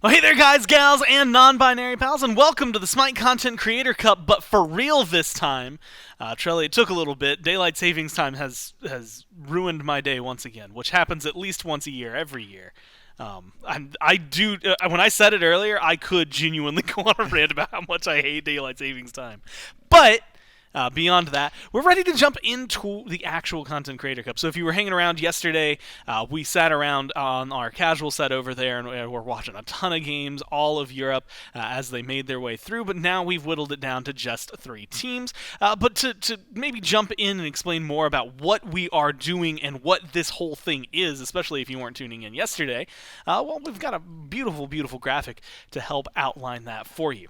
Well, hey there, guys, gals, and non-binary pals, and welcome to the Smite Content Creator Cup, but for real this time. Trelly, it took a little bit. Daylight savings time has ruined my day once again, which happens at least once a year, every year. I do. When I said it earlier, I could genuinely go on a rant about how much I hate daylight savings time, but beyond that, we're ready to jump into the actual Content Creator Cup. So if you were hanging around yesterday, we sat around on our casual set over there, and we're watching a ton of games, all of Europe, as they made their way through. But now we've whittled it down to just 3 teams. But to maybe jump in and explain more about what we are doing and what this whole thing is, especially if you weren't tuning in yesterday, well, we've got a beautiful, beautiful graphic to help outline that for you.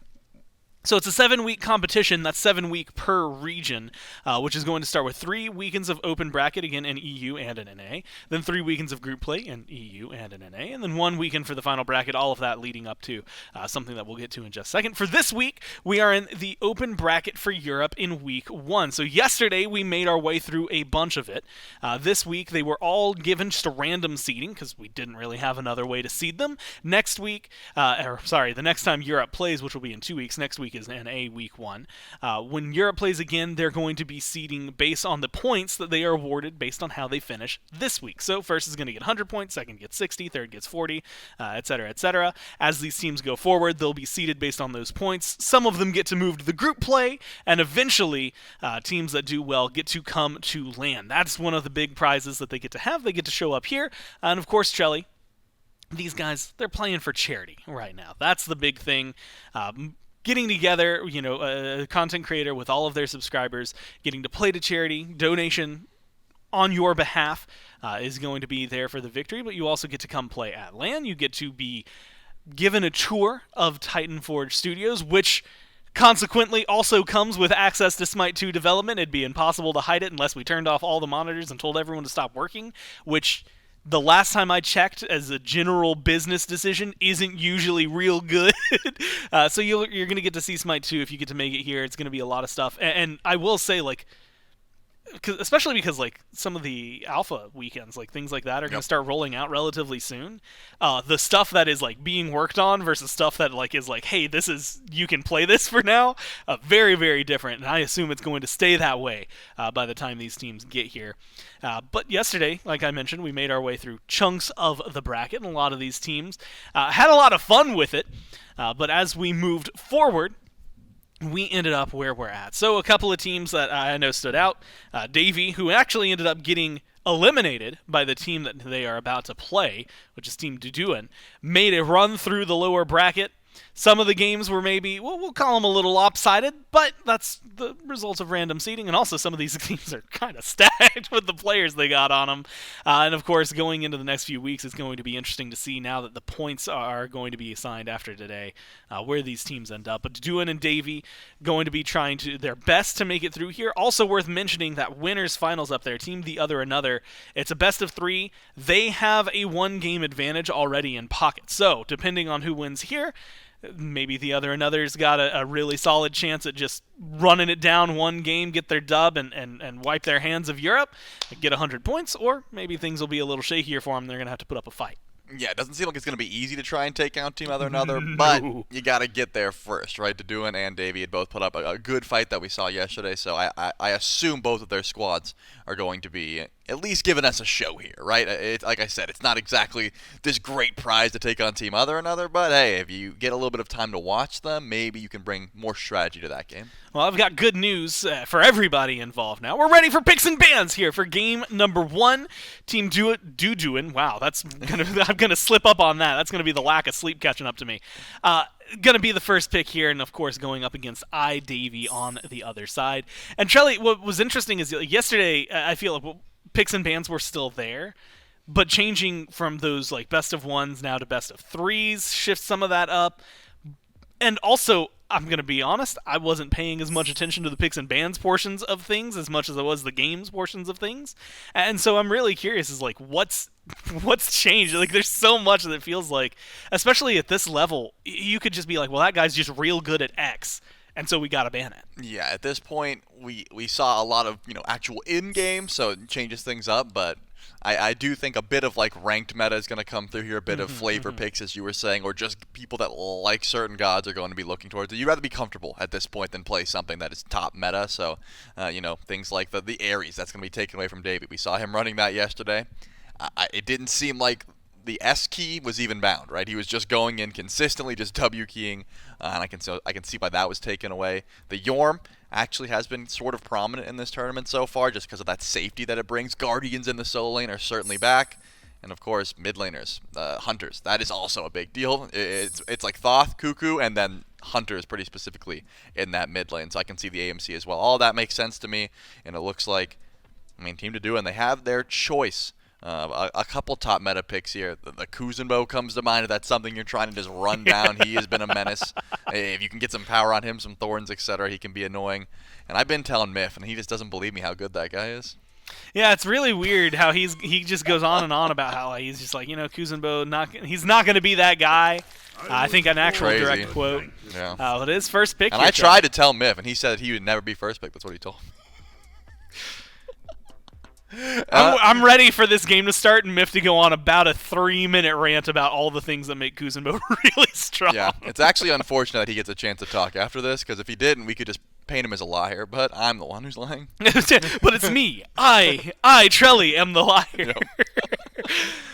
So it's a 7-week competition. That's 7-week per region, which is going to start with 3 weekends of open bracket, again, in EU and in NA, then 3 weekends of group play in EU and in NA, and then 1 weekend for the final bracket, all of that leading up to something that we'll get to in just a second. For this week, we are in the open bracket for Europe in week 1. So yesterday, we made our way through a bunch of it. This week, they were all given just a random seeding, because we didn't really have another way to seed them. Next week, the next time Europe plays, which will be in 2 weeks, next week is NA week 1. When Europe plays again, they're going to be seeding based on the points that they are awarded based on how they finish this week. So first is going to get 100 points, second gets 60, third gets 40, etc., etc. As these teams go forward, they'll be seeded based on those points. Some of them get to move to the group play, and eventually teams that do well get to come to LAN. That's one of the big prizes that they get to have. They get to show up here, and of course, Chelly, these guys, they're playing for charity right now. That's the big thing. Getting together, a content creator with all of their subscribers, getting to play to charity, donation on your behalf is going to be there for the victory, but you also get to come play at LAN. You get to be given a tour of Titan Forge Studios, which consequently also comes with access to Smite 2 development. It'd be impossible to hide it unless we turned off all the monitors and told everyone to stop working, which the last time I checked, as a general business decision, isn't usually real good. So you're going to get to see Smite 2 if you get to make it here. It's going to be a lot of stuff. And I will say, especially because some of the alpha weekends, things like that, are going to start rolling out relatively soon. The stuff that is being worked on versus stuff that is hey, this is, you can play this for now, very, very different. And I assume it's going to stay that way by the time these teams get here. But yesterday, like I mentioned, we made our way through chunks of the bracket, and a lot of these teams had a lot of fun with it. But as we moved forward, we ended up where we're at. So a couple of teams that I know stood out. Davey, who actually ended up getting eliminated by the team that they are about to play, which is Team Duduan, made a run through the lower bracket. Some of the games were maybe, we'll call them a little lopsided, but that's the result of random seeding, and also some of these teams are kind of stacked with the players they got on them. And of course, going into the next few weeks, it's going to be interesting to see, now that the points are going to be assigned after today, where these teams end up. But Duduan and Davey going to be trying their best to make it through here. Also worth mentioning that winners finals up there, Team The Other Another, it's a best of 3. They have a 1-game advantage already in pocket. So depending on who wins here, maybe The Other Another's got a really solid chance at just running it down 1 game, get their dub, and wipe their hands of Europe, get 100 points, or maybe things will be a little shakier for them. They're going to have to put up a fight. Yeah, it doesn't seem like it's going to be easy to try and take out Team Other Another, but you got to get there first, right? Duduan and Davey had both put up a good fight that we saw yesterday, so I assume both of their squads are going to be at least giving us a show here, right? Like I said, it's not exactly this great prize to take on Team Other Another, but hey, if you get a little bit of time to watch them, maybe you can bring more strategy to that game. Well, I've got good news for everybody involved now. We're ready for picks and bans here for game number 1. Team Duduan. Wow, I'm gonna slip up on that. That's gonna be the lack of sleep catching up to me. Gonna be the first pick here, and of course going up against Davey on the other side. And Trelly, what was interesting is yesterday, I feel like picks and bans were still there, but changing from those best of 1s now to best of 3s shifts some of that up. And also, I'm going to be honest, I wasn't paying as much attention to the picks and bans portions of things as much as I was the games portions of things. And so I'm really curious is what's changed? There's so much that it feels like, especially at this level, you could just be well, that guy's just real good at X, and so we got to ban it. Yeah, at this point, we saw a lot of actual in-game, so it changes things up, but I do think a bit of like ranked meta is going to come through here, a bit of flavor picks, as you were saying, or just people that like certain gods are going to be looking towards it. You'd rather be comfortable at this point than play something that is top meta. So, things like the Ares, that's going to be taken away from David. We saw him running that yesterday. It didn't seem like the S key was even bound, right? He was just going in consistently, just W keying, and I can see why that was taken away. The Yorm actually has been sort of prominent in this tournament so far, just because of that safety that it brings. Guardians in the solo lane are certainly back, and of course mid laners, hunters. That is also a big deal. It's like Thoth, Cuckoo, and then hunters pretty specifically in that mid lane. So I can see the AMC as well. All that makes sense to me, and it looks like, Team to Do, and they have their choice. A couple top meta picks here. The Kuzenbo comes to mind if that's something you're trying to just run down. He has been a menace. If you can get some power on him, some thorns, etc., he can be annoying. And I've been telling Miff, and he just doesn't believe me how good that guy is. Yeah, it's really weird how he just goes on and on about how he's just like, Kuzenbo, he's not going to be that guy. I think an actual direct quote. Yeah. But his first pick. And I tried to tell Miff, and he said he would never be first pick. That's what he told me. I'm ready for this game to start and Miff to go on about a 3-minute rant about all the things that make Kuzenbo really strong. Yeah, it's actually unfortunate that he gets a chance to talk after this, because if he didn't, we could just paint him as a liar, but I'm the one who's lying. But it's me. I, Trelly, am the liar. Yep.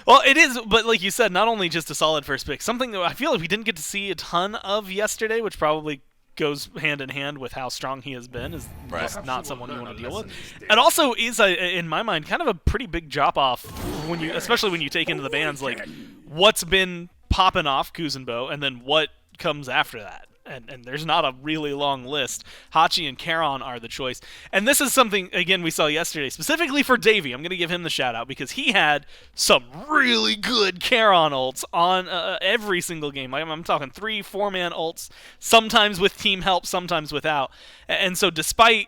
Well, it is, but like you said, not only just a solid first pick, something that I feel like we didn't get to see a ton of yesterday, which probably goes hand in hand with how strong he has been, is just not someone you want to deal with. It also is, in my mind, kind of a pretty big drop off especially when you take into the bans like what's been popping off Kuzenbo and then what comes after that. And there's not a really long list. Hachi and Charon are the choice. And this is something, again, we saw yesterday, specifically for Davey. I'm going to give him the shout-out because he had some really good Charon ults on every single game. I'm talking 3-4-man ults, sometimes with team help, sometimes without. And so despite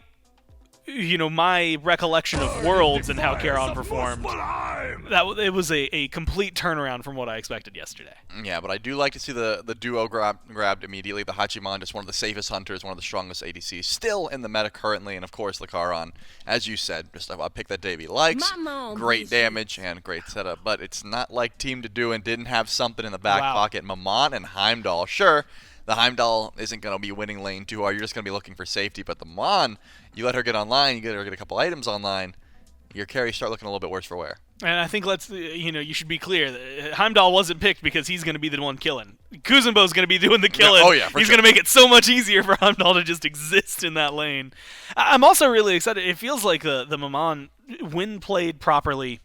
my recollection of Worlds and how Charon performed, it was a complete turnaround from what I expected yesterday. Yeah, but I do like to see the duo grabbed immediately. The Hachiman, just one of the safest hunters, one of the strongest ADCs, still in the meta currently, and of course the Charon, as you said, just a pick that Davey likes. Great damage and great setup, but it's not like Team to Do and didn't have something in the back pocket. Maman and Heimdall, sure. The Heimdall isn't going to be winning lane too hard. You're just going to be looking for safety. But the Mon, you let her get online, you let her get a couple items online, your carries start looking a little bit worse for wear. And I think you should be clear. Heimdall wasn't picked because he's going to be the one killing. Kuzenbo's going to be doing the killing. Yeah, he's going to make it so much easier for Heimdall to just exist in that lane. I'm also really excited. It feels like the Maman, when played properly,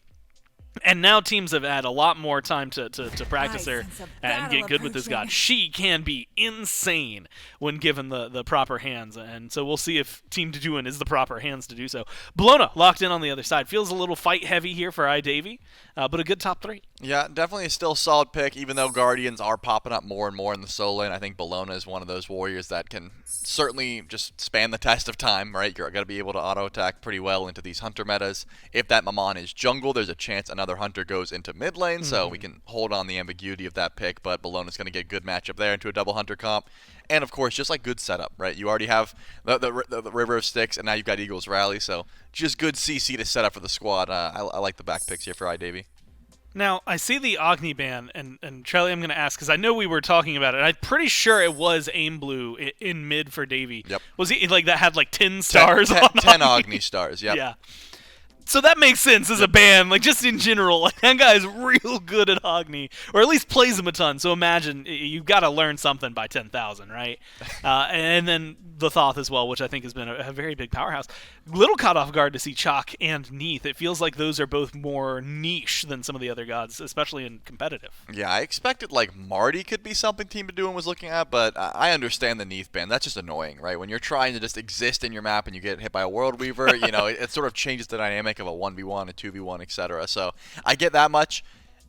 and now teams have had a lot more time to practice her and get good with this god. She can be insane when given the proper hands, and so we'll see if Team Deduin is the proper hands to do so. Bologna locked in on the other side. Feels a little fight heavy here for iDavy, but a good top 3. Yeah, definitely still a solid pick, even though Guardians are popping up more and more in the solo lane. I think Bologna is one of those warriors that can certainly just span the test of time, right? You're going to be able to auto-attack pretty well into these hunter metas. If that Maman is jungle, there's a chance another hunter goes into mid lane, so we can hold on the ambiguity of that pick, but Bologna's going to get a good matchup there into a double hunter comp. And of course, just like good setup, right? You already have the River of Styx, and now you've got Eagles Rally, so just good CC to set up for the squad. I like the back picks here for iDavy. Now, I see the Agni ban, and Charlie, I'm going to ask, because I know we were talking about it. I'm pretty sure it was Aim Blue in mid for Davey. Yep. Was he like that had like 10 stars on 10 Agni stars, yep. Yeah. So that makes sense as a ban, like just in general. Like that guy is real good at Agni, or at least plays him a ton. So imagine you've got to learn something by 10,000, right? And then the Thoth as well, which I think has been a very big powerhouse. Little caught off guard to see Chalk and Neath. It feels like those are both more niche than some of the other gods, especially in competitive. Yeah, I expected like Marty could be something Team to Do and was looking at, but I understand the Neath ban. That's just annoying, right? When you're trying to just exist in your map and you get hit by a World Weaver, it sort of changes the dynamic of a 1v1, a 2v1, etc. So I get that much.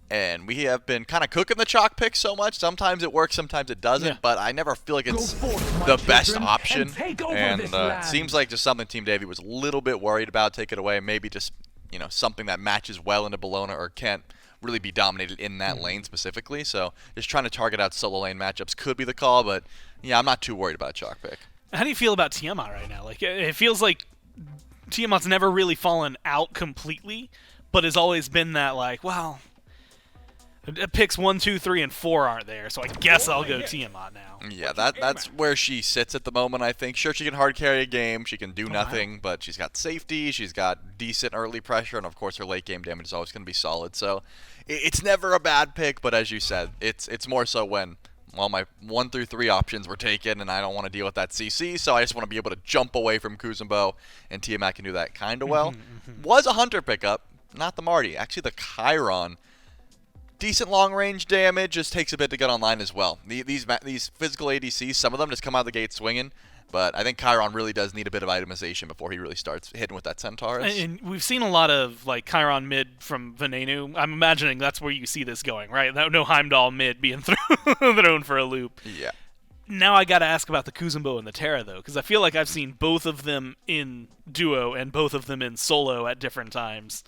And we have been kind of cooking the Chalk pick so much. Sometimes it works, sometimes it doesn't. But I never feel like it's the best option. And seems like just something Team Davey was a little bit worried about. Take it away. Maybe just something that matches well into Bologna or can't really be dominated in that lane specifically. So just trying to target out solo lane matchups could be the call. But yeah, I'm not too worried about a Chalk pick. How do you feel about Tiamat right now? Like it feels like Tiamat's never really fallen out completely. but has always been that like, well, picks 1, 2, 3, and 4 aren't there, so I guess I'll go Tiamat now. Yeah, that's where she sits at the moment, I think. Sure, she can hard carry a game, she can do nothing, but she's got safety, she's got decent early pressure, and of course her late game damage is always going to be solid. So it's never a bad pick, but as you said, it's more so when all my 1 through 3 options were taken, and I don't want to deal with that CC, so I just want to be able to jump away from Kuzenbo, and Tiamat can do that kind of well. Was a Hunter pickup, not the Marty. Actually, the Chiron. Decent long-range damage, just takes a bit to get online as well. These physical ADCs, some of them just come out of the gate swinging, but I think Chiron really does need a bit of itemization before he really starts hitting with that Centaurus. And we've seen a lot of like Chiron mid from Venenu. I'm imagining that's where you see this going, right? No Heimdall mid being thrown for a loop. Yeah. Now I got to ask about the Kuzenbo and the Terra, though, because I feel like I've seen both of them in duo and both of them in solo at different times.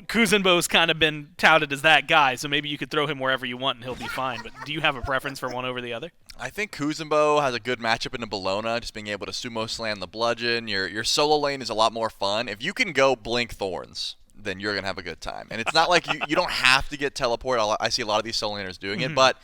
Kuzenbo's kind of been touted as that guy, so maybe you could throw him wherever you want and he'll be fine. But do you have a preference for one over the other? I think Kuzenbo has a good matchup into Bologna, just being able to sumo slam the bludgeon. Your solo lane is a lot more fun. If you can go blink thorns, then you're going to have a good time. And it's not like you don't have to get teleport. I see a lot of these solo laners doing it, but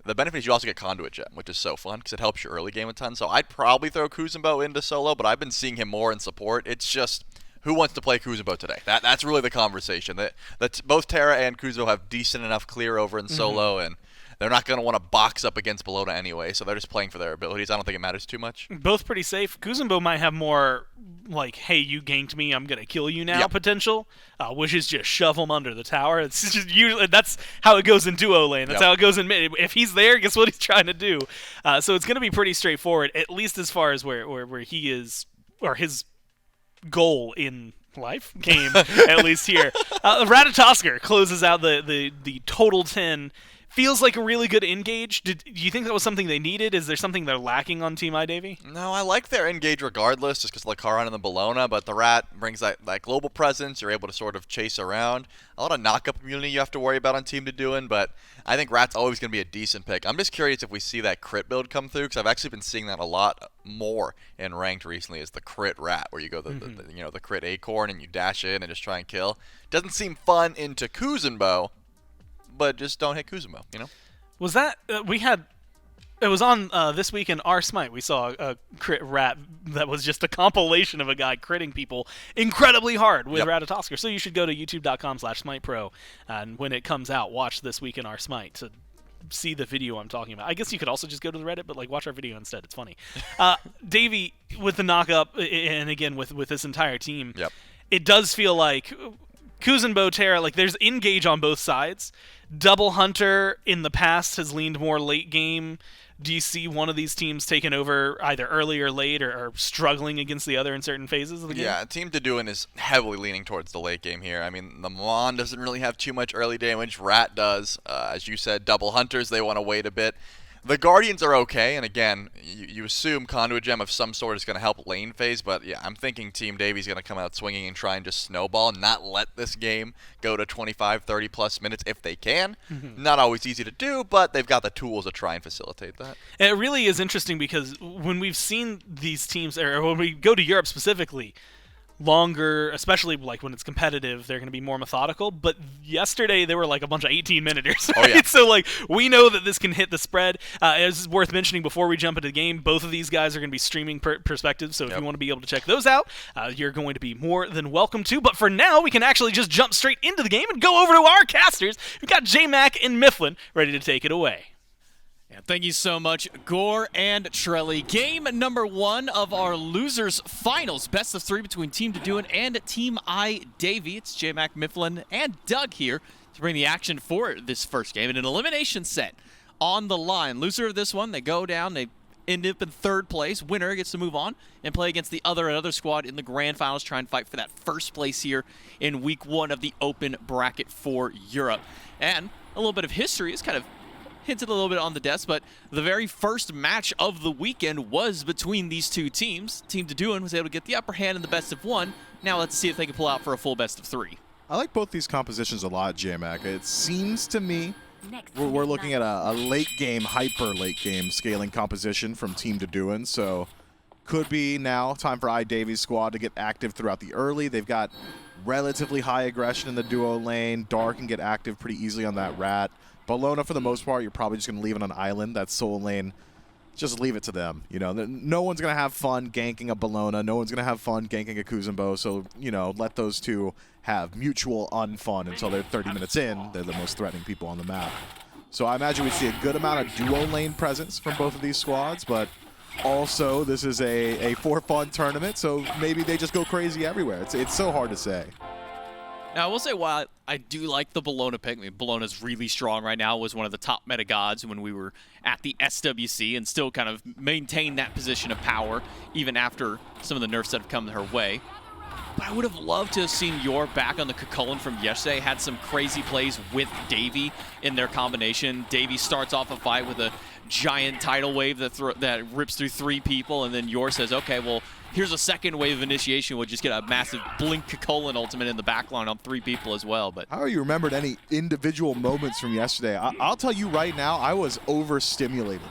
the benefit is you also get Conduit Gem, which is so fun because it helps your early game a ton. So I'd probably throw Kuzenbo into solo, but I've been seeing him more in support. It's just, who wants to play Kuzenbo today? That's really the conversation. That both Terra and Kuzenbo have decent enough clear over in solo, and they're not going to want to box up against Bologna anyway, so they're just playing for their abilities. I don't think it matters too much. Both pretty safe. Kuzenbo might have more like, hey, you ganked me, I'm going to kill you now potential, which is just shove him under the tower. It's just usually, that's how it goes in duo lane. That's how it goes in mid. If he's there, guess what he's trying to do? So it's going to be pretty straightforward, at least as far as where he is, or his goal in life game, at least here. Ratatosker closes out the total 10. Feels like a really good engage. Do you think that was something they needed? Is there something they're lacking on Team Davy? No, I like their engage regardless, just because like Charon and the Bologna, but the Rat brings that global presence. You're able to sort of chase around. A lot of knock-up immunity you have to worry about on Team Doin, but I think Rat's always going to be a decent pick. I'm just curious if we see that crit build come through, because I've actually been seeing that a lot more in ranked recently, is the crit Rat, where you go the crit acorn and you dash in and just try and kill. Doesn't seem fun into Kuzenbo, but just don't hit Kuzenbo, you know? Was that, it was on this week in our Smite, we saw a crit Rat that was just a compilation of a guy critting people incredibly hard with Ratatosker. So you should go to youtube.com/SmitePro, and when it comes out, watch This Week in Our Smite to see the video I'm talking about. I guess you could also just go to the Reddit, but like watch our video instead. It's funny. Davey, with the knock-up, and again with this entire team, it does feel like Kuzenbo, Terra, like there's engage on both sides. Double Hunter in the past has leaned more late game. Do you see one of these teams taking over either early or late, or struggling against the other in certain phases of the game? Yeah, Team Doin is heavily leaning towards the late game here. I mean, the Mon doesn't really have too much early damage. Rat does. As you said, Double Hunters, they want to wait a bit. The Guardians are okay, and again, you assume Conduit Gem of some sort is going to help lane phase, but yeah, I'm thinking Team Davy's going to come out swinging and try and just snowball, not let this game go to 25, 30-plus minutes if they can. Not always easy to do, but they've got the tools to try and facilitate that. And it really is interesting because when we've seen these teams, or when we go to Europe specifically, longer, especially like when it's competitive, they're going to be more methodical. But yesterday they were like a bunch of 18-minuters. Right? Oh, yeah. So like we know that this can hit the spread. It's worth mentioning before we jump into the game, both of these guys are going to be streaming perspectives. So if you want to be able to check those out, you're going to be more than welcome to. But for now, we can actually just jump straight into the game and go over to our casters. We've got J-Mac and Mifflin ready to take it away. Yeah, thank you so much, Gore and Trelly. Game number 1 of our losers finals. Best of 3 between Team Doin and Team Davy. It's J-Mac, Mifflin, and Doug here to bring the action for this first game. And an elimination set on the line. Loser of this one, they go down, they end up in 3rd place. Winner gets to move on and play against the another squad in the grand finals, try and fight for that first place here in week 1 of the open bracket for Europe. And a little bit of history is kind of hinted a little bit on the desk, but the very first match of the weekend was between these two teams. Team Doin was able to get the upper hand in the best of 1. Now let's see if they can pull out for a full best of 3. I like both these compositions a lot, J-Mac. It seems to me we're looking at a late game, hyper late game scaling composition from Team Doin, so could be now time for Davy's squad to get active throughout the early. They've got relatively high aggression in the duo lane. Dark can get active pretty easily on that rat. Bologna, for the most part, you're probably just going to leave it on island. That soul lane, just leave it to them. You know, no one's going to have fun ganking a Bologna. No one's going to have fun ganking a Kuzumbo. So, you know, let those two have mutual unfun until they're 30 minutes in. They're the most threatening people on the map. So I imagine we see a good amount of duo lane presence from both of these squads, but also this is a for-fun tournament, so maybe they just go crazy everywhere. It's so hard to say. Now, I will say, while I do like the Bologna pick, I mean, Bologna's really strong right now, was one of the top meta gods when we were at the SWC, and still kind of maintain that position of power, even after some of the nerfs that have come her way. But I would have loved to have seen Yor back on the Kukulkan from yesterday. Had some crazy plays with Davey in their combination. Davey starts off a fight with a giant tidal wave that rips through 3 people, and then Yor says, okay, well, here's a second wave of initiation. We'll just get a massive blink Kukulkan ultimate in the backline on 3 people as well. But how are you remembered any individual moments from yesterday? I'll tell you right now, I was overstimulated.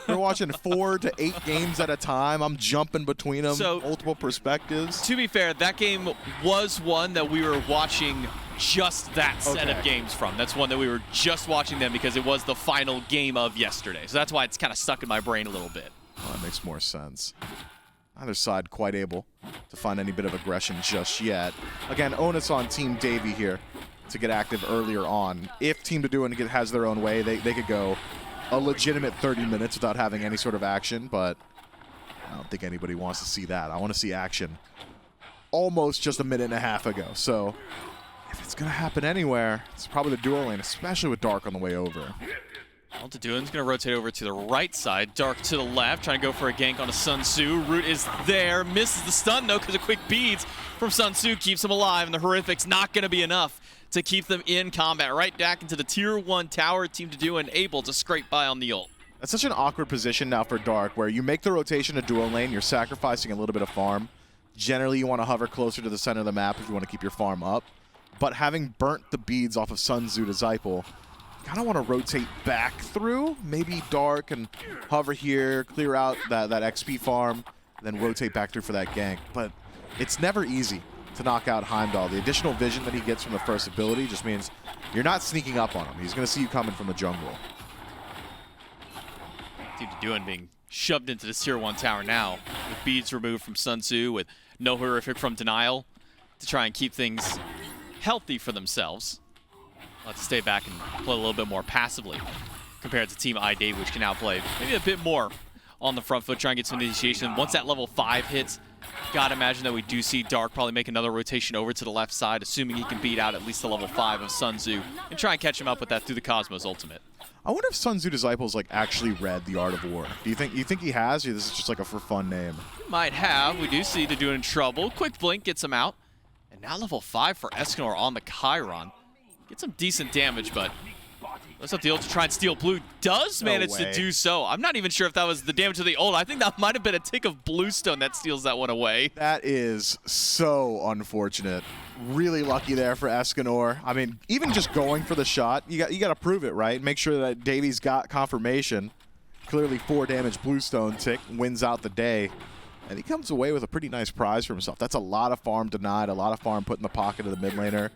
We're watching 4 to 8 games at a time. I'm jumping between them, so, multiple perspectives. To be fair, that game was one that we were watching just that set of games from. That's one that we were just watching them because it was the final game of yesterday. So that's why it's kind of stuck in my brain a little bit. Oh, that makes more sense. Neither side quite able to find any bit of aggression just yet. Again, onus on Team Davey here to get active earlier on. If Team Dodoon has their own way, they could go a legitimate 30 minutes without having any sort of action, but I don't think anybody wants to see that. I want to see action almost just a minute and a half ago. So if it's going to happen anywhere, it's probably the duo lane, especially with Dark on the way over. Well, Dodoon's going to rotate over to the right side. Dark to the left, trying to go for a gank on a Sun Tzu. Root is there, misses the stun though because of quick beads from Sun Tzu keeps him alive, and the Horrific's not going to be enough to keep them in combat. Right back into the Tier 1 tower, Team Dodoon able to scrape by on the ult. That's such an awkward position now for Dark, where you make the rotation to duo lane, you're sacrificing a little bit of farm. Generally, you want to hover closer to the center of the map if you want to keep your farm up. But having burnt the beads off of Sun Tzu to Zypel, kind of want to rotate back through. Maybe Dark and hover here, clear out that XP farm, then rotate back through for that gank. But it's never easy to knock out Heimdall. The additional vision that he gets from the first ability just means you're not sneaking up on him. He's going to see you coming from the jungle. Team Dodoon being shoved into this Tier 1 tower now, with beads removed from Sun Tzu, with no Horrific from Denial, to try and keep things healthy for themselves. Let's stay back and play a little bit more passively compared to Team i-Dave, which can now play maybe a bit more on the front foot, try and get some initiation. Once that level 5 hits, gotta imagine that we do see Dark probably make another rotation over to the left side, assuming he can beat out at least the level 5 of Sun Tzu, and try and catch him up with that through the Cosmos ultimate. I wonder if Sun Tzu Disciples like actually read The Art of War. Do you think he has, or this is just like a for fun name? Might have. We do see Dodoon in trouble. Quick blink gets him out. And now level 5 for Escanor on the Chiron. Get some decent damage, but let's up the ult to try and steal blue. Does manage to do so. I'm not even sure if that was the damage of the ult. I think that might have been a tick of bluestone that steals that one away. That is so unfortunate. Really lucky there for Escanor. I mean, even just going for the shot, you got to prove it, right? Make sure that Davies got confirmation. Clearly 4 damage bluestone tick, wins out the day. And he comes away with a pretty nice prize for himself. That's a lot of farm denied, a lot of farm put in the pocket of the mid laner.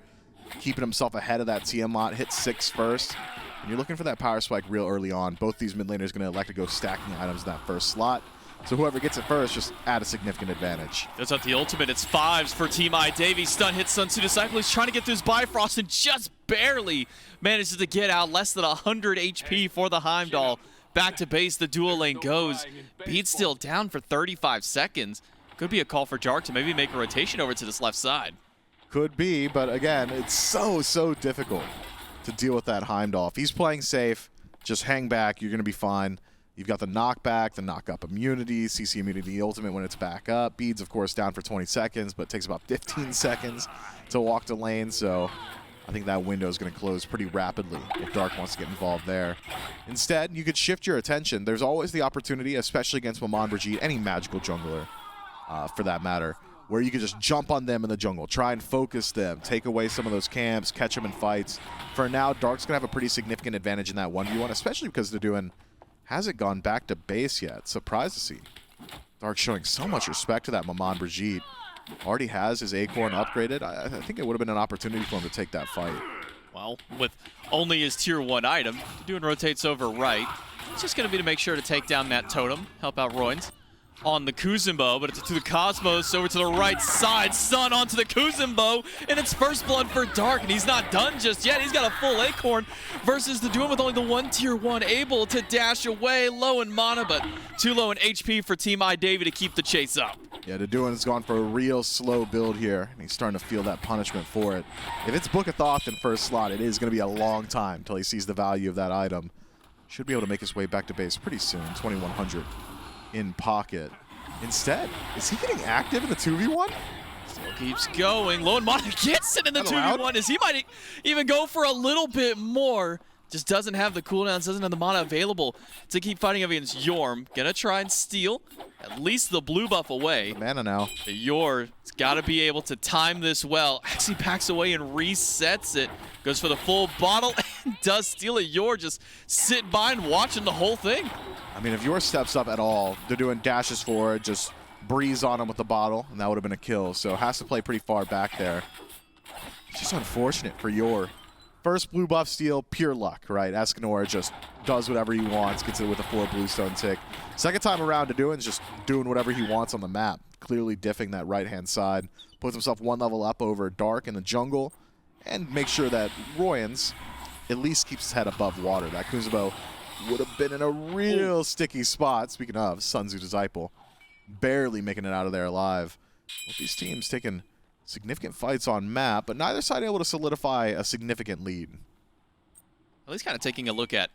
Keeping himself ahead of that Tiamat, hit 6 first. And you're looking for that power spike real early on. Both these mid laners going to elect to go stacking items in that first slot. So whoever gets it first just add a significant advantage. That's not the ultimate. It's 5s for Team i-Dave. Stun hits Sun Tzu Disciple. He's trying to get through his Bifrost and just barely manages to get out. Less than 100 HP for the Heimdall. Back to base, the dual lane goes. Beat's still down for 35 seconds. Could be a call for Jark to maybe make a rotation over to this left side. Could be, but again, it's so difficult to deal with that Heimdall. If he's playing safe, just hang back, you're going to be fine. You've got the knockback, the knock-up immunity, CC immunity ultimate when it's back up. Beads, of course, down for 20 seconds, but it takes about 15 seconds to walk to lane, so I think that window is going to close pretty rapidly if Dark wants to get involved there. Instead, you could shift your attention. There's always the opportunity, especially against Maman Brigitte, any magical jungler for that matter, where you can just jump on them in the jungle, try and focus them, take away some of those camps, catch them in fights. For now, Dark's going to have a pretty significant advantage in that 1v1, especially because Dodoon hasn't gone back to base yet. Surprised to see Dark showing so much respect to that Maman Brigitte. already has his Acorn upgraded. I think it would have been an opportunity for him to take that fight. Well, with only his tier 1 item, Doan rotates over right. It's just going to be to make sure to take down that totem, help out Royns. On the Kuzumbo, but it's to the Cosmos, over to the right side. Sun onto the Kuzumbo, and it's first blood for Dark, and he's not done just yet. He's got a full Acorn versus the Doan with only the 1 tier 1, able to dash away, low in mana, but too low in HP for Team I-Davy to keep the chase up. Yeah, the Doan has gone for a real slow build here, and he's starting to feel that punishment for it. If it's Book of Thoth in first slot, it is going to be a long time until he sees the value of that item. Should be able to make his way back to base pretty soon, 2100 in pocket. Instead, is he getting active in the 2v1? Still keeps going. Low in mana gets it in the Is that 2v1 as he might even go for a little bit more. Just doesn't have the cooldowns, doesn't have the mana available to keep fighting against Yorm. Gonna try and steal at least the blue buff away. Mana now. Yor's got to be able to time this well. Actually backs away and resets it. Goes for the full bottle and does steal it. Yor just sitting by and watching the whole thing. I mean, if Yor steps up at all, they're doing dashes forward, just breeze on him with the bottle, and that would have been a kill. So has to play pretty far back there. It's just unfortunate for Yor. First blue buff steal, pure luck, right? Escanor just does whatever he wants, gets it with a 4 bluestone tick. Second time around, Doan's just doing whatever he wants on the map, clearly diffing that right-hand side. Puts himself 1 level up over Dark in the jungle, and makes sure that Royans at least keeps his head above water. That Kuzumbo would have been in a real sticky spot. Speaking of, Sun Tzu Disciple barely making it out of there alive. Both these teams taking significant fights on map, but neither side able to solidify a significant lead. At least kind of taking a look at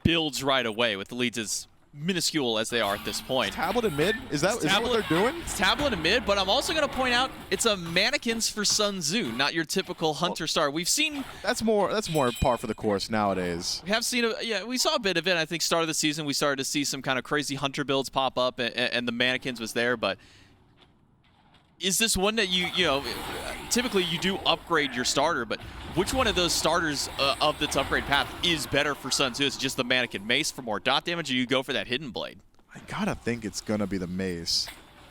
builds right away with the leads as minuscule as they are at this point. Tablet and mid? Is that what they're doing? It's tablet and mid, but I'm also going to point out it's a mannequins for Sun Tzu, not your typical Hunter star. We've seen... That's more par for the course nowadays. We have seen, we saw a bit of it. I think start of the season we started to see some kind of crazy Hunter builds pop up, and the mannequins was there, but is this one that typically you do upgrade your starter, but which one of those starters of this upgrade path is better for Sun Tzu? Is it just the mannequin mace for more dot damage, or you go for that hidden blade? I gotta think it's gonna be the mace.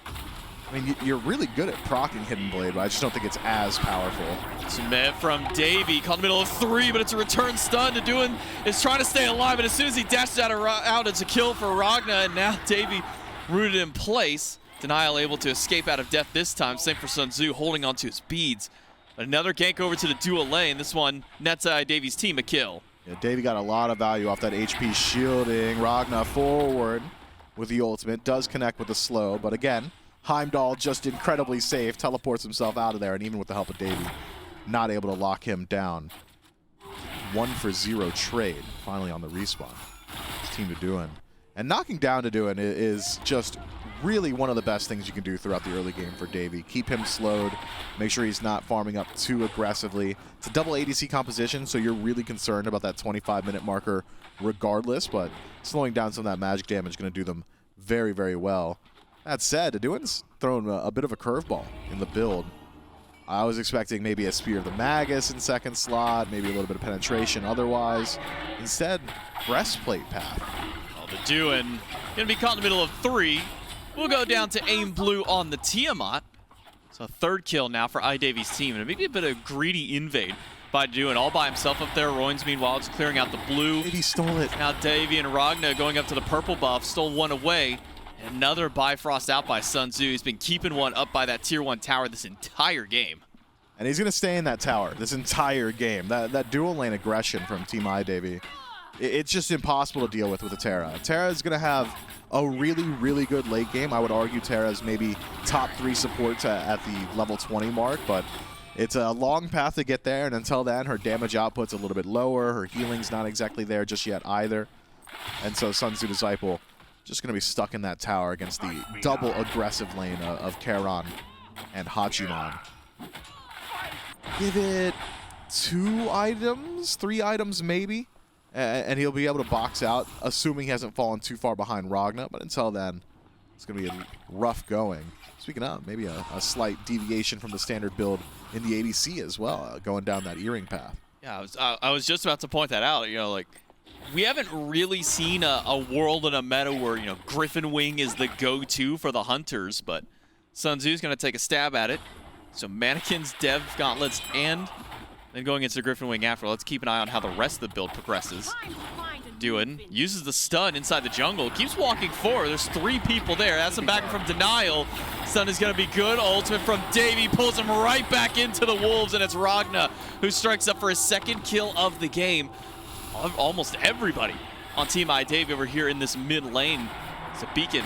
I mean, you're really good at proccing hidden blade, but I just don't think it's as powerful. Submit from Davey, caught in the middle of 3, but it's a return stun to Doan is trying to stay alive, and as soon as he dashes out, it's a kill for Ragna, and now Davey rooted in place. Denial able to escape out of death this time. Same for Sun Tzu, holding onto his beads. Another gank over to the dual lane. This one nets Davy's team a kill. Yeah, Davey got a lot of value off that HP shielding. Ragna forward with the ultimate. Does connect with the slow, but again, Heimdall just incredibly safe. Teleports himself out of there, and even with the help of Davey, not able to lock him down. 1-for-0 trade, finally on the respawn. His team to Doan. And knocking down to Doan is just really one of the best things you can do throughout the early game for Davey. Keep him slowed, make sure he's not farming up too aggressively. It's a double ADC composition, so you're really concerned about that 25-minute marker regardless, but slowing down some of that magic damage is going to do them very, very well. That said, Doan's thrown a bit of a curveball in the build. I was expecting maybe a Spear of the Magus in second slot, maybe a little bit of penetration otherwise. Instead, breastplate path. Well, the Doan going to be caught in the middle of 3. We'll go down to aim blue on the Tiamat. So 3rd kill now for I-Davy's team, and maybe a bit of greedy invade by Doan all by himself up there. Royns, meanwhile, is clearing out the blue. Maybe stole it. Now Davey and Ragna going up to the purple buff, stole one away. And another Bifrost out by Sun Tzu. He's been keeping one up by that tier 1 tower this entire game. And he's going to stay in that tower this entire game. That dual lane aggression from Team I-Davy, it's just impossible to deal with a Terra. Terra is going to have a really, really good late game. I would argue Terra's maybe top 3 supports at the level 20 mark, but it's a long path to get there, and until then, her damage output's a little bit lower. Her healing's not exactly there just yet either. And so Sun Tzu Disciple just going to be stuck in that tower against the double aggressive lane of Charon and Hachiman. Give it 2 items, 3 items maybe, and he'll be able to box out, assuming he hasn't fallen too far behind Ragna. But until then, it's going to be a rough going. Speaking of, maybe a slight deviation from the standard build in the ADC as well, going down that earring path. Yeah, I was just about to point that out. We haven't really seen a world and a meta where, Griffin Wing is the go-to for the Hunters, but Sun Tzu's going to take a stab at it. So Mannequins, Dev, Gauntlets, and then going into the Griffin Wing after. Let's keep an eye on how the rest of the build progresses. Duin uses the stun inside the jungle, keeps walking forward. There's 3 people there. That's some back from Denial. Stun is going to be good. Ultimate from Davey pulls him right back into the Wolves, and it's Ragna who strikes up for his 2nd kill of the game. Almost everybody on Team Davey over here in this mid lane. It's a beacon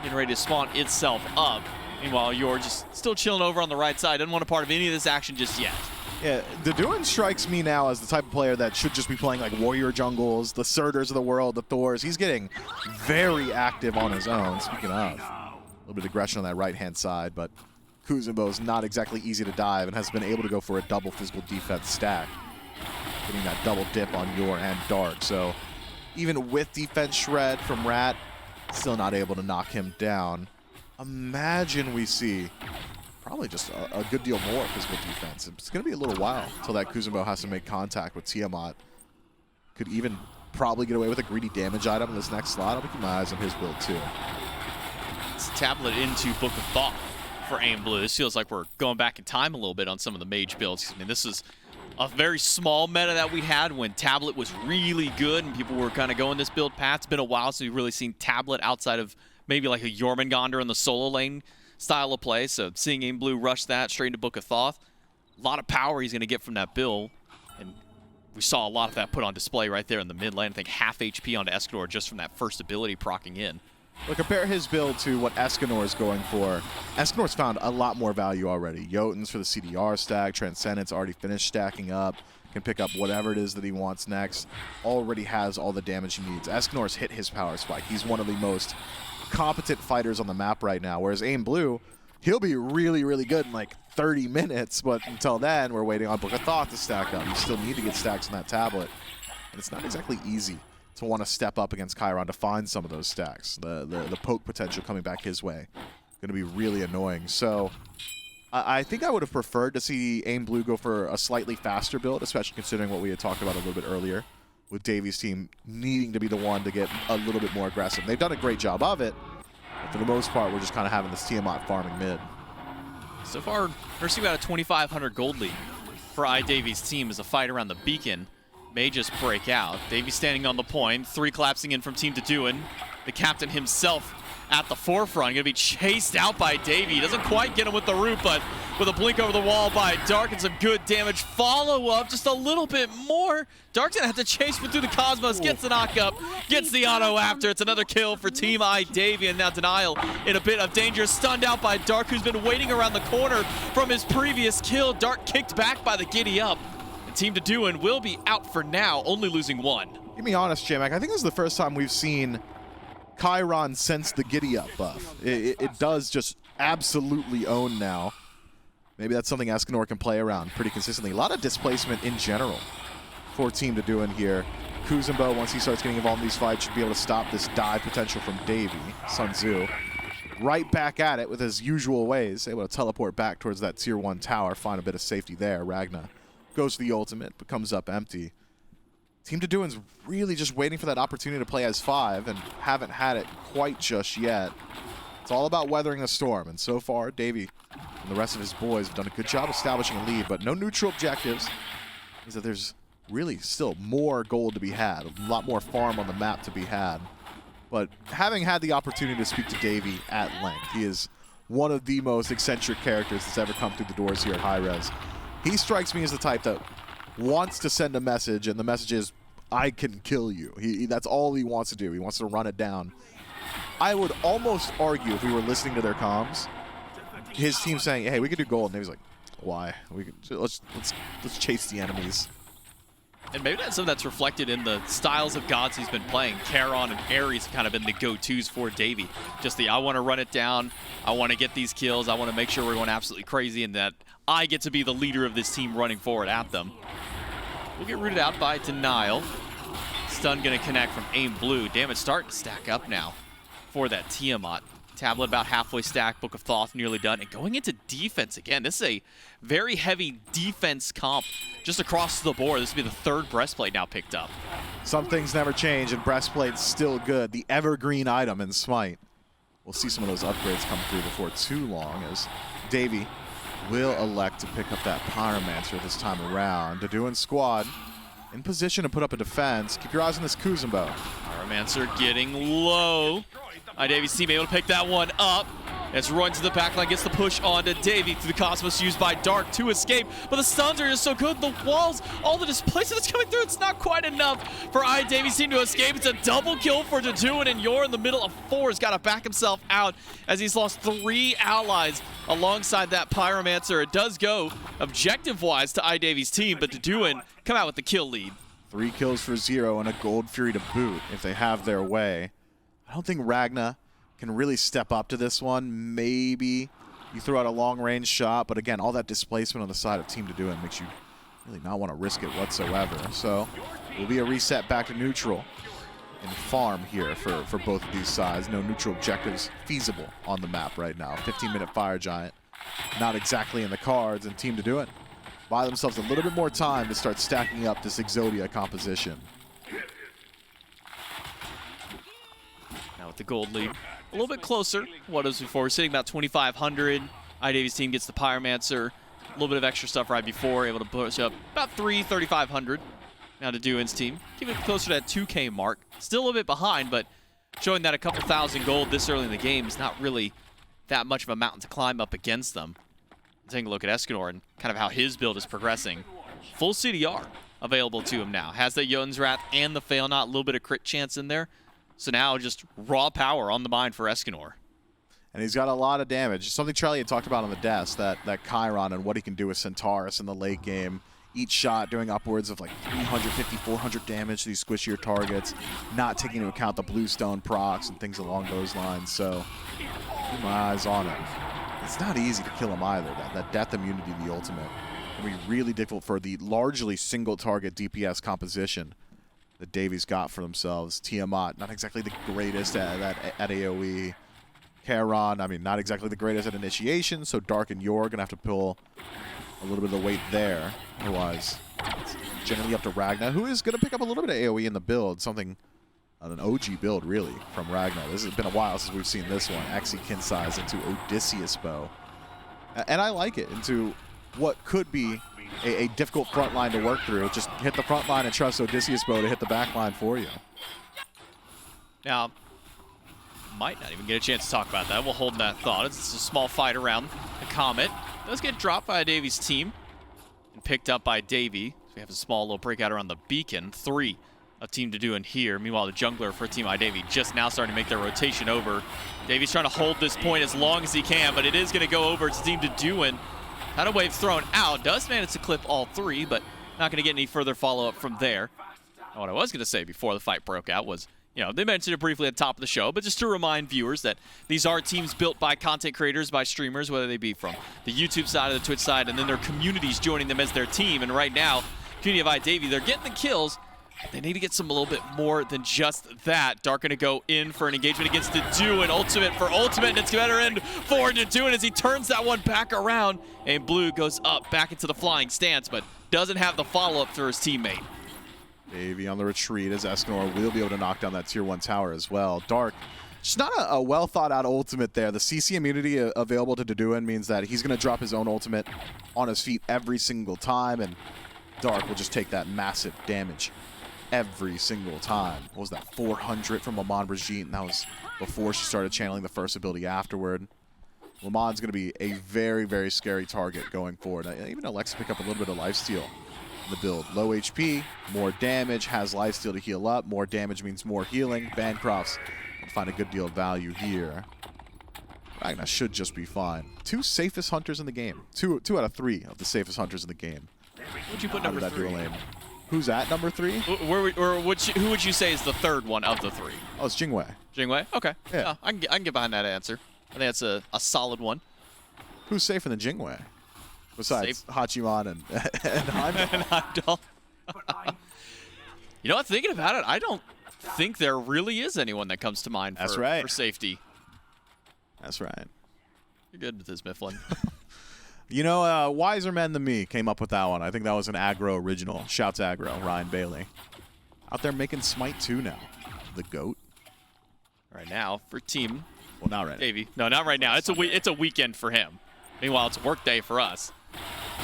getting ready to spawn itself up. Meanwhile, you're just still chilling over on the right side. Doesn't want a part of any of this action just yet. Yeah, the Duin strikes me now as the type of player that should just be playing like warrior jungles, the Surters of the world, the Thors. He's getting very active on his own. Speaking of, a little bit of aggression on that right-hand side, but Kuzenbo is not exactly easy to dive and has been able to go for a double physical defense stack, getting that double dip on Yor and Dark. So even with defense shred from Rat, still not able to knock him down. Imagine we see probably just a good deal more physical defense. It's going to be a little while until that Kuzenbo has to make contact with Tiamat. Could even probably get away with a greedy damage item in this next slot. I'll be keeping my eyes on his build too. It's a tablet into Book of Thought for Aim Blue. This feels like we're going back in time a little bit on some of the mage builds. I mean, this is a very small meta that we had when Tablet was really good and people were kind of going this build path. It's been a while since we've really seen Tablet outside of maybe like a Jormungandr in the solo lane style of play. So seeing Aim Blue rush that straight into Book of Thoth, a lot of power he's going to get from that build. And we saw a lot of that put on display right there in the mid lane. I think half HP onto Escanor just from that first ability proccing in. Well, compare his build to what Escanor is going for. Escanor's found a lot more value already. Jotun's for the CDR stack. Transcendence already finished stacking up. Can pick up whatever it is that he wants next. Already has all the damage he needs. Escanor's hit his power spike. He's one of the most competent fighters on the map right now, whereas Aim Blue, he'll be really, really good in like 30 minutes, but until then, we're waiting on Book of Thought to stack up. You still need to get stacks on that tablet, and it's not exactly easy to want to step up against Chiron to find some of those stacks. The poke potential coming back his way going to be really annoying. So I think I would have preferred to see Aim Blue go for a slightly faster build, especially considering what we had talked about a little bit earlier, with Davies' team needing to be the one to get a little bit more aggressive. They've done a great job of it, but for the most part, we're just kind of having this Tiamat farming mid. So far, we're seeing about a 2,500 gold lead for Davies' team as a fight around the beacon may just break out. Davies standing on the point, 3 collapsing in from Team Deduin. The captain himself at the forefront, gonna be chased out by Davey. Doesn't quite get him with the root, but with a blink over the wall by Dark and some good damage. Follow up, just a little bit more. Dark's gonna have to chase through the Cosmos, gets the knock up, gets the auto after. It's another kill for Team Davey, and now Denial in a bit of danger. Stunned out by Dark, who's been waiting around the corner from his previous kill. Dark kicked back by the Giddy Up. And Team Deduin will be out for now, only losing 1. Give me honest, J-Mac, I think this is the first time we've seen Chiron sense the Giddy-Up buff. It does just absolutely own now. Maybe that's something Escanor can play around pretty consistently. A lot of displacement in general for Team Deduin here. Kuzenbo, once he starts getting involved in these fights, should be able to stop this dive potential from Davey. Sun Tzu right back at it with his usual ways, able to teleport back towards that tier 1 tower, find a bit of safety there. Ragna goes to the ultimate, but comes up empty. Team Deduin's really just waiting for that opportunity to play as 5 and haven't had it quite just yet. It's all about weathering the storm, and so far, Davey and the rest of his boys have done a good job establishing a lead, but no neutral objectives. Means that there's really still more gold to be had, a lot more farm on the map to be had. But having had the opportunity to speak to Davey at length, he is one of the most eccentric characters that's ever come through the doors here at hi-rez. He strikes me as the type that wants to send a message, and the message is, I can kill you. That's all he wants to do. He wants to run it down. I would almost argue, if we were listening to their comms, his team saying, hey, we could do gold. And he was like, why? Let's chase the enemies. And maybe that's something that's reflected in the styles of gods he's been playing. Charon and Ares have kind of been the go-tos for Davey. Just the, I want to run it down. I want to get these kills. I want to make sure we're going absolutely crazy and that I get to be the leader of this team running forward at them. We'll get rooted out by Denial. Stun going to connect from Aim Blue. Damage starting to stack up now for that Tiamat. Tablet about halfway stacked. Book of Thoth nearly done. And going into defense again. This is a very heavy defense comp just across the board. This will be the 3rd breastplate now picked up. Some things never change, and breastplate's still good. The evergreen item in Smite. we'll see some of those upgrades come through before too long, as Davey will elect to pick up that Pyromancer this time around. Daduan squad in position to put up a defense. Keep your eyes on this Kuzumbo. Pyromancer getting low. hi-Davy's team able to pick that one up. As runs to the backline, gets the push onto Davey through the Cosmos used by Dark to escape. But the stuns are just so good. The walls, all the displacement that's coming through, it's not quite enough for hi-Davy's team to escape. It's a double kill for Daduan, and Yor in the middle of 4 has got to back himself out as he's lost 3 allies alongside that Pyromancer. It does go objective-wise to hi-Davy's team, but Daduan come out with the kill lead. 3 kills for 0 and a Gold Fury to boot if they have their way. I don't think Ragna can really step up to this one. Maybe you throw out a long-range shot, but again, all that displacement on the side of Team Daduan makes you really not want to risk it whatsoever. So it will be a reset back to neutral and farm here for both of these sides. No neutral objectives feasible on the map right now. 15-minute Fire Giant, not exactly in the cards, and Team Daduan buy themselves a little bit more time to start stacking up this Exodia composition. Now with the gold lead, a little bit closer than what it was before. Sitting about 2,500. hi-Davy's team gets the Pyromancer. A little bit of extra stuff right before, able to push up about 3,500. Now to Daduan's team, keep it closer to that 2K mark. Still a little bit behind, but showing that a couple thousand gold this early in the game is not really that much of a mountain to climb up against them. Taking a look at Escanor and kind of how his build is progressing. Full CDR available to him now. Has the Jotun's Wrath and the Fail Not, a little bit of crit chance in there. So now just raw power on the mind for Escanor. And he's got a lot of damage. Something Charlie had talked about on the desk, that Chiron and what he can do with Centaurus in the late game. Each shot doing upwards of like 350, 400 damage to these squishier targets, not taking into account the bluestone procs and things along those lines. So keep my eyes on him. It's not easy to kill him either. That death immunity, the ultimate, can be really difficult for the largely single target DPS composition that Davy's got for themselves. Tiamat, not exactly the greatest at AoE. Charon, I mean, not exactly the greatest at initiation, so Dark and Yor gonna have to pull a little bit of the weight there. Otherwise, it's generally up to Ragna, who is gonna pick up a little bit of AoE in the build, something an OG build, really, from Ragna. This has been a while since we've seen this one. Axie Kinsize into Odysseus Bow. And I like it, into what could be a difficult front line to work through. Just hit the front line and trust Odysseus Bow to hit the back line for you. Now, might not even get a chance to talk about that. We'll hold that thought. It's a small fight around the Comet. Does get dropped by Davy's team and picked up by Davy. So we have a small little breakout around the beacon. 3 of Team Daduan here. Meanwhile, the jungler for Team hi-Davy just now starting to make their rotation over. Davy's trying to hold this point as long as he can, but it is going to go over to Team Daduan. Had a wave thrown out. Does manage to clip all 3, but not going to get any further follow-up from there. Now, what I was going to say before the fight broke out was, you know, they mentioned it briefly at the top of the show, but just to remind viewers that these are teams built by content creators, by streamers, whether they be from the YouTube side or the Twitch side, and then their communities joining them as their team. And right now, community of hi-Davy, they're getting the kills. They need to get some a little bit more than just that. Dark going to go in for an engagement against Daduan. Ultimate for ultimate, and it's better end for Daduan as he turns that one back around. And Blue goes up back into the flying stance, but doesn't have the follow-up through his teammate. Davy on the retreat as Escanor will be able to knock down that tier 1 tower as well. Dark, just not a well thought out ultimate there. The CC immunity available to Daduan means that he's going to drop his own ultimate on his feet every single time, and Dark will just take that massive damage every single time. What was that, 400 from Lamont Brigitte, and that was before she started channeling the first ability afterward. Lamont's going to be a very, very scary target going forward. Even Alexa pick up a little bit of lifesteal in the build. Low HP, more damage, has lifesteal to heal up. More damage means more healing. Bancrofts can find a good deal of value here. Ragnar should just be fine. 2 safest hunters in the game. Two out of 3 of the safest hunters in the game. Would you put number 3? Who's at number 3? Who would you say is the 3rd one of the 3? Oh, it's Jingwei. Jingwei? Okay. Yeah. I can get behind that answer. I think that's a solid one. Who's safer than Jingwei? Besides Hachiman and Heimdall. And Heimdall. You know what? Thinking about it, I don't think there really is anyone that comes to mind for safety. That's right. You're good with this, Mifflin. You know, wiser men than me came up with that one. I think that was an aggro original. Shouts aggro, Ryan Bailey. Out there making Smite 2 now. The GOAT. Right now, for Team Well, not right. Davey. No, not right now. It's a weekend for him. Meanwhile, it's a work day for us.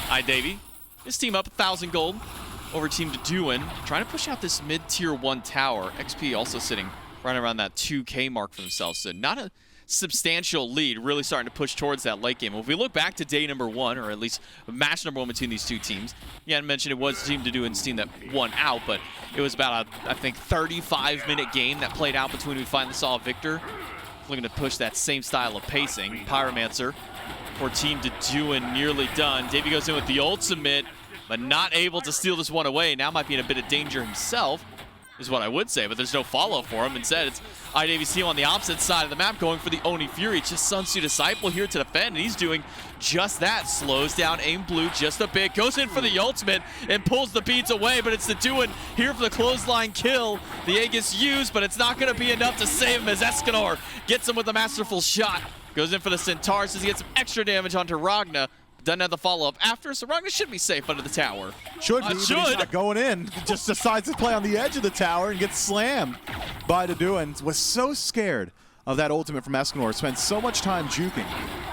Hi, Davey. His team up 1,000 gold over Team Deduin, trying to push out this mid-tier 1 tower. XP also sitting right around that 2K mark for themselves. So not a substantial lead, really starting to push towards that late game. Well, if we look back to day number 1, or at least match number 1 between these two teams, you hadn't mentioned it was Team Deduin's team that won out, but it was about a, I think, 35-minute game that played out between we finally saw a victor. Looking to push that same style of pacing. Pyromancer for Team Deduin nearly done. Davey goes in with the ultimate, but not able to steal this one away. Now might be in a bit of danger himself, is what I would say, but there's no follow for him. Instead, it's hi-rez team on the opposite side of the map going for the Oni Fury. It's just Sun Tzu Disciple here to defend, and he's doing just that. Slows down Aim Blue just a bit, goes in for the ultimate and pulls the beads away, but it's Deduin here for the clothesline kill. The egg is used, but it's not going to be enough to save him as Escanor gets him with a masterful shot. Goes in for the Centaur, says he gets some extra damage onto Ragna. Doesn't have the follow-up after, so Ragnar should be safe under the tower. Should be, but he's not going in. He just decides to play on the edge of the tower and gets slammed by Deduin. Was so scared of that ultimate from Escanor. Spent so much time juking.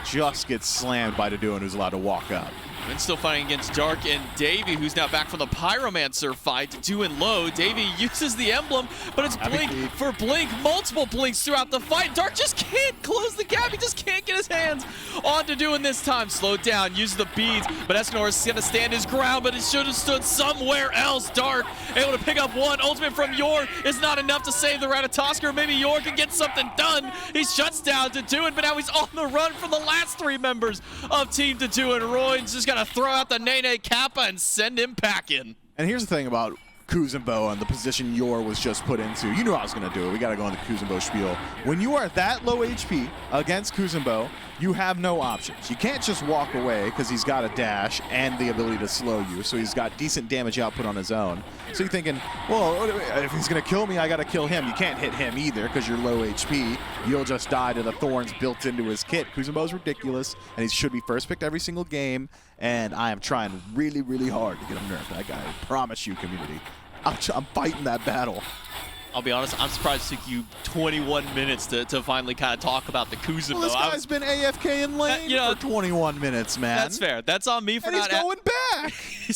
Just gets slammed by Deduin, who's allowed to walk up. And still fighting against Dark and Davey, who's now back from the Pyromancer fight. Deduin low. Davey uses the emblem, but it's Blink for Blink. Multiple Blinks throughout the fight. Dark just can't close the gap. He just can't get his hands on Deduin this time. Slowed down, uses the beads, but Escanor is going to stand his ground, but he should have stood somewhere else. Dark able to pick up one. Ultimate from Yor is not enough to save the Ratatosker. Maybe Yor can get something done. He shuts down Deduin, but now he's on the run from the last 3 members of Team Deduin. Roy's just got to throw out the Nene Kappa and send him packing. And here's the thing about Kuzenbo and the position Yor was just put into. You knew I was going to do it. We got to go on the Kuzenbo spiel. When you are that low HP against Kuzenbo, you have no options. You can't just walk away because he's got a dash and the ability to slow you, so he's got decent damage output on his own. So you're thinking, well, if he's going to kill me, I got to kill him. You can't hit him either because you're low HP. You'll just die to the thorns built into his kit. Kuzenbo's ridiculous, and he should be first picked every single game, and I am trying really, really hard to get him nerfed. That guy, I promise you, community. I'm fighting that battle. I'll be honest, I'm surprised it took you 21 minutes to finally kind of talk about the Kuzenbo. Well, this guy's been AFK in lane for 21 minutes, man. That's fair. That's on me for and not... he's going back.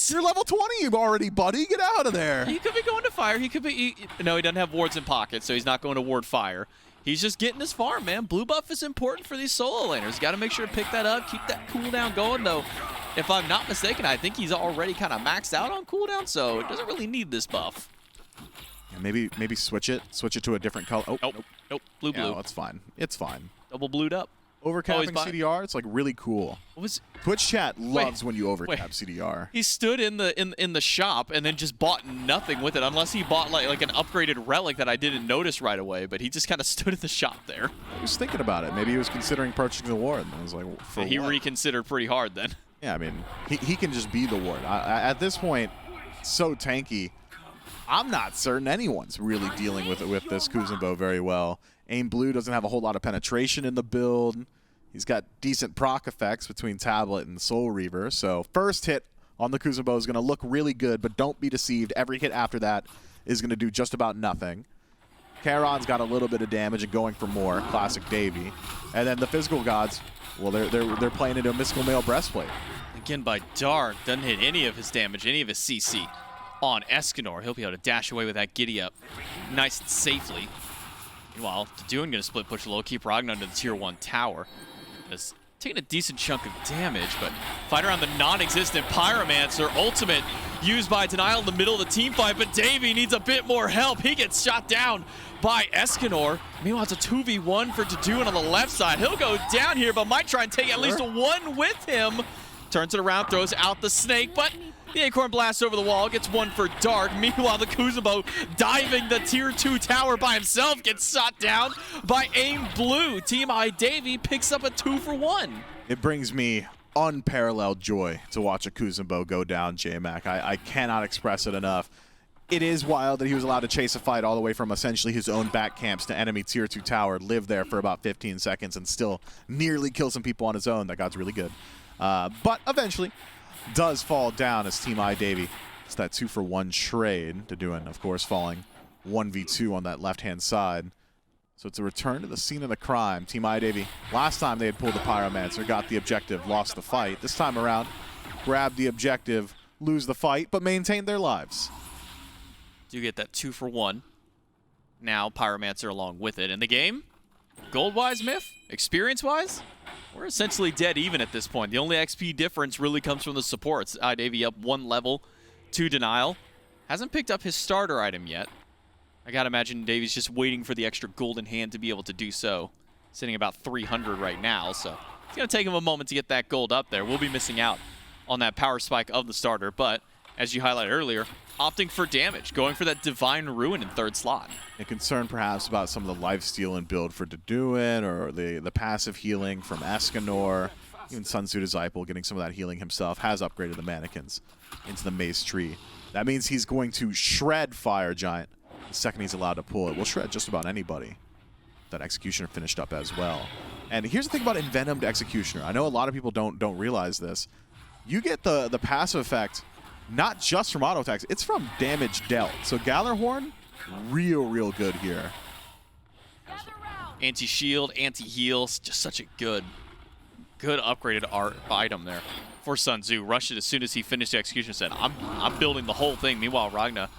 You're level 20 already, buddy. Get out of there. He could be going to fire. He could be... No, he doesn't have wards in pocket, so he's not going to ward fire. He's just getting his farm, man. Blue buff is important for these solo laners. Got to make sure to pick that up, keep that cooldown going, though. If I'm not mistaken, I think he's already kind of maxed out on cooldown, so it doesn't really need this buff. Yeah, maybe switch it to a different color. Oh, nope. Blue. Yeah, it's fine. It's fine. Double blued up. Overcapping CDR, it's like really cool. Twitch chat loves when you overcap CDR. He stood in the shop and then just bought nothing with it, unless he bought like an upgraded relic that I didn't notice right away. But he just kind of stood in the shop there. He was thinking about it. Maybe he was considering purchasing the ward. And I was like, for he what? reconsidered pretty hard then. Yeah, I mean, he can just be the ward. At this point, so tanky. I'm not certain anyone's really dealing with this Kuzenbo very well. Aim Blue doesn't have a whole lot of penetration in the build. He's got decent proc effects between Tablet and Soul Reaver. So first hit on the Kuzenbo is going to look really good, but don't be deceived. Every hit after that is going to do just about nothing. Charon's got a little bit of damage and going for more. Classic Davey. And then the physical gods, well, they're playing into a mystical male breastplate. Again by Dark, doesn't hit any of his damage, any of his CC on Escanor. He'll be able to dash away with that giddy up nice and safely. Meanwhile, Deduin going to split push low, keep Ragnar under the tier 1 tower. Just taking a decent chunk of damage, but fight around the non-existent Pyromancer. Ultimate used by Denial in the middle of the team fight, but Davey needs a bit more help. He gets shot down by Escanor. Meanwhile, it's a 2v1 for Deduin on the left side. He'll go down here, but might try and take at least one with him. Turns it around, throws out the snake, but the Acorn blasts over the wall, gets one for Dark. Meanwhile, the Kuzenbo diving the tier 2 tower by himself gets shot down by Aim Blue. Team hi-rez picks up a 2-for-1. It brings me unparalleled joy to watch a Kuzenbo go down, J-Mac. I cannot express it enough. It is wild that he was allowed to chase a fight all the way from essentially his own back camps to enemy tier 2 tower, live there for about 15 seconds, and still nearly kill some people on his own. That god's really good. But eventually does fall down as Team hi-rez. It's that 2-for-1 trade. Deduin, of course, falling 1v2 on that left-hand side. So it's a return to the scene of the crime. Team I-Davy, last time they had pulled the Pyromancer, got the objective, lost the fight. This time around, grabbed the objective, lose the fight, but maintained their lives. Do get that 2-for-1. Now Pyromancer along with it in the game. Gold-wise, Myth, experience-wise, we're essentially dead even at this point. The only XP difference really comes from the supports. I-Davy up 1 level to Denial. Hasn't picked up his starter item yet. I gotta imagine Davy's just waiting for the extra golden hand to be able to do so. Sitting about 300 right now, so it's gonna take him a moment to get that gold up there. We'll be missing out on that power spike of the starter, but as you highlighted earlier, opting for damage, going for that Divine Ruin in 3rd slot. A concern perhaps about some of the lifesteal and build for Deduin, or the passive healing from Escanor. Even Sun Tzu Disciple getting some of that healing himself has upgraded the mannequins into the Mace Tree. That means he's going to shred Fire Giant the second he's allowed to pull it. We'll shred just about anybody. That Executioner finished up as well. And here's the thing about Envenomed Executioner. I know a lot of people don't realize this. You get the passive effect not just from auto attacks, it's from damage dealt. So Gallarhorn, real good here. Anti-shield, anti-heal, just such a good upgraded item there for Sun Tzu. Rushed it as soon as he finished the execution, said, I'm building the whole thing. Meanwhile, Ragna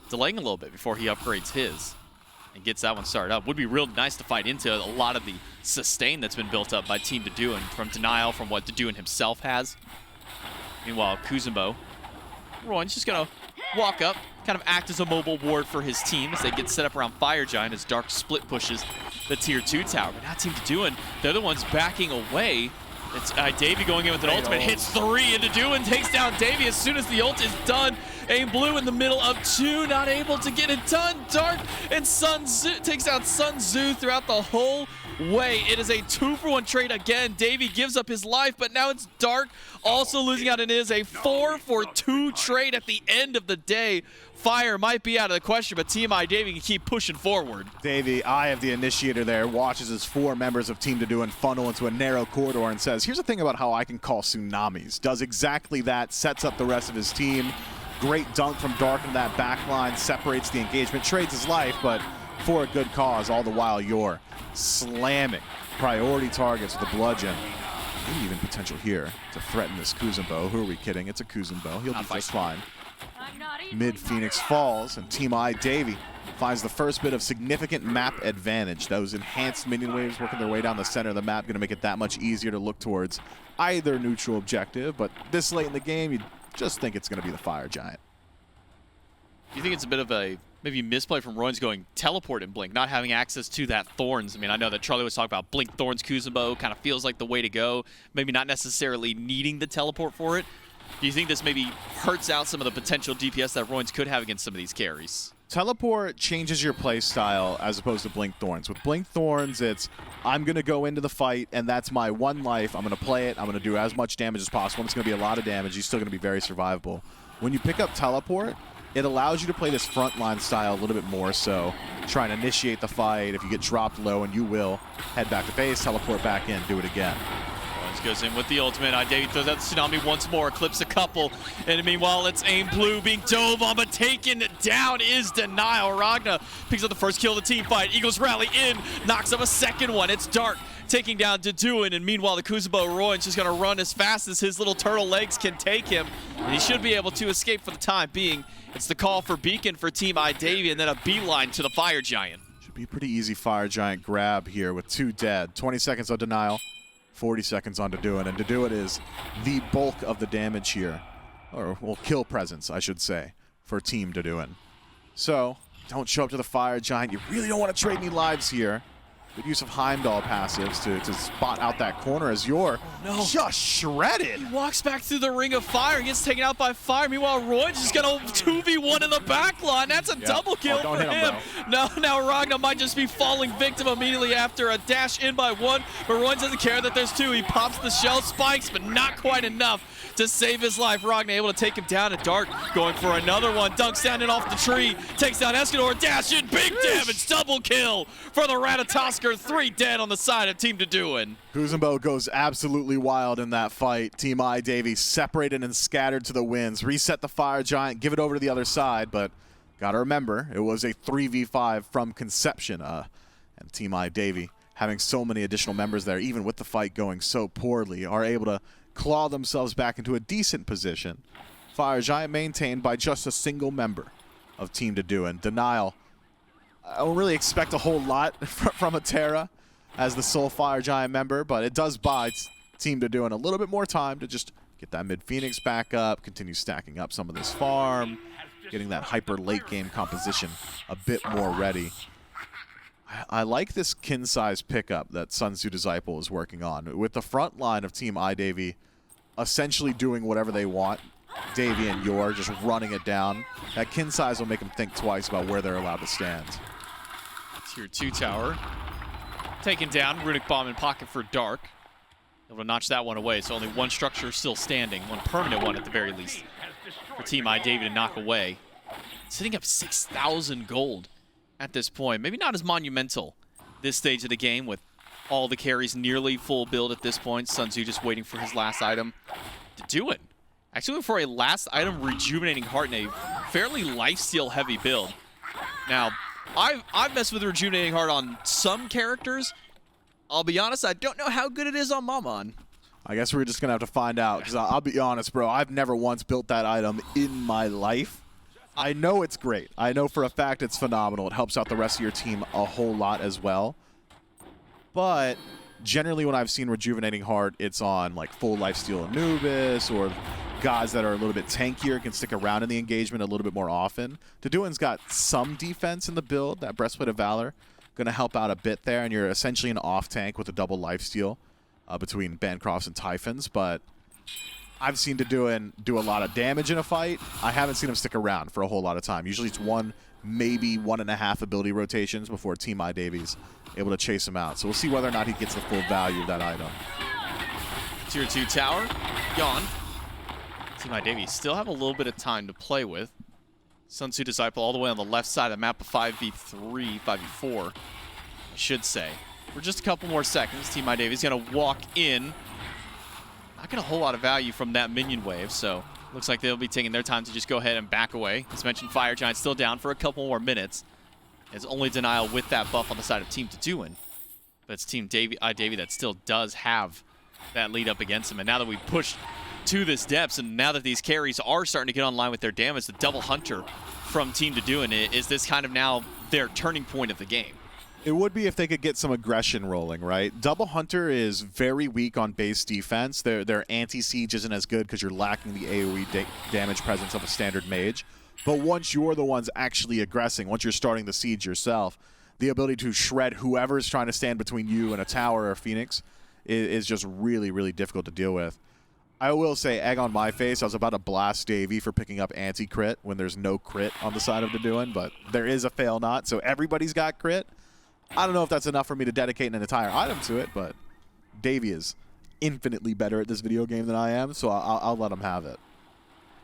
delaying a little bit before he upgrades his and gets that one started up. Would be real nice to fight into a lot of the sustain that's been built up by Team Deduin from Denial, from what Deduin himself has. Meanwhile, Kuzumbo, Rowan's just going to walk up, kind of act as a mobile ward for his team as they get set up around Fire Giant as Dark split pushes the Tier 2 tower. But now Team Deduin, they're the ones backing away. It's Davy going in with an ultimate, hits 3, and Deduin takes down Davy as soon as the ult is done. Aim Blue in the middle of 2, not able to get it done. Dark and Sun Tzu takes down Sun Tzu throughout the whole way. It is a 2-for-1 trade again. Davy gives up his life, but now it's Dark also losing out, and it is a 4-for-2 trade at the end of the day. Fire might be out of the question, but Team I-Davy can keep pushing forward. Davy, eye of the initiator there, watches as 4 members of Team Deduin funnel into a narrow corridor and says, here's the thing about how I can call tsunamis. Does exactly that, sets up the rest of his team. Great dunk from Dark in that back line, separates the engagement, trades his life, but for a good cause, all the while you're slamming priority targets with a bludgeon. Maybe even potential here to threaten this Kuzumbo. Who are we kidding? It's a Kuzumbo. He'll be just fine. Mid Phoenix falls, and Team I-Davy finds the first bit of significant map advantage. Those enhanced minion waves working their way down the center of the map, going to make it that much easier to look towards either neutral objective, but this late in the game, you just think it's going to be the Fire Giant. Do you think it's a bit of a maybe misplay from Royans going teleport and Blink, not having access to that Thorns? I mean, I know that Charlie was talking about Blink, Thorns, Kuzumbo, kind of feels like the way to go. Maybe not necessarily needing the teleport for it. Do you think this maybe hurts out some of the potential DPS that Royans could have against some of these carries? Teleport changes your play style as opposed to Blink Thorns. With Blink Thorns, it's I'm going to go into the fight, and that's my one life. I'm going to play it. I'm going to do as much damage as possible. It's going to be a lot of damage. You're still going to be very survivable. When you pick up Teleport, it allows you to play this frontline style a little bit more so. Try and initiate the fight. If you get dropped low, and you will, head back to base, teleport back in, do it again. Goes in with the ultimate. Davy throws out the Tsunami once more, clips a couple. And meanwhile, it's Aim Blue being dove on, but taken down is Denial. Ragna picks up the first kill of the team fight. Eagles rally in, knocks up a second one. It's Dark taking down Deduin, and meanwhile, the Kuzumbo Royan's just going to run as fast as his little turtle legs can take him. And he should be able to escape for the time being. It's the call for Beacon for Team I-Davy, and then a beeline to the Fire Giant. Should be a pretty easy Fire Giant grab here with 2 dead. 20 seconds on Denial. 40 seconds on Deduin, and Deduin is the bulk of the damage here. Or, well, kill presence, I should say, for Team Deduin. So, don't show up to the Fire Giant. You really don't want to trade any lives here. Good use of Heimdall passives to spot out that corner as you're just shredded. He walks back through the ring of fire and gets taken out by fire. Meanwhile, Roy's just got a 2v1 in the back line. That's a double kill for him. Now Ragnar might just be falling victim immediately after a dash in by 1, but Roy doesn't care that there's 2. He pops the shell spikes, but not quite enough to save his life. Ragnar able to take him down at Dark, going for another one. Dunks down and off the tree, takes down Escanor, dash in, big damage, double kill for the Ratatosker. 3 dead on the side of Team Deduin. Kuzumbo goes absolutely wild in that fight. Team I-Davy separated and scattered to the winds. Reset the Fire Giant, give it over to the other side, but gotta remember, it was a 3v5 from conception. And And Team I Davy, having so many additional members there, even with the fight going so poorly, are able to claw themselves back into a decent position. Fire Giant maintained by just a single member of Team Deduin. Denial, I don't really expect a whole lot from a Terra as the sole Fire Giant member, but it does buy Team Deduin a little bit more time to just get that mid Phoenix back up, continue stacking up some of this farm, getting that hyper late game composition a bit more ready. I like this kin size pickup that Sun Tzu Disciple is working on. With the front line of Team I Davy essentially doing whatever they want, Davy and Yor just running it down, that kin size will make them think twice about where they're allowed to stand. Tier 2 tower. Taken down. Runic Bomb in pocket for Dark. Able to notch that one away, so only one structure still standing. One permanent one at the very least for Team I Davy to knock away. Sitting up 6,000 gold at this point. Maybe not as monumental this stage of the game with all the carries nearly full build at this point. Sun Tzu just waiting for his last item to do it. Actually for a last item, Rejuvenating Heart in a fairly lifesteal heavy build. Now, I've messed with Rejuvenating Heart on some characters. I'll be honest, I don't know how good it is on Mammon. I guess we're just going to have to find out, because I'll be honest, bro, I've never once built that item in my life. I know it's great. I know for a fact it's phenomenal. It helps out the rest of your team a whole lot as well. But generally when I've seen Rejuvenating Heart, it's on like full lifesteal Anubis or guys that are a little bit tankier, can stick around in the engagement a little bit more often. Deduin's got some defense in the build. That Breastplate of Valor going to help out a bit there, and you're essentially an off tank with a double lifesteal between Bancrofts and Typhons. But I've seen Deduin do a lot of damage in a fight. I haven't seen him stick around for a whole lot of time. Usually it's one, maybe 1.5 ability rotations before Team I Davies able to chase him out. So we'll see whether or not he gets the full value of that item. Tier 2 tower, gone. Team I Davy still have a little bit of time to play with. Sun Tzu Disciple all the way on the left side of the map of 5v3, 5v4, I should say. For just a couple more seconds, Team I Davy is going to walk in. Not getting a whole lot of value from that minion wave, so looks like they'll be taking their time to just go ahead and back away. As mentioned, Fire Giant still down for a couple more minutes. It's only Denial with that buff on the side of Team Deduin. But it's Team I Davy that still does have that lead up against him. And now that we've pushed to this depths, and now that these carries are starting to get online with their damage, the Double Hunter from Team Deduin, is this kind of now their turning point of the game? It would be if they could get some aggression rolling, right? Double Hunter is very weak on base defense. Their anti-siege isn't as good because you're lacking the AoE damage presence of a standard mage. But once you're the ones actually aggressing, once you're starting the siege yourself, the ability to shred whoever's trying to stand between you and a tower or a Phoenix is just really, really difficult to deal with. I will say, egg on my face, I was about to blast Davey for picking up anti-crit when there's no crit on the side of Deduin, but there is a fail not, so everybody's got crit. I don't know if that's enough for me to dedicate an entire item to it, but Davey is infinitely better at this video game than I am, so I'll let him have it.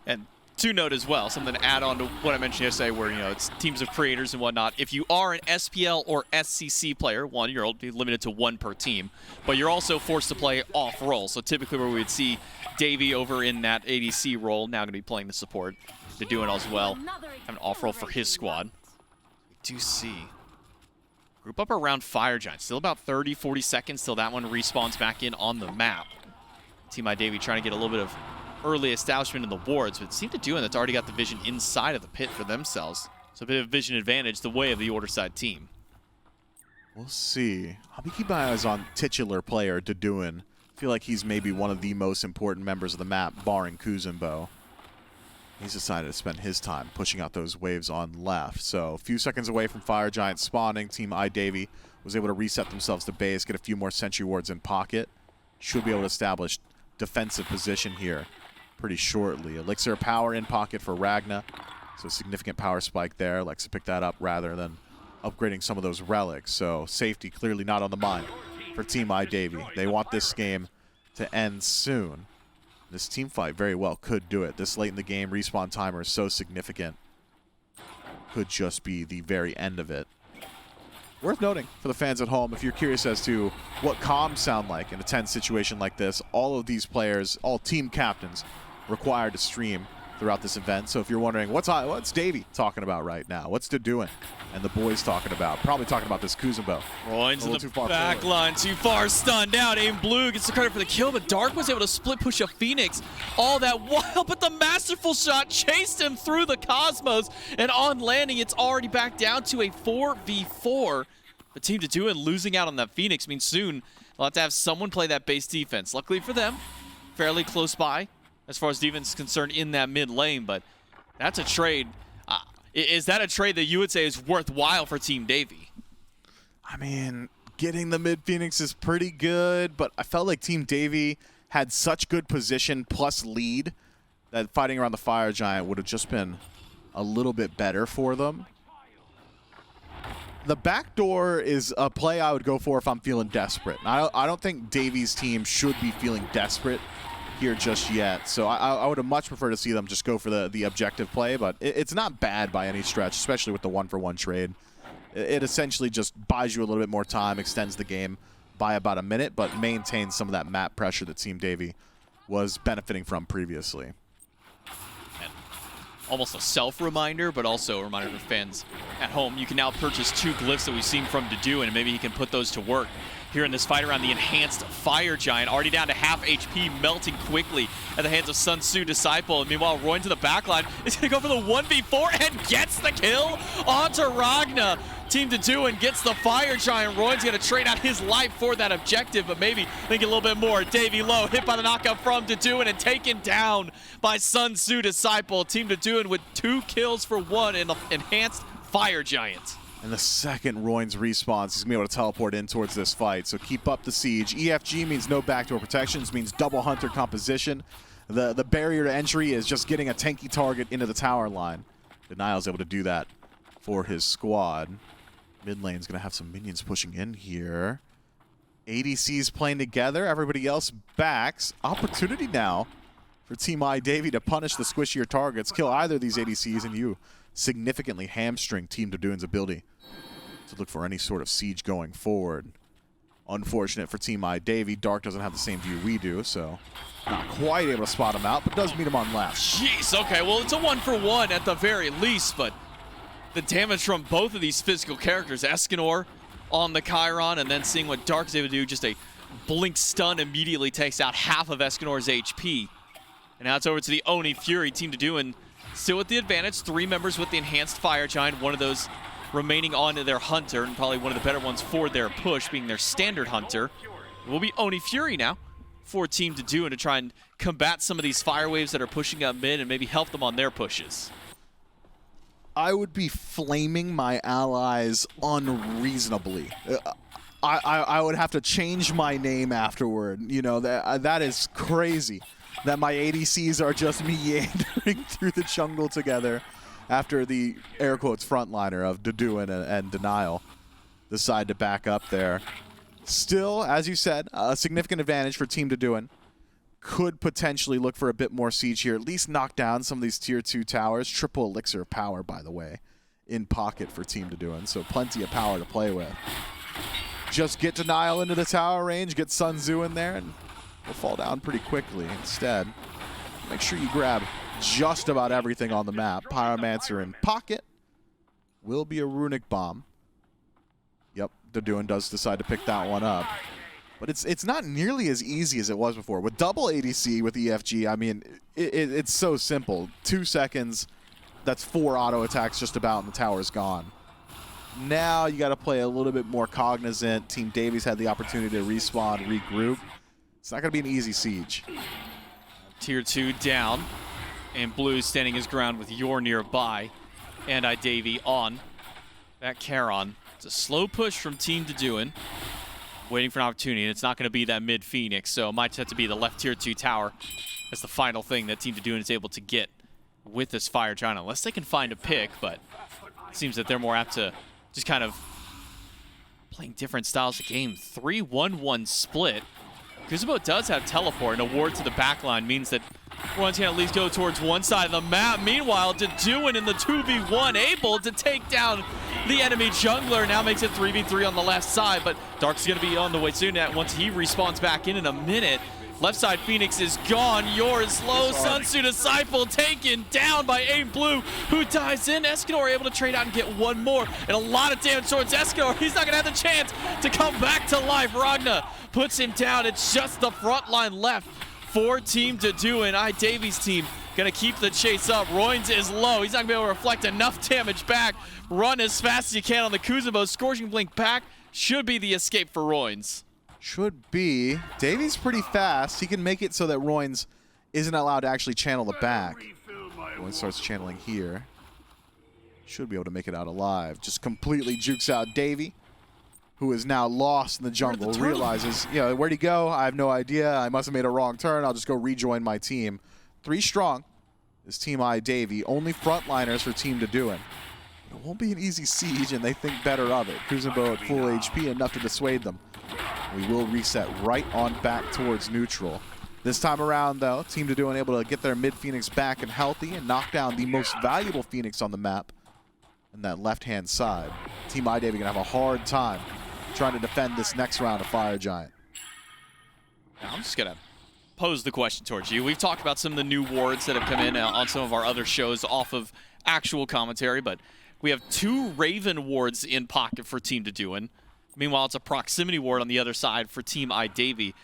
And to note as well, something to add on to what I mentioned yesterday where, it's teams of creators and whatnot. If you are an SPL or SCC player, one, you're limited to one per team, but you're also forced to play off-role. So typically where we would see Davey over in that ADC role, now going to be playing the support. They're doing as well. Have an off-role for his squad. We do see group up around Fire Giant. Still about 30, 40 seconds till that one respawns back in on the map. Team I Davy trying to get a little bit of early establishment in the wards, but it seemed to do, and that's already got the vision inside of the pit for themselves. So a bit of vision advantage the way of the order side team. We'll see. I'll be keeping my eyes on titular player Deduin. I feel like he's maybe one of the most important members of the map, barring Kuzumbo. He's decided to spend his time pushing out those waves on left. So a few seconds away from Fire Giant spawning, Team I Davy was able to reset themselves to base, get a few more sentry wards in pocket. Should be able to establish defensive position here pretty shortly. Elixir of Power in pocket for Ragna. So a significant power spike there. Likes to pick that up rather than upgrading some of those relics. So safety clearly not on the mind for Team I Davy. They want this game to end soon. This team fight very well could do it. This late in the game, respawn timer is so significant. Could just be the very end of it. Worth noting for the fans at home, if you're curious as to what comms sound like in a tense situation like this, all of these players, all team captains, required to stream throughout this event. So if you're wondering, what's Davey talking about right now? What's doing? And the boys talking about? Probably talking about this Kuzenbo. Roy's in the back line, too far, stunned out. Aim Blue gets the credit for the kill, but Dark was able to split push a Phoenix all that while, but the masterful shot chased him through the Cosmos, and on landing, it's already back down to a 4v4. But Team Deduin losing out on that Phoenix means soon they'll have to have someone play that base defense. Luckily for them, fairly close by as far as defense is concerned in that mid lane, but that's a trade. Is that a trade that you would say is worthwhile for Team Davey? I mean, getting the mid Phoenix is pretty good, but I felt like Team Davey had such good position plus lead that fighting around the Fire Giant would have just been a little bit better for them. The backdoor is a play I would go for if I'm feeling desperate. I don't think Davey's team should be feeling desperate here just yet. So I would have much preferred to see them just go for the objective play, but it's not bad by any stretch, especially with the 1-for-1 trade. It essentially just buys you a little bit more time, extends the game by about a minute, but maintains some of that map pressure that Team Davey was benefiting from previously. Almost a self-reminder, but also a reminder for fans at home. You can now purchase 2 glyphs that we've seen from Deduin, and maybe he can put those to work here in this fight around the enhanced Fire Giant. Already down to half HP, melting quickly at the hands of Sun Tzu Disciple. And meanwhile, Roy into the backline is going to go for the 1v4 and gets the kill onto Ragna. Team Deduin gets the Fire Giant. Roy's going to trade out his life for that objective, but maybe think a little bit more. Davey low, hit by the knockout from Deduin and taken down by Sun Tzu Disciple. Team Deduin with 2 kills for 1 in the enhanced Fire Giant. And the second Royns respawns, he's going to be able to teleport in towards this fight. So keep up the siege. EFG means no backdoor protections, means double hunter composition. The barrier to entry is just getting a tanky target into the tower line. Denial's able to do that for his squad. Mid lane's going to have some minions pushing in here. ADCs playing together. Everybody else backs. Opportunity now for Team Davey to punish the squishier targets, kill either of these ADCs, and you significantly hamstring Team Deduin's ability to look for any sort of siege going forward. Unfortunate for Team Davey. Dark doesn't have the same view we do, so not quite able to spot him out, but does meet him on left. Jeez, okay, well, it's a 1-for-1 at the very least, but the damage from both of these physical characters, Escanor on the Chiron, and then seeing what Dark is able to do, just a blink stun immediately takes out half of Escanor's HP. And now it's over to the Oni Fury. Team Deduin still with the advantage. 3 members with the enhanced Fire Giant, one of those remaining on their Hunter, and probably one of the better ones for their push, being their standard Hunter. It will be Oni Fury now for Team Deduin to try and combat some of these fire waves that are pushing up mid and maybe help them on their pushes. I would be flaming my allies unreasonably. I would have to change my name afterward. You know, that is crazy that my ADCs are just meandering through the jungle together after the air quotes frontliner of Deduin and Denial decide to back up there. Still, as you said, a significant advantage for Team Deduin. Could potentially look for a bit more siege here, at least knock down some of these tier 2 towers. Triple elixir of power, by the way, in pocket for Team Deduin, so plenty of power to play with. Just get Denial into the tower range, get Sun Tzu in there, and we'll fall down pretty quickly. Instead, make sure you grab just about everything on the map. Pyromancer in pocket. Will be a runic bomb. Yep, Deduin does decide to pick that one up. But it's not nearly as easy as it was before. With double ADC with EFG, I mean, it's so simple. 2 seconds, that's 4 auto attacks just about, and the tower's gone. Now you got to play a little bit more cognizant. Team Davies had the opportunity to respawn, regroup. It's not going to be an easy siege. Tier 2 down, and Blue standing his ground with Yor nearby, and Davey on that Charon. It's a slow push from Team Deduin. Waiting for an opportunity, and it's not going to be that mid-Phoenix, so it might have to be the left tier 2 tower as the final thing that Team Deduin is able to get with this Fire Giant, unless they can find a pick, but it seems that they're more apt to just kind of playing different styles of game. 3-1-1 split. Kuzenbo does have teleport, and a ward to the backline means that one's going to at least go towards one side of the map. Meanwhile, Deduin in the 2v1 able to take down the enemy jungler. Now makes it 3v3 on the left side, but Dark's going to be on the way soon once he respawns back in a minute. Left side Phoenix is gone. Yours low. Sunsu Disciple taken down by Aim Blue, who dives in. Escanor able to trade out and get one more. And a lot of damage towards Escanor. He's not going to have the chance to come back to life. Ragna puts him down. It's just the front line left for Team Deduin. Davies team going to keep the chase up. Royns is low. He's not going to be able to reflect enough damage back. Run as fast as you can on the Kuzenbo. Scorching Blink back should be the escape for Royns. Should be. Davies pretty fast. He can make it so that Royns isn't allowed to actually channel the back. Royns starts channeling here. Should be able to make it out alive. Just completely jukes out Davy, who is now lost in the jungle. Realizes, where'd he go? I have no idea. I must have made a wrong turn. I'll just go rejoin my team. 3 strong is Team Davy. Only frontliners for Team Deduin. It won't be an easy siege, and they think better of it. Kuzenbo at full HP, enough to dissuade them. We will reset right on back towards neutral. This time around, though, Team Deduin able to get their mid-Phoenix back and healthy and knock down the most valuable Phoenix on the map in that left-hand side. Team Davy going to have a hard time trying to defend this next round of Fire Giant. Now I'm just going to pose the question towards you. We've talked about some of the new wards that have come in on some of our other shows off of actual commentary, but we have 2 Raven wards in pocket for Team Deduin. Meanwhile, it's a proximity ward on the other side for Team Davy.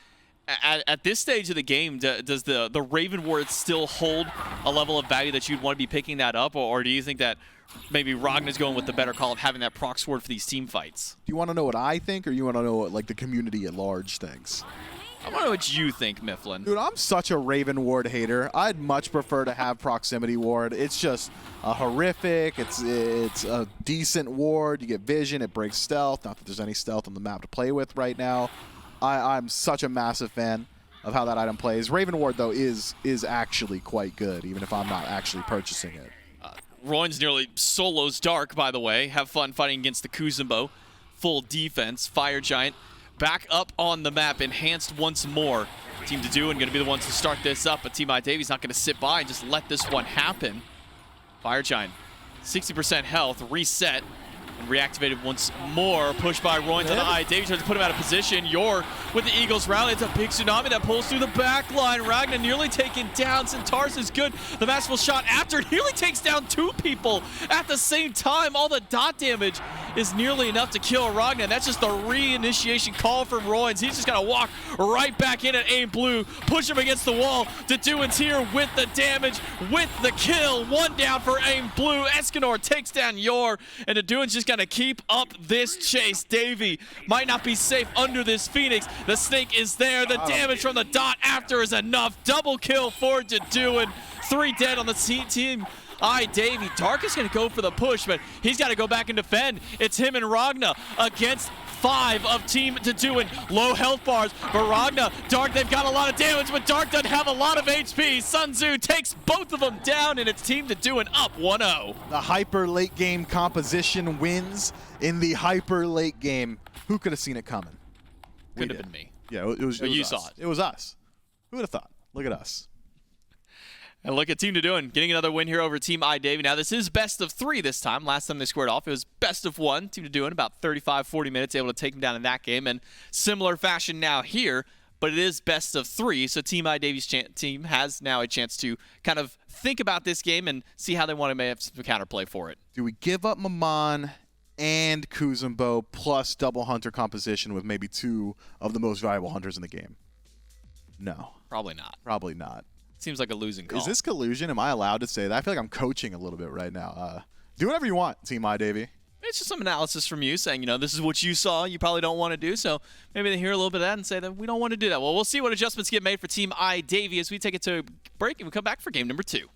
At this stage of the game, does the Raven ward still hold a level of value that you'd want to be picking that up, or do you think that maybe Ragna's going with the better call of having that prox ward for these team fights? Do you want to know what I think, or you want to know what the community at large thinks? I want to know what you think, Mifflin. Dude, I'm such a Raven ward hater. I'd much prefer to have proximity ward. It's just a horrific. It's a decent ward. You get vision. It breaks stealth. Not that there's any stealth on the map to play with right now. I'm such a massive fan of how that item plays. Raven ward, though, is actually quite good, even if I'm not actually purchasing it. Royns nearly solos Dark, by the way. Have fun fighting against the Kuzenbo. Full defense. Fire Giant back up on the map, enhanced once more. Team Deduin going to be the ones to start this up, but Team Davy's not going to sit by and just let this one happen. Fire Giant, 60% health, reset, and reactivated once more. Pushed by Royns on the Davy tries to put him out of position. Yor with the Eagles rally. It's a big tsunami that pulls through the back line. Ragnar nearly taken down. Centaurus is good. The masterful shot after it nearly takes down 2 people at the same time. All the dot damage is nearly enough to kill Ragnar. That's just the reinitiation call from Royns. He's just got to walk right back in at Aim Blue, push him against the wall. Deduin's here with the damage, with the kill. 1 down for Aim Blue. Escanor takes down Yor, and Deduin's just got to keep up this chase. Davy might not be safe under this Phoenix. The snake is there. The damage from the dot after is enough. Double kill for Deduin. 3 dead on the team. Davy. Dark is going to go for the push, but he's got to go back and defend. It's him and Ragna against 5 of Team Deduin. Low health bars, but Ragna, Dark, they've got a lot of damage, but Dark doesn't have a lot of HP. Sun Tzu takes both of them down, and it's Team Deduin up 1-0. The hyper late game composition wins in the hyper late game. Who could have seen it coming? Could have been me. Yeah, it was you us. saw it. It was us. Who would have thought? Look at us. And look at Team Deduin getting another win here over Team Davy. Now, this is best of 3 this time. Last time they squared off, it was best of 1. Team Deduin about 35-40 minutes, able to take them down in that game. And similar fashion now here, but it is best of 3. So Team Davy's team has now a chance to kind of think about this game and see how they want to have some counterplay for it. Do we give up Maman and Kuzenbo plus double hunter composition with maybe 2 of the most valuable hunters in the game? No. Probably not. Probably not. Seems like a losing call. Is this collusion? Am I allowed to say that? I feel like I'm coaching a little bit right now. Do whatever you want, Team Davy. It's just some analysis from you saying, this is what you saw, you probably don't want to do. So maybe they hear a little bit of that and say that we don't want to do that. Well, we'll see what adjustments get made for Team Davy as we take it to break and we come back for game number 2.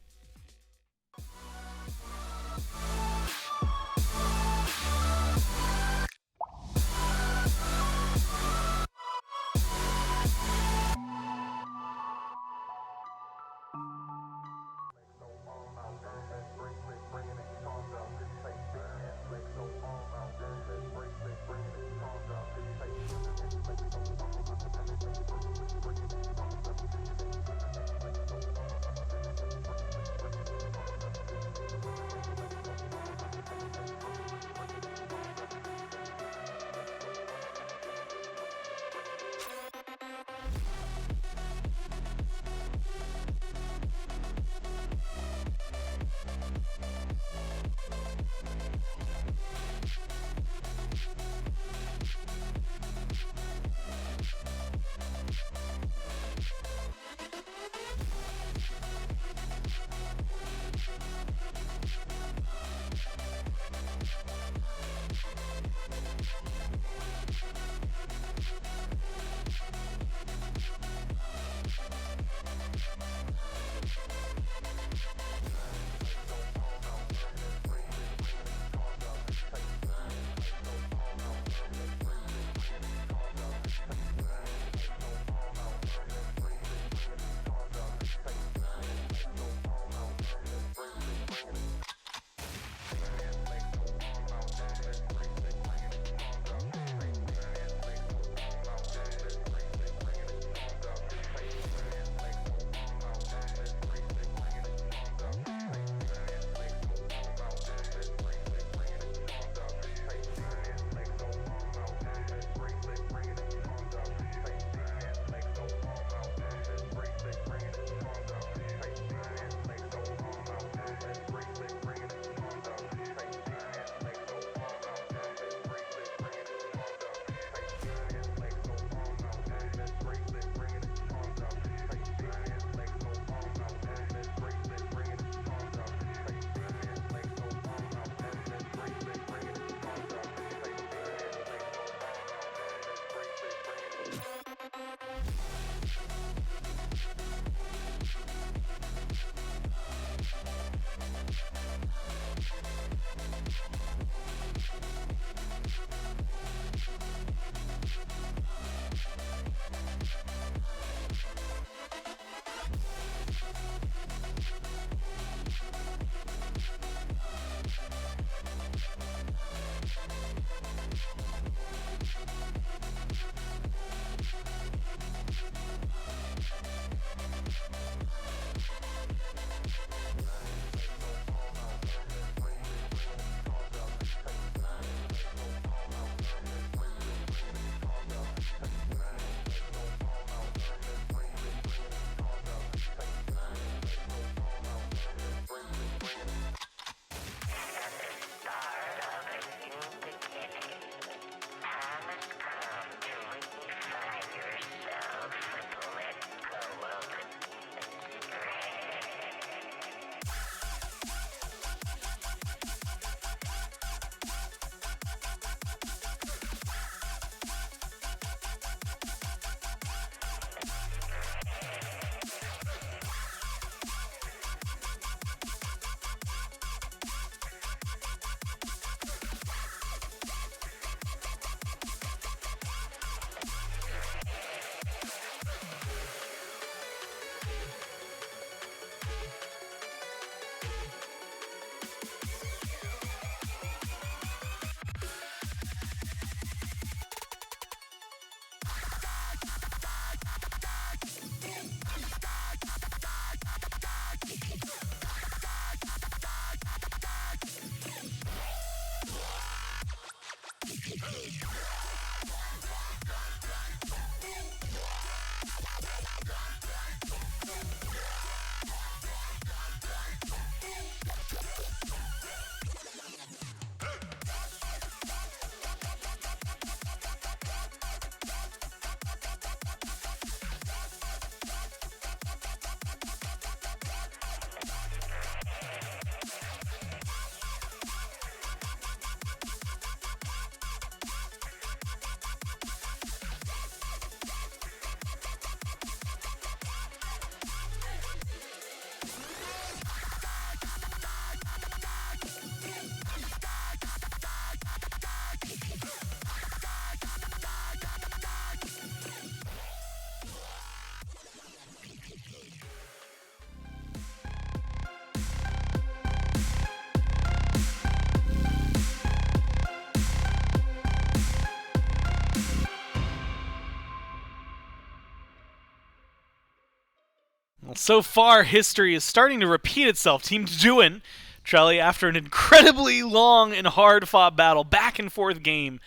Well, so far, history is starting to repeat itself. Team Deduin, Trelly, after an incredibly long and hard-fought battle, back-and-forth game,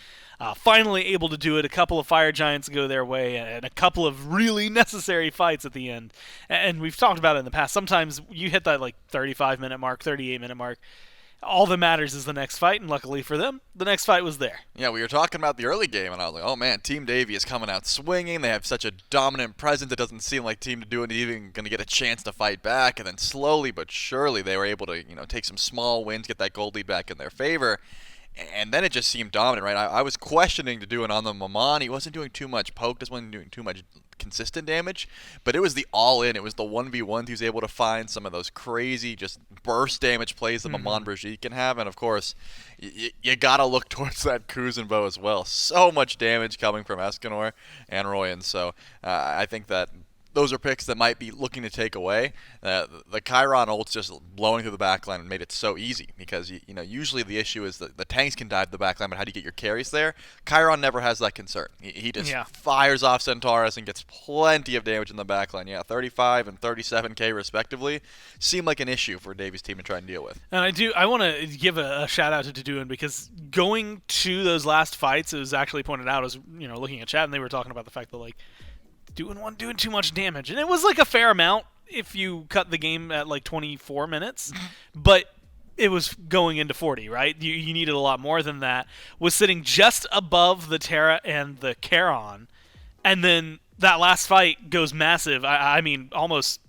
finally able to do it. A couple of Fire Giants go their way, and a couple of really necessary fights at the end. And we've talked about it in the past. Sometimes you hit that 35-minute mark, 38-minute mark. All that matters is the next fight, and luckily for them, the next fight was there. Yeah, we were talking about the early game, and I was like, oh man, Team Davy is coming out swinging. They have such a dominant presence. It doesn't seem like Team Deduin is even going to get a chance to fight back. And then slowly but surely, they were able to, take some small wins, get that gold lead back in their favor. And then it just seemed dominant, right? I was questioning Deduin on the Maman. He wasn't doing too much poke, just wasn't doing too much consistent damage, but it was the all-in. It was the 1v1s he was able to find, some of those crazy just burst damage plays that Maman Brigitte can have, and of course, you gotta look towards that Kuzenbo as well. So much damage coming from Escanor and Royan, so I think that those are picks that might be looking to take away. The Chiron ult's just blowing through the backline and made it so easy because usually the issue is that the tanks can dive the backline, but how do you get your carries there? Chiron never has that concern. He just fires off Centaurus and gets plenty of damage in the backline. Yeah, 35 and 37k respectively seem like an issue for Davy's team to try and deal with. And I want to give a shout out to Deduin because going to those last fights, it was actually pointed out as looking at chat, and they were talking about the fact that doing too much damage, and it was a fair amount if you cut the game at 24 minutes, but it was going into 40, right? You needed a lot more than that. Was sitting just above the Terra and the Charon, and then that last fight goes massive. I mean, almost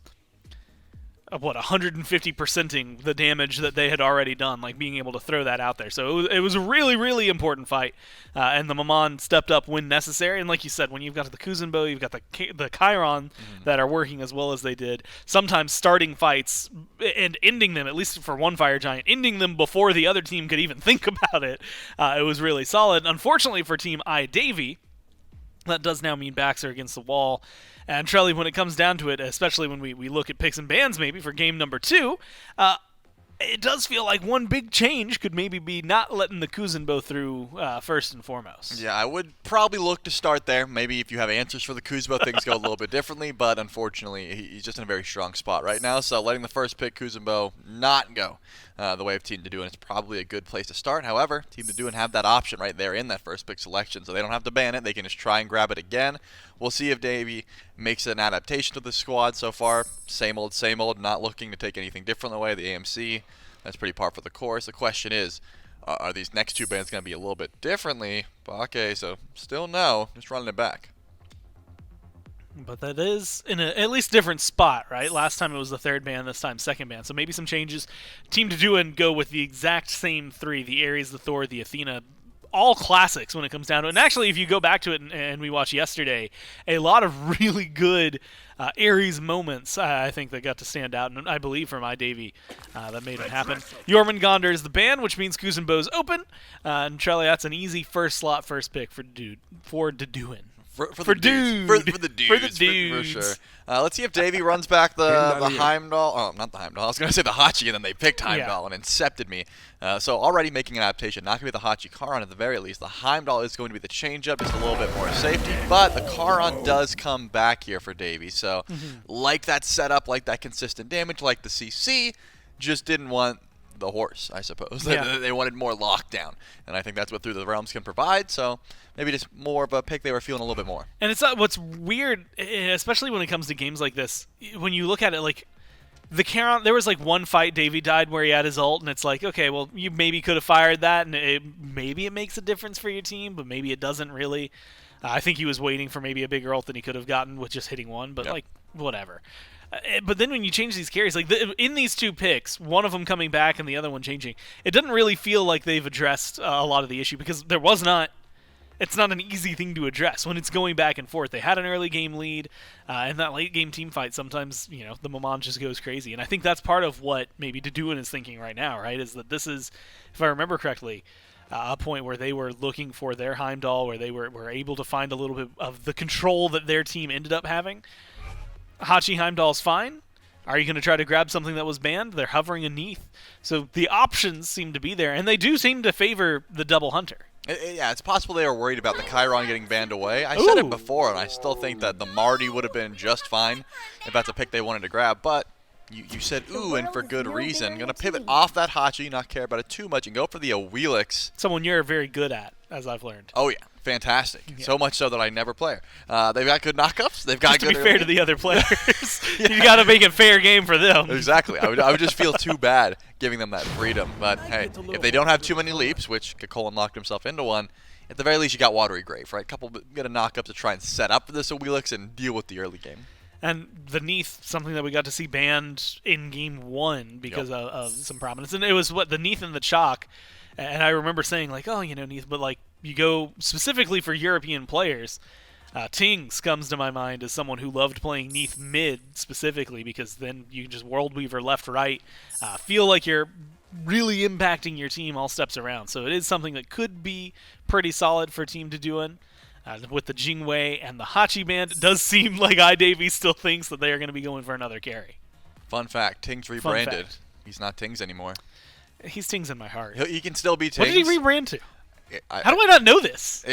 150%ing the damage that they had already done, being able to throw that out there. So it was a really, really important fight, and the Maman stepped up when necessary. And like you said, when you've got the Kuzenbo, you've got the Chiron that are working as well as they did, sometimes starting fights and ending them, at least for one Fire Giant, ending them before the other team could even think about it, it was really solid. Unfortunately for Team Davy, that does now mean backs are against the wall. And Trelly, when it comes down to it, especially when we look at picks and bans maybe for game number 2, it does feel like one big change could maybe be not letting the Kuzenbo through first and foremost. Yeah, I would probably look to start there. Maybe if you have answers for the Kuzenbo, things go a little bit differently, but unfortunately, he's just in a very strong spot right now. So letting the first pick Kuzenbo not go the way of Team Deduin is probably a good place to start. However, Team Deduin have that option right there in that first pick selection, so they don't have to ban it. They can just try and grab it again. We'll see if Davy makes an adaptation to the squad so far. Same old, not looking to take anything different away. The AMC, that's pretty par for the course. The question is, are these next two bans going to be a little bit differently? Okay, so still no, just running it back. But that is in a at least different spot, right? Last time it was the third ban, this time second ban. So maybe some changes. Team Deduin go with the exact same 3, the Ares, the Thor, the Athena, all classics when it comes down to it. And actually, if you go back to it and we watched yesterday, a lot of really good Ares moments, I think, that got to stand out, and I believe from Davy that made it happen. Jormungandr is the ban, which means Kuzenbo's open, and Trelly, that's an easy first slot, first pick for Deduin. For For the dudes. dude. For the dudes. For the For dudes. sure. Let's see if Davey runs back the Heimdall. Oh, not the Heimdall. I was going to say the Hachi, and then they picked Heimdall and incepted me. So already making an adaptation. Not going to be the Hachi. Charon at the very least. The Heimdall is going to be the change-up. Just a little bit more safety. But the Charon does come back here for Davey. So like that setup, like that consistent damage, like the CC, just didn't want the horse, I suppose. Yeah. They wanted more lockdown. And I think that's what Through the Realms can provide. So maybe just more of a pick they were feeling a little bit more. And it's not, what's weird, especially when it comes to games like this, when you look at it, like, the Charon, there was like one fight Davey died where he had his ult, and it's like, okay, well, you maybe could have fired that, and maybe it makes a difference for your team, but maybe it doesn't really. I think he was waiting for maybe a bigger ult than he could have gotten with just hitting one, but like, whatever. But then when you change these carries, like in these two picks, one of them coming back and the other one changing, it doesn't really feel like they've addressed a lot of the issue, because there was not. It's not an easy thing to address when it's going back and forth. They had an early game lead, and that late game team fight, sometimes, the Maman just goes crazy. And I think that's part of what maybe Deduin is thinking right now, right? Is that this is, if I remember correctly, a point where they were looking for their Heimdall, where they were able to find a little bit of the control that their team ended up having. Hachi Heimdall's fine. Are you going to try to grab something that was banned? They're hovering a Neath. So the options seem to be there, and they do seem to favor the double hunter. Yeah, it's possible they were worried about the Chiron getting banned away. I said it before, and I still think that the Marty would have been just fine if that's a pick they wanted to grab. But you said ooh, and for good reason. Going to pivot off that Hachi, not care about it too much, and go for the Awelix. Someone you're very good at, as I've learned. Oh, yeah. Fantastic. Yeah. So much so that I never play her. They've got good knockups. They've got just good to be fair to the other players. You got to make it fair game for them. Exactly. I would just feel too bad giving them that freedom. But, hey, if they don't have too many leaps, which Kakolan locked himself into one, at the very least you got Watery Grave, right? Get a knock-up to try and set up for this Awelix and deal with the early game. And the Neath, something that we got to see banned in Game 1 because of some prominence. And it was, the Neath and the Chalk. And I remember saying, like, oh, Neath, but, like, you go specifically for European players. Tings comes to my mind as someone who loved playing Neath mid specifically, because then you can just World Weaver left, right, feel like you're really impacting your team all steps around. So it is something that could be pretty solid for Team Deduin. With the Jingwei and the Hachi band, it does seem like iDavy still thinks that they are going to be going for another carry. Fun fact, Tings rebranded. He's not Tings anymore. He's Tings in my heart. He can still be Tings. What did he rebrand to? How do I not know this?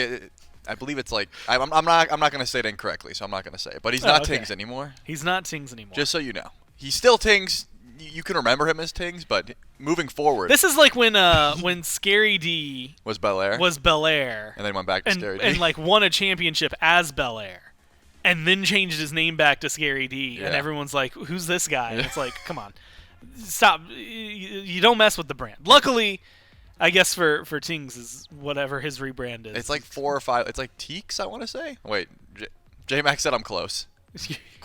I believe it's like I'm not going to say it incorrectly, so I'm not going to say it. But he's not Tings anymore. He's not Tings anymore. Just so you know, he's still Tings. You can remember him as Tings, but moving forward, this is like when Scary D was Belair, and then went back to Scary D, and like won a championship as Belair, and then changed his name back to Scary D, and everyone's like, "Who's this guy?" And it's like, come on, stop! You don't mess with the brand. Luckily, I guess for Tings is whatever his rebrand is. It's like 4 or 5. It's like Teeks, I want to say. Wait, J-Mac said I'm close.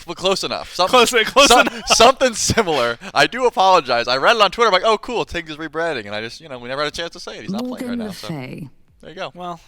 Close enough. Close enough. Something similar. I do apologize. I read it on Twitter. I'm like, oh, cool. Tings is rebranding. And I just, we never had a chance to say it. He's not playing right now. So. There you go. Well,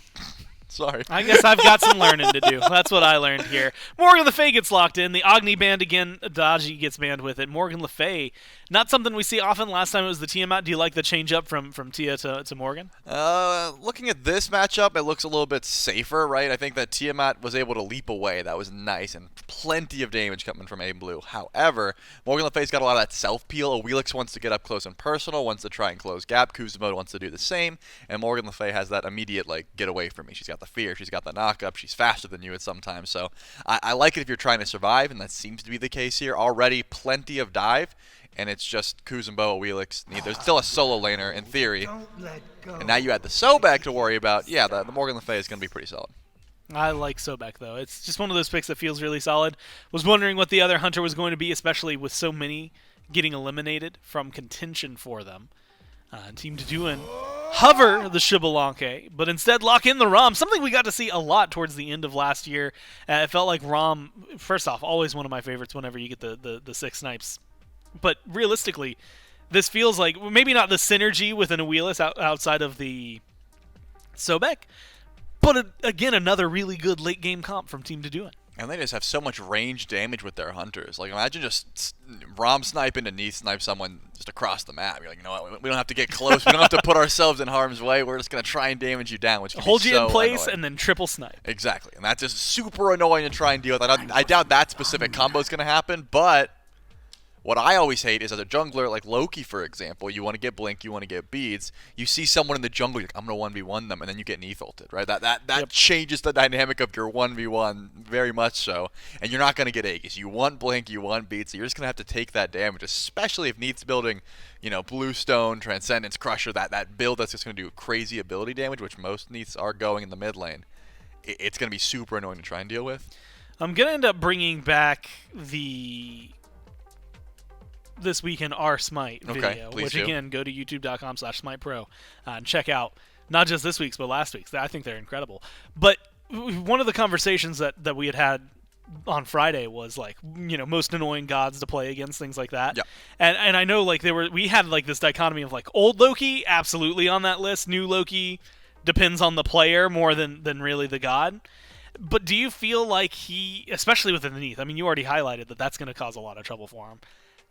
sorry. I guess I've got some learning to do. That's what I learned here. Morgan Le Fay gets locked in. The Agni band again. Daji gets banned with it. Morgan Le Fay, not something we see often. Last time it was the Tiamat. Do you like the change up from Tia to Morgan? Looking at this matchup, it looks a little bit safer, right? I think that Tiamat was able to leap away. That was nice, and plenty of damage coming from Aim Blue. However, Morgan Le Fay's got a lot of that self-peel. Awelix wants to get up close and personal, wants to try and close gap. Kuzumo wants to do the same, and Morgan Le Fay has that immediate, get away from me. She's got the fear. She's got the knock-up. She's faster than you at sometimes. So I like it if you're trying to survive, and that seems to be the case here. Already plenty of dive, and it's just Kuzenbo, Awelix. There's still a solo laner in theory. And now you add the Sobek to worry about. Yeah, the Morgan Le Fay is going to be pretty solid. I like Sobek, though. It's just one of those picks that feels really solid. Was wondering what the other hunter was going to be, especially with so many getting eliminated from contention for them. Team Deduin hover the Shibalanke, but instead lock in the Rom, something we got to see a lot towards the end of last year. It felt like Rom, first off, always one of my favorites whenever you get the 6 snipes. But realistically, this feels like maybe not the synergy with an Awelix outside of the Sobek, but again, another really good late game comp from Team Deduin. And they just have so much range damage with their hunters. Like, imagine just Rom sniping and Neath snipe someone just across the map. You're like, you know what? We don't have to get close. We don't have to put ourselves in harm's way. We're just going to try and damage you down, which can Hold be you so in place annoying. and then triple snipe. Exactly. And that's just super annoying to try and deal with. I doubt that specific combo is going to happen, but what I always hate is as a jungler, like Loki, for example, you want to get Blink, you want to get beads. You see someone in the jungle, you're like, I'm going to 1v1 them, and then you get Neath ulted, right? That changes the dynamic of your 1v1 very much so, and you're not going to get Aegis. You want Blink, you want beads, so you're just going to have to take that damage, especially if Neath's building, Bluestone, Transcendence, Crusher, that build that's just going to do crazy ability damage, which most Neaths are going in the mid lane. It's going to be super annoying to try and deal with. I'm going to end up bringing back This Week in Our Smite video, please which do. again, go to youtube.com/SmitePro and check out not just this week's, but last week's. I think they're incredible. But one of the conversations that we had on Friday was like, most annoying gods to play against, things like that. Yeah. And I know like we had like this dichotomy of like old Loki, absolutely on that list. New Loki depends on the player more than really the god. But do you feel like he, especially with the Neath, I mean, you already highlighted that that's going to cause a lot of trouble for him.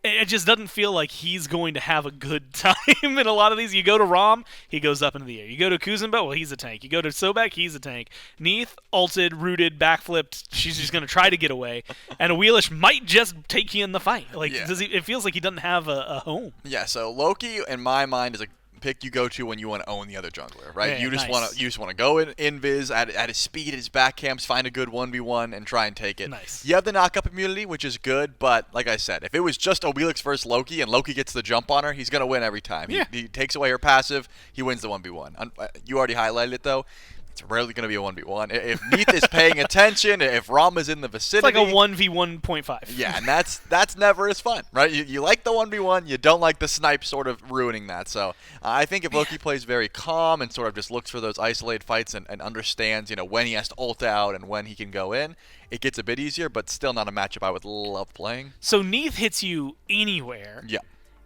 It just doesn't feel like he's going to have a good time in a lot of these. You go to Rom, he goes up into the air. You go to Kuzenbo, well, he's a tank. You go to Sobek, he's a tank. Neath, ulted, rooted, backflipped. She's just going to try to get away. And a Wheelish might just take you in the fight. Like, Yeah. it feels like he doesn't have a home. Yeah, so Loki, in my mind, is a pick you go to when you want to own the other jungler, right? Yeah, you just nice. want to go in invis at his speed, his back camps, find a good 1v1 and try and take it. Nice. You have the knock-up immunity, which is good, but like I said, if it was just a Wheelix versus Loki and Loki gets the jump on her, he's going to win every time. Yeah. He takes away her passive, he wins the 1v1. You already highlighted it, though. It's rarely going to be a 1v1. If Neath is paying attention, if Ram is in the It's vicinity... like a 1v1.5. Yeah, and that's never as fun, right? You like the 1v1, you don't like the snipe sort of ruining that. So I think if Loki plays very calm and sort of just looks for those isolated fights and understands, when he has to ult out and when he can go in, it gets a bit easier, but still not a matchup I would love playing. So Neath hits you anywhere. Yeah.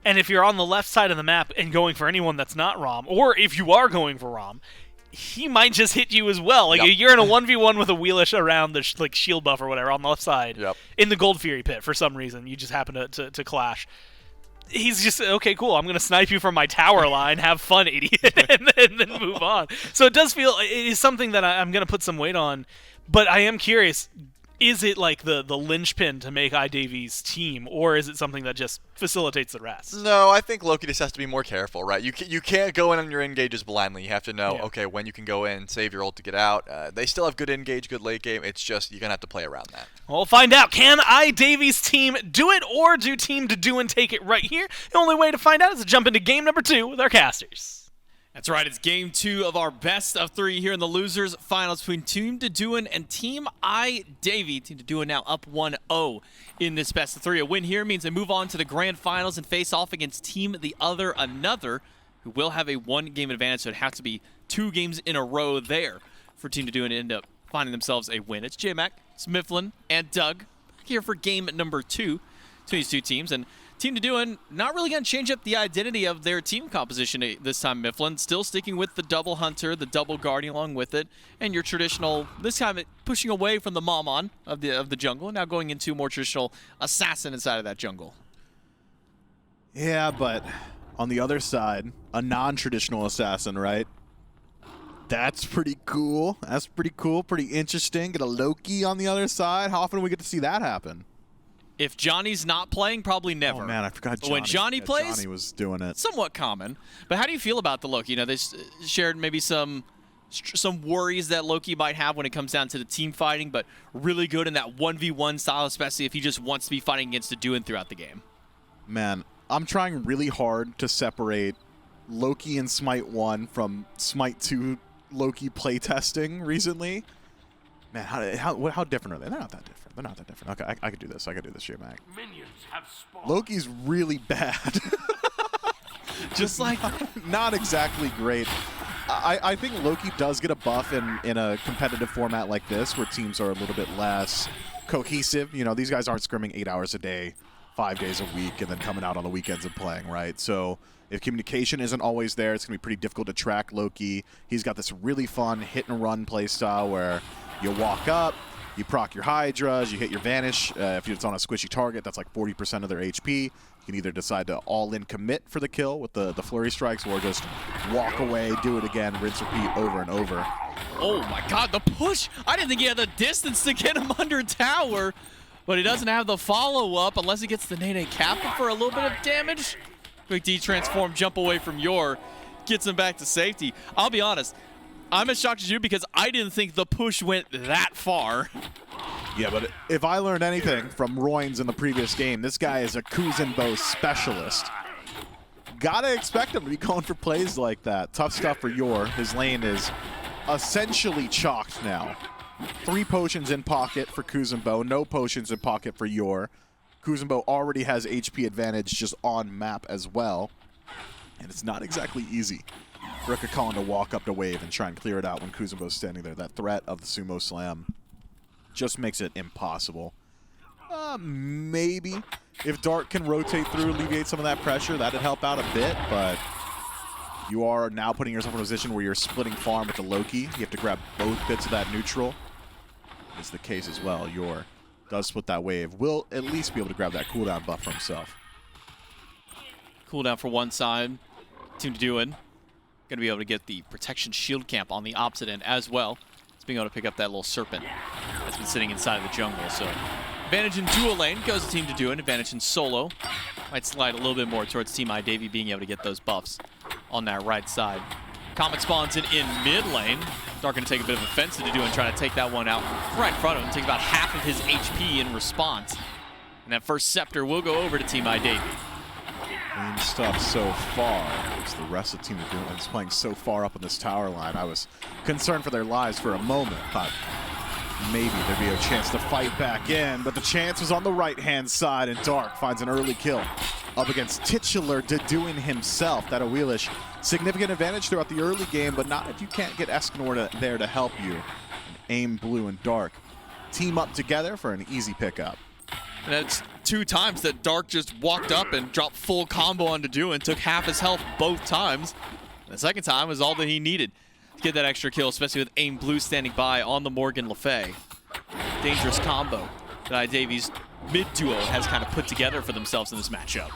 And if you're on the left side of the map and going for anyone that's not Rom, or if you are going for Rom, he might just hit you as well. Like, Yep. you're in a 1v1 with a Wheelish around the shield buff or whatever on the left side. Yep. In the Gold Fury pit for some reason. You just happen to clash. He's just, okay, cool, I'm going to snipe you from my tower line, have fun, idiot, and then move on. So it does feel, it is something that I'm going to put some weight on, but I am curious, is it like the linchpin to make iDavy's team, or is it something that just facilitates the rest? No, I think Loki just has to be more careful, right? You can't go in on your engages blindly. You have to know, Yeah. okay, when you can go in, save your ult to get out. They still have good engage, good late game. It's just you're going to have to play around that. We'll find out. Can iDavy's team do it, or do Team to do and take it right here? The only way to find out is to jump into game number 2 with our casters. That's right, it's game 2 of our best of 3 here in the losers finals between Team Deduin and Team iDavy. Team Deduin now up 1-0 in this best of 3. A win here means they move on to the grand finals and face off against Team the Other Another, who will have a 1-game advantage, so it has to be 2 games in a row there for Team Deduin to end up finding themselves a win. It's J-Mac, it's Mifflin, and Doug here for game number 2 to these two teams. And Team Deduin not really going to change up the identity of their team composition this time, Mifflin. Still sticking with the double hunter, the double guardian along with it, and your traditional, this time pushing away from the Mammon of the jungle, and now going into a more traditional assassin inside of that jungle. Yeah, but on the other side, a non-traditional assassin, right? That's pretty cool. That's pretty cool, pretty interesting. Get a Loki on the other side. How often do we get to see that happen? If Johnny's not playing, probably never. Oh, man, I forgot But when Johnny plays, Johnny was doing it. somewhat common. But how do you feel about the Loki? They shared maybe some worries that Loki might have when it comes down to the team fighting, but really good in that 1v1 style, especially if he just wants to be fighting against Deduin throughout the game. Man, I'm trying really hard to separate Loki in Smite 1 from Smite 2 Loki playtesting recently. Man, how different are they? They're not that different. They're not that different. Okay, I could do this. I could do this shit, Mac. Minions have spawned. Loki's really bad. Just like not exactly great. I think Loki does get a buff in a competitive format like this, where teams are a little bit less cohesive. These guys aren't scrimming 8 hours a day, 5 days a week, and then coming out on the weekends and playing, right? So if communication isn't always there, it's going to be pretty difficult to track Loki. He's got this really fun hit-and-run play style where you walk up, You proc your Hydras, you hit your Vanish. If it's on a squishy target, that's like 40% of their HP. You can either decide to all-in commit for the kill with the Flurry Strikes, or just walk away, do it again, rinse, repeat over and over. Oh my god, the push! I didn't think he had the distance to get him under tower, but he doesn't have the follow-up unless he gets the Nene Kappa for a little bit of damage. Quick D-transform, jump away from Yor, gets him back to safety. I'll be honest, I'm as shocked as you because I didn't think the push went that far. Yeah, but if I learned anything from Royns in the previous game, this guy is a Kuzenbo specialist. Gotta expect him to be going for plays like that. Tough stuff for Yor. His lane is essentially chalked now. 3 potions in pocket for Kuzenbo, no potions in pocket for Yor. Kuzenbo already has HP advantage just on map as well. And it's not exactly easy for Kakalin to walk up to wave and try and clear it out when Kuzenbo's standing there. That threat of the Sumo Slam just makes it impossible. Maybe if Dark can rotate through, alleviate some of that pressure, that'd help out a bit, but you are now putting yourself in a position where you're splitting farm with the Loki. You have to grab both bits of that neutral. Is the case as well. Yor does split that wave. Will at least be able to grab that cooldown buff for himself. Cooldown for one side. Team Doin going to be able to get the protection shield camp on the opposite end as well. It's being able to pick up that little serpent that's been sitting inside of the jungle. So advantage in dual lane goes to Team Doin. Advantage in solo. Might slide a little bit more towards Team Davy being able to get those buffs on that right side. Comet spawns in mid lane. Dark going to take a bit of offense to Doin, trying to take that one out right in front of him. Takes about half of his HP in response. And that first scepter will go over to Team Davy. Clean stuff so far. It's the rest of Team Doin is playing so far up on this tower line. I was concerned for their lives for a moment. Thought maybe there'd be a chance to fight back in, but the chance was on the right-hand side, and Dark finds an early kill up against titular Doin himself. That Awilish, significant advantage throughout the early game, but not if you can't get Escanor there to help you. And Aim, Blue, and Dark team up together for an easy pickup. And that's 2 times that Dark just walked up and dropped full combo onto Doin, took half his health both times. And the second time was all that he needed to get that extra kill, especially with Aim Blue standing by on the Morgan Le Fay. Dangerous combo that Davies mid duo has kind of put together for themselves in this matchup.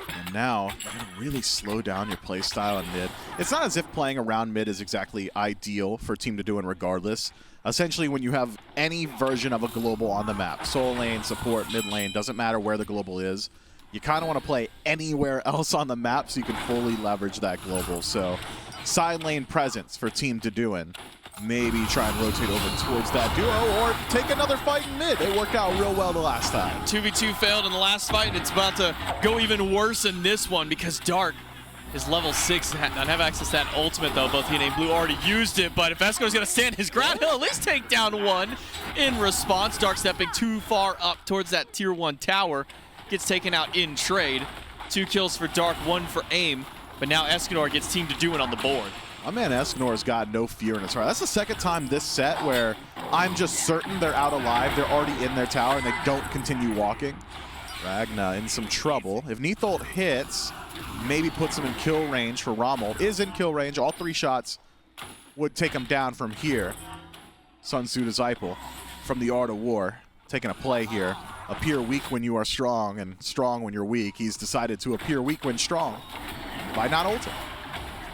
And now, you're going to really slow down your playstyle in mid. It's not as if playing around mid is exactly ideal for Team Doin regardless. Essentially, when you have any version of a global on the map, soul lane, support, mid lane, doesn't matter where the global is, you kind of want to play anywhere else on the map so you can fully leverage that global. So, side lane presence for Team Doin. Maybe try and rotate over towards that duo, or take another fight in mid. It worked out real well the last time. 2v2 failed in the last fight, and it's about to go even worse in this one because Dark is level 6, not have access to that ultimate though. Both he and Aim Blue already used it, but if Esco's gonna stand his ground, he'll at least take down one in response. Dark stepping too far up towards that tier 1 tower. Gets taken out in trade. 2 kills for Dark, 1 for Aim, but now Escanor gets Team Doin on the board. My man Escanor's got no fear in his heart. That's the second time this set where I'm just certain they're out alive. They're already in their tower and they don't continue walking. Ragna in some trouble. If Neatholt hits, maybe puts him in kill range for Rommel. Is in kill range. All 3 shots would take him down from here. Sun Tzu to Zypel from the Art of War. Taking a play here. Appear weak when you are strong and strong when you're weak. He's decided to appear weak when strong by not ulting.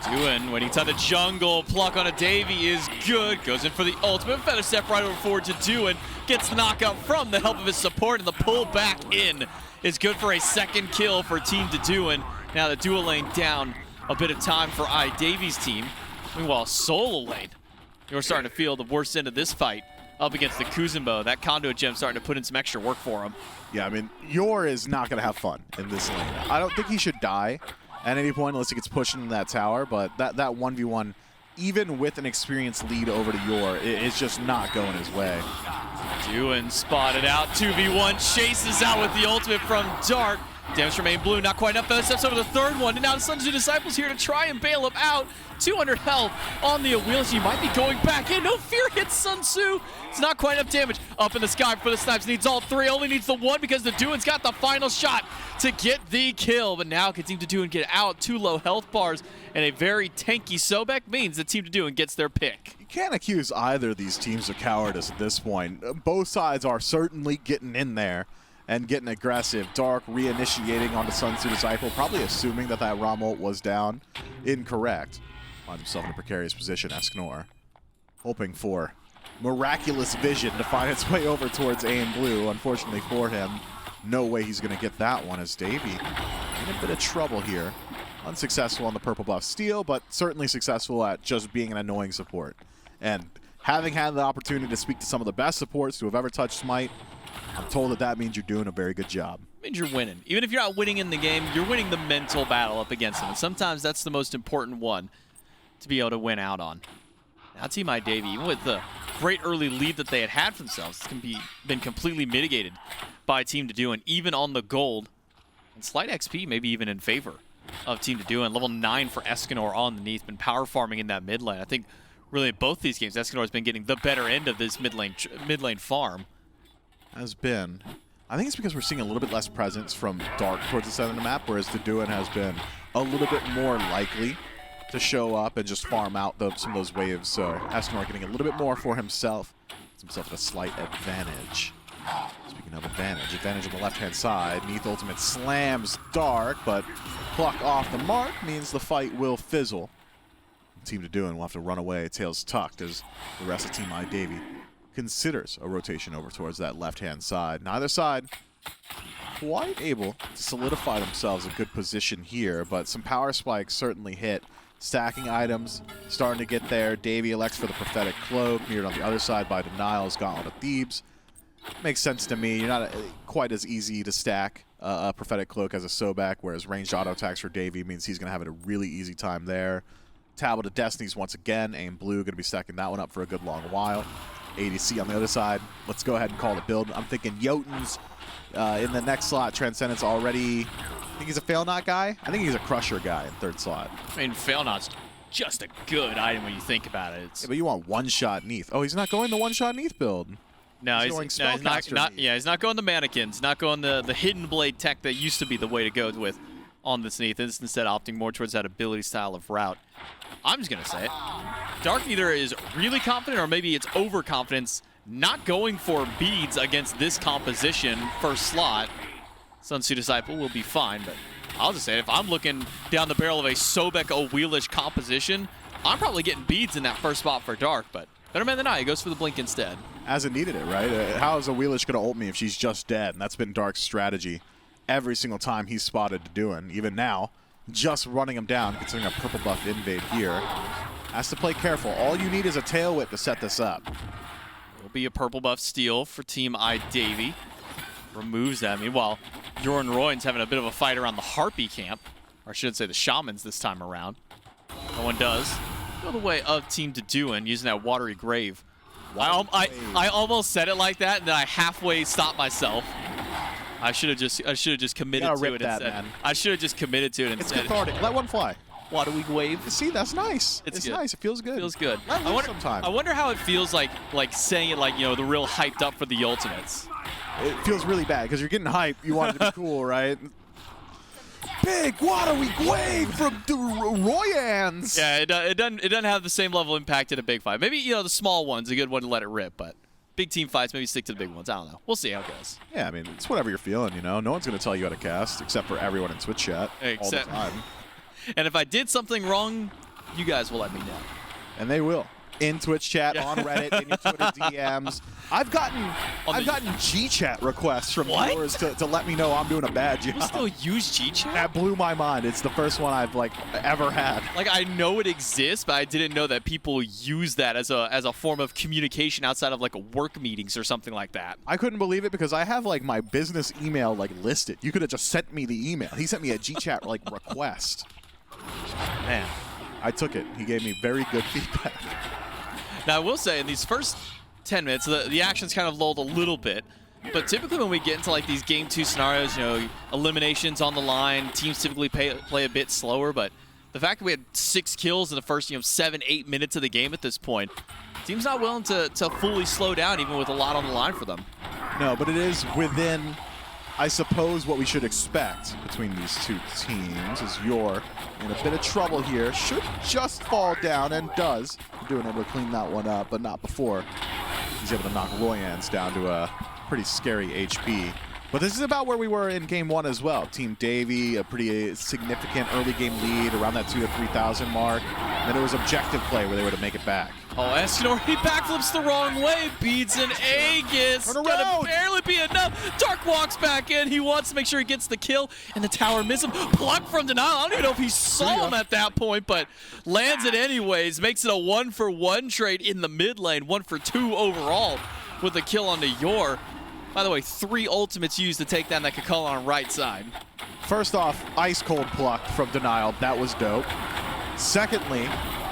Doin, waiting to the jungle. Pluck on a Davy is good. Goes in for the ultimate. Feather step right over forward to Doin. Gets the knockout from the help of his support, and the pull back in is good for a second kill for Team Doin. Now the dual lane down. A bit of time for Davies' team. Meanwhile, solo lane, you're starting to feel the worst end of this fight up against the Kuzenbo. That conduit gem starting to put in some extra work for him. Yeah, I mean, Yor is not going to have fun in this lane. I don't think he should die at any point unless he gets pushed into that tower, but that 1v1, even with an experienced lead over to Yor, it's just not going his way. Doin spotted out. 2v1 chases out with the ultimate from Dark. Damage from Aim Blue, not quite enough. Steps over the third one, and now the Sun Tzu Disciples here to try and bail him out. 200 health on the Awilish. He might be going back in. No fear hits Sun Tzu. It's not quite enough damage. Up in the sky for the snipes. Needs all 3. Only needs the 1 because the Doin's got the final shot to get the kill. But now can Team Doin get out. 2 low health bars and a very tanky Sobek means that Team Doin gets their pick. You Can't accuse either of these teams of cowardice at this point. Both sides are certainly getting in there and getting aggressive. Dark reinitiating onto Sunsu Disciple, probably assuming that Rom ult was down. Incorrect. Finds himself in a precarious position, Escanor. Hoping for miraculous vision to find its way over towards A and Blue. Unfortunately for him, no way he's going to get that one as Davey in a bit of trouble here. Unsuccessful on the purple buff steal, but certainly successful at just being an annoying support. And having had the opportunity to speak to some of the best supports to have ever touched Smite, I'm told that means you're doing a very good job. It means you're winning. Even if you're not winning in the game, you're winning the mental battle up against them. And sometimes that's the most important one to be able to win out on. Now Team Davey, even with the great early lead that they had for themselves, it's been completely mitigated by Team to Do, and even on the gold, and slight XP maybe even in favor of Team to Do, and level 9 for Escanor on the Neath, been power farming in that mid lane. I think really in both these games, Escanor has been getting the better end of this mid lane farm. Has been. I think it's because we're seeing a little bit less presence from Dark towards the center of the map, whereas Deduin has been a little bit more likely to show up and just farm out some of those waves. So Escanor getting a little bit more for himself. Puts himself at a slight advantage. Speaking of advantage on the left-hand side. Neath ultimate slams Dark, but pluck off the mark means the fight will fizzle. Team Deduin will have to run away, tails tucked, as the rest of Team Davey considers a rotation over towards that left-hand side. Neither side quite able to solidify themselves a good position here, but some power spikes certainly hit. Stacking items, starting to get there. Davey elects for the Prophetic Cloak, mirrored on the other side by Denial's Gauntlet of Thebes. Makes sense to me. You're not quite as easy to stack a Prophetic Cloak as a Sobek, whereas ranged auto attacks for Davey means he's going to have a really easy time there. Tablet of Destinies once again. A and Blue going to be stacking that one up for a good long while. ADC on the other side. Let's go ahead and call the build. I'm thinking Jotun's in the next slot. Transcendence already. I think he's a Fail Not guy. I think he's a Crusher guy in third slot. I mean, Fail Not's just a good item when you think about it. Yeah, but you want one-shot Neath. Oh, he's not going the one-shot Neath build. No, he's not. Yeah, he's not going the mannequins. Not going the hidden blade tech that used to be the way to go with on this Neath. It's instead opting more towards that ability style of route. I'm just gonna say it. Dark either is really confident or maybe it's overconfidence, not going for beads against this composition first slot. Sunsu Disciple will be fine, but I'll just say it. If I'm looking down the barrel of a Sobek O'Wheelish composition, I'm probably getting beads in that first spot for Dark, but better man than I. He goes for the blink instead. As it needed it, right? How is O'Wheelish going to ult me if she's just dead? And that's been Dark's strategy every single time he's spotted Deduin. Even now, just running him down, considering a purple buff invade here. Has to play careful. All you need is a tail whip to set this up. Will be a purple buff steal for Team Davey. Removes that. Meanwhile, Jordan Royan's having a bit of a fight around the Harpy camp. Or I should say the Shamans this time around. No one does. Go the way of Team Deduin using that Watery Grave. Wow, I almost said it like that, and then I halfway stopped myself. I should have just committed to it instead. Man. I should have just committed to it instead. It's cathartic. Let one fly. Watery Wave. See, that's nice. It's nice. It feels good. Feels good. I wonder how it feels like saying it like, you know, the real hyped up for the ultimates. It feels really bad because you're getting hyped. You want it to be cool, right? Big watery wave from the Royans. Yeah, it doesn't have the same level of impact in a big fight. Maybe, you know, the small one's a good one to let it rip, but big team fights, maybe stick to the big ones. I don't know. We'll see how it goes. Yeah, I mean, it's whatever you're feeling, you know. No one's going to tell you how to cast except for everyone in Twitch chat all the time. And if I did something wrong, you guys will let me know. And they will. In Twitch chat, on Reddit, in your Twitter DMs. I've gotten G-chat requests from viewers to let me know I'm doing a bad job. You still use G-chat? That blew my mind. It's the first one I've ever had. Like, I know it exists, but I didn't know that people use that as a form of communication outside of like work meetings or something like that. I couldn't believe it because I have like my business email listed. You could have just sent me the email. He sent me a G-chat request. Man, I took it. He gave me very good feedback. Now, I will say, in these first 10 minutes, the action's kind of lulled a little bit. But typically when we get into like these Game 2 scenarios, you know, eliminations on the line, teams typically play a bit slower. But the fact that we had 6 kills in the first 7-8 minutes of the game at this point, team's not willing to fully slow down even with a lot on the line for them. No, but it is within I suppose what we should expect between these two teams is Yor in a bit of trouble here. Should just fall down, and does. Doing able to clean that one up, but not before he's able to knock Royans down to a pretty scary HP. But this is about where we were in game 1 as well. Team Davy, a pretty significant early game lead around that 2,000 to 3,000 mark. Then it was objective play where they were to make it back. Oh, Escanor, he backflips the wrong way. Beads and Aegis. Turn Gonna around. barely be enough. Dark walks back in. He wants to make sure he gets the kill, and the tower misses him. Pluck from Denial. I don't even know if he saw him at that point, but lands it anyways. Makes it a 1-for-1 trade in the mid lane. 1 for 2 overall with a kill onto Yor. By the way, 3 ultimates used to take down that Kakala on right side. First off, ice cold pluck from Denial. That was dope. Secondly,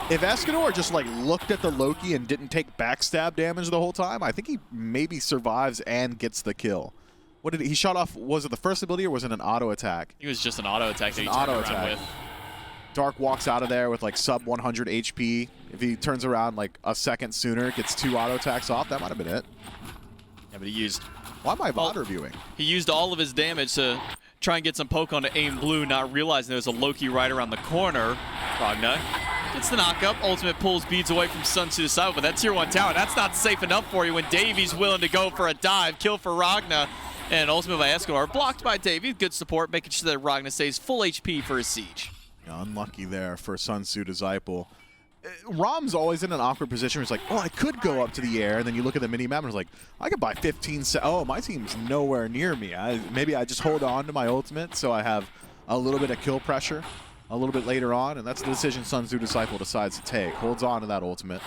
if Escanor just like looked at the Loki and didn't take backstab damage the whole time, I think he maybe survives and gets the kill. What did he shot off? Was it the first ability or was it an auto attack? It was just an auto attack that he An turned auto around attack. with. Dark walks out of there with like sub 100 HP. If he turns around like a second sooner, gets 2 auto attacks off, that might have been it. Yeah, but he used Why am I VOD reviewing? He used all of his damage to try and get some poke onto Aim Blue, not realizing there was a Loki right around the corner. Ragna gets the knock up. Ultimate pulls Beads away from Sun Tzu to side, but that tier 1 tower, that's not safe enough for you when Davy's willing to go for a dive. Kill for Ragna, and ultimate by Escanor. Blocked by Davy. Good support, making sure that Ragna stays full HP for his siege. Yeah, unlucky there for Sun Tzu to Zypel. Rom's always in an awkward position where it's like, oh, I could go up to the air, and then you look at the mini-map and it's like, I could buy 15 oh, my team's nowhere near me. Maybe I just hold on to my ultimate so I have a little bit of kill pressure a little bit later on, and that's the decision Sun Tzu Disciple decides to take. Holds on to that ultimate.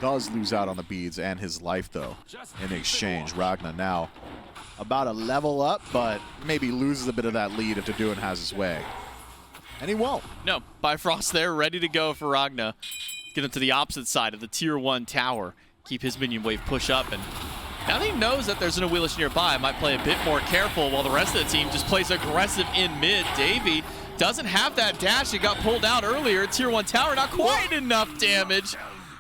Does lose out on the beads and his life, though, in exchange. Ragna now about a level up, but maybe loses a bit of that lead if Taduin has his way. And he won't. No, Bifrost there, ready to go for Ragna. Get him to the opposite side of the tier 1 tower. Keep his minion wave push up, and now that he knows that there's an Awilish nearby, might play a bit more careful while the rest of the team just plays aggressive in mid. Davy doesn't have that dash. It got pulled out earlier. Tier 1 tower, not quite enough damage.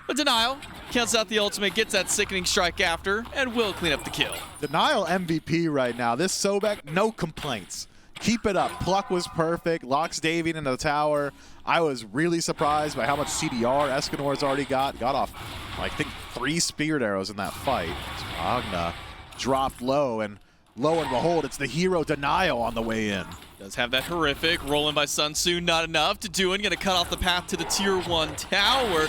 But Denial cancels out the ultimate, gets that sickening strike after, and will clean up the kill. Denial MVP right now. This Sobek, no complaints. Keep it up. Pluck was perfect. Locks Davy into the tower. I was really surprised by how much CDR Escanor's already got. Got off, I think, 3 spirit arrows in that fight. Ragna dropped low, and lo and behold, it's the hero Denial on the way in. Does have that horrific. Rolling by Sun Tzu, not enough. Taduin gonna cut off the path to the tier 1 tower.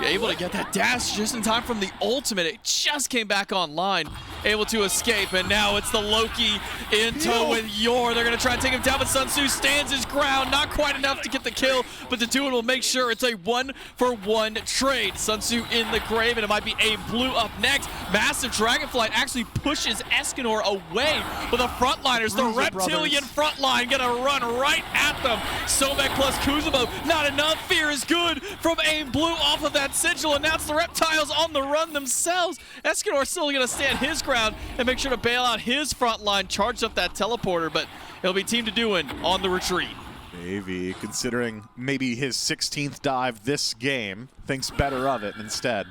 Able to get that dash just in time from the ultimate. It just came back online. Able to escape, and now it's the Loki in tow with Yor. They're going to try and take him down, but Sun Tzu stands his ground. Not quite enough to get the kill, but the Taduin will make sure it's a 1-for-1 trade. Sun Tzu in the grave, and it might be a blue up next. Massive Dragonflight actually pushes Escanor away, but the frontliners, the reptilian frontline, going to run right at them. Sobek plus Kuzumo, not enough. Fear is good from Aim Blue off of that sigil, and now it's the reptiles on the run themselves. Escanor still going to stand his ground and make sure to bail out his front line, charge up that teleporter, but it'll be Team Taduin on the retreat. Davy, considering maybe his 16th dive this game, thinks better of it instead.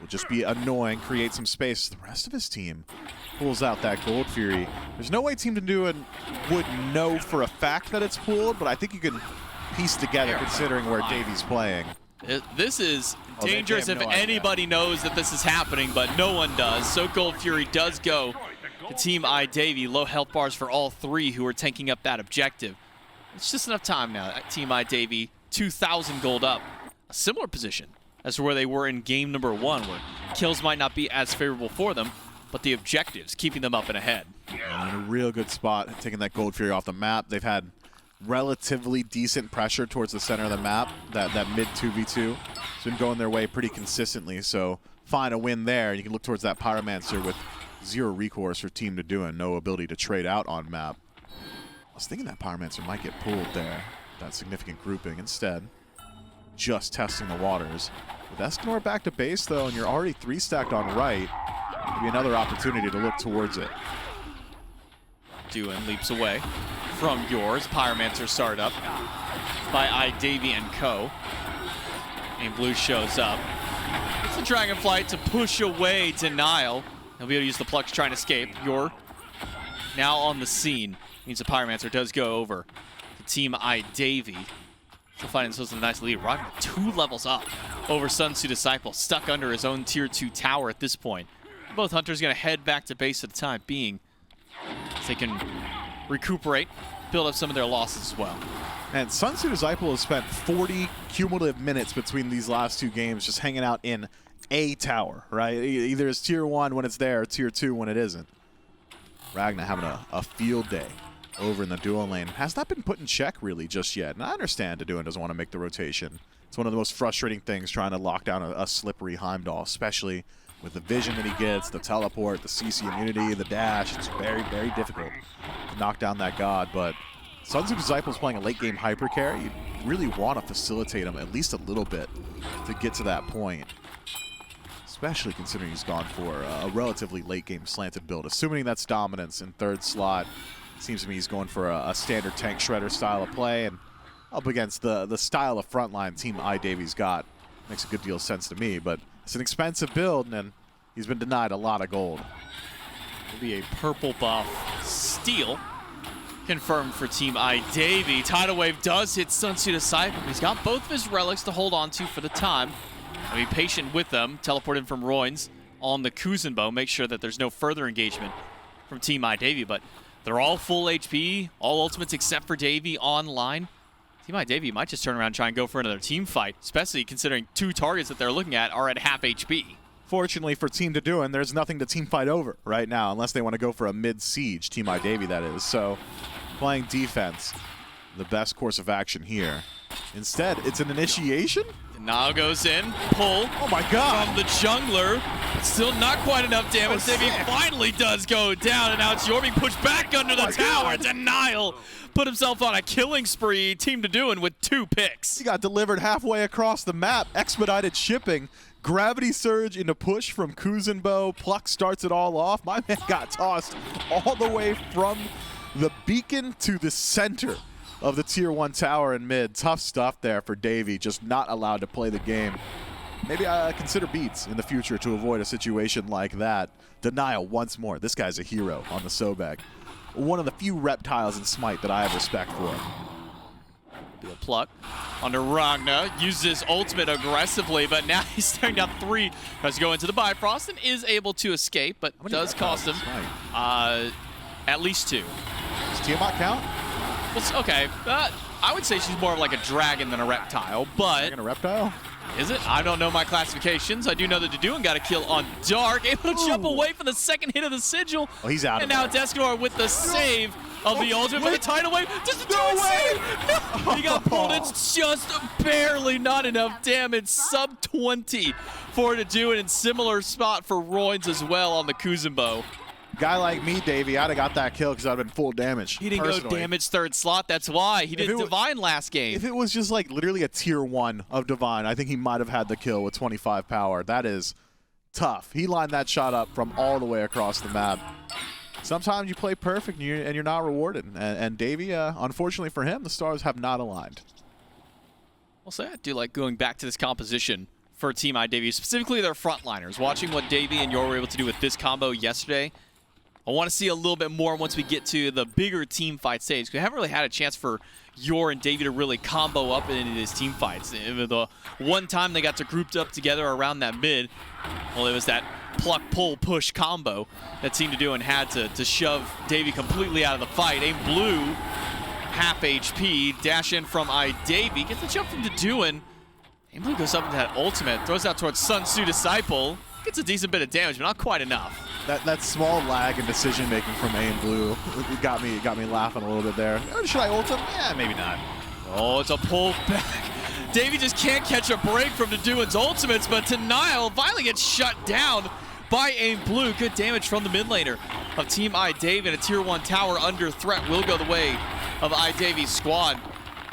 Will just be annoying, create some space. The rest of his team pulls out that Gold Fury. There's no way Team Taduin would know for a fact that it's pulled, but I think you can piece together considering where Davy's playing. This is they dangerous have if no idea. anybody knows that this is happening, but no one does. So Gold Fury does go to Team Davy. Low health bars for all 3 who are tanking up that objective. It's just enough time now. Team Davy, 2,000 gold up. A similar position as to where they were in game number 1, where kills might not be as favorable for them, but the objectives keeping them up and ahead. In a real good spot, taking that Gold Fury off the map. They've had relatively decent pressure towards the center of the map, that mid 2v2. It's been going their way pretty consistently, so find a win there. You can look towards that Pyromancer with 0 recourse for Team Taduin, no ability to trade out on map. I was thinking that Pyromancer might get pulled there, that significant grouping. Instead, just testing the waters. With Escanor back to base, though, and you're already 3 stacked on right, maybe another opportunity to look towards it. Taduin leaps away from yours. Pyromancer started up by Davy and co. And Blue shows up. It's the Dragonflight to push away Denial. He'll be able to use the Pluck to try and escape. Yor now on the scene. Means the Pyromancer does go over to Team I-Davy. Still finding themselves in a nice lead. Ragnar 2 levels up over Sun Tzu Disciple, stuck under his own Tier 2 tower at this point. Both Hunters going to head back to base for the time being, so they can recuperate, build up some of their losses as well. And Sun Tzu Disciple has spent 40 cumulative minutes between these last 2 games just hanging out in a tower, right? Either it's Tier 1 when it's there or Tier 2 when it isn't. Ragnar having a field day over in the duo lane. Has not been put in check really just yet. And I understand Daduan doesn't want to make the rotation. It's one of the most frustrating things trying to lock down a slippery Heimdall, especially with the vision that he gets, the teleport, the CC immunity, the dash. It's very, very difficult to knock down that god. But Sun Tzu Disciple is playing a late game hyper carry. You really want to facilitate him at least a little bit to get to that point. Especially considering he's gone for a relatively late game slanted build. Assuming that's dominance in 3rd slot, seems to me he's going for a standard tank shredder style of play, and up against the style of frontline Team I-Davy's got. Makes a good deal of sense to me, but it's an expensive build, and he's been denied a lot of gold. Will be a purple buff steal confirmed for Team I-Davy. Tidal Wave does hit Sun Tzu Disciple. He's got both of his relics to hold on to for the time. I'll be patient with them. Teleport in from Royns on the Kuzenbo. Make sure that there's no further engagement from Team I-Davy, but they're all full HP, all ultimates except for Davy online. Team I-Davy might just turn around and try and go for another team fight, especially considering 2 targets that they're looking at are at half HP. Fortunately for Team Daduan, there's nothing to team fight over right now, unless they want to go for a mid-siege, Team I-Davy that is. So, playing defense, the best course of action here. Instead, it's an initiation? Now goes in, pull. Oh my god! From the jungler. Still not quite enough damage. Oh, Davy finally does go down, and now it's Yor being pushed back under the tower. God. Denial put himself on a killing spree. Team Daduan with 2 picks. He got delivered halfway across the map, expedited shipping, gravity surge into push from Kuzenbo. Pluck starts it all off. My man got tossed all the way from the beacon to the center of the Tier 1 tower in mid. Tough stuff there for Davy, just not allowed to play the game. Maybe consider beats in the future to avoid a situation like that. Denial once more. This guy's a hero on the Sobek. One of the few reptiles in Smite that I have respect for. Be a pluck under Ragnar. Uses his ultimate aggressively, but now he's staring down 3. Tries to go into the Bifrost and is able to escape, but does cost him at least 2. Does Tiamat count? Well, okay, I would say she's more of like a dragon than a reptile, but... Dragon a reptile? Is it? I don't know my classifications. I do know that Daduan got a kill on Dark, able to jump away from the second hit of the sigil. Oh, he's out and of now there. Escanor with the save of the ultimate for the tidal wave. Just No way! No. He got pulled. It's just barely not enough damage. Sub 20 for Daduan, and similar spot for Royns as well on the Kuzenbo. Guy like me, Davey, I'd have got that kill because I'd have been full damage. He didn't go damage 3rd slot. That's why. He did Divine last game. If it was just like literally a Tier 1 of Divine, I think he might have had the kill with 25 power. That is tough. He lined that shot up from all the way across the map. Sometimes you play perfect and you're not rewarded. And Davey, unfortunately for him, the stars have not aligned. I'll say I do like going back to this composition for Team I-Davy, specifically their frontliners. Watching what Davey and Yor were able to do with this combo yesterday, I want to see a little bit more once we get to the bigger team fight stage. We haven't really had a chance for Yor and Davey to really combo up into these team fights. The one time they got to grouped up together around that mid, well, it was that pluck, pull, push combo that Team Daduan had to shove Davey completely out of the fight. Aim blue, half HP, dash in from I-Davy, gets the jump from Daduan. Aim blue goes up into that ultimate, throws out towards Sun Tzu Disciple. Gets a decent bit of damage, but not quite enough. That small lag in decision making from A and Blue it got me laughing a little bit there. Should I ult him? Yeah, maybe not. Oh, it's a pull back. Davey just can't catch a break from Daduan's ultimates, but Denial finally gets shut down by Aim Blue. Good damage from the mid laner of Team I-Davy, and a Tier 1 tower under threat will go the way of I-Davy's squad.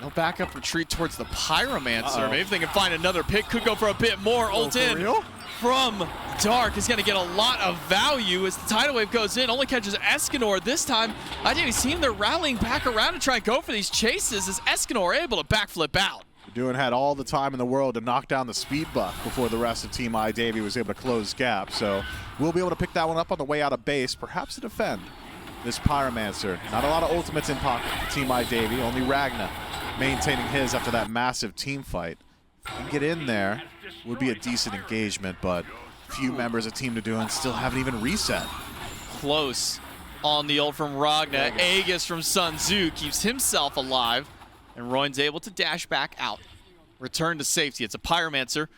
No backup retreat towards the Pyromancer. Maybe if they can find another pick, could go for a bit more. Ult in from Dark is going to get a lot of value as the tidal wave goes in. Only catches Escanor this time. I-Davy's team, they're rallying back around to try and go for these chases as Escanor able to backflip out. Daduan had all the time in the world to knock down the speed buff before the rest of Team I-Davy was able to close gap. So we'll be able to pick that one up on the way out of base, perhaps to defend this Pyromancer. Not a lot of ultimates in pocket for Team I-Davy, only Ragna maintaining his after that massive team fight. If you can get in there, would be a decent engagement, but few members of Team Dodoon still haven't even reset. Close on the ult from Ragna. Aegis from Sun Tzu keeps himself alive, and Royn's able to dash back out. Return to safety. It's a Pyromancer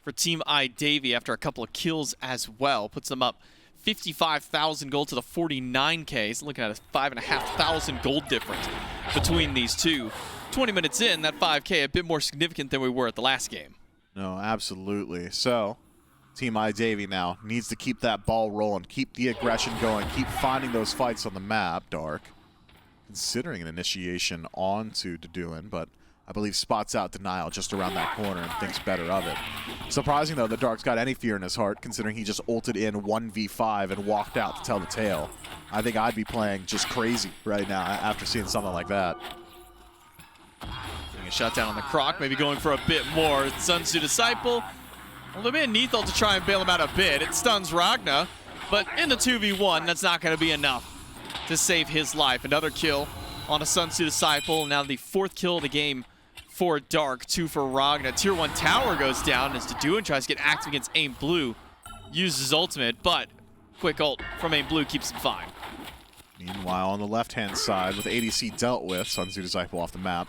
for Team I-Davy after a couple of kills as well. Puts them up 55,000 gold to the 49K. So looking at a 5,500 gold difference between these two. 20 minutes in, that 5K a bit more significant than we were at the last game. No, absolutely. So, Team I-Davy now needs to keep that ball rolling, keep the aggression going, keep finding those fights on the map. Dark considering an initiation onto Dodoon, but I believe spots out Denial just around that corner and thinks better of it. Surprising, though, that Dark's got any fear in his heart, considering he just ulted in 1v5 and walked out to tell the tale. I think I'd be playing just crazy right now after seeing something like that. Getting a shot down on the Croc, maybe going for a bit more. Sun Tzu Disciple. A little bit lethal to try and bail him out a bit. It stuns Ragna, but in the 2v1, that's not going to be enough to save his life. Another kill on a Sun Tzu Disciple. Now the 4th kill of the game for Dark, 2 for Ragna. Tier 1 tower goes down as Dodoon tries to get active against Aim Blue. Uses his ultimate, but quick ult from Aim Blue keeps him fine. Meanwhile, on the left-hand side, with ADC dealt with, Sun Tzu Disciple off the map.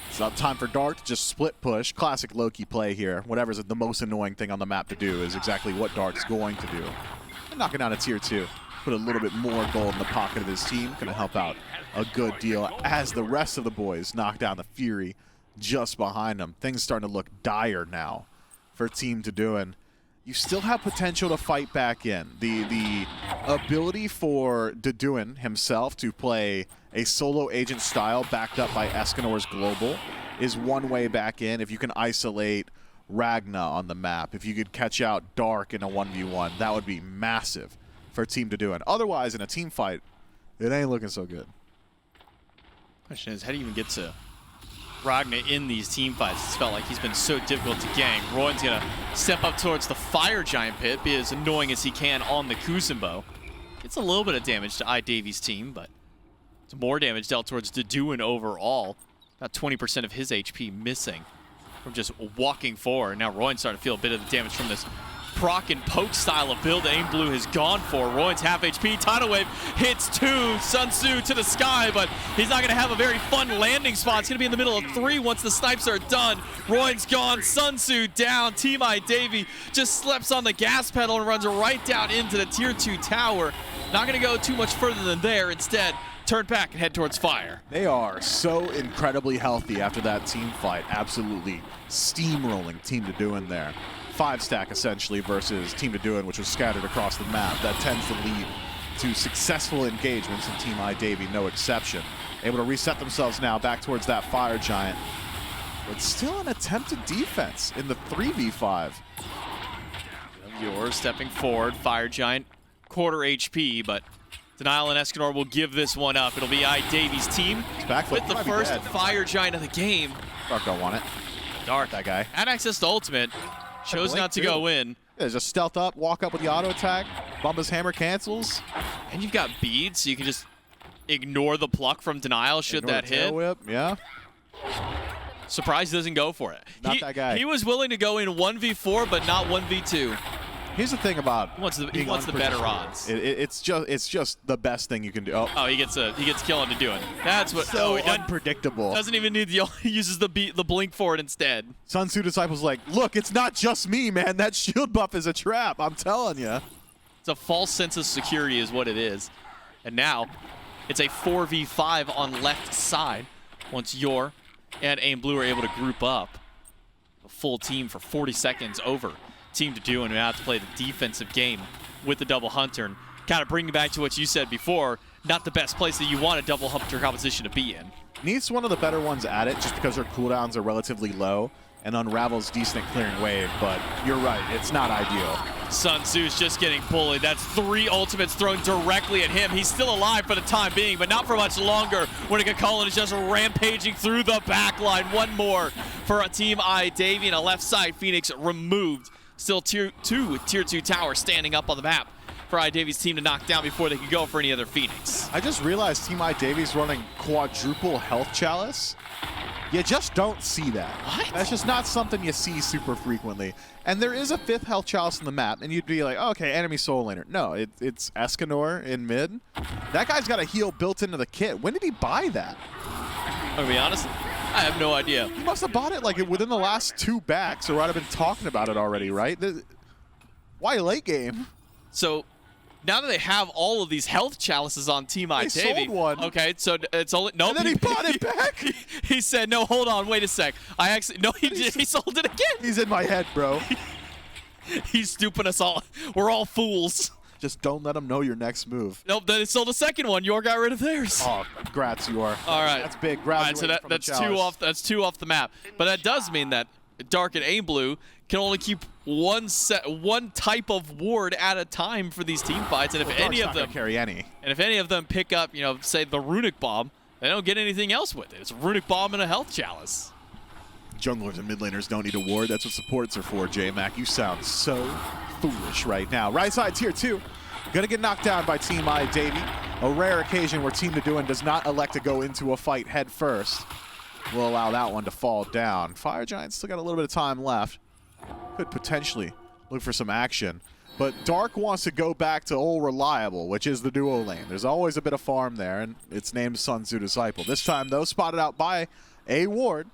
It's up time for Dark to just split push. Classic Loki play here. Whatever's the most annoying thing on the map to do is exactly what Dark's going to do. And knocking down a tier 2. Put a little bit more gold in the pocket of his team. Going to help out a good deal as the rest of the boys knock down the Fury just behind him. Things starting to look dire now for Team Dodoon. You still have potential to fight back in. The ability for Dodoon himself to play a solo agent style backed up by Escanor's Global is one way back in. If you can isolate Ragna on the map, if you could catch out Dark in a 1v1, that would be massive for Team Dodoon. Otherwise, in a team fight, it ain't looking so good. Question is, how do you even get to Ragna in these team fights? It's felt like he's been so difficult to gank. Royn's going to step up towards the Fire Giant pit, be as annoying as he can on the Kuzenbo. Gets a little bit of damage to I-Davy's team, but it's more damage dealt towards Dodoon overall. About 20% of his HP missing from just walking forward. Now Royn's starting to feel a bit of the damage from this proc and poke style of build Aim Blue has gone for. Royn's half HP. Tidal Wave hits 2. Sun Tzu to the sky, but he's not going to have a very fun landing spot. It's going to be in the middle of 3 once the snipes are done. Royn's gone. Sun Tzu down. Team I-Davy just slips on the gas pedal and runs right down into the tier 2 tower. Not going to go too much further than there. Instead, turn back and head towards Fire. They are so incredibly healthy after that team fight. Absolutely steamrolling Team Dodoon there. 5-stack essentially versus Team Dodoon, which was scattered across the map. That tends to lead to successful engagements, and Team I-Davy no exception. Able to reset themselves now back towards that Fire Giant, but still an attempted defense in the 3v5. Yours stepping forward. Fire Giant, quarter HP, but Denial and Escanor will give this one up. It'll be I-Davy's team with the first Fire Giant of the game. Dark don't want it. Dark, that guy. had access to ultimate. Chose not to go in. Yeah, just stealth up, walk up with the auto attack, bump his hammer cancels. And you've got beads, so you can just ignore the pluck from Denial should Ignore that the tail hit. whip, yeah. Surprised he doesn't go for it. Not that guy. He was willing to go in 1v4, but not 1v2. Here's the thing about He wants the better odds. It's just the best thing you can do. Oh, he gets kill on Dodoon. That's what. So he unpredictable. doesn't even need the. He uses the blink for it instead. Sun Tzu Disciple's like, look, it's not just me, man. That shield buff is a trap. I'm telling you. It's a false sense of security is what it is. And now, it's a 4v5 on left side. Once Yor and Aim Blue are able to group up. A full team for 40 seconds over Team Dodoon, and we have to play the defensive game with the double hunter. And kind of bringing back to what you said before, not the best place that you want a double hunter composition to be in. Needs one of the better ones at it just because her cooldowns are relatively low and Unravel's decent at clearing wave, but you're right, it's not ideal. Sun Tzu's just getting bullied. That's 3 ultimates thrown directly at him. He's still alive for the time being, but not for much longer when Cullen is just rampaging through the back line. One more for a Team I-Davy, and a left side Phoenix removed. Still tier 2 tower standing up on the map for I-Davy's team to knock down before they can go for any other Phoenix. I just realized Team I Davies running quadruple health chalice. You just don't see that. What? That's just not something you see super frequently. And there is a 5th health chalice on the map, and you'd be like, oh, okay, enemy soul laner. No, it's Escanor in mid. That guy's got a heal built into the kit. When did he buy that? I'm gonna be honest, I have no idea. He must have bought it like within the last 2 backs, or I'd have been talking about it already, right? Why late game? So now that they have all of these health chalices on Team I They Davy, sold one. okay, so it's only no. And then he bought it back? He said, "No, hold on, wait a sec. I actually no, he did. He sold it again. He's in my head, bro. He's duping us all. We're all fools." Just don't let him know your next move. Nope, then it sold a second one. Yor got rid of theirs. Oh, grats, you are. All right. That's big. All right, so Graduating from the that's chalice. that's two off the map. But that does mean that Dark and A Blue can only keep one type of ward at a time for these team fights, and if Dark's any of not gonna them carry any. and if any of them pick up, you know, say the runic bomb, they don't get anything else with it. It's a runic bomb and a health chalice. Junglers and mid laners don't need a ward. That's what supports are for, J-Mac. You sound so foolish right now. Right side tier 2. Gonna get knocked down by Team I Davy. A rare occasion where Team Doin does not elect to go into a fight head first. We'll allow that one to fall down. Fire Giant still got a little bit of time left. Could potentially look for some action. But Dark wants to go back to old reliable, which is the duo lane. There's always a bit of farm there, and it's named Sun Tzu Disciple. This time, though, spotted out by a ward,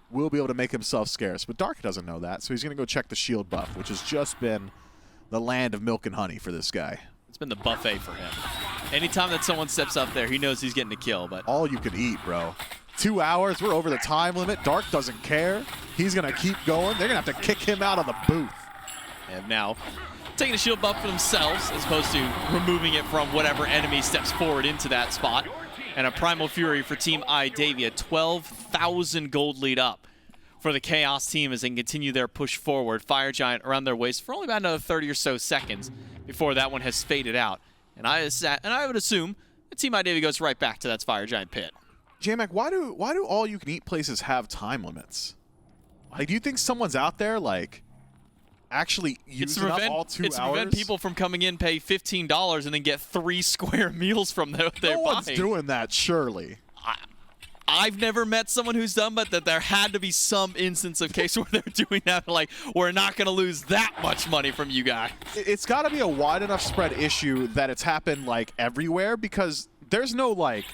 will be able to make himself scarce. But Dark doesn't know that, so he's going to go check the shield buff, which has just been the land of milk and honey for this guy. It's been the buffet for him. Anytime that someone steps up there, he knows he's getting a kill. But All you can eat, bro. 2 hours, we're over the time limit. Dark doesn't care. He's going to keep going. They're going to have to kick him out of the booth. and now taking a shield buff for themselves as opposed to removing it from whatever enemy steps forward into that spot. And a Primal Fury for Team I Davy, a 12,000 gold lead up for the Chaos team as they continue their push forward. Fire Giant around their waist for only about another 30 or so seconds before that one has faded out. And I would assume that Team I Davy goes right back to that Fire Giant pit. J-Mac, why do all you can eat places have time limits? Like, do you think someone's out there like actually using up all 2 It's to hours? prevent people from coming in, pay $15, and then get 3 square meals from their No one's buying. doing that, surely. I've never met someone who's done, but that there had to be some instance of case where they're doing that. Like, we're not going to lose that much money from you guys. It's got to be a wide enough spread issue that it's happened like everywhere, because there's no like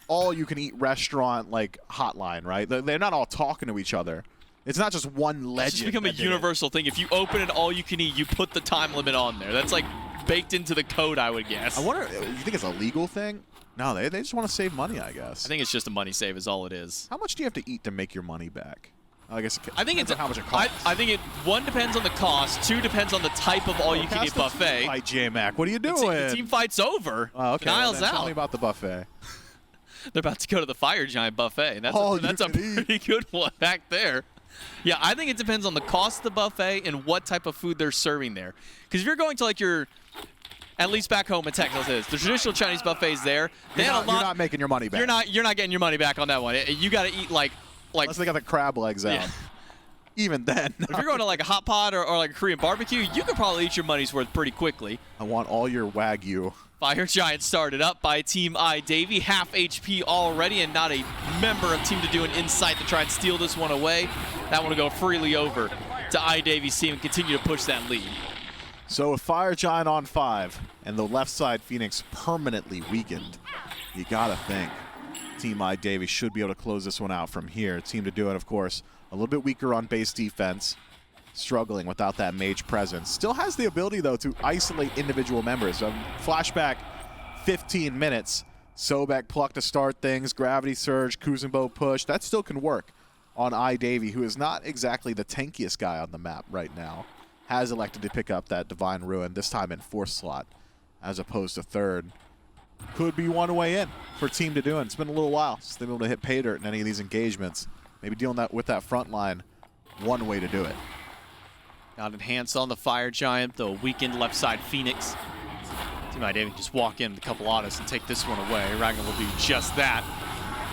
all-you-can-eat restaurant like hotline, right? They're not all talking to each other. It's not just one legend. It's just become a that did it. universal thing. If you open it all you can eat, you put the time limit on there. That's like baked into the code, I would guess. I wonder, you think it's a legal thing? No, they just want to save money, I guess. I think it's just a money save is all it is. How much do you have to eat to make your money back? I guess I think depends it's on how much it costs. I think it one depends on the cost, two depends on the type of all you can eat buffet. Hi, J-Mac. What are you doing? The team fight's over. Oh, okay. Well, Niles then tell out. me about the buffet. They're about to go to the Fire Giant buffet, and that's All that's you a can pretty good one back there. Yeah, I think it depends on the cost of the buffet and what type of food they're serving there. Because if you're going to like your, at least back home in Texas, is the traditional Chinese buffets there. They You're had a lot. you're not making your money back. You're not getting your money back on that one. You got to eat like. Unless they got the crab legs out. Yeah. Even then. If you're going to like a hot pot or like a Korean barbecue, you could probably eat your money's worth pretty quickly. I want all your Wagyu. Fire Giant started up by Team I Davy, half HP already, and not a member of Team to do an insight to try and steal this one away. That one will go freely over to I Davy's team and continue to push that lead. So with Fire Giant on 5 and the left side Phoenix permanently weakened, you gotta think Team I Davy should be able to close this one out from here. Team to do it, of course, a little bit weaker on base defense, struggling without that mage presence. Still has the ability, though, to isolate individual members. Flashback 15 minutes. Sobek pluck to start things. Gravity Surge, Kuzenbo push. That still can work on I Davy, who is not exactly the tankiest guy on the map right now. Has elected to pick up that Divine Ruin, this time in 4th slot as opposed to 3rd. Could be one way in for Team to do it. It's been a little while since they've been able to hit pay dirt in any of these engagements. Maybe dealing with that front line, one way to do it. Got enhanced on the Fire Giant, the weakened left side Phoenix. Team I Davy can just walk in with a couple autos and take this one away. Ragnar will do just that.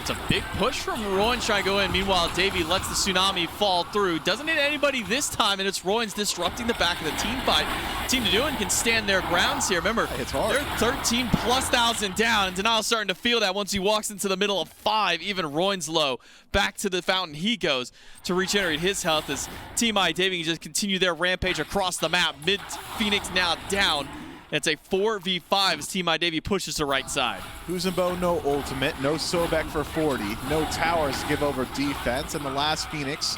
It's a big push from Royns trying to go in. Meanwhile, Davey lets the Tsunami fall through. Doesn't hit anybody this time, and it's Royns disrupting the back of the team fight. Team to Doing can stand their grounds here. Remember, It's hard. they're 13,000+ down, and Denial's starting to feel that once he walks into the middle of 5, even Royns low. Back to the fountain he goes to regenerate his health as Team I Davey can just continue their rampage across the map. Mid-Phoenix now down. It's a 4v5 as Team I Davey pushes to right side. Kuzenbo, no ultimate, no Sobek for 40, no towers to give over defense, and the last Phoenix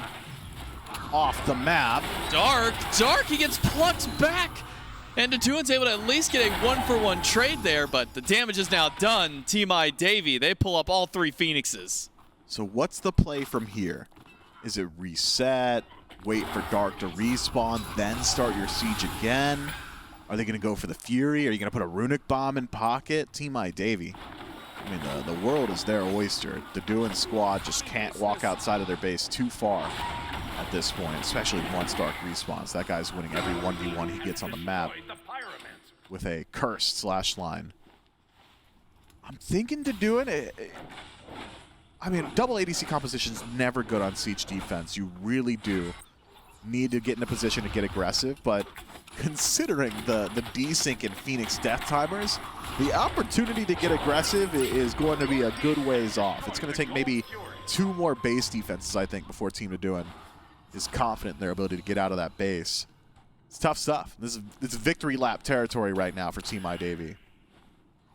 off the map. Dark, he gets plucked back. And Datuan's able to at least get a 1-for-1 trade there, but the damage is now done. Team I Davey, they pull up all 3 Phoenixes. So what's the play from here? Is it reset, wait for Dark to respawn, then start your siege again? Are they going to go for the Fury? Are you going to put a Runic Bomb in pocket? Team I Davey. I mean, the world is their oyster. The Doing squad just can't walk outside of their base too far at this point, especially once Dark respawns. That guy's winning every 1v1 he gets on the map with a cursed slash line. I'm thinking to doing it. I mean, double ADC composition is never good on siege defense. You really do need to get in a position to get aggressive, but considering the desync and Phoenix death timers, the opportunity to get aggressive is going to be a good ways off. It's going to take maybe 2 more base defenses, I think, before Team Doing is confident in their ability to get out of that base. It's tough stuff. This is victory lap territory right now for Team I Davey.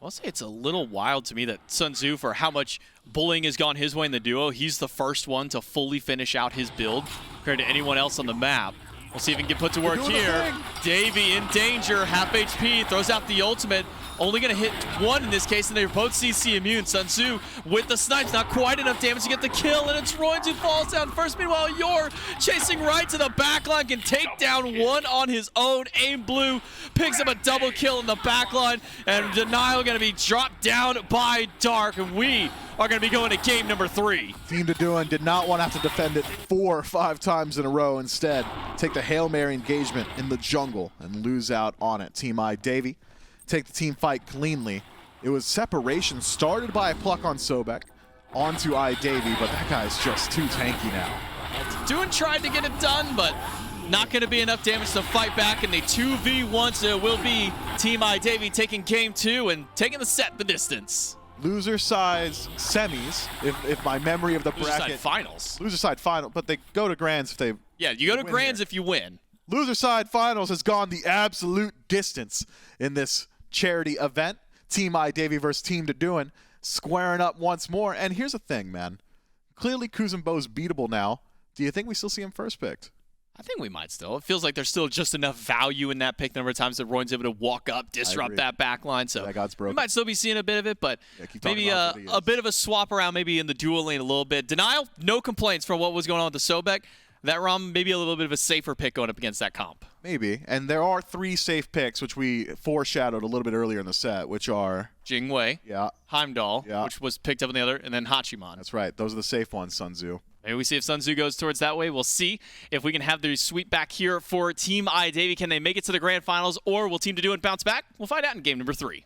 I'll say it's a little wild to me that Sun Tzu, for how much bullying has gone his way in the duo, he's the first one to fully finish out his build compared to anyone else on the map. We'll see if he can get put to work here. Davey in danger, half HP, throws out the ultimate. Only going to hit 1 in this case, and they're both CC immune. Sun Tzu with the snipes, not quite enough damage to get the kill, and it's Royns who falls down first. Meanwhile, Yor chasing right to the backline, can take down 1 on his own. Aim Blue picks up a double kill in the backline, and Denial going to be dropped down by Dark, and we are going to be going to game number 3. Team Doing did not want to have to defend it 4 or 5 times in a row. Instead, take the Hail Mary engagement in the jungle and lose out on it. Team I Davey take the team fight cleanly. It was separation started by a pluck on Sobek onto I Davey, but that guy's just too tanky now. Doing tried to get it done, but not going to be enough damage to fight back, and the 2v1, so it will be Team I Davey taking game 2 and taking the set the distance. Loser side semis, if my memory of the Loser bracket. side finals. Loser side final, but they go to grands if they. Yeah, you go to win grands here. if you win. Loser side finals has gone the absolute distance in this charity event. Team I Davey versus Team Doing, squaring up once more. And here's the thing, man. Clearly Kuzenbo's beatable now. Do you think we still see him first picked? I think we might still. It feels like there's still just enough value in that pick. The number of times that Roy's able to walk up, disrupt that back line. So that God's broken. we might still be seeing a bit of it, but keep talking maybe about what he a is. bit of a swap around maybe in the dual lane a little bit. Denial, no complaints from what was going on with the Sobek. That ROM maybe a little bit of a safer pick going up against that comp. Maybe. And there are 3 safe picks, which we foreshadowed a little bit earlier in the set, which are... Jingwei, Yeah, Heimdall, Yeah. which was picked up in the other, and then Hachiman. that's right. Those are the safe ones, Sun Tzu. Maybe we see if Sun Tzu goes towards that way. We'll see if we can have the sweep back here for Team I Davey. Can they make it to the grand finals, or will Team Doing bounce back? We'll find out in game number 3.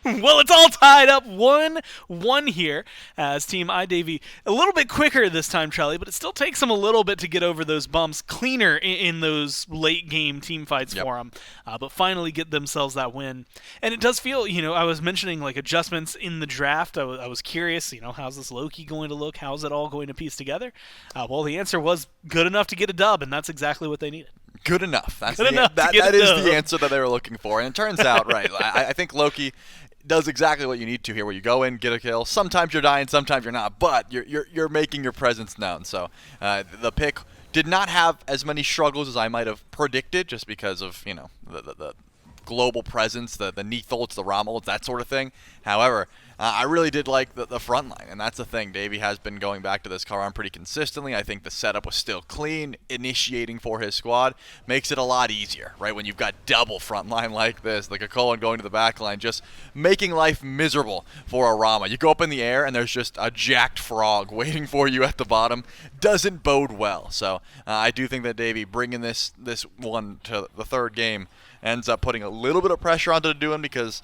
Well, it's all tied up 1-1 here as Team iDavy a little bit quicker this time, Trelly, but it still takes them a little bit to get over those bumps, cleaner in those late game team fights for them, but finally get themselves that win. And it does feel, I was mentioning like adjustments in the draft. I was curious, how's this Loki going to look? How's it all going to piece together? Well, the answer was good enough to get a dub, and that's exactly what they needed. Good enough. That Good is enough. the answer that they were looking for. And it turns out, right, I think Loki does exactly what you need to here, where you go in, get a kill. Sometimes you're dying, sometimes you're not, but you're making your presence known. So the pick did not have as many struggles as I might have predicted, just because of the global presence, the Neath-ults, the Rom-ults, that sort of thing. However, I really did like the front line, and that's the thing. Davey has been going back to this car on pretty consistently. I think the setup was still clean. Initiating for his squad makes it a lot easier, right? When you've got double front line like this, like a Cullen going to the back line, just making life miserable for a Rama. You go up in the air, and there's just a jacked frog waiting for you at the bottom. Doesn't bode well. So I do think that Davey bringing this one to the third game ends up putting a little bit of pressure onto the doing, because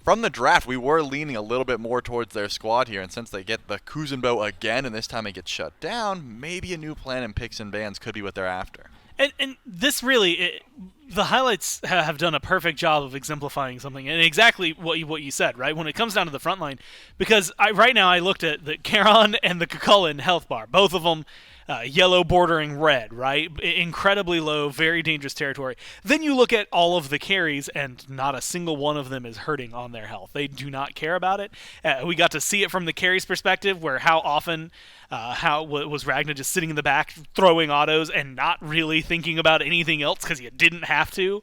from the draft, we were leaning a little bit more towards their squad here, and since they get the Kuzenbo again, and this time it gets shut down, maybe a new plan in picks and bans could be what they're after. And this really, the highlights have done a perfect job of exemplifying something, and exactly what you said, right? When it comes down to the front line, because right now I looked at the Charon and the Kukulkan health bar, both of them yellow bordering red, right? Incredibly low, very dangerous territory. Then you look at all of the carries, and not a single one of them is hurting on their health. They do not care about it. We got to see it from the carries perspective, where how often was Ragnar just sitting in the back throwing autos and not really thinking about anything else because you didn't have to,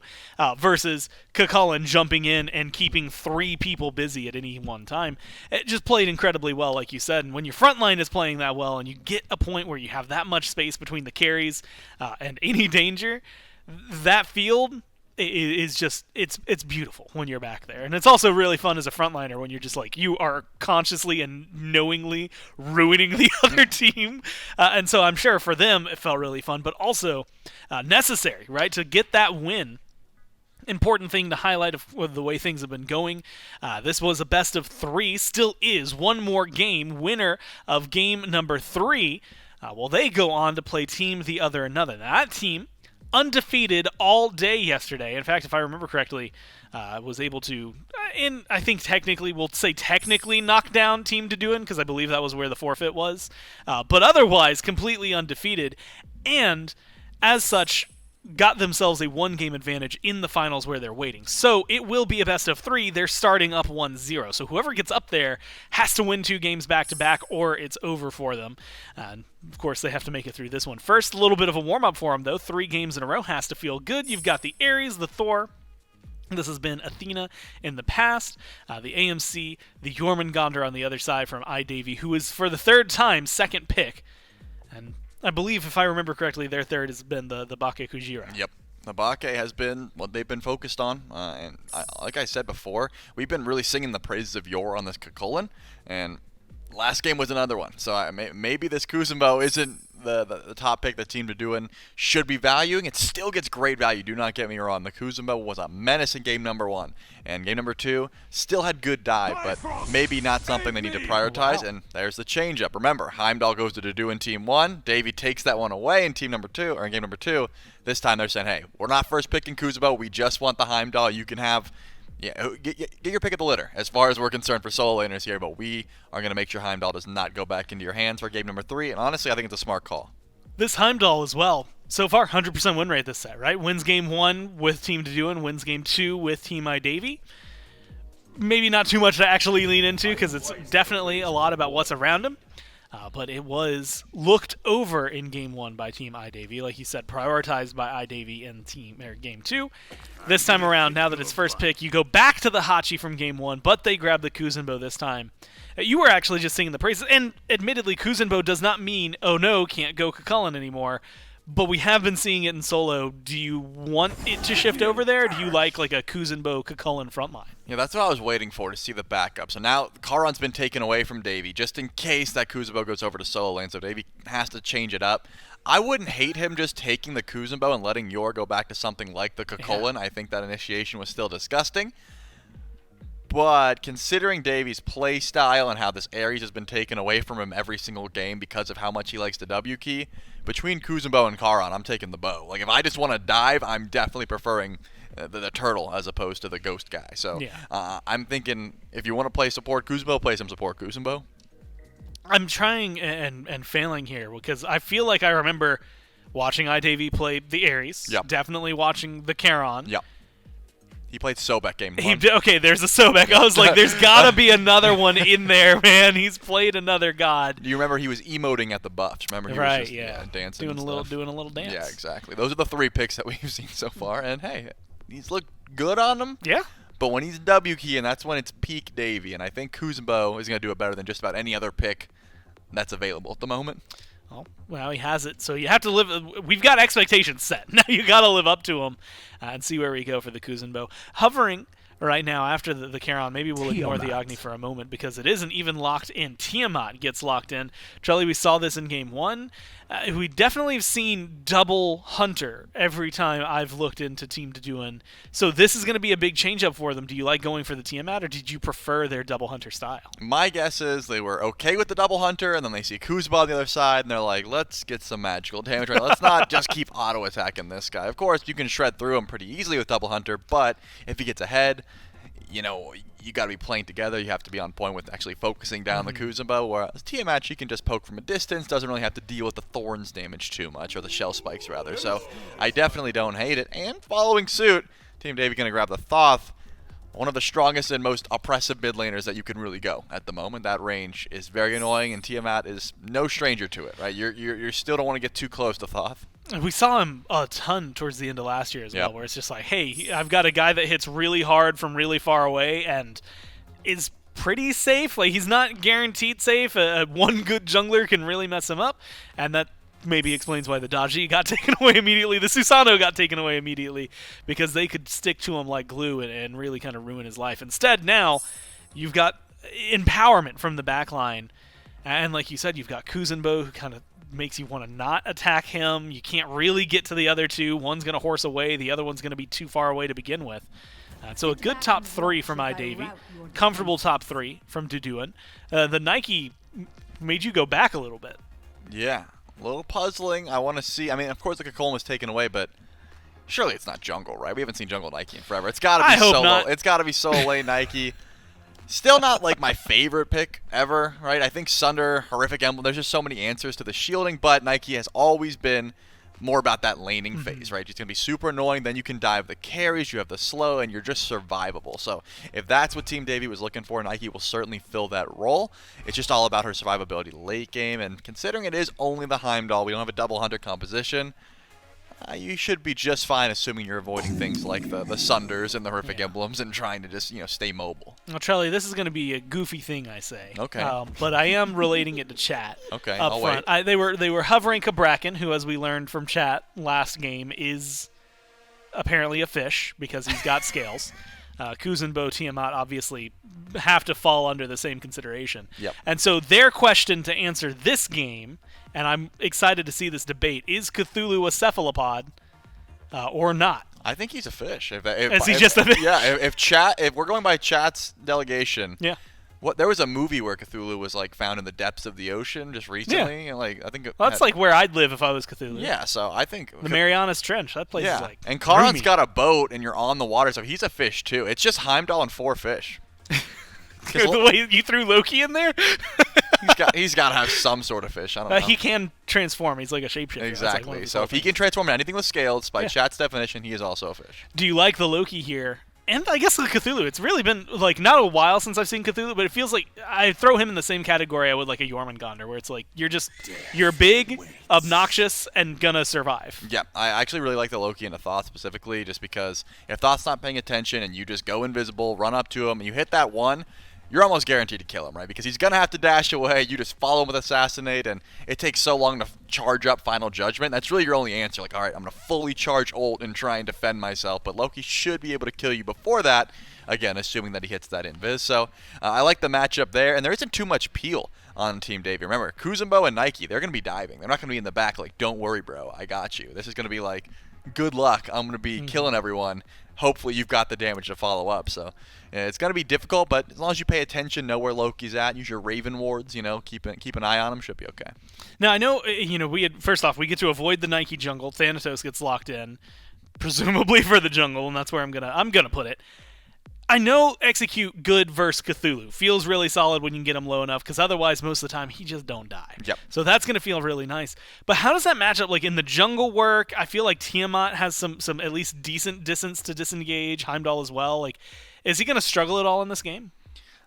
versus Kukulkan jumping in and keeping 3 people busy at any one time. It just played incredibly well, like you said. And when your front line is playing that well and you get a point where you have that much space between the carries and any danger, that field is just it's beautiful when you're back there, and it's also really fun as a frontliner when you're just like you are consciously and knowingly ruining the other team, and so I'm sure for them it felt really fun, but also necessary, right, to get that win. Important thing to highlight of the way things have been going. This was a best of 3, still is one more game. Winner of game number 3, well, they go on to play Team the Other Another. Now, that team undefeated all day yesterday. In fact, if I remember correctly, was able to, I think we'll say technically knock down Team Deduin, because I believe that was where the forfeit was. But otherwise, completely undefeated. And as such, got themselves a 1-game advantage in the finals where they're waiting. So it will be a best of 3. They're starting up 1-0. So whoever gets up there has to win 2 games back-to-back or it's over for them. And of course, they have to make it through this one. First, a little bit of a warm-up for them, though. 3 games in a row has to feel good. You've got the Ares, the Thor. This has been Athena in the past, the AMC, the Jormungandr on the other side from iDavy, who is, for the 3rd time, 2nd pick. And I believe, if I remember correctly, their 3rd has been the Bake Kujira. Yep. The Bake has been what they've been focused on. Like I said before, we've been really singing the praises of Yor on this Kakulin, and last game was another one. So maybe this Kuzenbo isn't the top pick the Team Deduin should be valuing. It still gets great value, do not get me wrong. The Kuzenbo was a menace in game number 1. And game number 2 still had good dive, but maybe not something they need to prioritize. And there's the changeup. Remember, Heimdall goes to Deduin Team 1. Davey takes that one away in game number 2. This time they're saying, hey, we're not first picking Kuzenbo. We just want the Heimdall. You can have... Yeah, get your pick of the litter as far as we're concerned for solo laners here, but we are going to make sure Heimdall does not go back into your hands for game number 3, and honestly, I think it's a smart call. This Heimdall as well. So far, 100% win rate this set, right? Wins game 1 with Team Deduin, wins game 2 with Team iDavy. Maybe not too much to actually lean into because it's definitely a lot about what's around him. But it was looked over in Game 1 by Team iDavy. Like you said, prioritized by iDavy in Game 2. This time around, now that it's first pick, you go back to the Hachi from Game 1, but they grab the Kuzenbo this time. You were actually just singing the praises. And admittedly, Kuzenbo does not mean, oh no, can't go Kakulin anymore. But we have been seeing it in solo. Do you want it to shift over there? Or do you like a Kuzenbo Kakulin frontline? Yeah, that's what I was waiting for, to see the backup. So now Charon's been taken away from Davey, just in case that Kuzenbo goes over to solo lane, so Davey has to change it up. I wouldn't hate him just taking the Kuzenbo and letting Yor go back to something like the Kakulin. Yeah. I think that initiation was still disgusting. But considering Davey's play style and how this Ares has been taken away from him every single game because of how much he likes the W key, between Kuzenbo and Charon, I'm taking the bow. Like, if I just want to dive, I'm definitely preferring the turtle as opposed to the ghost guy. So yeah. I'm thinking if you want to play support Kuzenbo, play some support Kuzenbo. I'm trying and failing here because I feel like I remember watching iDavy play the Ares. Yep. Definitely watching the Charon. Yep. He played Sobek game 1. Okay, there's a Sobek. I was like, there's got to be another one in there, man. He's played another god. Do you remember he was emoting at the buffs? Remember he was just, dancing doing a little dance. Yeah, exactly. Those are the 3 picks that we've seen so far. And hey, he's looked good on them. Yeah. But when he's W key, and that's when it's peak Davey. And I think Kuzenbo is going to do it better than just about any other pick that's available at the moment. Oh, well, he has it, so you have to live. We've got expectations set. Now you got to live up to them and see where we go for the Kuzenbo. Hovering right now after the Charon. Maybe we'll ignore the Agni for a moment because it isn't even locked in. Tiamat gets locked in. Trelly, we saw this in Game 1. We definitely have seen double Hunter every time I've looked into Team Deduin. So this is going to be a big change-up for them. Do you like going for the Tiamat, or did you prefer their double Hunter style? My guess is they were okay with the double Hunter, and then they see Kuzma on the other side, and they're like, let's get some magical damage. Right? Let's not just keep auto-attacking this guy. Of course, you can shred through him pretty easily with double Hunter, but if he gets ahead, you got to be playing together. You have to be on point with actually focusing down the Kuzenbo, whereas Tiamat, she can just poke from a distance, doesn't really have to deal with the thorns damage too much, or the shell spikes, rather. So I definitely don't hate it. And following suit, Team Davey going to grab the Thoth, one of the strongest and most oppressive mid laners that you can really go at the moment. That range is very annoying, and Tiamat is no stranger to it, right? You still don't want to get too close to Thoth. We saw him a ton towards the end of last year as well, where it's just like, hey, I've got a guy that hits really hard from really far away and is pretty safe. Like, he's not guaranteed safe. One good jungler can really mess him up, and that maybe explains why the Daji got taken away immediately. The Susanoo got taken away immediately because they could stick to him like glue and really kind of ruin his life. Instead, now you've got empowerment from the back line. And like you said, you've got Kuzenbo, who kind of makes you want to not attack him. You can't really get to the other two. One's going to horse away. The other one's going to be too far away to begin with. So a good top 3 from iDavy. Comfortable top 3 from Duduan. The Nike made you go back a little bit. Yeah, a little puzzling. I want to see. I mean, of course, the Kakolm was taken away, but surely it's not jungle, right? We haven't seen jungle Nike in forever. It's got to be solo. Not. It's got to be solo lane Nike. Still not like my favorite pick ever, right? I think Sunder, Horrific Emblem, there's just so many answers to the shielding, but Nike has always been more about that laning phase, right? It's going to be super annoying. Then you can dive the carries, you have the slow, and you're just survivable. So if that's what Team Davey was looking for, Nike will certainly fill that role. It's just all about her survivability late game, and considering it is only the Heimdall, we don't have a double hunter composition, you should be just fine, assuming you're avoiding things like the Sunders and the Horrific Emblems and trying to just, stay mobile. Well, Trelly, this is going to be a goofy thing, I say. Okay. But I am relating it to chat. Okay, up I'll front. wait. They were hovering Kabrakan, who, as we learned from chat last game, is apparently a fish because he's got scales. Kuzenbo, Tiamat obviously have to fall under the same consideration. Yep. And so their question to answer this game, and I'm excited to see this debate, is Cthulhu a cephalopod or not? I think he's a fish. Is he just a fish? Yeah, if we're going by chat's delegation, Yeah. there was a movie where Cthulhu was like found in the depths of the ocean just recently, and I think Well, that's like where I'd live if I was Cthulhu. yeah. So I think The Marianas Trench. That place is like and Charon's roomy. got a boat, and you're on the water, so he's a fish too. It's just Heimdall and 4 fish. The way you threw Loki in there? he's got to have some sort of fish. I don't know. He can transform. He's like a shapeshifter. That's like one Exactly. of his So whole if he things. can transform into anything with scales, by chat's definition, he is also a fish. Do you like the Loki here? And I guess the Cthulhu. It's really been like not a while since I've seen Cthulhu, but it feels like I throw him in the same category I would like a Jormungandr, where it's like you're big, obnoxious, and gonna survive. Yeah, I actually really like the Loki into Thoth specifically, just because if Thoth's not paying attention and you just go invisible, run up to him, and you hit that one, you're almost guaranteed to kill him, right? Because he's going to have to dash away. You just follow him with Assassinate, and it takes so long to charge up Final Judgment. That's really your only answer. Like, all right, I'm going to fully charge ult and try and defend myself. But Loki should be able to kill you before that, again, assuming that he hits that invis. So I like the matchup there, and there isn't too much peel on Team Davey. Remember, Kuzenbo and Nike, they're going to be diving. They're not going to be in the back like, don't worry, bro, I got you. This is going to be like, good luck, I'm going to be killing everyone. Hopefully you've got the damage to follow up. So it's going to be difficult, but as long as you pay attention, know where Loki's at, use your Raven wards, keep an eye on him, should be okay. Now I know first off we get to avoid the Nike jungle. Thanatos gets locked in, presumably for the jungle, and that's where I'm gonna put it. I know execute good versus Cthulhu feels really solid when you can get him low enough, because otherwise most of the time he just don't die. Yep. So that's going to feel really nice. But how does that match up? Like in the jungle work, I feel like Tiamat has some at least decent distance to disengage. Heimdall as well. Like, is he going to struggle at all in this game?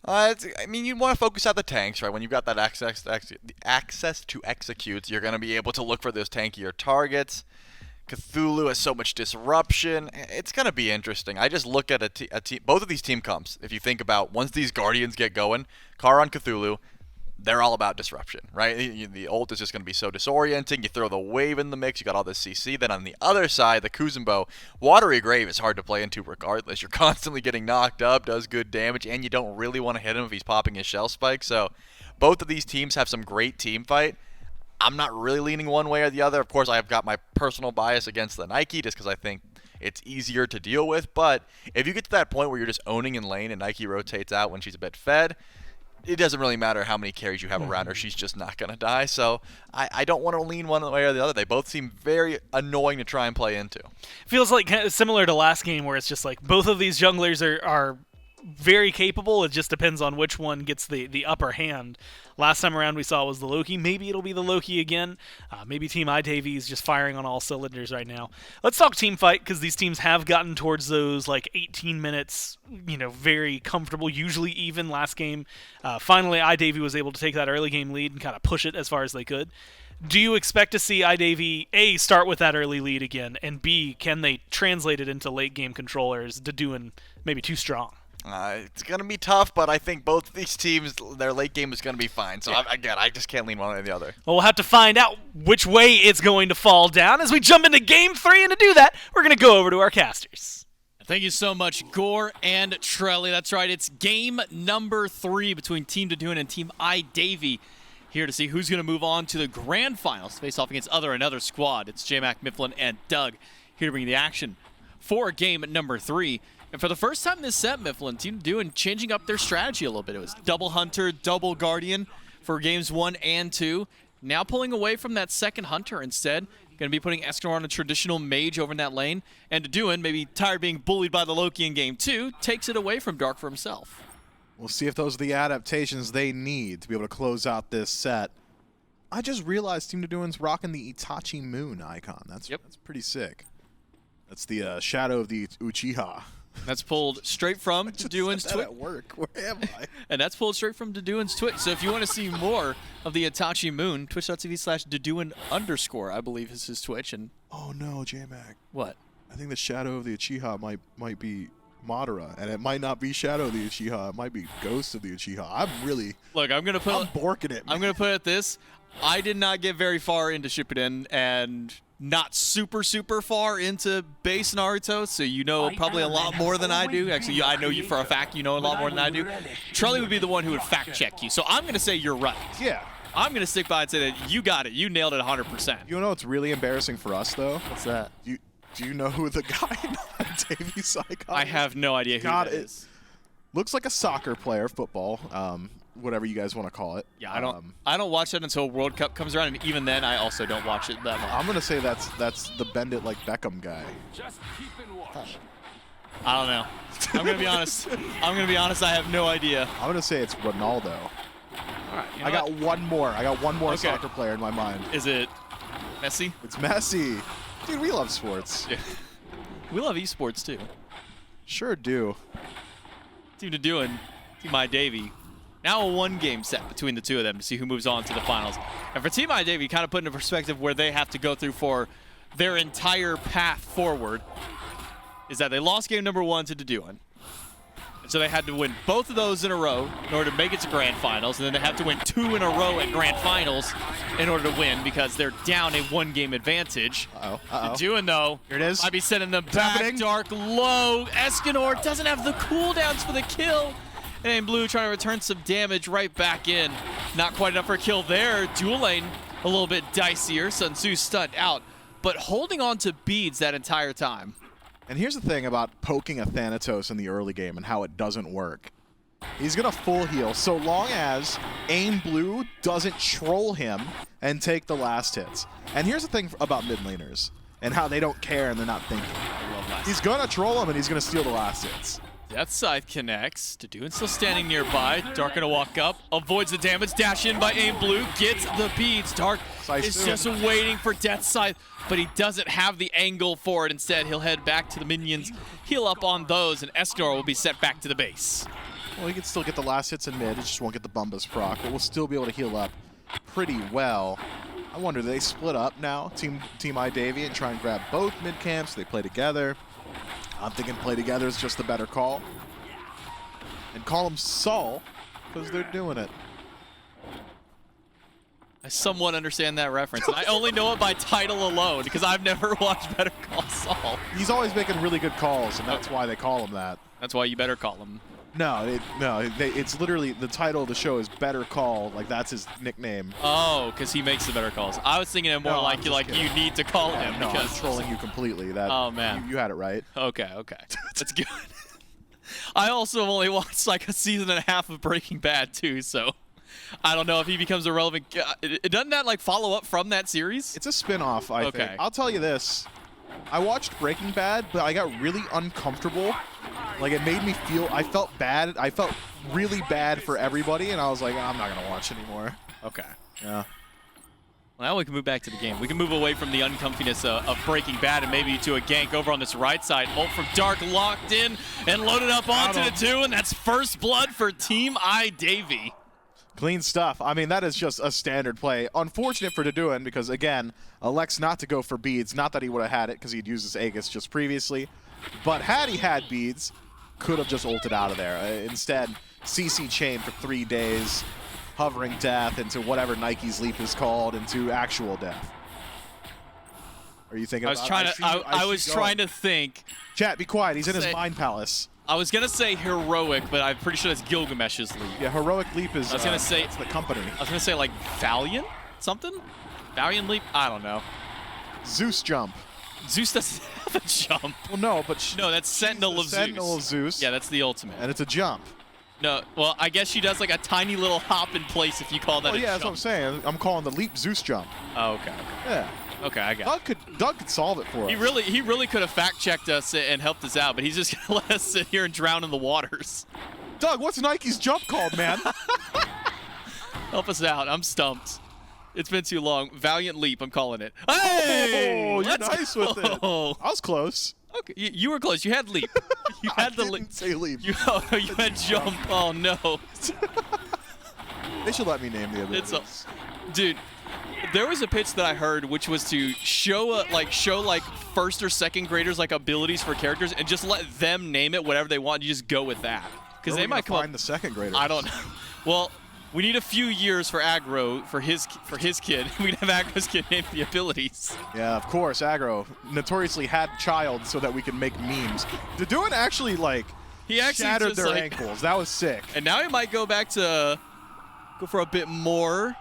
You want to focus out the tanks, right? When you've got that access to executes, you're going to be able to look for those tankier targets. Cthulhu has so much disruption. It's going to be interesting. I just look at a team. Both of these team comps, if you think about once these Guardians get going, Charon, Cthulhu, they're all about disruption, right? The ult is just going to be so disorienting. You throw the wave in the mix, you got all this CC. Then on the other side, the Kuzenbo, Watery Grave is hard to play into regardless. You're constantly getting knocked up, does good damage, and you don't really want to hit him if he's popping his shell spike. So both of these teams have some great team fight. I'm not really leaning one way or the other. Of course, I've got my personal bias against the Nike just because I think it's easier to deal with. But if you get to that point where you're just owning in lane and Nike rotates out when she's a bit fed, it doesn't really matter how many carries you have around her. She's just not going to die. So I don't want to lean one way or the other. They both seem very annoying to try and play into. Feels like similar to last game where it's just like both of these junglers are very capable. It just depends on which one gets the upper hand. Last time around we saw it was the Loki. Maybe it'll be the Loki again. Maybe Team iDavy is just firing on all cylinders right now. Let's talk team fight, because these teams have gotten towards those like 18 minutes, very comfortable, usually even. Last game, finally iDavy was able to take that early game lead and kind of push it as far as they could. Do you expect to see iDavy, A, start with that early lead again, and B, can they translate it into late game controllers to doing maybe too strong? It's going to be tough, but I think both of these teams, their late game is going to be fine. So, again, I just can't lean one way or the other. Well, we'll have to find out which way it's going to fall down as we jump into Game 3, and to do that, we're going to go over to our casters. Thank you so much, Gore and Trelly. That's right, it's game number 3 between Team Dadun and Team I-Davy. Here to see who's going to move on to the grand finals to face off against another squad. It's J-Mac, Mifflin, and Doug here to bring you the action for game number 3. And for the first time in this set, Mifflin, Team Dadun changing up their strategy a little bit. It was double Hunter, double Guardian for games 1 and 2. Now pulling away from that second Hunter instead. Going to be putting Escanor on a traditional mage over in that lane. And Dadun, maybe tired of being bullied by the Loki in game 2, takes it away from Dark for himself. We'll see if those are the adaptations they need to be able to close out this set. I just realized Team Dadun's rocking the Itachi Moon icon. That's pretty sick. That's the shadow of the Uchiha. That's pulled straight from Dadun's Twitch. At work. Where am I? And that's pulled straight from Dadun's Twitch. So if you want to see more of the Itachi Moon, twitch.tv/Dadun_, I believe is his Twitch. And oh no, J-Mac. what? I think the shadow of the Uchiha might be Madara, and it might not be Shadow of the Uchiha. It might be Ghost of the Uchiha. I'm borking it. I'm gonna put it this: I did not get very far into Shippuden, and not super far into base Naruto. So you know probably a lot more than I do. Actually, I know you for a fact. You know a lot more than I do. Trelly would be the one who would fact check you. So I'm gonna say you're right. Yeah. I'm gonna stick by and say that you got it. You nailed it 100%. You know what's really embarrassing for us though? What's that? Do you know who the guy in Davy's icon is? I have no idea who that is. Looks like a soccer player, football, whatever you guys want to call it. Yeah, I don't watch that until World Cup comes around, and even then, I also don't watch it that much. I'm gonna say that's the Bend It Like Beckham guy. I don't know. I'm gonna be honest. I have no idea. I'm gonna say it's Ronaldo. All right. I got one more Okay. soccer player in my mind. Is it Messi? It's Messi. Dude, we love sports. Yeah. We love esports too. Sure do. Team Dadun, Team I-Davy. Now a 1-game set between the two of them to see who moves on to the finals. And for Team I-Davy, kind of put into perspective where they have to go through for their entire path forward, is that they lost game number 1 to Dadun. And so they had to win both of those in a row in order to make it to grand finals, and then they have to win 2 in a row at grand finals in order to win because they're down a 1-game advantage. Dadun, though, Here it is. might be sending them back. happening. Dark low. Escanor doesn't have the cooldowns for the kill. And Blue trying to return some damage right back in. Not quite enough for a kill there. Dual lane a little bit dicier. Sun Tzu stunned out, but holding on to beads that entire time. And here's the thing about poking a Thanatos in the early game and how it doesn't work. He's going to full heal so long as Aim Blue doesn't troll him and take the last hits. And here's the thing about mid laners and how they don't care and they're not thinking. He's going to troll him and he's going to steal the last hits. Death Scythe connects. Dadun still standing nearby. Dark gonna walk up, avoids the damage, dash in by Aim Blue, gets the beads. Dark is just waiting for Death Scythe, but he doesn't have the angle for it. Instead, he'll head back to the minions, heal up on those, and Escanor will be sent back to the base. Well, he can still get the last hits in mid, he just won't get the Bumbas proc, but we'll still be able to heal up pretty well. I wonder, do they split up now, Team I-Davy, and try and grab both mid camps? They play together. I'm thinking play together is just the better call. And call them Saul, because they're doing it. I somewhat understand that reference. And I only know it by title alone, because I've never watched Better Call Saul. He's always making really good calls, and that's why they call him that. That's why you better call him. No, it's literally, the title of the show is Better Call, like that's his nickname. Oh, because he makes the better calls. I was thinking it more like you need to call him. No, because I'm trolling you completely. Oh, man. You had it right. Okay. That's good. I also have only watched like a season and a half of Breaking Bad too, so I don't know if he becomes a relevant. Doesn't that like follow up from that series? It's a spin-off, I think. Okay. I'll tell you this. I watched Breaking Bad, but I got really uncomfortable. Like, it made me feel, I felt bad. I felt really bad for everybody, and I was like, I'm not going to watch anymore. Okay. Yeah. Well, now we can move back to the game. We can move away from the uncomfiness of Breaking Bad and maybe to a gank over on this right side. Ult from Dark locked in and loaded up onto the 2, and that's first blood for Team I-Davy. Clean stuff. I mean, that is just a standard play. Unfortunate for Dadun because, again, elects not to go for beads. Not that he would have had it because he'd used his Aegis just previously. But had he had beads, could have just ulted out of there. Instead, CC chain for 3 days, hovering death into whatever Nike's leap is called, into actual death. Are you thinking? I was trying to think. Chat, be quiet. He's in his mind palace. I was gonna say heroic, but I'm pretty sure that's Gilgamesh's leap. Yeah, heroic leap is. I was gonna say it's the company. I was gonna say like Valiant something. Valiant leap. I don't know. Zeus jump. Zeus doesn't have a jump. Well, no, but No, that's Sentinel of Zeus. Sentinel of Zeus. Yeah, that's the ultimate. And it's a jump. No, well, I guess she does like a tiny little hop in place if you call that a yeah, jump. that's what I'm saying. I'm calling the leap Zeus jump. Oh, okay. Yeah. Okay, I got it. Doug could solve it for us. He really could have fact-checked us and helped us out, but he's just gonna let us sit here and drown in the waters. Doug, what's Nike's jump called, man? Help us out. I'm stumped. It's been too long. Valiant leap, I'm calling it. Hey! Oh, you're Let's nice go. with it. I was close. Okay, you were close. You had leap. You had I the didn't say leap. You had jump. Oh no. They should let me name the abilities. Dude, there was a pitch that I heard which was to show like first or second graders like abilities for characters and just let them name it whatever they want. You just go with that because they might come find the second graders. I don't know. Well, we need a few years for Aggro for his kid. We'd have Aggro's kid name the abilities. Yeah, of course. Aggro notoriously had child so that we could make memes. Daduan actually he actually shattered just, their like, ankles. That was sick. And now he might go back to go for a bit more.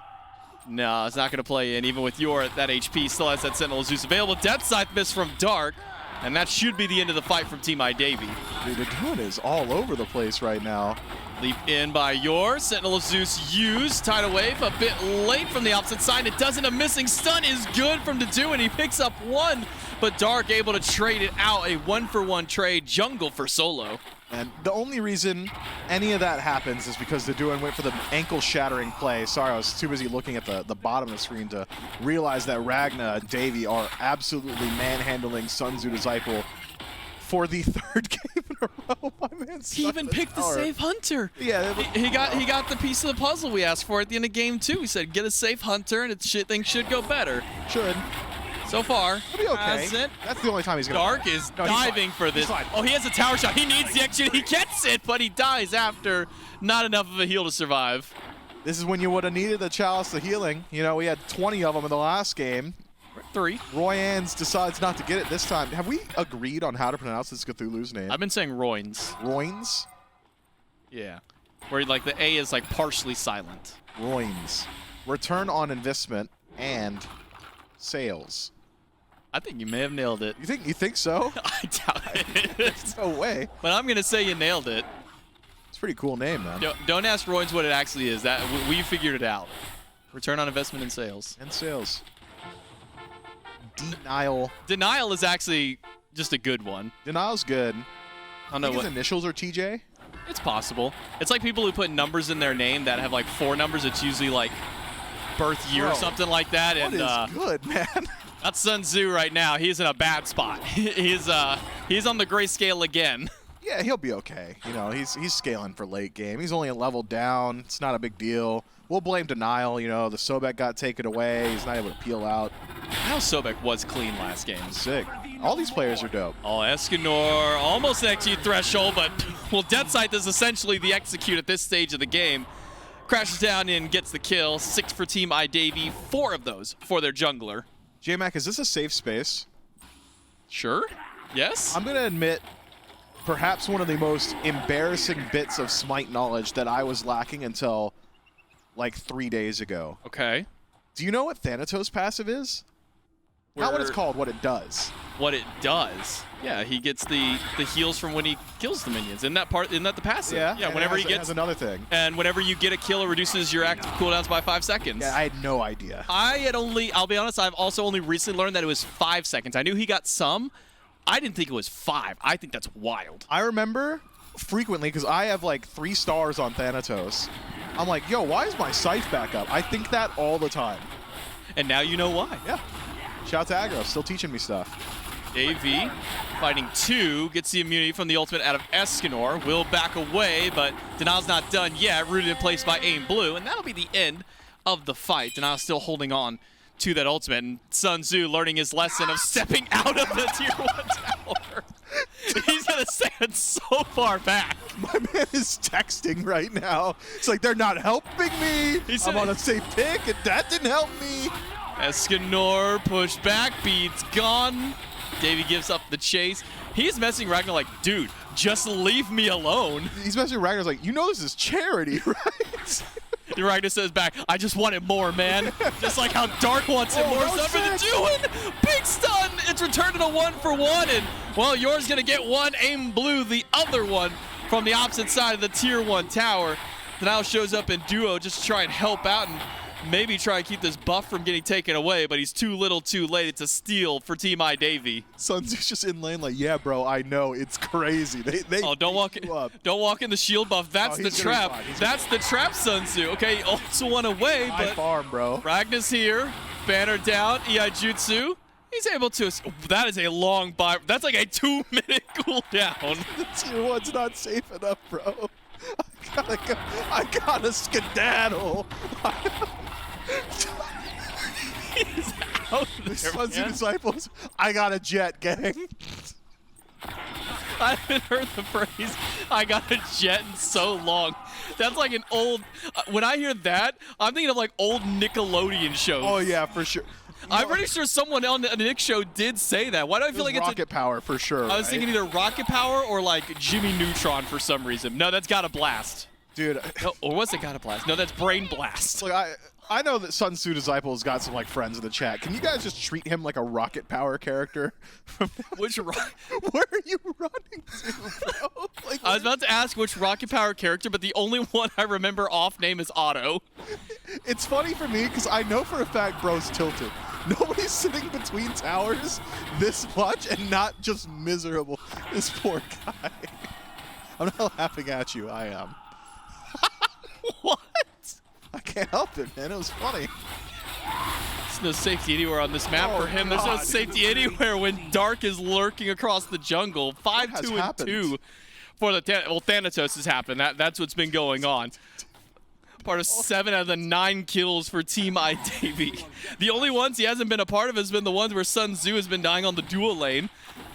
No, it's not going to play in. Even with that HP, still has that Sentinel of Zeus available. Death Scythe miss from Dark, and that should be the end of the fight from Team iDavy. Dude, Daduan is all over the place right now. Leap in by Yor. Sentinel of Zeus used. Tidal Wave a bit late from the opposite side. It doesn't. A missing stun is good from Daduan. He picks up one, but Dark able to trade it out. A 1-for-1 trade. Jungle for solo. And the only reason any of that happens is because Daduan went for the ankle-shattering play. Sorry, I was too busy looking at the bottom of the screen to realize that Ragna and Davey are absolutely manhandling Sun Tzu to Zypel for the 3rd game in a row. My man, He even picked the safe hunter. Yeah, he got the piece of the puzzle we asked for at the end of game 2. He said, "Get a safe hunter, and things should go better." should. So far, He'll be okay. hasn't. That's the only time he's gonna. Dark is No, he's diving fine. for this. He's fine. Oh, he has a tower shot. He needs the action. He gets it, but he dies after not enough of a heal to survive. This is when you would have needed a chalice of healing. You know, we had 20 of them in the last game. 3. Roy Ans decides not to get it this time. Have we agreed on how to pronounce this Cthulhu's name? I've been saying Roins. Roins? Yeah. Where like the A is like partially silent. Roins. Return on investment and sales. I think you may have nailed it. You think so? I doubt it. No way. But I'm going to say you nailed it. It's a pretty cool name, man. Don't ask Roins what it actually is. That we figured it out. Return on investment and sales. And sales. Denial. Denial is actually just a good one. Denial's good. I don't know His what. initials are TJ? It's possible. It's like people who put numbers in their name that have like 4 numbers. It's usually like birth year or Bro, something like that. What And is good, man? that's Sun Tzu right now. He's in a bad spot. he's on the grayscale again. Yeah, he'll be okay. You know, he's scaling for late game. He's only a level down. It's not a big deal. We'll blame Denial. You know, the Sobek got taken away. He's not able to peel out. How Sobek was clean last game. Sick. All these players are dope. Oh, Escanor almost an execute threshold, but well, Death Scythe is essentially the execute at this stage of the game. Crashes down and gets the kill. 6 for Team iDavy, 4 of those for their jungler. J-Mac, is this a safe space? Sure. Yes. I'm going to admit perhaps one of the most embarrassing bits of Smite knowledge that I was lacking until like 3 days ago. Okay. Do you know what Thanatos passive is? Not what it's called, what it does. What it does. Yeah, he gets the heals from when he kills the minions. Isn't that the passive? Yeah, Yeah, and whenever he it gets has another thing. and whenever you get a kill, it reduces your active cooldowns by 5 seconds. Yeah, I had no idea. I'll be honest, I've also only recently learned that it was 5 seconds. I knew he got some. I didn't think it was 5. I think that's wild. I remember frequently, because I have like 3 stars on Thanatos. I'm like, yo, why is my scythe back up? I think that all the time. And now you know why. Yeah. Shout out to Aggro, still teaching me stuff. AV fighting 2, gets the immunity from the ultimate out of Escanor. Will back away, but Denial's not done yet. Rooted in place by Aim Blue, and that'll be the end of the fight. Denial still holding on to that ultimate, and Sun Tzu learning his lesson of stepping out of the tier 1 tower. He's gonna say That's so far back. My man is texting right now. It's like, they're not helping me. I'm on a safe pick, and that didn't help me. Escanor pushed back, beads gone. Davey gives up the chase. He's messing Ragnar like, dude, just leave me alone. He's messing with Ragnar's like, you know this is charity, right? Ragnar says back, I just want it more, man. Just like how Dark wants it more. So for the doing, big stun. It's returned to a 1-for-1, and well, yours gonna get one. Aim Blue, the other one from the opposite side of the tier 1 tower. Now shows up in duo just to try and help out and maybe try and keep this buff from getting taken away, but he's too little too late. It's a steal for Team Davey. Sun Tzu's just in lane like, yeah, bro, I know, it's crazy. They don't walk in the shield buff. That's the trap. That's the trap, Sun Tzu. Okay, also one away, but farm, bro. Ragnar's here. Banner down. EI Jutsu. He's able to. That is a long buy. That's like a 2-minute cooldown. The tier 1's not safe enough, bro. I gotta skedaddle. He's out there, Sun Tzu disciples, I got a jet, gang. I haven't heard the phrase, I got a jet in so long. That's like an old, when I hear that, I'm thinking of like old Nickelodeon shows. Oh yeah, for sure. I'm pretty sure someone on the Nick show did say that. Why do I feel like it's Rocket Power for sure? I was thinking either Rocket Power or like Jimmy Neutron for some reason. No, that's Gotta Blast. Dude. No, or was it Gotta Blast? No, that's Brain Blast. Look, I know that Sun Tzu Disciple's got some like friends in the chat. Can you guys just treat him like a Rocket Power character? Which where are you running to, bro? Like, I was about to ask which Rocket Power character, but the only one I remember off name is Otto. It's funny for me because I know for a fact bro's tilted. Nobody's sitting between towers this much and not just miserable. This poor guy. I'm not laughing at you. I am. What? I can't help it, man. It was funny. There's no safety anywhere on this map for him. There's no safety anywhere when Dark is lurking across the jungle. 5-2-2 for the Thanatos has happened. That's what's been going on. Part of 7 out of the 9 kills for Team Davey. The only ones he hasn't been a part of has been the ones where Sun Tzu has been dying on the dual lane.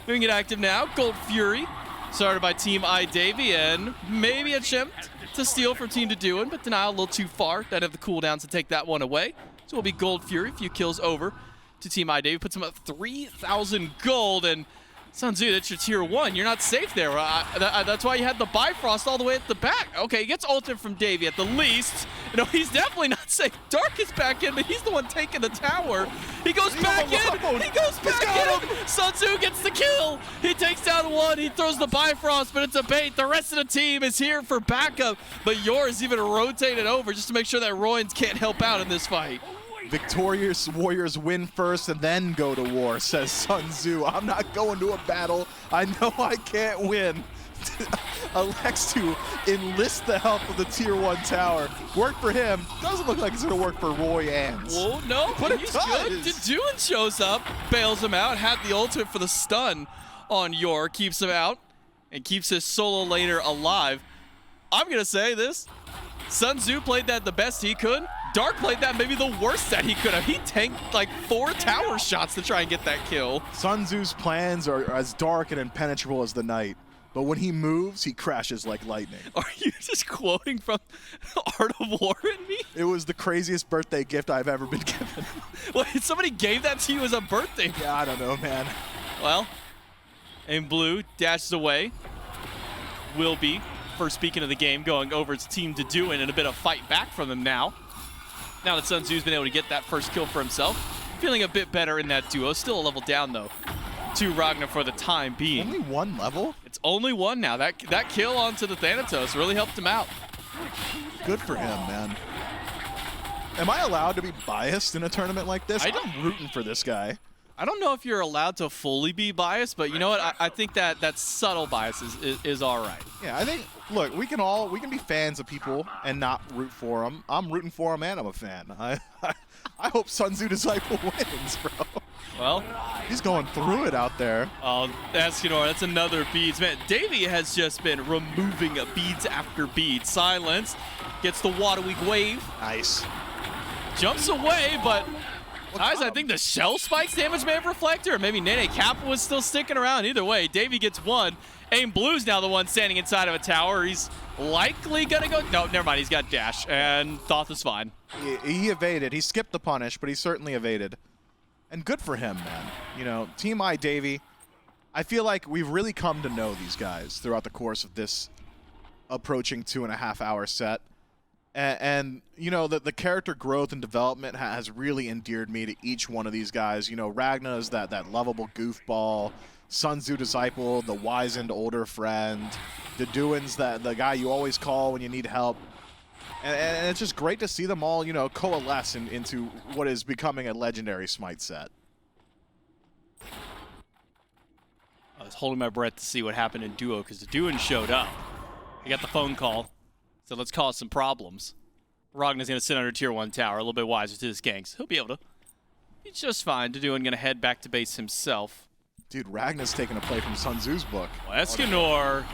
Moving it active now, Gold Fury. Started by Team Davey, and maybe a attempt to steal from Team Deduin, but denial a little too far. Don't have the cooldowns to take that one away. So it'll be Gold Fury, a few kills over to Team Davey. Puts him at 3,000 gold, and Sun Tzu, that's your tier 1. You're not safe there. That's why you had the Bifrost all the way at the back. Okay, he gets ulted from Davey at the least. No, he's definitely not safe. Dark is back in, but he's the one taking the tower. He goes back in. He goes back in. Sun Tzu gets the kill. He takes down one. He throws the Bifrost, but it's a bait. The rest of the team is here for backup, but yours even rotated over just to make sure that Royans can't help out in this fight. Victorious warriors win first and then go to war, says Sun Tzu. I'm not going to a battle. I know I can't win. Elects to enlist the help of the tier 1 tower. Work for him. Doesn't look like it's going to work for Royans. Well, no, but he's good. Deduin shows up, bails him out, had the ultimate for the stun on Yor, keeps him out, and keeps his solo laner alive. I'm going to say this. Sun Tzu played that the best he could. Dark played that maybe the worst that he could have. He tanked like 4 tower shots to try and get that kill. Sun Tzu's plans are as dark and impenetrable as the night. But when he moves, he crashes like lightning. Are you just quoting from Art of War in me? It was the craziest birthday gift I've ever been given. Wait, somebody gave that to you as a birthday? Yeah, I don't know, man. Well, in blue, dashes away. Will be, first speaking of the game, going over its Team Deduin and a bit of fight back from them now. Now that Sun Tzu's been able to get that first kill for himself. Feeling a bit better in that duo. Still a level down, though, to Ragnar for the time being. Only 1 level? It's only 1 now. That kill onto the Thanatos really helped him out. Good for him, man. Am I allowed to be biased in a tournament like this? I'm rooting for this guy. I don't know if you're allowed to fully be biased, but you know what? I think that subtle bias is all right. Yeah, I think, look, we can be fans of people and not root for them. I'm rooting for them and I'm a fan. I hope Sun Tzu Disciple wins, bro. Well, he's going through it out there. Oh, Escanor, that's another beads. Man, Davey has just been removing beads after beads. Silence, gets the Water Weak wave. Nice. Jumps away, but Guys, I think the shell spikes damage may have reflected, or maybe Nene Kappa was still sticking around. Either way, Davey gets one. Aim Blue's now the one standing inside of a tower. He's likely gonna go. No, never mind. He's got dash, and Thoth is fine. He evaded. He skipped the punish, but he certainly evaded. And good for him, man. You know, Team I Davey, I feel like we've really come to know these guys throughout the course of this approaching 2.5-hour set. And you know, the character growth and development has really endeared me to each one of these guys. You know, Ragna is that lovable goofball. Sun Tzu Disciple, the wizened older friend. Deduin's the guy you always call when you need help. And it's just great to see them all, you know, coalesce into what is becoming a legendary Smite set. I was holding my breath to see what happened in Duo because Deduin showed up. I got the phone call, so let's cause some problems. Ragna's going to sit under tier 1 tower, a little bit wiser to his ganks. He'll be able to. He's just fine. Deduin going to head back to base himself. Dude, Ragna's taking a play from Sun Tzu's book. Well, Escanor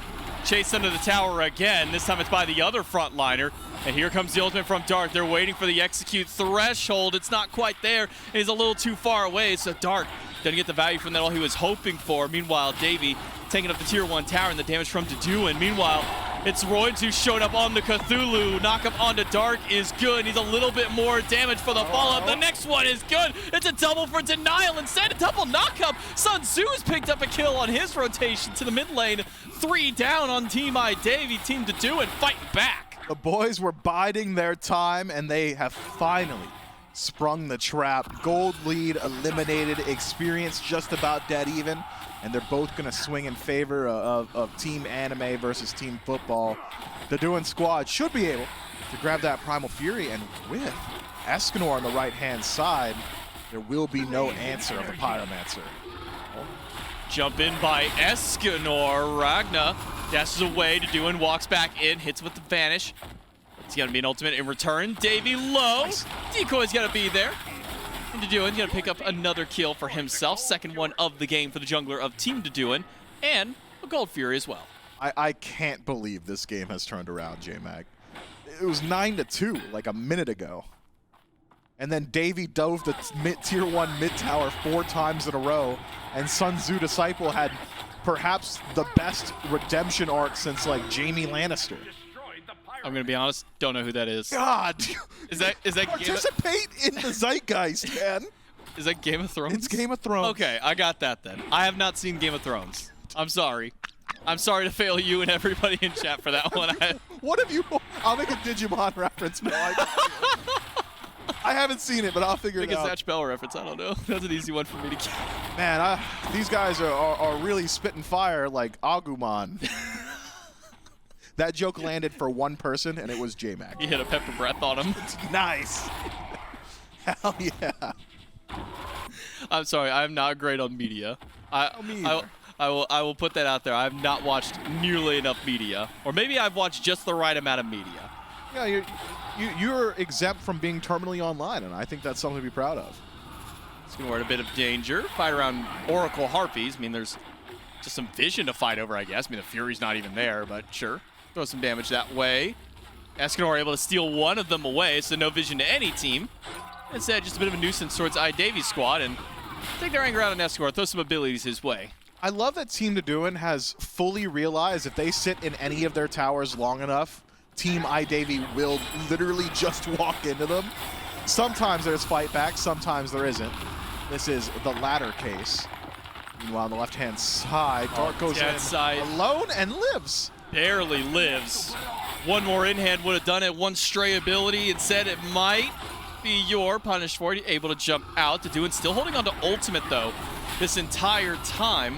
chased under the tower again. This time it's by the other frontliner. And here comes the ultimate from Dark. They're waiting for the execute threshold. It's not quite there. He's a little too far away, so Dark doesn't get the value from that all he was hoping for. Meanwhile, Davey taking up the tier 1 tower and the damage from Deduin. Meanwhile, it's Royds who showed up on the Cthulhu. Knock up onto Dark is good. Needs a little bit more damage for the follow-up. The next one is good. It's a double for Denial. Instead, a double knock-up. Sun Tzu's picked up a kill on his rotation to the mid lane. 3 down on Team I Davey. Team Deduin fighting back. The boys were biding their time, and they have finally sprung the trap. Gold lead eliminated. Experience just about dead even. And they're both going to swing in favor of Team Anime versus Team Football. The Deduin squad should be able to grab that Primal Fury, and with Escanor on the right-hand side, there will be no answer of the Pyromancer. Jump in by Escanor. Ragna dashes away. Deduin walks back in, hits with the Vanish. It's going to be an ultimate in return. Davey low. Nice. Decoy's got to be there. And Deduin's going to pick up another kill for himself. Second one of the game for the jungler of Team Deduin. And a Gold Fury as well. I can't believe this game has turned around, J-Mag. It was 9-2 like a minute ago. And then Davey dove the tier 1 mid tower 4 times in a row. And Sun Tzu Disciple had perhaps the best redemption arc since like Jaime Lannister. I'm going to be honest, don't know who that is. God! Is that Participate in the zeitgeist, man. Is that Game of Thrones? It's Game of Thrones. Okay, I got that then. I have not seen Game of Thrones. I'm sorry. I'm sorry to fail you and everybody in chat for that one. What have you... I'll make a Digimon reference, man. I haven't seen it, but I'll figure it Make a out. Zatch Bell reference. I don't know. That's an easy one for me to get. Man, these guys are really spitting fire like Agumon. That joke landed for one person, and it was J-Mac. You hit a pepper breath on him. Nice. Hell yeah. I'm sorry. I'm not great on media. I will put that out there. I have not watched nearly enough media, or maybe I've watched just the right amount of media. Yeah, you're exempt from being terminally online, and I think that's something to be proud of. It's going to in a bit of danger. Fight around Oracle Harpies. I mean, there's just some vision to fight over, I guess. I mean, the Fury's not even there, but sure. Throw some damage that way. Escanor able to steal one of them away, so no vision to any team. Instead, just a bit of a nuisance towards iDavy's squad, and take their anger out on Escanor, throw some abilities his way. I love that Team Deduin has fully realized if they sit in any of their towers long enough, Team iDavy will literally just walk into them. Sometimes there's fight back, sometimes there isn't. This is the latter case. Meanwhile, on the left-hand side, Dark goes in alone and lives. Barely lives. One more in-hand would have done it. One stray ability. Instead, it might be your punish for it. Able to jump out. Deduin still holding on to ultimate, though, this entire time.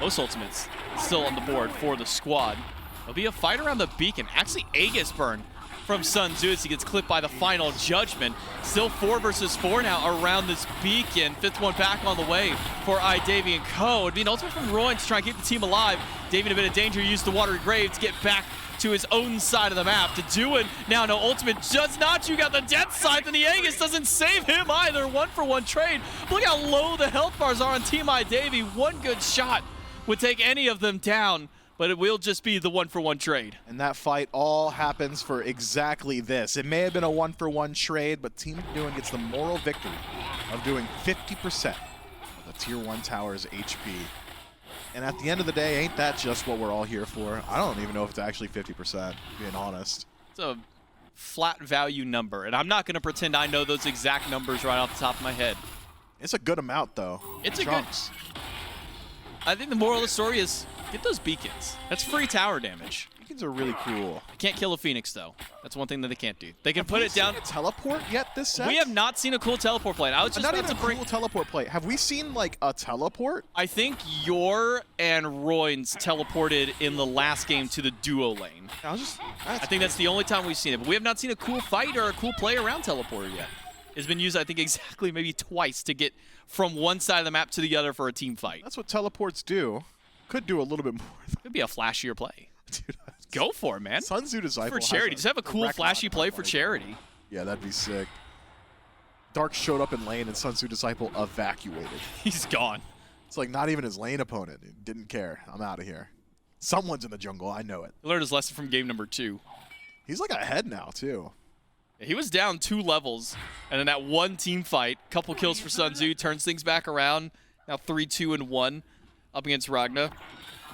Most ultimates still on the board for the squad. There'll be a fight around the beacon. Actually, Aegis burn from Sun Tzu as he gets clipped by the final judgment. Still 4 versus 4 now around this beacon. 5th one back on the way for iDavy and Co. It'd be an ultimate from Rowan to try and keep the team alive. Davey in a bit of danger, used the watery grave to get back to his own side of the map. Deduin now no ultimate does not. You got the death scythe, and the Aegis doesn't save him either. 1-for-1 trade. Look how low the health bars are on Team iDavy. One good shot would take any of them down. but it will just be the 1-for-1 trade. And that fight all happens for exactly this. It may have been a 1-for-1 trade, but Team Doing gets the moral victory of doing 50% of the Tier 1 tower's HP. And at the end of the day, ain't that just what we're all here for? I don't even know if it's actually 50%, being honest. It's a flat value number, and I'm not going to pretend I know those exact numbers right off the top of my head. It's a good amount, though. It's Chunks. I think the moral of the story is get those beacons. That's free tower damage. Beacons are really cool. Can't kill a Phoenix, though. That's one thing that they can't do. They can put it down. Have we seen a teleport yet this set? We have not seen a cool teleport play. I was just not about even to a bring. cool teleport play. Have we seen, like, a teleport? I think Yor and Royns teleported in the last game to the duo lane. I think that's the only time we've seen it. But we have not seen a cool fight or a cool play around teleporter yet. It's been used, I think, exactly maybe twice to get from one side of the map to the other for a team fight. That's what teleports do. Could do a little bit more. Could be a flashier play. Dude, Go for it, man. Sun Tzu Disciple For charity. Just have a cool, flashy play for charity. Yeah, that'd be sick. Dark showed up in lane and Sun Tzu Disciple evacuated. He's gone. It's like not even his lane opponent. He didn't care. I'm out of here. Someone's in the jungle. I know it. He learned his lesson from game number 2. He's like ahead now, too. He was down 2 levels, and then that one team fight, couple kills for Sun Tzu, turns things back around. Now 3-2-1 up against Ragna.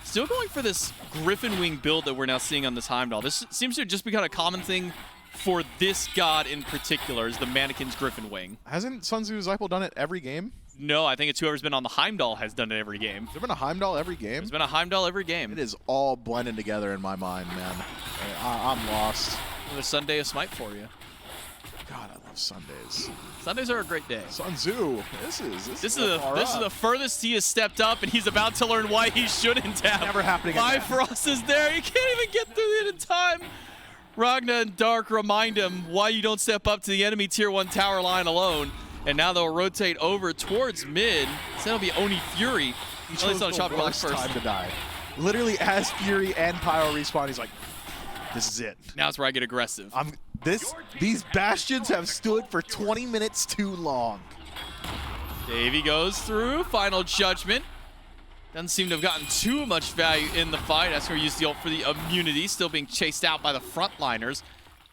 Still going for this Griffin Wing build that we're now seeing on this Heimdall. This seems to have just become a common thing for this god in particular, is the Mannequin's Griffin Wing. Hasn't Sun Tzu Disciple done it every game? No, I think it's whoever's been on the Heimdall has done it every game. Has there been a Heimdall every game? There's been a Heimdall every game. It is all blending together in my mind, man. I'm lost. Another Sunday of Smite for you. God, I love Sundays. Sundays are a great day. Sun Tzu, this is the furthest he has stepped up, and he's about to learn why he shouldn't have. Never happening again. Bifrost is there. He can't even get through it in time. Ragna and Dark remind him why you don't step up to the enemy Tier 1 tower line alone. And now they'll rotate over towards mid. So that'll be Oni Fury. He chose the worst time to die. Literally, as Fury and Pyro respawn, he's like, this is it. Now it's where I get aggressive. These bastions have stood for 20 minutes too long. Davey goes through. Final Judgment. Doesn't seem to have gotten too much value in the fight. That's where he used the ult for the immunity. Still being chased out by the frontliners.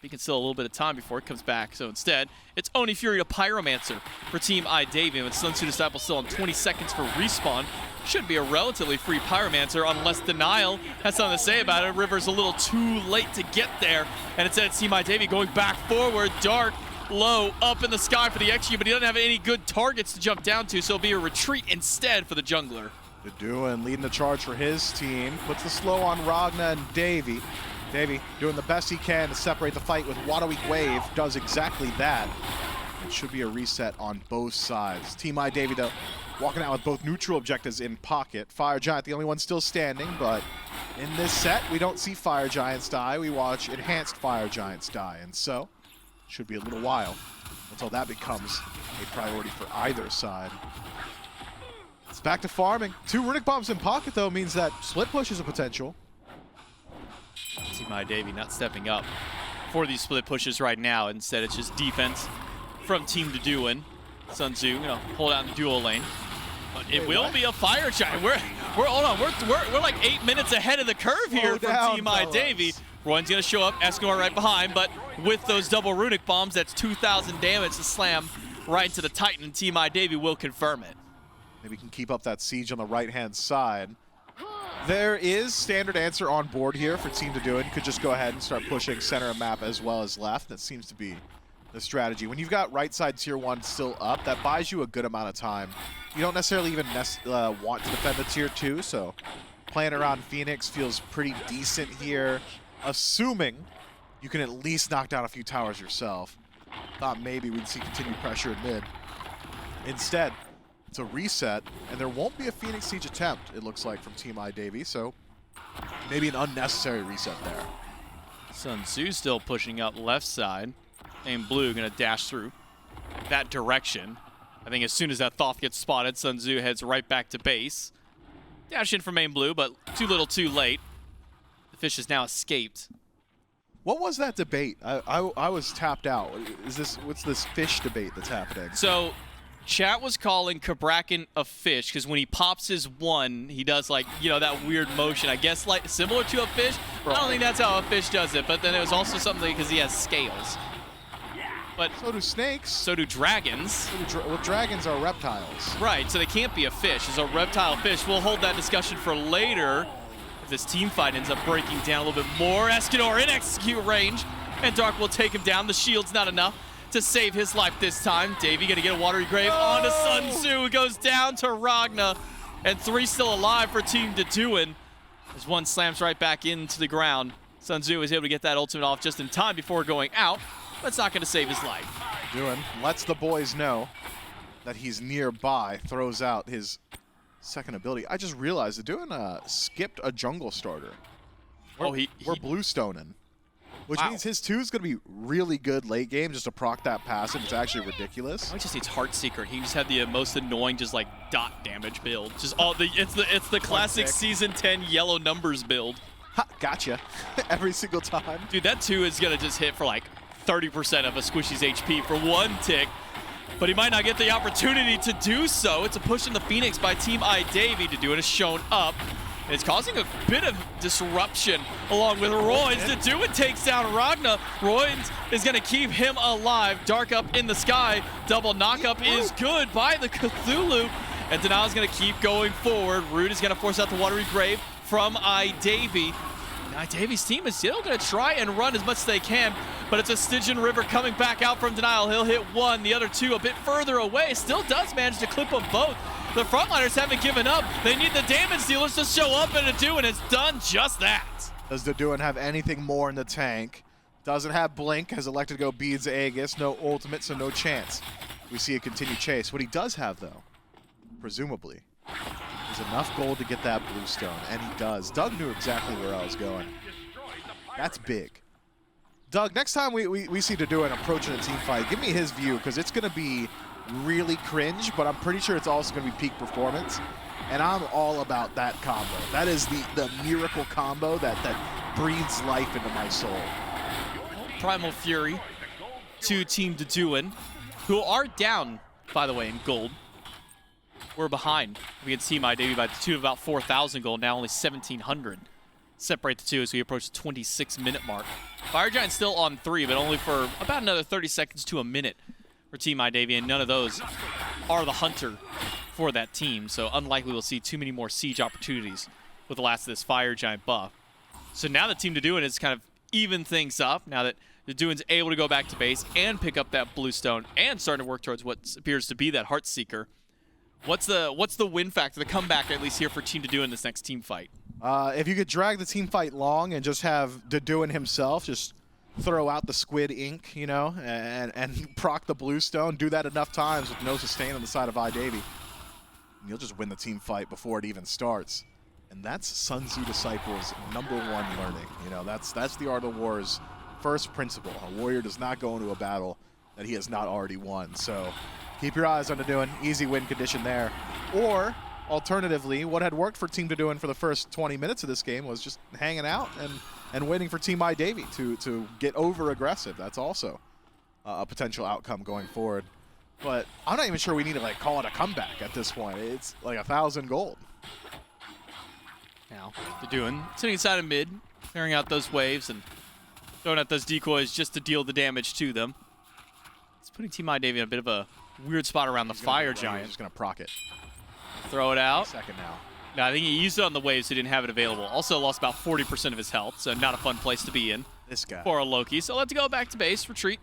He can still a little bit of time before it comes back. So instead, it's Oni Fury to Pyromancer for Team Davey. With Sun Tzu Disciple still on 20 seconds for respawn. Should be a relatively free Pyromancer unless Denial has something to say about it. River's a little too late to get there. And instead, it's Team Davey going back forward. Dark, low, up in the sky for the XG, but he doesn't have any good targets to jump down to, so it'll be a retreat instead for the jungler. Deduin leading the charge for his team. Puts the slow on Ragna and Davey. Davey doing the best he can to separate the fight with Waterweak Wave. Does exactly that. It should be a reset on both sides. Team Davey, though, walking out with both neutral objectives in pocket. Fire Giant, the only one still standing, but in this set, we don't see Fire Giants die. We watch enhanced Fire Giants die, and so should be a little while until that becomes a priority for either side. It's back to farming. 2 Runic Bombs in pocket, though, means that split push is a potential. Team Davey not stepping up for these split pushes right now. Instead, it's just defense from Team Deduin. Sun Tzu gonna hold out in the dual lane. But it will be a Fire Giant. Hold on. We're like 8 minutes ahead of the curve here from Team Davey. Roy's gonna show up, Eskimor right behind, but with those double Runic Bombs, that's 2,000 damage to slam right into the Titan, and Team Davey will confirm it. Maybe can keep up that siege on the right-hand side. There is standard answer on board here for Team Deduin. Could just go ahead and start pushing center of map as well as left. That seems to be the strategy. When you've got right side Tier 1 still up, that buys you a good amount of time. You don't necessarily even want to defend the Tier 2, so playing around Phoenix feels pretty decent here, assuming you can at least knock down a few towers yourself. Thought maybe we'd see continued pressure in mid. Instead, it's a reset, and there won't be a Phoenix Siege attempt, it looks like, from Team Davey, so maybe an unnecessary reset there. Sun Tzu still pushing up left side. And Blue gonna dash through that direction. I think as soon as that Thoth gets spotted, Sun Tzu heads right back to base. Dash in for main Blue, but too little too late. The fish has now escaped. What was that debate? I was tapped out. What's this fish debate that's happening? So Chat was calling Kabrakan a fish because when he pops his one, he does like, that weird motion. I guess like similar to a fish. I don't think that's how a fish does it, but then it was also something because he has scales. But So do snakes. so do dragons. Well, dragons are reptiles. Right, so they can't be a fish. It's a reptile fish. We'll hold that discussion for later. If this team fight ends up breaking down a little bit more, Escanor in execute range, and Dark will take him down. The shield's not enough to save his life this time. Davey gonna get a watery grave onto Sun Tzu, who goes down to Ragna, and 3 still alive for Team Deduin. As 1 slams right back into the ground. Sun Tzu is able to get that ultimate off just in time before going out. That's not going to save his life. Deduin lets the boys know that he's nearby, throws out his second ability. I just realized Deduin skipped a jungle starter. We're bluestoning, which means his 2 is going to be really good late game just to proc that passive. It's actually ridiculous. I just needs Heartseeker. He just had the most annoying just like dot damage build. Just all it's the classic season 10 yellow numbers build. Ha, gotcha. Every single time. Dude, that 2 is going to just hit for like 30% of a Squishy's HP for 1 tick, but he might not get the opportunity to do so. It's a push in the Phoenix by Team Davey. Deduin is shown up. And it's causing a bit of disruption along with Royns. Deduin takes down Ragna. Royns is going to keep him alive. Dark up in the sky. Double knockup is good by the Cthulhu. And Denial's going to keep going forward. Rude is going to force out the watery grave from Davey. Davy's team is still going to try and run as much as they can, but it's a Stygian River coming back out from Denial. He'll hit 1, the other 2 a bit further away. Still does manage to clip them both. The frontliners haven't given up. They need the damage dealers to show up, and Deduin has done just that. Does Deduin have anything more in the tank? Doesn't have Blink, has elected to go Beads Aegis. No ultimate, so no chance. We see a continued chase. What he does have, though, presumably, is enough gold to get that bluestone, and he does. Doug knew exactly where I was going. That's big. Doug, next time we see Deduin approaching a team fight, give me his view, because it's going to be really cringe, but I'm pretty sure it's also going to be peak performance, and I'm all about that combo. That is the miracle combo that breathes life into my soul. Primal Fury to Team Deduin, who are down, by the way, in gold. We're behind against Team Davey by the 2 of about 4,000 gold, now only 1,700. Separate the 2 as we approach the 26-minute mark. Fire Giant's still on 3, but only for about another 30 seconds to a minute for Team Davey, and none of those are the hunter for that team, so unlikely we'll see too many more siege opportunities with the last of this Fire Giant buff. So now the Team Deduin is kind of even things up, now that Deduin's able to go back to base and pick up that bluestone and starting to work towards what appears to be that Heartseeker. What's the win factor, the comeback at least here for Team Deduin in this next team fight? If you could drag the team fight long and just have Deduin himself just throw out the squid ink, and proc the bluestone, do that enough times with no sustain on the side of Davey, and you'll just win the team fight before it even starts. And that's Sun Tzu Disciples' #1 learning. That's the Art of War's first principle. A warrior does not go into a battle that he has not already won. So keep your eyes on Deduin. Easy win condition there. Or alternatively, what had worked for Team Deduin for the first 20 minutes of this game was just hanging out and waiting for Team Davey to get over-aggressive. That's also a potential outcome going forward. But I'm not even sure we need to call it a comeback at this point. It's like 1,000 gold. Now, Deduin sitting inside of mid, clearing out those waves and throwing out those decoys just to deal the damage to them. It's putting Team Davey in a bit of a weird spot around the Fire Giant. He's just going to proc it. Throw it out. Second now. No, I think he used it on the waves, so he didn't have it available. Also lost about 40% of his health, so not a fun place to be in This guy. for a Loki. So let's go back to base, retreat,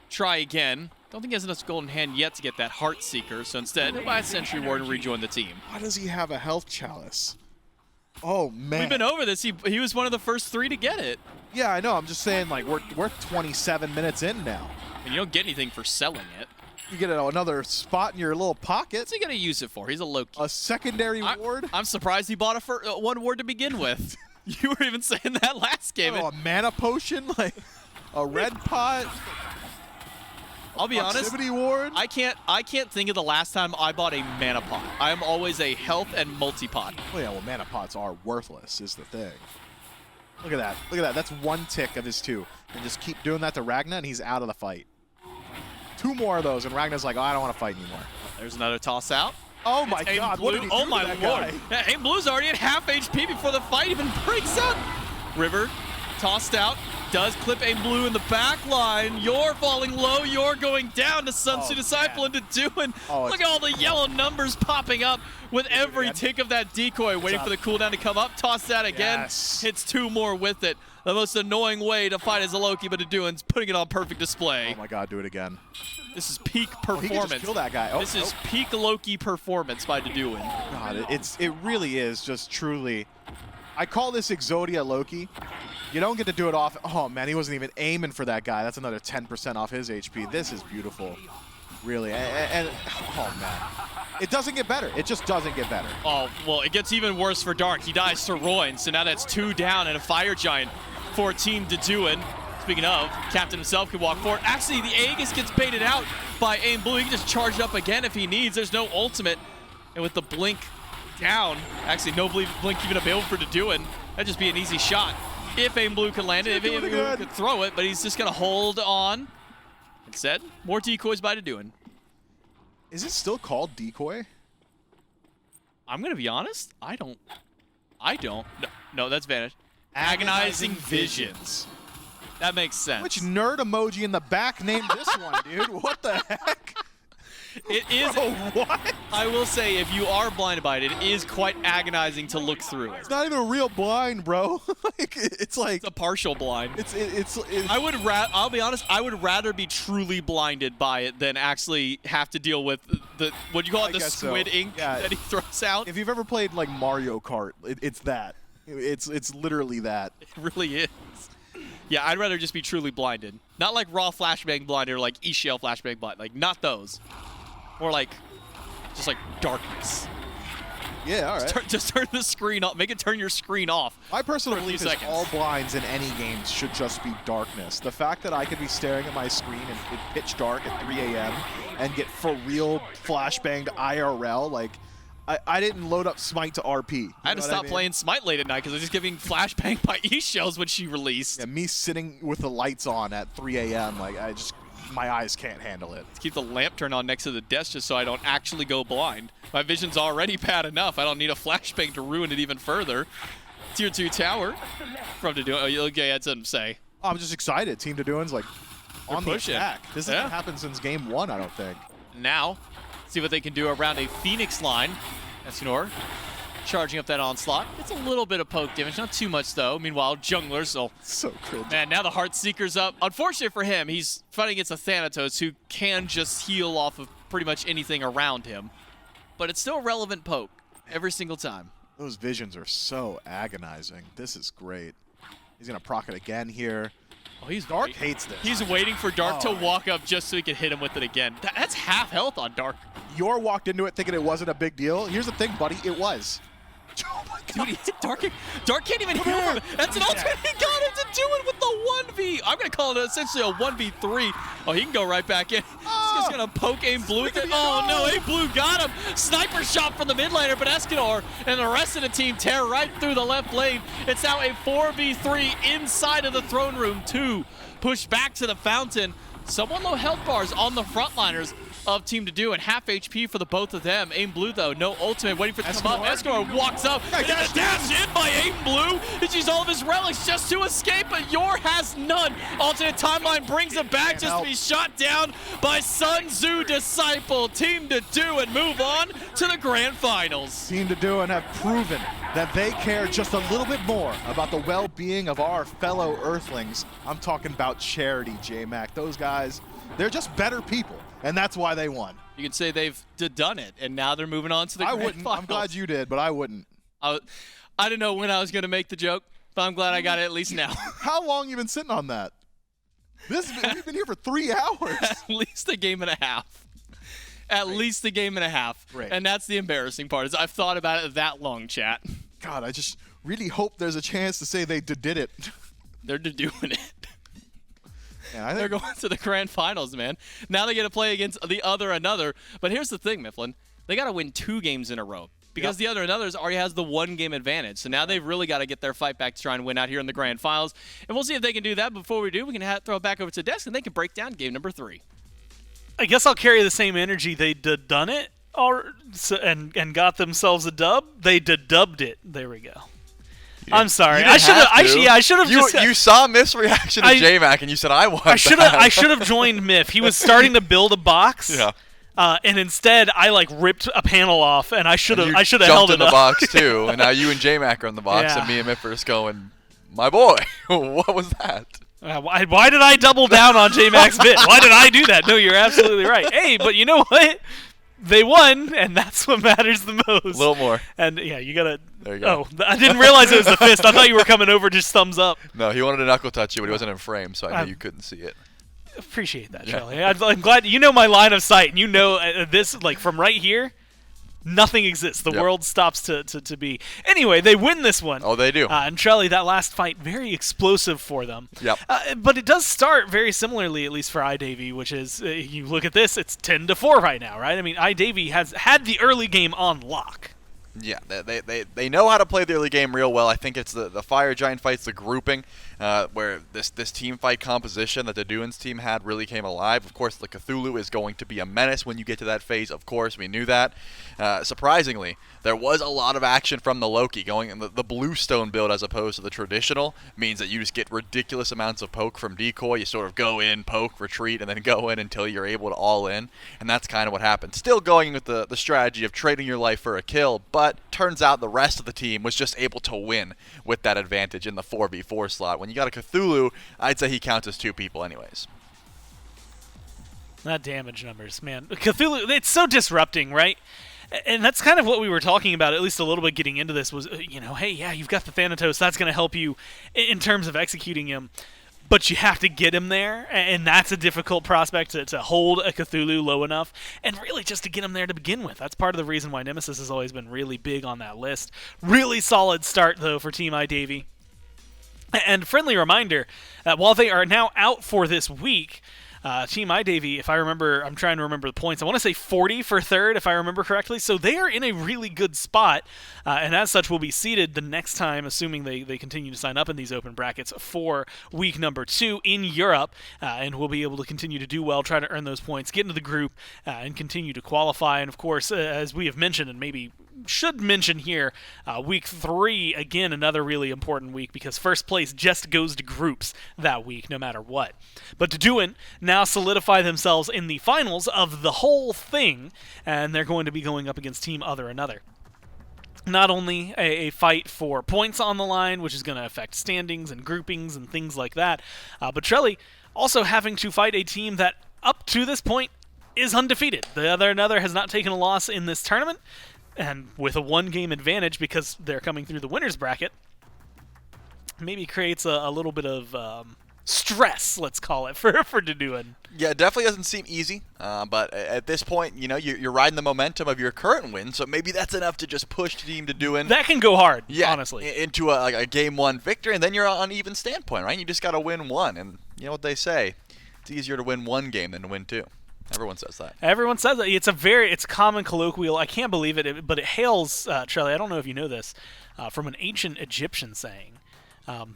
try again. Don't think he has enough gold in hand yet to get that Heartseeker, so instead he'll buy a Sentry Ward and rejoin the team. Why does he have a health chalice? Oh, man. We've been over this. He was one of the first 3 to get it. Yeah, I know. I'm just saying, we're 27 minutes in now. And you don't get anything for selling it. You get another spot in your little pocket. What's he going to use it for? He's a Loki. A secondary ward. I'm surprised he bought one ward to begin with. You were even saying that last game. A mana potion, a red pot. I'll be honest. Proximity ward. I can't think of the last time I bought a mana pot. I am always a health and multi-pot. Well, yeah, mana pots are worthless, is the thing. Look at that. Look at that. That's 1 tick of his 2. And just keep doing that to Ragna, and he's out of the fight. 2 more of those, and Ragna's like, oh, I don't want to fight anymore. There's another toss out. Oh my Aim God! Blue. What did he do Oh to my that lord! guy? Yeah, Aim Blue's already at half HP before the fight even breaks out. River tossed out. Does clip Aim Blue in the back line. You're falling low. You're going down to Sunsu Disciple into Doin. Look at all the yellow numbers popping up with every tick of that decoy. Waiting for the cooldown to come up. Toss that again. Yes. Hits 2 more with it. The most annoying way to fight as a Loki, but Aduin's putting it on perfect display. Oh my God! Do it again. This is peak He performance. can just kill that guy. Oh, This is peak Loki performance by Deduin. God, it really is just truly. I call this Exodia Loki. You don't get to do it off. Oh man, he wasn't even aiming for that guy. That's another 10% off his HP. This is beautiful, really. And oh man, it doesn't get better. It just doesn't get better. Oh, well, it gets even worse for Dark. He dies to Roin, so now that's 2 down and a Fire Giant for Team Deduin. Speaking of, Captain himself can walk forward. Actually, the Aegis gets baited out by Aim Blue. He can just charge it up again if he needs. There's no ultimate. And with the blink down, actually no blink even available for Deduin, that'd just be an easy shot. If Aim Blue can land it, if Aim Blue could throw it, but he's just going to hold on. Instead, more decoys by Deduin. Is it still called decoy? I'm going to be honest, I don't. No, that's Vanish. Agonizing Visions. That makes sense. Which nerd emoji in the back named this one, dude? What the heck? It is. Bro, what? I will say, if you are blinded by it, it is quite agonizing to look through it. It's not even a real blind, bro. It's like It's a partial blind. it's I'll be honest, I would rather be truly blinded by it than actually have to deal with the what do you call it, I the guess so. squid ink Yeah. that he throws out. If you've ever played like Mario Kart, it's that. It's literally that. It really is. Yeah, I'd rather just be truly blinded. Not like raw flashbang blinded or like E-Shell flashbang blind. Like, not those. Or like, just like darkness. Yeah, all right. Just turn the screen off. Make it turn your screen off. My personal for a few belief is seconds. all blinds in any game should just be darkness. The fact that I could be staring at my screen and it's pitch dark at 3 a.m. and get for real flashbanged IRL, like, I didn't load up Smite to RP. You I had to know what stop mean? playing Smite late at night because I was just getting flashbanged by E-Shells when she released. Yeah, me sitting with the lights on at 3 a.m., like, my eyes can't handle it. Keep the lamp turned on next to the desk just so I don't actually go blind. My vision's already bad enough. I don't need a flashbang to ruin it even further. Tier 2 tower from to do. Oh, okay, that's what I'm saying. I'm just excited. Team Deduin's like on the pushing. attack. This hasn't happened since game 1, I don't think. Now, see what they can do around a Phoenix line. Escanor charging up that onslaught. It's a little bit of poke damage, not too much though. Meanwhile, junglers, So cringe. man, now the Heartseeker's up. Unfortunately for him, he's fighting against a Thanatos who can just heal off of pretty much anything around him. But it's still relevant poke every single time. Those visions are so agonizing. This is great. He's going to proc it again here. Oh, he's Dark wait- hates this. He's waiting for Dark to Oh. walk up just so he can hit him with it again. That's half health on Dark. Yor walked into it thinking it wasn't a big deal. Here's the thing, buddy. It was. Oh my Dude, he hit Dark can't even heal from it. That's an ultimate he got him to do it with the 1v. I'm going to call it essentially a 1v3. Oh, he can go right back in. He's just going to poke Aim Blue with it. Oh, no, Aim Blue got him. Sniper shot from the mid laner, but Escanor and the rest of the team tear right through the left lane. It's now a 4v3 inside of the throne room. 2 push back to the fountain. Somewhat low health bars on the frontliners of Team Deduin, and half HP for the both of them. Aim Blue, though, no ultimate, waiting for it to come up. Escanor walks up, and then a dash in by Aim Blue. He used all of his relics just to escape, but Yor has none. Alternate timeline brings it back just to be shot down by Sun Tzu Disciple. Team Deduin move on to the grand finals. Team Deduin have proven that they care just a little bit more about the well-being of our fellow Earthlings. I'm talking about charity, J-Mac. Those guys, they're just better people, and that's why they won. You could say they've done it, and now they're moving on to the I grand wouldn't. finals. I'm glad you did, but I wouldn't. I didn't know when I was going to make the joke, but I'm glad I got it at least now. How long you been sitting on that? We've been here for 3 hours. At least a game and a half. At least a game and a half. Great. And that's the embarrassing part, is I've thought about it that long, chat. God, I just really hope there's a chance to say they did it. They're doing it. Yeah, I They're think going to the grand finals, man. Now they get to play against the other another. But here's the thing, Mifflin. They got to win 2 games in a row. Because the other anothers already has the 1-game advantage. So now they've really got to get their fight back to try and win out here in the grand finals. And we'll see if they can do that. Before we do, we can throw it back over to the desk, and they can break down game number 3. I guess I'll carry the same energy. They done it and got themselves a dub. They dubbed it. There we go. I'm sorry. I should have. I should have just. You saw Miff's reaction to J-Mac, and you said, "I want." I should have joined Miff. He was starting to build a box. Yeah. And instead, I ripped a panel off, and I should have held it jumped in the up. box too, and now you and J-Mac are in the box, Yeah. and me and Miff are just going, "My boy, what was that?" Why did I double down on J-Mac's bit? Why did I do that? No, you're absolutely right. Hey, but you know what? They won, and that's what matters the most. A little more. And yeah, you gotta. There you go. Oh, I didn't realize it was the fist. I thought you were coming over just thumbs up. No, he wanted to knuckle touch you, but he wasn't in frame, so I knew you couldn't see it. Appreciate that, Yeah. Charlie. I'm glad you know my line of sight, and you know this from right here. Nothing exists. The Yep. world stops to be. Anyway, they win this one. Oh, they do. And Trelly, that last fight, very explosive for them. Yep. But it does start very similarly, at least for iDavy, which is, you look at this, it's 10-4 right now, right? I mean, iDavy has had the early game on lock. Yeah, they know how to play the early game real well. I think it's the Fire Giant fights, the grouping, where this team fight composition that the Doan's team had really came alive. Of course, the Cthulhu is going to be a menace when you get to that phase. Of course, we knew that. Surprisingly, there was a lot of action from the Loki. Going in the Bluestone build as opposed to the traditional means that you just get ridiculous amounts of poke from decoy. You sort of go in, poke, retreat, and then go in until you're able to all in, and that's kind of what happened. Still going with the strategy of trading your life for a kill, but turns out the rest of the team was just able to win with that advantage in the 4v4 slot. When you got a Cthulhu, I'd say he counts as 2 people anyways. That damage numbers, man. Cthulhu, it's so disrupting, right? And that's kind of what we were talking about, at least a little bit getting into this, was, hey, yeah, you've got the Thanatos. That's going to help you in terms of executing him. But you have to get him there, and that's a difficult prospect to hold a Cthulhu low enough, and really just to get him there to begin with. That's part of the reason why Nemesis has always been really big on that list. Really solid start, though, for Team iDavy. And friendly reminder that while they are now out for this week, Team iDavy, if I remember, I'm trying to remember the points. I want to say 40 for third, if I remember correctly. So they are in a really good spot, and as such will be seeded the next time, assuming they continue to sign up in these open brackets for week number 2 in Europe, and will be able to continue to do well, try to earn those points, get into the group, and continue to qualify. And of course, as we have mentioned, and maybe should mention here, week 3, again, another really important week, because first place just goes to groups that week, no matter what. But Dodoin now solidify themselves in the finals of the whole thing, and they're going to be going up against Team Other Another. Not only a fight for points on the line, which is going to affect standings and groupings and things like that, but Trelly also having to fight a team that, up to this point, is undefeated. The Other Another has not taken a loss in this tournament, and with a 1-game advantage because they're coming through the winner's bracket, maybe creates a little bit of stress, let's call it, for Dodoin. Yeah, it definitely doesn't seem easy, but at this point, you're riding the momentum of your current win, so maybe that's enough to just push Team Dodoin. That can go hard, Yeah, honestly. Into a Game 1 victory, and then you're on even standpoint, right? You just got to win 1, and you know what they say, it's easier to win 1 game than to win 2. Everyone says that. Everyone says that. It's common colloquial. I can't believe it, but it hails, Charlie, I don't know if you know this, from an ancient Egyptian saying.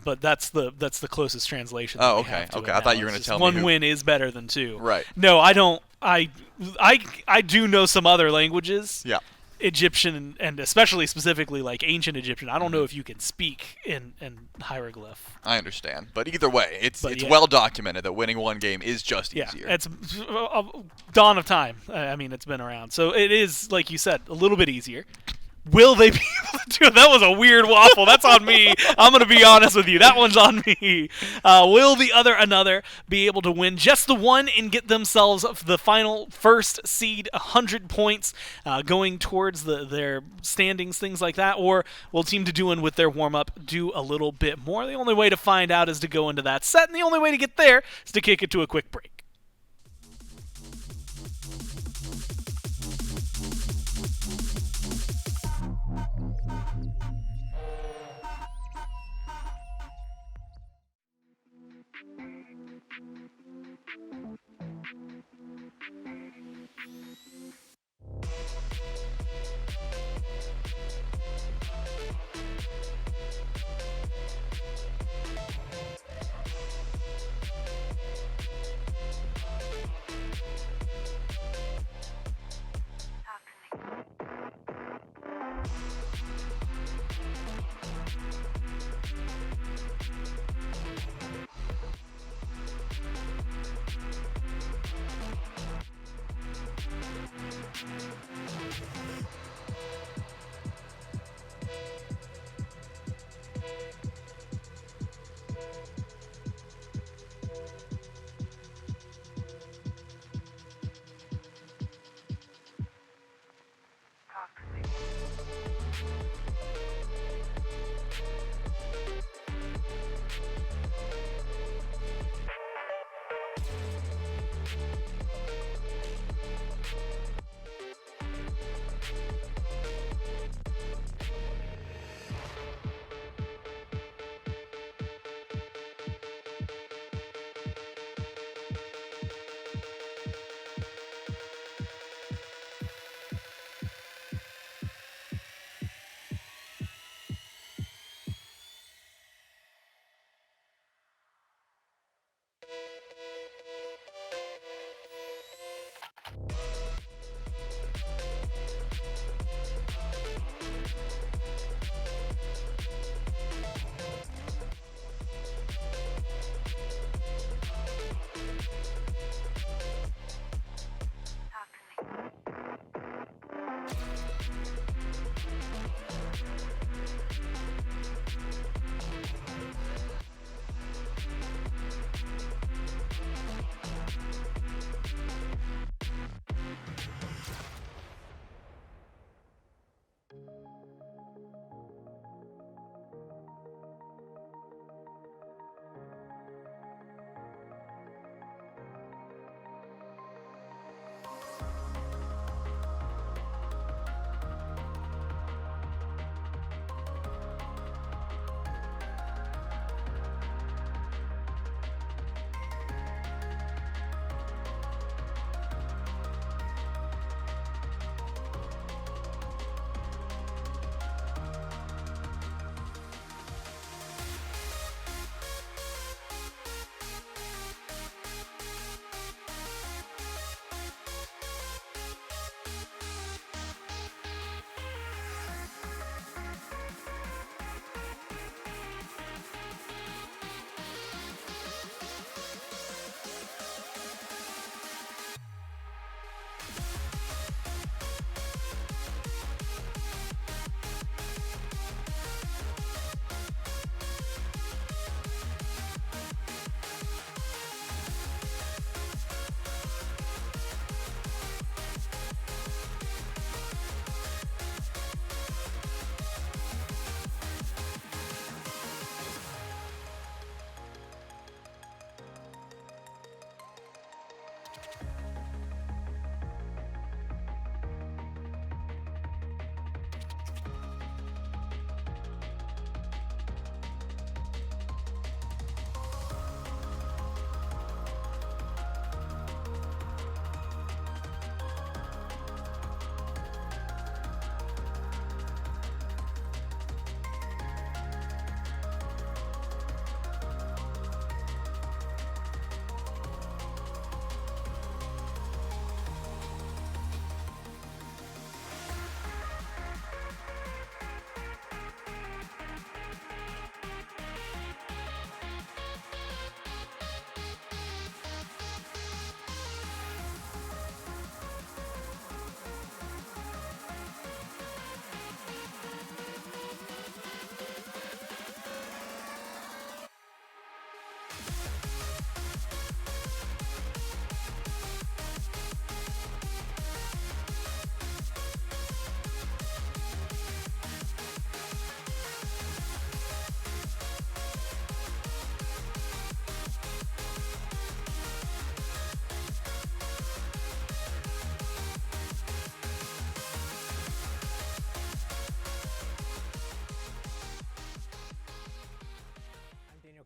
But that's the closest translation. Oh, that we have to okay. it I thought now. you were going It's to tell just me. One win is better than 2. Right. No, I don't. I do know some other languages. Yeah. Egyptian and especially specifically like ancient Egyptian. I don't know if you can speak in hieroglyph. I understand, but either way, it's yeah. well documented that winning 1 game is just Yeah, easier. it's a dawn of time. I mean, it's been around, so it is, like you said, a little bit easier. Will they be able to do it? That was a weird waffle. That's on me. I'm going to be honest with you. That one's on me. Will the Other Another be able to win just the 1 and get themselves the final first seed, 100 points, going towards their standings, things like that? Or will Team Dodoin, with their warm-up, do a little bit more? The only way to find out is to go into that set, and the only way to get there is to kick it to a quick break.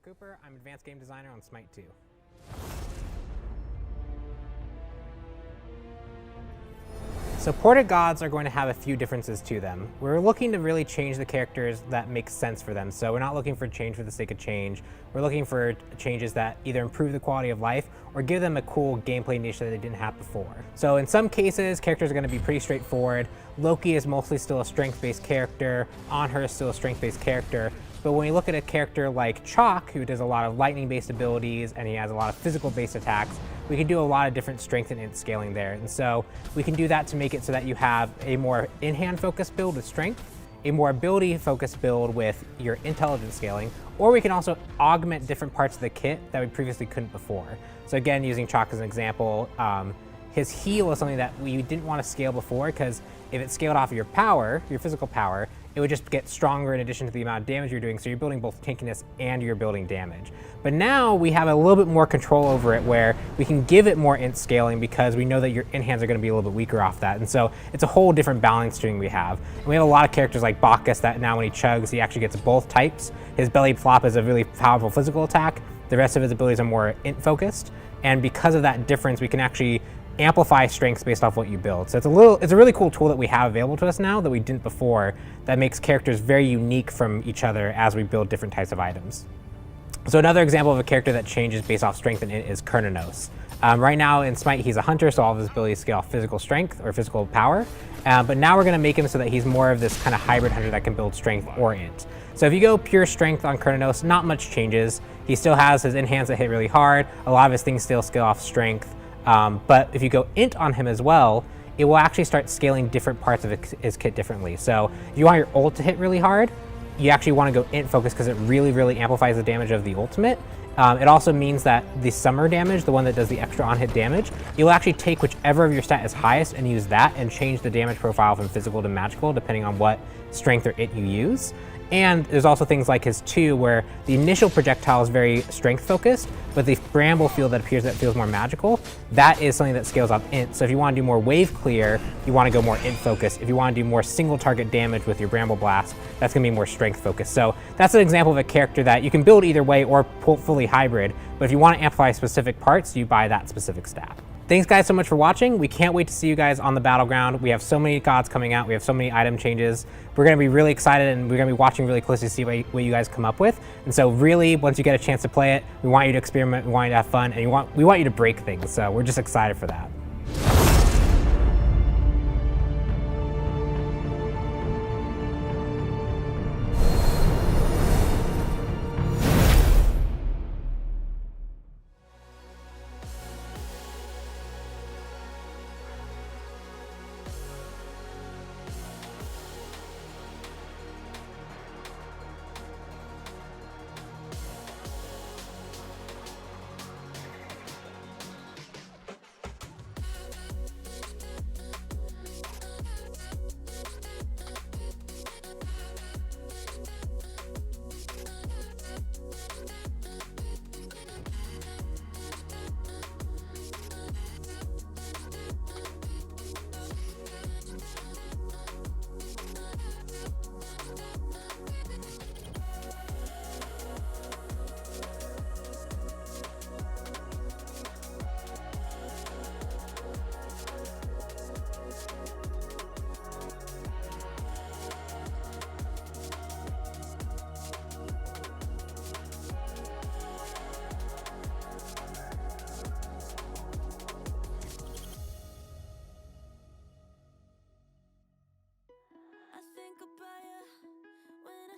Cooper. I'm Advanced Game Designer on Smite 2. So ported gods are going to have a few differences to them. We're looking to really change the characters that make sense for them. So we're not looking for change for the sake of change. We're looking for changes that either improve the quality of life or give them a cool gameplay niche that they didn't have before. So in some cases, characters are going to be pretty straightforward. Loki is mostly still a strength-based character. Anhur is still a strength-based character. But when you look at a character like Chalk, who does a lot of lightning-based abilities and he has a lot of physical-based attacks, we can do a lot of different strength and int scaling there. And so we can do that to make it so that you have a more in-hand focused build with strength, a more ability focused build with your intelligence scaling, or we can also augment different parts of the kit that we previously couldn't before. So again, using Chalk as an example, his heal is something that we didn't want to scale before, because if it scaled off of your power, your physical power, it would just get stronger in addition to the amount of damage you're doing, so you're building both tankiness and you're building damage. But now we have a little bit more control over it, where we can give it more int scaling because we know that your int hands are going to be a little bit weaker off that. And so it's a whole different balance string we have. And we have a lot of characters like Bacchus that now when he chugs, he actually gets both types. His belly flop is a really powerful physical attack. The rest of his abilities are more int focused. And because of that difference, we can actually amplify strengths based off what you build. So it's a really cool tool that we have available to us now that we didn't before, that makes characters very unique from each other as we build different types of items. So another example of a character that changes based off strength and int is Kernanos. Right now in Smite, he's a hunter, so all of his abilities scale off physical strength or physical power. But now we're going to make him so that he's more of this kind of hybrid hunter that can build strength or int. So if you go pure strength on Kernanos, not much changes. He still has his int hands that hit really hard. A lot of his things still scale off strength. But if you go int on him as well, it will actually start scaling different parts of his kit differently. So if you want your ult to hit really hard, you actually want to go int focus because it really, really amplifies the damage of the ultimate. It also means that the summer damage, the one that does the extra on-hit damage, you'll actually take whichever of your stat is highest and use that and change the damage profile from physical to magical depending on what strength or int you use. And there's also things like his 2, where the initial projectile is very strength focused, but the bramble field that appears that feels more magical, that is something that scales up int. So if you want to do more wave clear, you want to go more int focused. If you want to do more single target damage with your bramble blast, that's going to be more strength focused. So that's an example of a character that you can build either way or pull fully hybrid, but if you want to amplify specific parts, you buy that specific stat. Thanks guys so much for watching. We can't wait to see you guys on the battleground. We have so many gods coming out. We have so many item changes. We're going to be really excited, and we're going to be watching really closely to see what you guys come up with. And so really, once you get a chance to play it, we want you to experiment, we want you to have fun, and we want you to break things. So we're just excited for that.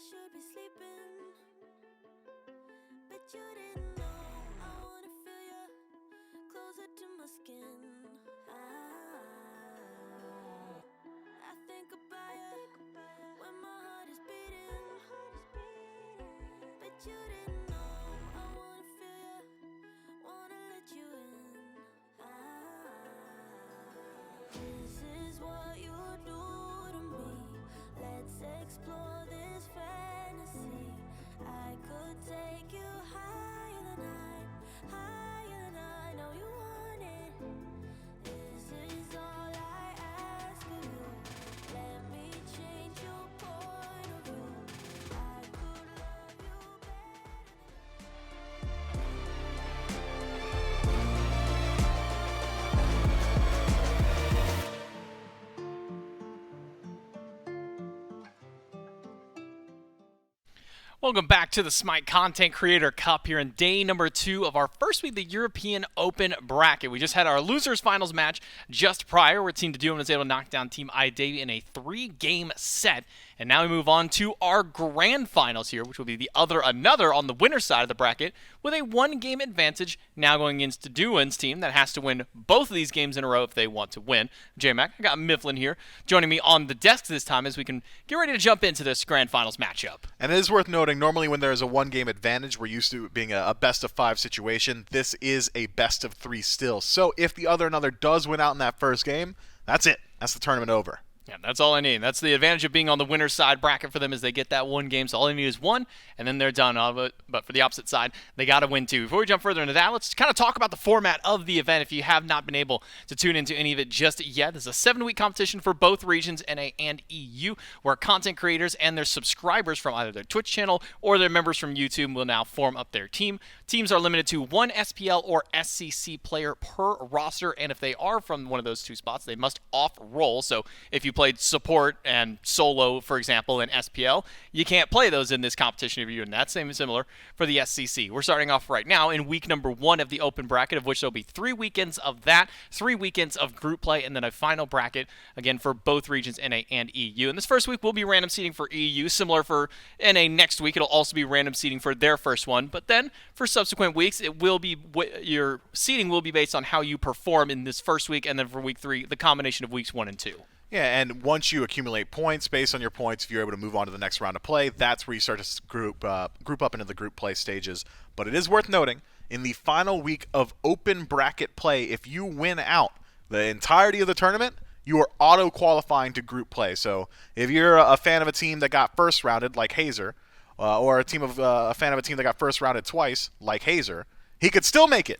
Should be sleeping, but you didn't know. I wanna feel you closer to my skin. I think about you when my heart is beating, but you didn't know. I wanna feel you, wanna let you in. This is what you do to me. Let's explore this fantasy. I could take you higher than I know you want it. This is all I ask of you. Let me change your point of view. I could love you better. Welcome back to the Smite Content Creator Cup here in day number 2 of our first week, the European Open bracket. We just had our losers finals match just prior, where Team Deduin was able to knock down Team hi-rez in a 3-game set. And now we move on to our grand finals here, which will be another on the winner's side of the bracket, with a 1-game advantage now going against Deduin's team that has to win both of these games in a row if they want to win. J-Mac, I got Mifflin here joining me on the desk this time as we can get ready to jump into this grand finals matchup. And it is worth noting, normally when there's a 1-game advantage, we're used to it being a best-of-5 situation. This is a best-of-3 still. So if the other does win out in that first game, that's it. That's the tournament over. Yeah, that's all I need. That's the advantage of being on the winner's side bracket for them, is they get that 1 game. So all they need is 1, and then they're done. But for the opposite side, they got to win 2. Before we jump further into that, let's kind of talk about the format of the event. If you have not been able to tune into any of it just yet, this is a 7-week competition for both regions, NA and EU, where content creators and their subscribers from either their Twitch channel or their members from YouTube will now form up their team. Teams are limited to 1 SPL or SCC player per roster, and if they are from one of those 2 spots, they must off-roll. So if you played support and solo, for example, in SPL, you can't play those in this competition if you're doing that. Similar for the SCC. We're starting off right now in week number 1 of the open bracket, of which there'll be 3 weekends of that, 3 weekends of group play, and then a final bracket, again, for both regions, NA and EU. And this first week will be random seeding for EU, similar for NA next week. It'll also be random seeding for their first one, but then for subsequent weeks, it will be your seeding will be based on how you perform in this first week, and then for week 3, the combination of weeks 1 and 2. Yeah, and once you accumulate points, based on your points, if you're able to move on to the next round of play, that's where you start to group up into the group play stages. But it is worth noting, in the final week of open bracket play, if you win out the entirety of the tournament, you are auto-qualifying to group play. So if you're a fan of a team that got first rounded, like hi-rez, or a fan of a team that got first rounded twice, like hi-rez, he could still make it.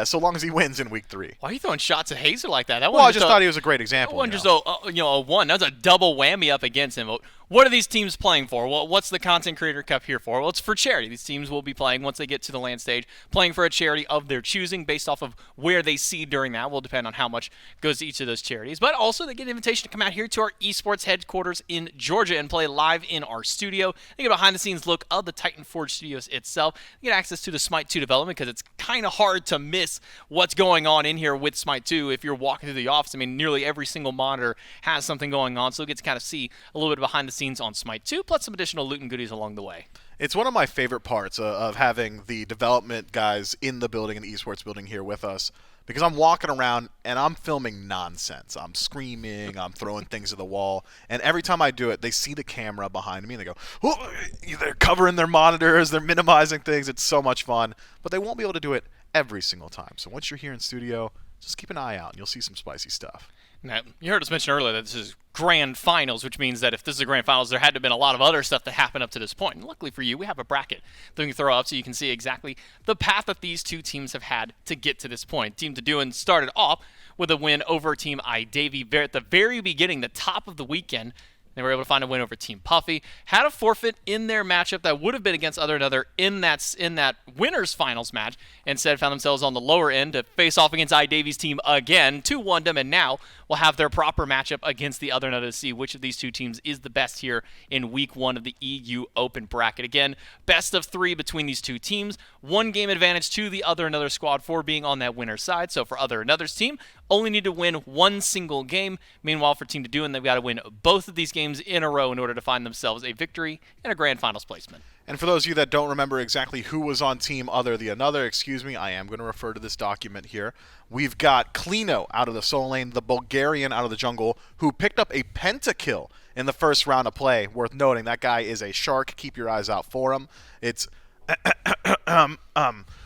So long as he wins in week 3. Why are you throwing shots at hi-rez like that? Well, I just thought he was a great example. Just a 1. That's a double whammy up against him. What are these teams playing for? Well, what's the Content Creator Cup here for? Well, it's for charity. These teams will be playing, once they get to the land stage, playing for a charity of their choosing based off of where they seed during that. Will depend on how much goes to each of those charities. But also, they get an invitation to come out here to our esports headquarters in Georgia and play live in our studio. They get a behind-the-scenes look of the Titan Forge Studios itself. They get access to the Smite 2 development, because it's kind of hard to miss what's going on in here with Smite 2 if you're walking through the office. I mean, nearly every single monitor has something going on, so you get to kind of see a little bit behind the scenes on Smite 2, plus some additional loot and goodies along the way. It's one of my favorite parts of having the development guys in the building, in the esports building here with us, because I'm walking around and I'm filming nonsense. I'm screaming, I'm throwing things at the wall, and every time I do it, they see the camera behind me and they go, oh, they're covering their monitors, they're minimizing things. It's so much fun, but they won't be able to do it every single time. So once you're here in studio, just keep an eye out and you'll see some spicy stuff. Now, you heard us mention earlier that this is grand finals, which means that if this is a grand finals, there had to have been a lot of other stuff that happened up to this point. And luckily for you, we have a bracket that we can throw up so you can see exactly the path that these 2 teams have had to get to this point. Team Deduin started off with a win over Team hi-rez at the very beginning, the top of the weekend. They were able to find a win over Team Puffy. Had a forfeit in their matchup that would have been against other another in that winners finals match. Instead, found themselves on the lower end to face off against hi-rez team again, 2-1 them, and now will have their proper matchup against the other another to see which of these 2 teams is the best here in week 1 of the EU Open bracket. Again, best of 3 between these 2 teams. 1 game advantage to the other another squad for being on that winner's side. So for other another's team, only need to win 1 single game. Meanwhile, for Team Deduin, they've got to win both of these games in a row in order to find themselves a victory and a grand finals placement. And for those of you that don't remember exactly who was on team other the another, excuse me, I am going to refer to this document here. We've got Klino out of the solo lane, the Bulgarian out of the jungle, who picked up a pentakill in the first round of play. Worth noting, that guy is a shark. Keep your eyes out for him. It's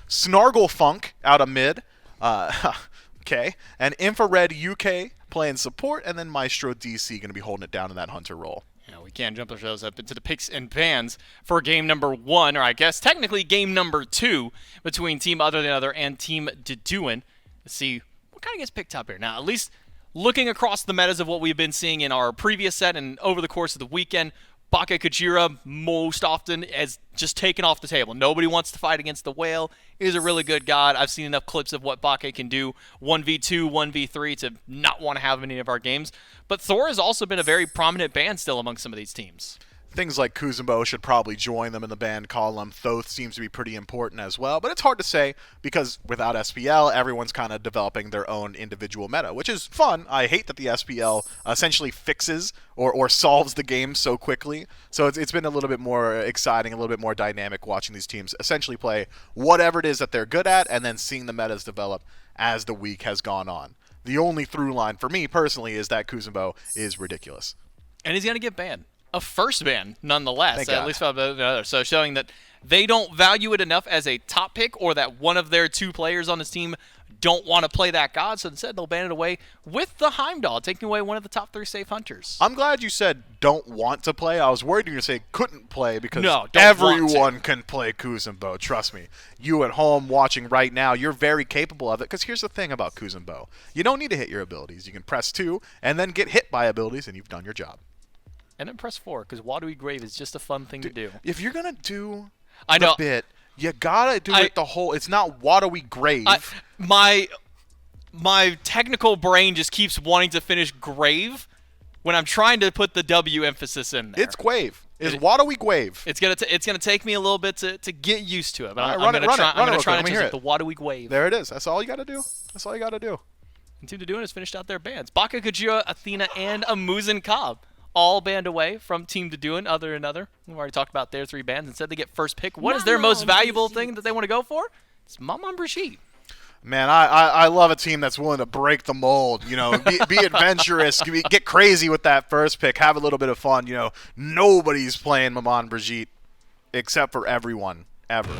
Snarglefunk out of mid. Okay. And Infrared UK playing support, and then Maestro DC going to be holding it down in that hunter role. Yeah, we can't jump ourselves up into the picks and pans for game number 1, or I guess technically game number 2, between Team Other Than Other and Team Deduin. Let's see what kind of gets picked up here. Now, at least looking across the metas of what we've been seeing in our previous set and over the course of the weekend, Bake Kujira most often as just taken off the table. Nobody wants to fight against the whale. He's a really good god. I've seen enough clips of what Bake can do 1v2, 1v3 to not want to have him in any of our games. But Thor has also been a very prominent ban still among some of these teams. Things like Kuzumbo should probably join them in the banned column. Thoth seems to be pretty important as well, but it's hard to say because without SPL, everyone's kind of developing their own individual meta, which is fun. I hate that the SPL essentially fixes or solves the game so quickly. So it's been a little bit more exciting, a little bit more dynamic watching these teams essentially play whatever it is that they're good at and then seeing the metas develop as the week has gone on. The only through line for me personally is that Kuzumbo is ridiculous. And he's going to get banned. A first ban, nonetheless, Thank at God. least the other. So showing that they don't value it enough as a top pick, or that one of their two players on this team don't want to play that god, so instead they'll ban it away with the Heimdall, taking away one of the top 3 safe hunters. I'm glad you said don't want to play. I was worried you were going to say couldn't play because No, don't want everyone can play Kuzumbo. Trust me. You at home watching right now, you're very capable of it because here's the thing about Kuzumbo. You don't need to hit your abilities. You can press 2 and then get hit by abilities and you've done your job. And then press 4, because Watery Grave is just a fun thing to do. If you're going to do I the know. bit, you got to do it the whole. It's not watery grave. My technical brain just keeps wanting to finish Grave when I'm trying to put the W emphasis in there. It's Grave. It's watery grave. It's gonna take me a little bit to get used to it, but I'm Run gonna it, try. I'm gonna try Let to me hear just it. the Watery Wave. There it is. That's all you got to do. That's all you got to do. And Team to Doing has finished out their bans. Baka Kujira, Athena, and Amuzin Cobb all banned away from Team to Doing. Other and other. We've already talked about their 3 bans. Instead, they get first pick. What is their most valuable thing that they want to go for? It's Maman Brigitte. Man, I love a team that's willing to break the mold. You know, be adventurous, get crazy with that first pick, have a little bit of fun. You know, nobody's playing Maman Brigitte except for everyone ever.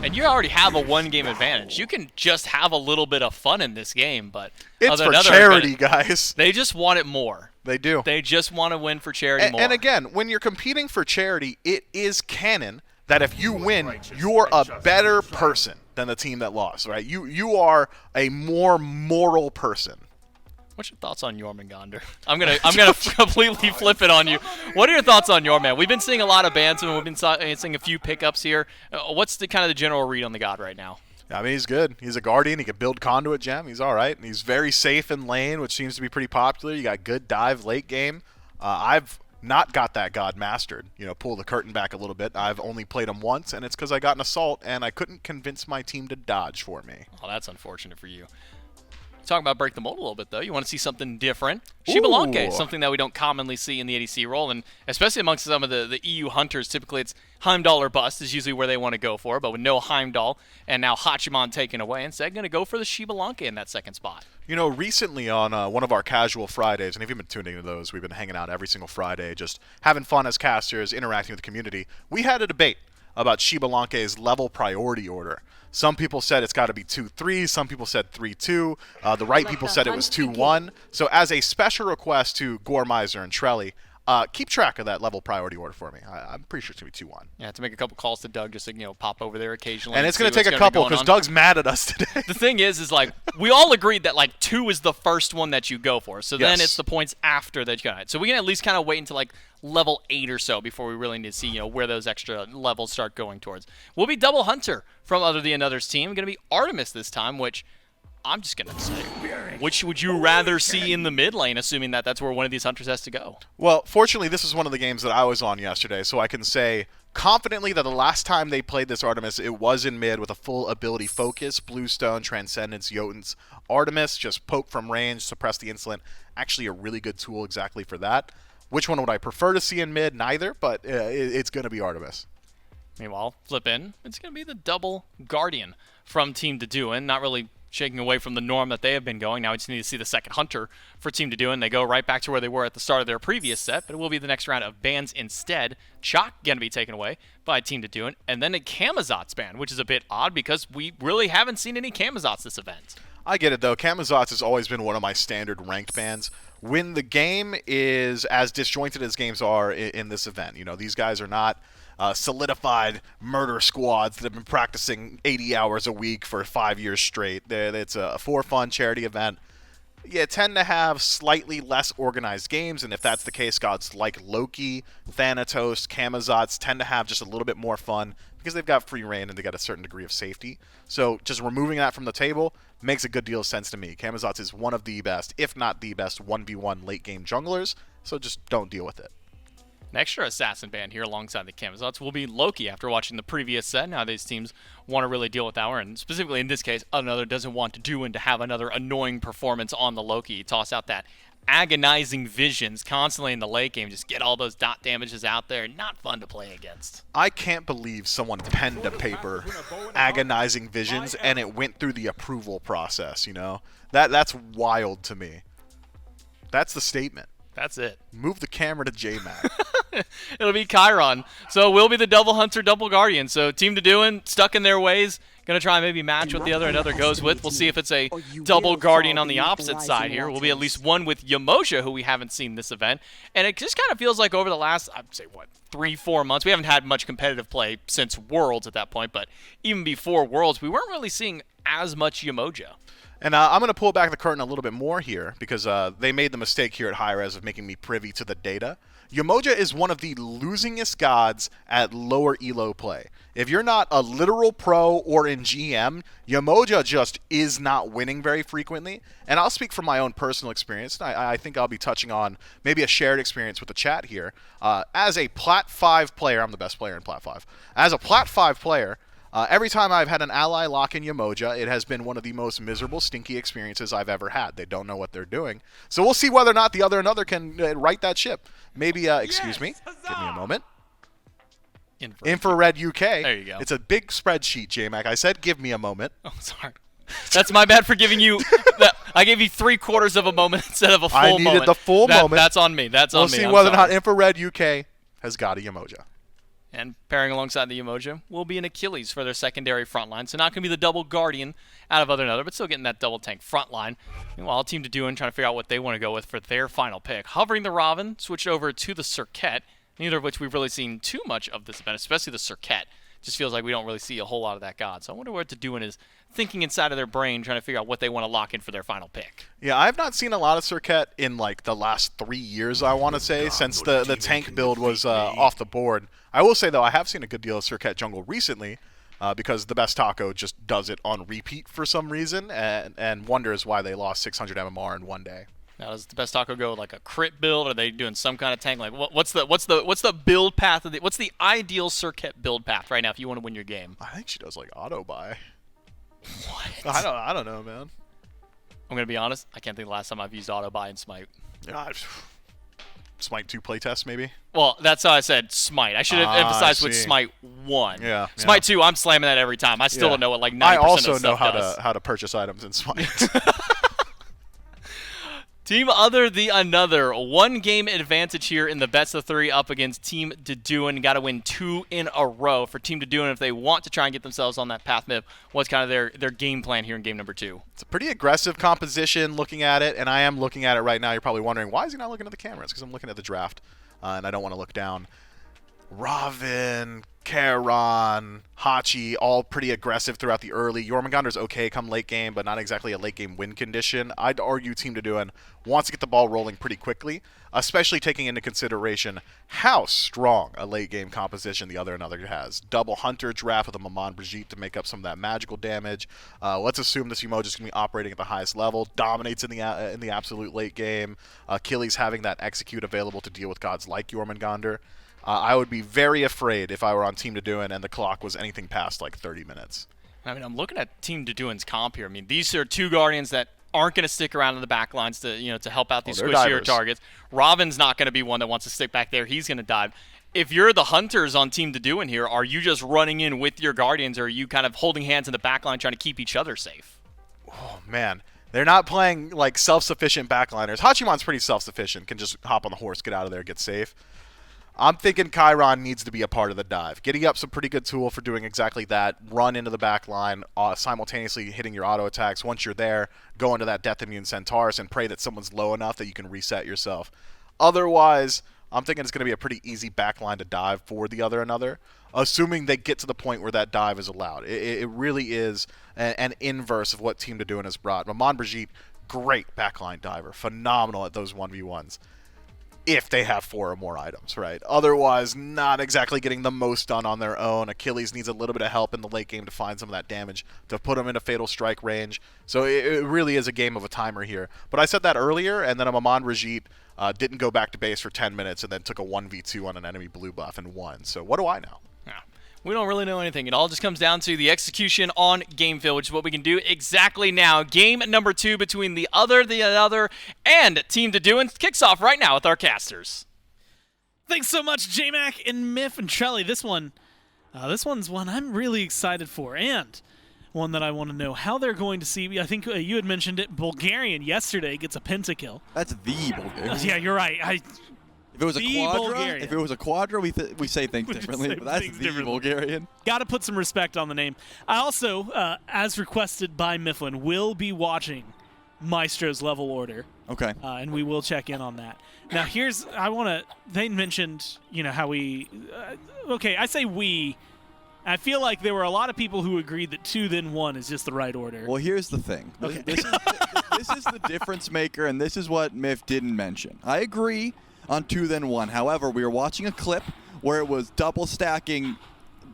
And you already have a 1-game advantage. You can just have a little bit of fun in this game, but It's for charity, guys. They just want it more. They do. They just want to win for charity more. And again, when you're competing for charity, it is canon that if you win, you're a better person than the team that lost, right? You are a more moral person. What's your thoughts on Jormungandr? I'm gonna completely flip it on you. What are your thoughts on Jorman? We've been seeing a lot of bans and we've been seeing a few pickups here. What's the kind of the general read on the god right now? I mean, he's good. He's a guardian. He can build conduit gem. He's all right. And he's very safe in lane, which seems to be pretty popular. You got good dive late game. I've not got that god mastered. You know, pull the curtain back a little bit. I've only played him once, and it's because I got an assault, and I couldn't convince my team to dodge for me. Oh, that's unfortunate for you. Talking about break the mold a little bit, though. You want to see something different. Shibalanke, something that we don't commonly see in the ADC role, and especially amongst some of the EU hunters, typically it's Heimdall or bust is usually where they want to go for, but with no Heimdall and now Hachiman taken away, instead going to go for the Shibalanke in that second spot. You know, recently on one of our casual Fridays, and if you've been tuning into those, we've been hanging out every single Friday, just having fun as casters, interacting with the community. We had a debate about Shibalanke's level priority order. Some people said it's got to be 2-3. Some people said 3-2. The right people said it was 2-1. So as a special request to Gore Miser and Trelly, keep track of that level priority order for me. I'm pretty sure it's going to be 2-1. Yeah, to make a couple calls to Doug, just to, pop over there occasionally. And it's going to take a couple because Doug's mad at us today. The thing is like, we all agreed that, 2 is the first one that you go for. So then it's the points after that you got it. So we can at least kind of wait until, level 8 or so before we really need to see, where those extra levels start going towards. We'll be double hunter from Other the Another's team. Going to be Artemis this time, which I'm just going to say, which would you rather see in the mid lane, assuming that that's where one of these hunters has to go? Well, fortunately, this is one of the games that I was on yesterday, so I can say confidently that the last time they played this Artemis, it was in mid with a full ability focus, Bluestone, Transcendence, Jotuns. Artemis, just poke from range, suppress the insolent. Actually a really good tool exactly for that. Which one would I prefer to see in mid? Neither, but it's going to be Artemis. Meanwhile, flip in. It's going to be the double Guardian from Team Deduin. Not really shaking away from the norm that they have been going. Now we just need to see the second Hunter for Team Deduin. They go right back to where they were at the start of their previous set, but it will be the next round of bans instead. Chalk going to be taken away by Team Deduin. And then a Camazotz ban, which is a bit odd because we really haven't seen any Camazotz this event. I get it, though. Camazotz has always been one of my standard ranked bans. When the game is as disjointed as games are in this event, these guys are not solidified murder squads that have been practicing 80 hours a week for 5 years straight. It's a for-fun charity event. You tend to have slightly less organized games, and if that's the case, gods like Loki, Thanatos, Camazotz tend to have just a little bit more fun because they've got free reign and they got a certain degree of safety. So just removing that from the table makes a good deal of sense to me. Camazotz is one of the best, if not the best, 1v1 late game junglers, so just don't deal with it. An extra assassin band here alongside the Camisots will be Loki after watching the previous set. Now these teams want to really deal with that one, and specifically in this case, another doesn't want to do and to have another annoying performance on the Loki. Toss out that agonizing visions constantly in the late game. Just get all those dot damages out there. Not fun to play against. I can't believe someone penned to paper agonizing visions and it went through the approval process, you know? That's wild to me. That's the statement. That's it. Move the camera to J-Mac. It'll be Chiron. So we'll be the double hunter, double guardian. So Team Deduin stuck in their ways. Going to try and maybe match what the other another goes with. We'll see if it's a double guardian on the opposite side here. We'll be at least one with Yamoja, who we haven't seen this event. And it just kind of feels like over the last, I'd say, 3-4 months, we haven't had much competitive play since Worlds at that point. But even before Worlds, we weren't really seeing as much Yamoja. And I'm going to pull back the curtain a little bit more here because they made the mistake here at hi-rez of making me privy to the data. Yamoja is one of the losingest gods at lower elo play. If you're not a literal pro or in GM, Yamoja just is not winning very frequently. And I'll speak from my own personal experience. I think I'll be touching on maybe a shared experience with the chat here. As a Plat 5 player, I'm the best player in Plat 5. As a Plat 5 player, every time I've had an ally lock in Yamoja, it has been one of the most miserable, stinky experiences I've ever had. They don't know what they're doing. So we'll see whether or not the other another can right that ship. Maybe, excuse me, give me a moment. Infrared UK. There you go. It's a big spreadsheet, J-Mac. I said give me a moment. Oh, sorry. That's my bad for giving you I gave you 3/4 of a moment instead of a full moment. I needed the full moment. That's on me. That's on me. We'll see I'm whether or sorry. not Infrared UK has got a Yamoja. And pairing alongside the Yamoja will be an Achilles for their secondary front line. So not going to be the double guardian out of other another, but still getting that double tank front line. Meanwhile, Team Deduin trying to figure out what they want to go with for their final pick. Hovering the Robin, switched over to the Cirquette, neither of which we've really seen too much of this event, especially the Cirquette. Just feels like we don't really see a whole lot of that god. So I wonder what Deduin is thinking inside of their brain, trying to figure out what they want to lock in for their final pick. Yeah, I've not seen a lot of Cirquette in like the last 3 years, I want to say, since the tank build was off the board. I will say, though, I have seen a good deal of Cirquette jungle recently because the best taco just does it on repeat for some reason and wonders why they lost 600 MMR in one day. Now, does the best taco go with like a crit build? Are they doing some kind of tank? Like, what's the build path? What's the ideal Circuit build path right now if you want to win your game? I think she does like auto buy. What? I don't know, man. I'm gonna be honest. I can't think the last time I've used auto buy in Smite. Yeah, Smite 2 playtest maybe. Well, that's how I said Smite. I should have emphasized with Smite 1. Yeah. Smite 2, I'm slamming that every time. I still don't know what like 90% I of also stuff know does. how to purchase items in Smite. Team Other the Another. 1 game advantage here in the best of 3 up against Team Deduin. Got to win 2 in a row for Team Deduin if they want to try and get themselves on that path mip. What's kind of their game plan here in game number 2? It's a pretty aggressive composition looking at it, and I am looking at it right now. You're probably wondering, why is he not looking at the cameras? Because I'm looking at the draft, and I don't want to look down. Ravin, Charon, Hachi, all pretty aggressive throughout the early. Jormungandr's okay come late game, but not exactly a late game win condition. I'd argue Team Deduin wants to get the ball rolling pretty quickly, especially taking into consideration how strong a late game composition the other another has. Double Hunter draft with a Maman Brigitte to make up some of that magical damage. Let's assume this Umoja is going to be operating at the highest level, dominates in the absolute late game. Achilles having that execute available to deal with gods like Jormungandr. I would be very afraid if I were on Team Deduin and the clock was anything past like 30 minutes. I mean, I'm looking at Team Deduin's comp here. I mean, these are 2 Guardians that aren't going to stick around in the back lines to help out these squishier targets. Robin's not going to be one that wants to stick back there. He's going to dive. If you're the Hunters on Team Deduin here, are you just running in with your Guardians, or are you kind of holding hands in the back line trying to keep each other safe? Oh, man. They're not playing like self-sufficient backliners. Hachimon's pretty self-sufficient, can just hop on the horse, get out of there, get safe. I'm thinking Chiron needs to be a part of the dive. Getting up some pretty good tool for doing exactly that. Run into the back line, simultaneously hitting your auto attacks. Once you're there, go into that Death Immune Centaurus and pray that someone's low enough that you can reset yourself. Otherwise, I'm thinking it's going to be a pretty easy backline to dive for the other another, assuming they get to the point where that dive is allowed. It really is an inverse of what Team Deduin has brought. Maman Brigitte, great backline diver. Phenomenal at those 1v1s. if they have 4 or more items, right? Otherwise, not exactly getting the most done on their own. Achilles needs a little bit of help in the late game to find some of that damage, to put him into Fatal Strike range. So it really is a game of a timer here. But I said that earlier, and then Amon Rajit didn't go back to base for 10 minutes and then took a 1v2 on an enemy blue buff and won. So what do I know? Yeah. We don't really know anything. It all just comes down to the execution on game field, which is what we can do exactly now. Game number 2 between the other, and Team to Do, and kicks off right now with our casters. Thanks so much, J-Mac and Miff and Trelly. This one's one I'm really excited for, and one that I want to know how they're going to see. I think you had mentioned it. Bulgarian yesterday gets a pentakill. That's the Bulgarian. Yeah, you're right. If it was a quadra, we say things We just differently. say But that's things the differently. Bulgarian. Got to put some respect on the name. I also, as requested by Mifflin, will be watching Maestro's level order. Okay. And we will check in on that. Now, they mentioned, how we, okay, I say we. I feel like there were a lot of people who agreed that 2 then 1 is just the right order. Well, here's the thing. Okay. This is the difference maker, and this is what Miff didn't mention. I agree on 2 then 1. However, we were watching a clip where it was double stacking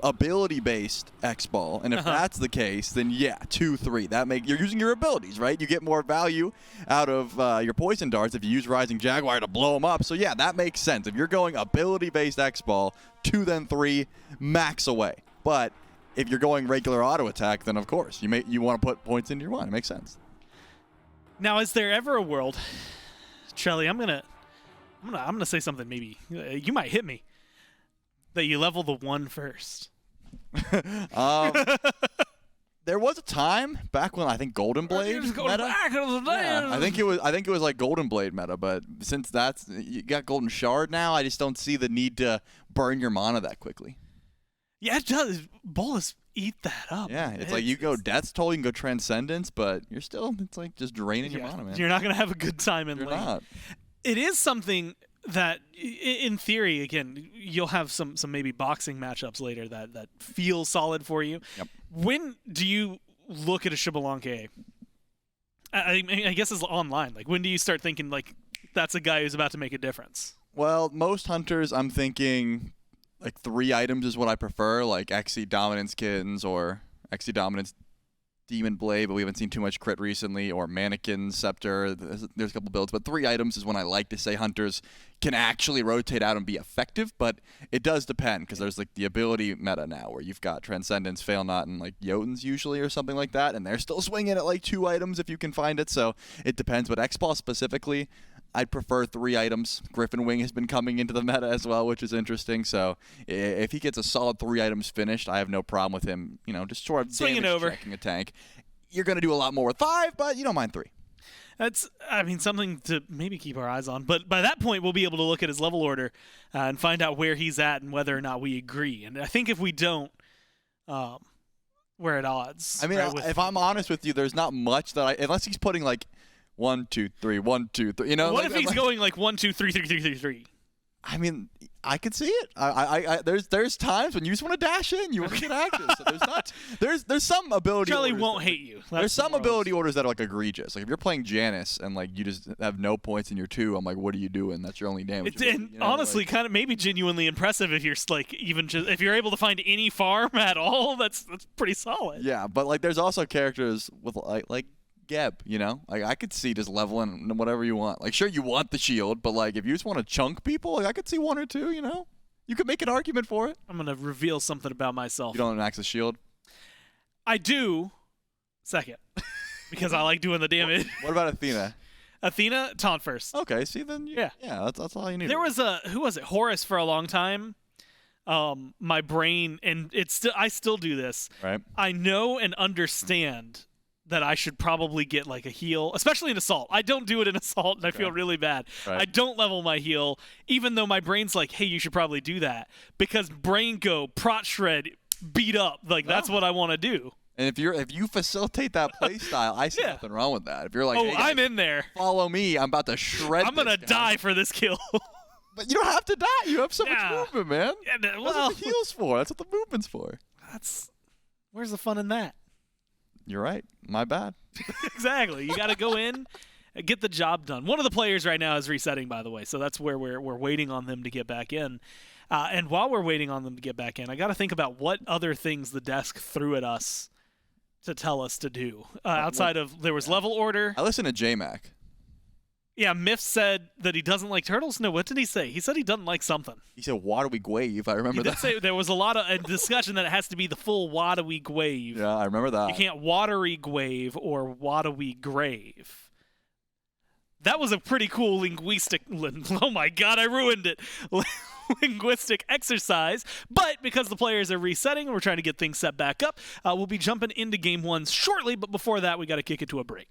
ability-based X-Ball, and if that's the case, then yeah, 2, 3. You're using your abilities, right? You get more value out of your poison darts if you use Rising Jaguar to blow them up. So yeah, that makes sense. If you're going ability-based X-Ball, 2 then 3, max away. But if you're going regular auto attack, then of course you want to put points into your 1. It makes sense. Now, is there ever a world, Trelly? I'm gonna say something. Maybe you might hit me. That you level the 1 first. There was a time back when I think Golden Blade meta. Yeah, I think it was like Golden Blade meta, but since you got Golden Shard now, I just don't see the need to burn your mana that quickly. Yeah, it does. Bolas eat that up. Yeah, it's like you go Death's Toll, you can go Transcendence, but it's like just draining your mana, man. You're not gonna have a good time in You're lane. not. It is something that, in theory, again, you'll have some maybe boxing matchups later that feel solid for you. Yep. When do you look at a Xbalanque? I guess it's online. Like, when do you start thinking, like, that's a guy who's about to make a difference? Well, most hunters, I'm thinking like 3 items is what I prefer, like Xe Dominance Kittens or Xe Dominance Demon Blade, but we haven't seen too much crit recently, or Mannequin Scepter. There's a couple builds, but 3 items is when I like to say hunters can actually rotate out and be effective, but it does depend, because there's like the ability meta now where you've got Transcendence, Fail Not, and like Jotuns usually or something like that, and they're still swinging at like 2 items if you can find it, so it depends. But X-Ball specifically, I'd prefer 3 items. Griffin Wing has been coming into the meta as well, which is interesting. So if he gets a solid 3 items finished, I have no problem with him, just sort of swinging damage over, checking a tank. You're going to do a lot more with 5, but you don't mind 3. That's, something to maybe keep our eyes on. But by that point, we'll be able to look at his level order and find out where he's at and whether or not we agree. And I think if we don't, we're at odds. I mean, if I'm honest with you, there's not much that unless he's putting like 1, 2, 3, 1, 2, 3. What if he's going like 1, 2, 3, 3, 3, 3, 3? I mean, I could see it. There's times when you just want to dash in, you want to get active. So there's some ability. Charlie orders won't hate you. There's some ability orders that are like egregious. Like if you're playing Janice and like you just have no points in your 2, I'm like, what are you doing? That's your only damage. It's honestly kind of maybe genuinely impressive if you're like if you're able to find any farm at all. That's pretty solid. Yeah, but like there's also characters with like Geb, like I could see just leveling whatever you want. Like sure you want the shield, but like if you just want to chunk people, like I could see 1 or 2. You could make an argument for it. I'm gonna reveal something about myself. You don't max the shield? I do. Second, because I like doing the damage. What about Athena? Athena, taunt first. Okay, see then. Yeah, that's all you need. There was who was it? Horus for a long time. My brain, and I still do this. Right. I know and understand that I should probably get like a heal, especially in Assault. I don't do it in Assault, and I feel really bad. Right. I don't level my heal, even though my brain's like, hey, you should probably do that. Because brain go, prot shred, beat up. Like, that's what I want to do. And if you facilitate that play style, I see nothing wrong with that. If you're like, oh, hey guys, I'm in there. Follow me. I'm about to shred I'm going to die for this kill. But you don't have to die. You have so much movement, man. Yeah, that's what the heal's for. That's what the movement's for. Where's the fun in that? You're right. My bad. Exactly. You got to go in get the job done. One of the players right now is resetting, by the way, so that's where we're waiting on them to get back in. And while we're waiting on them to get back in, I got to think about what other things the desk threw at us to tell us to do. Outside of, there was level order. I listened to J-Mac. Yeah, Miff said that he doesn't like turtles. No, what did he say? He said he doesn't like something. He said watery gwave. I remember He did that. say there was a lot of a discussion that it has to be the full watery gwave. Yeah, I remember that. You can't watery gwave or watery grave. That was a pretty cool linguistic. Oh my god, I ruined it. Linguistic exercise. But because the players are resetting and we're trying to get things set back up, we'll be jumping into game one shortly. But before that, we got to kick it to a break.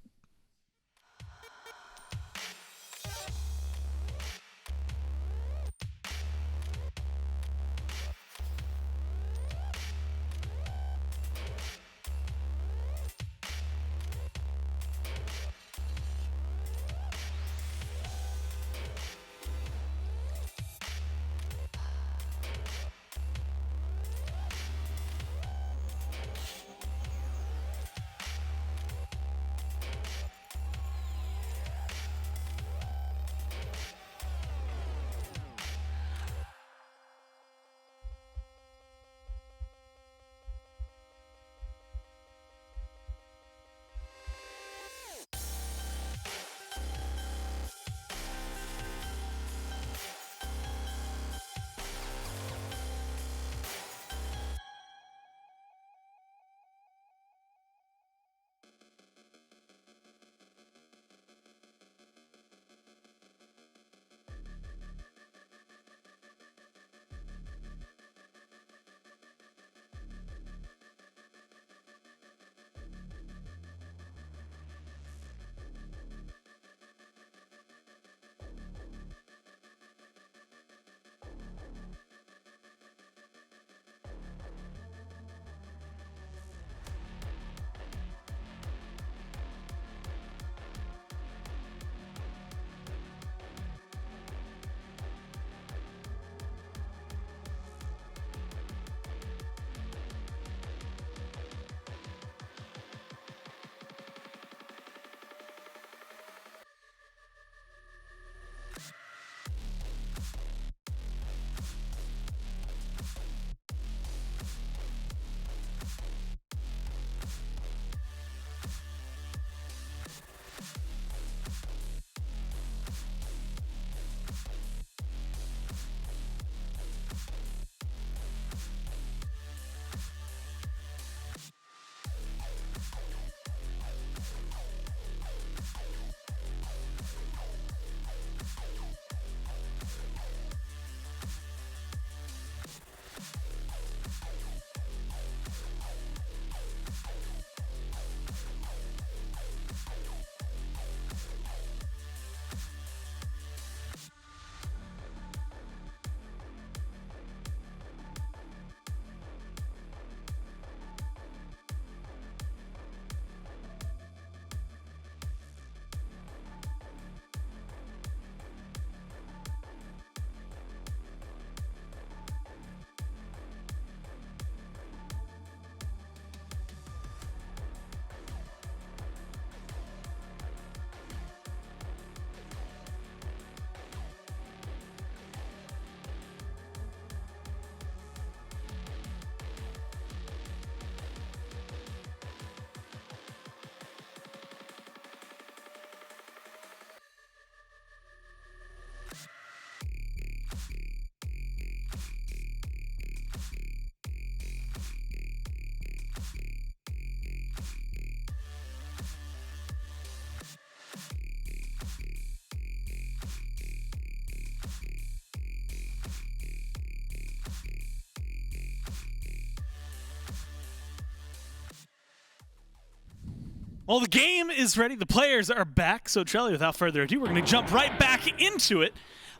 Well, the game is ready. The players are back. So, Trelly, without further ado, we're going to jump right back into it.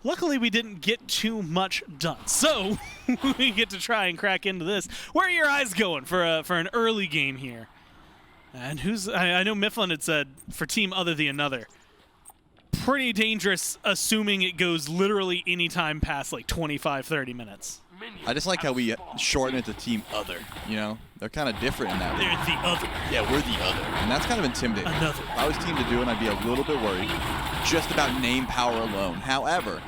Luckily, we didn't get too much done. So, we get to try and crack into this. Where are your eyes going for an early game here? And I know Mifflin had said for team other the another. Pretty dangerous assuming it goes literally any time past like 25, 30 minutes. I just like how we shorten it to Team Other, you know? They're kind of different in that way. They're the other. Yeah, we're the Other. And that's kind of intimidating. Another. If I was Team to do it, I'd be a little bit worried just about name power alone. However,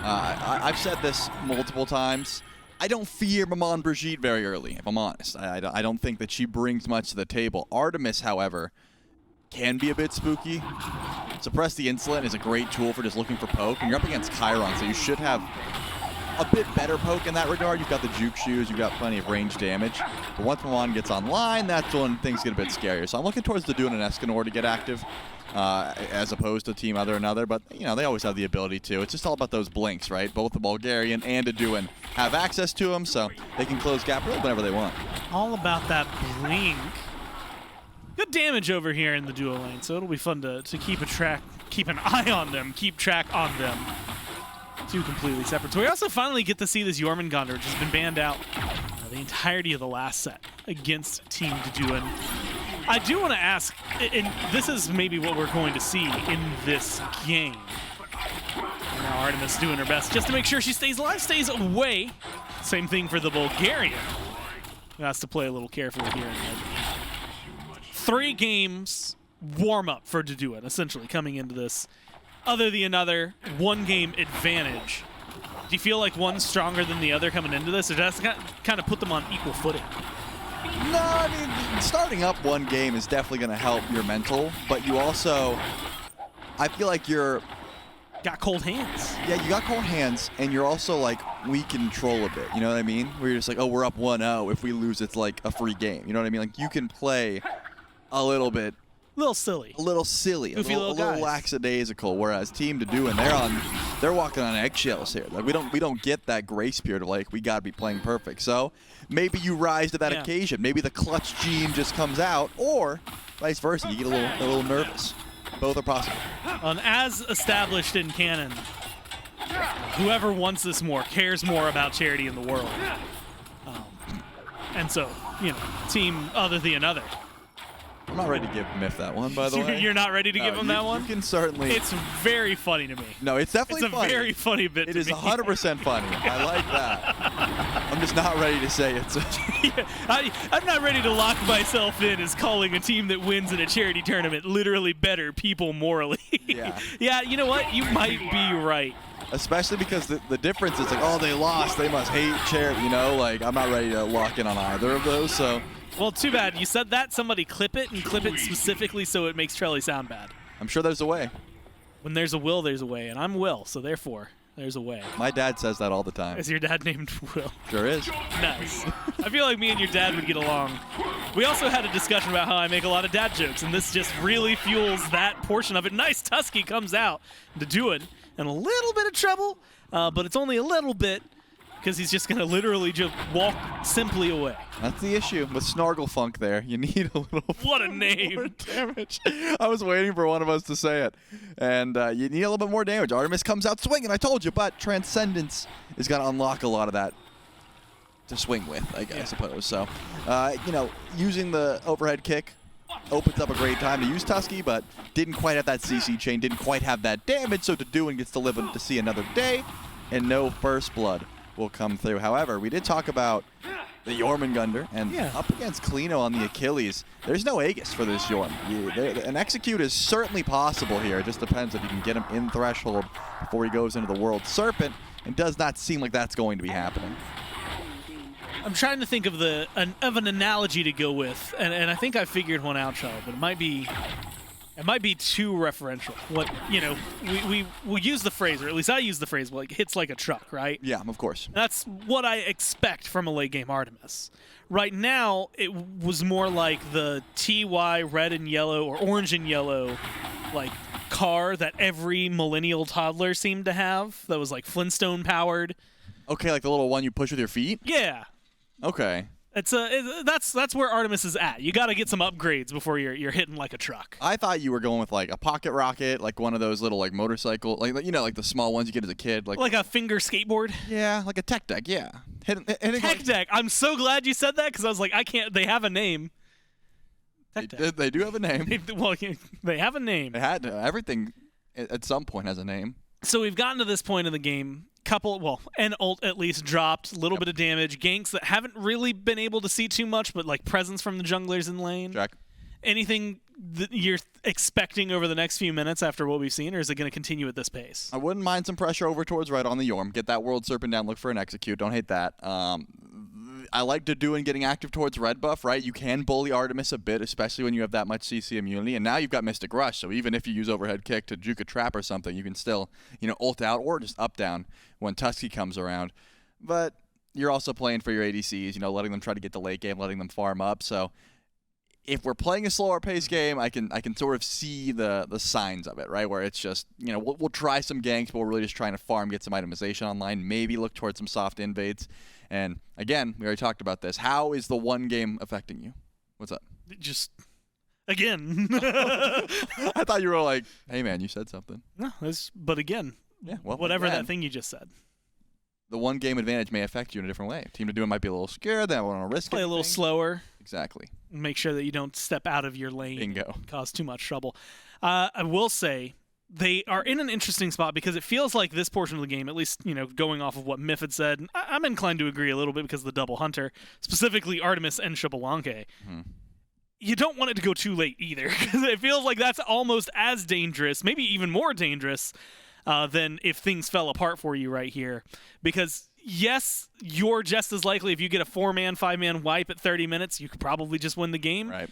I've said this multiple times. I don't fear Maman Brigitte very early, if I'm honest. I don't think that she brings much to the table. Artemis, however, can be a bit spooky. Suppress the Insolent is a great tool for just looking for poke, and you're up against Chiron, so you should have a bit better poke in that regard. You've got the juke shoes, you've got plenty of range damage. But once Maman gets online, that's when things get a bit scarier. So I'm looking towards the Duin and Escanor to get active, as opposed to Team Other and Other. But, you know, they always have the ability to. It's just all about those blinks, right? Both the Bulgarian and a Duin have access to them, so they can close gap really whenever they want. All about that blink. Good damage over here in the duo lane, so it'll be fun to keep an eye on them, keep track on them. Two completely separate. So we also finally get to see this Jormungandr, which has been banned out the entirety of the last set against Team Deduin. I do want to ask, and this is maybe what we're going to see in this game. Now Artemis doing her best just to make sure she stays alive, stays away. Same thing for the Bulgarian, who has to play a little carefully here. 3 games warm-up for Deduin, essentially, coming into this. Other than another, 1 game advantage. Do you feel like one's stronger than the other coming into this, or does that kind of put them on equal footing? No, I mean, starting up 1 game is definitely going to help your mental, but you also, I feel like you're... Got cold hands. Yeah, you got cold hands, and you're also, like, weak in control a bit, you know what I mean? Where you're just like, oh, we're up 1-0. If we lose, it's like a free game, you know what I mean? Like, you can play a little bit... Little silly. A little silly, Goofy a little lackadaisical. Whereas Team Deduin, they're walking on eggshells here. Like we don't get that grace period of like we gotta be playing perfect. So maybe you rise to that occasion. Maybe the clutch gene just comes out, or vice versa. You get a little nervous. Both are possible. As established in canon, whoever wants this more cares more about charity in the world. And so, you know, Team Other than Other. I'm not ready to give Miff that one, by the way. You're not ready to give him that one? You can certainly... It's very funny to me. No, it's definitely funny. It's a very funny bit It to is me. 100% funny. I like that. I'm just not ready to say it. So. Yeah, I'm not ready to lock myself in as calling a team that wins in a charity tournament literally better people morally. Yeah. Yeah, you know what? You might be right. Especially because the difference is like, oh, they lost. They must hate charity, you know? Like, I'm not ready to lock in on either of those, so... Well, too bad. You said that. Somebody clip it, and clip it specifically so it makes Trelly sound bad. I'm sure there's a way. When there's a will, there's a way, and I'm Will, so therefore, there's a way. My dad says that all the time. Is your dad named Will? Sure is. Nice. I feel like me and your dad would get along. We also had a discussion about how I make a lot of dad jokes, and this just really fuels that portion of it. Nice Tusky comes out to do it in a little bit of trouble, but it's only a little bit, because he's just going to literally just walk simply away. That's the issue with Snarglefunk there. You need a little What a name. more damage. I was waiting for one of us to say it. And you need a little bit more damage. Artemis comes out swinging, I told you, but Transcendence is going to unlock a lot of that to swing with, I suppose. So, you know, using the overhead kick opens up a great time to use Tusky, but didn't quite have that CC chain, didn't quite have that damage, so Deduin gets to live to see another day, and no first blood will come through. However, we did talk about the Jormungandr, and up against Klino on the Achilles, there's no Aegis for this Jorm. An execute is certainly possible here. It just depends if you can get him in threshold before he goes into the World Serpent, and does not seem like that's going to be happening. I'm trying to think of an analogy to go with, and I think I figured one out, Charlie, but it might be too referential. What, you know, we use the phrase, or at least I use the phrase, like hits like a truck, right? Yeah, of course. That's what I expect from a late game Artemis. Right now, it was more like the TY red and yellow or orange and yellow, like car that every millennial toddler seemed to have. That was like Flintstone powered. Okay, like the little one you push with your feet? Yeah. Okay. That's where Artemis is at. You got to get some upgrades before you're hitting like a truck. I thought you were going with like a pocket rocket, like one of those little like motorcycle, like you know, like the small ones you get as a kid, like a finger skateboard. Yeah, like a tech deck. Yeah, tech deck. I'm so glad you said that because I was like, I can't. They have a name. They do have a name. They have a name. They had to. Everything at some point has a name. So we've gotten to this point in the game. An ult at least dropped, a little bit of damage. Ganks that haven't really been able to see too much, but like presence from the junglers in lane. Jack. Anything that you're expecting over the next few minutes after what we've seen, or is it going to continue at this pace? I wouldn't mind some pressure over towards right on the Yorm. Get that World Serpent down, look for an execute. Don't hate that. I like to do and getting active towards red buff, right? You can bully Artemis a bit, especially when you have that much CC immunity. And now you've got Mystic Rush, so even if you use overhead kick to juke a trap or something, you can still, ult out or just up down when Tusky comes around. But you're also playing for your ADCs, letting them try to get the late game, letting them farm up. So if we're playing a slower pace game, I can sort of see the signs of it, right? Where it's just, we'll try some ganks, but we're really just trying to farm, get some itemization online, maybe look towards some soft invades. And again, we already talked about this. How is the one game affecting you? What's up? Just again. I thought you were like, hey man, you said something. No, but again, Yeah, well, whatever again, that thing you just said. The one game advantage may affect you in a different way. Team to do it might be a little scared. They don't want to risk Play a little anything. slower. Exactly. Make sure that you don't step out of your lane. Bingo. And cause too much trouble. I will say they are in an interesting spot because it feels like this portion of the game, at least going off of what Miff had said, I'm inclined to agree a little bit because of the double hunter, specifically Artemis and Xbalanque. Mm-hmm. You don't want it to go too late either because it feels like that's almost as dangerous, maybe even more dangerous than if things fell apart for you right here. Because yes, you're just as likely if you get a 4-man, 5-man wipe at 30 minutes, you could probably just win the game. Right.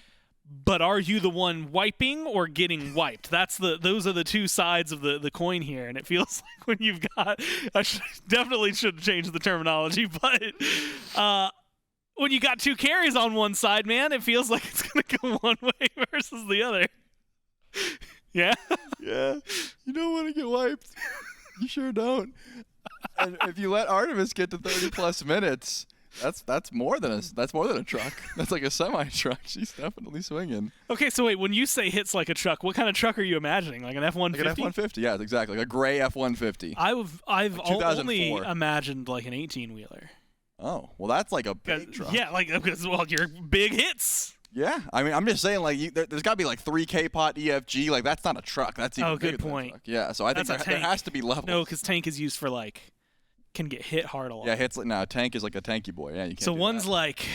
But are you the one wiping or getting wiped? Those are the two sides of the coin here, and it feels like when you've got definitely should change the terminology, but when you got two carries on one side, man, it feels like it's gonna go one way versus the other. Yeah. Yeah. You don't want to get wiped. You sure don't. And if you let Artemis get to 30+ minutes, that's more than a truck. That's like a semi-truck. She's definitely swinging. Okay, so wait, when you say hits like a truck, what kind of truck are you imagining? Like an F-150? Like an F-150, yeah, exactly. Like a gray F-150. I've Like only 2004. imagined like an 18-wheeler. Oh, well, that's like a big truck. Yeah, because you're big hits. Yeah, I mean, I'm just saying, like, there's got to be like 3 K-pot EFG. Like, that's not a truck. That's even good bigger than a point. truck. Yeah, so I think That's a there tank. has to be levels. No, because tank is used for can get hit hard a lot. Yeah, hits like no tank is like a tanky boy. Yeah, you can't. So do one's that. like,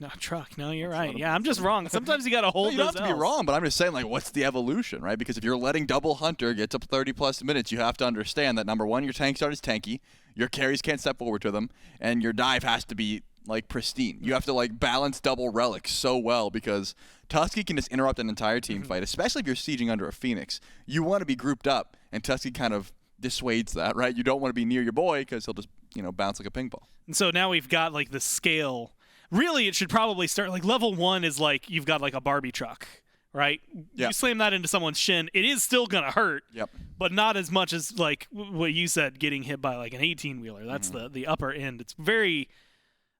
no truck. No, you're right. Yeah, I'm just wrong. Sometimes you gotta No, hold. you don't have those to be Ls. wrong, but I'm just saying, like, what's the evolution, right? Because if you're letting double hunter get to 30+ minutes, you have to understand that number one, your tank start is tanky, your carries can't step forward to them, and your dive has to be like pristine. You have to like balance double relics so well because Tusky can just interrupt an entire team fight, especially if you're sieging under a Phoenix. You want to be grouped up, and Tusky kind of dissuades that, right? You don't want to be near your boy because he'll just bounce like a ping ball. And so now we've got the scale. Really, it should probably start level 1 is you've got a Barbie truck, right? Yeah. You slam that into someone's shin, it is still gonna hurt. Yep. But not as much as what you said, getting hit by an 18-wheeler. That's the upper end. It's very,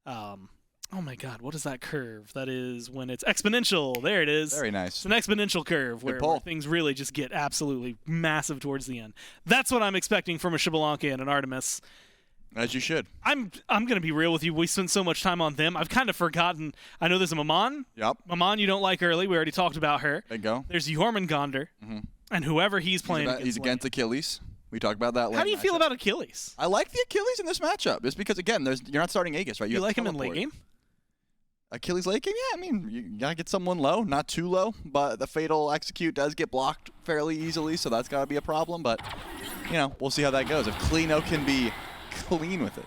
oh my God, what is that curve? That is when it's exponential. There it is. Very nice. It's an exponential curve where things really just get absolutely massive towards the end. That's what I'm expecting from a Xbalanque and an Artemis. As you should. I'm gonna be real with you. We spent so much time on them. I've kind of forgotten. I know there's a Maman. Yep. Maman you don't like early. We already talked about her. Bingo. There's Jormungandr, and whoever he's playing He's against Achilles. We talked about that. How do you feel about Achilles? I like the Achilles in this matchup. Just because again, you're not starting Aegis, right? You have like him in teleport. late game? Achilles late game? Yeah, I mean, you gotta get someone low, not too low, but the fatal execute does get blocked fairly easily, so that's gotta be a problem. But we'll see how that goes. If Klino can be clean with it,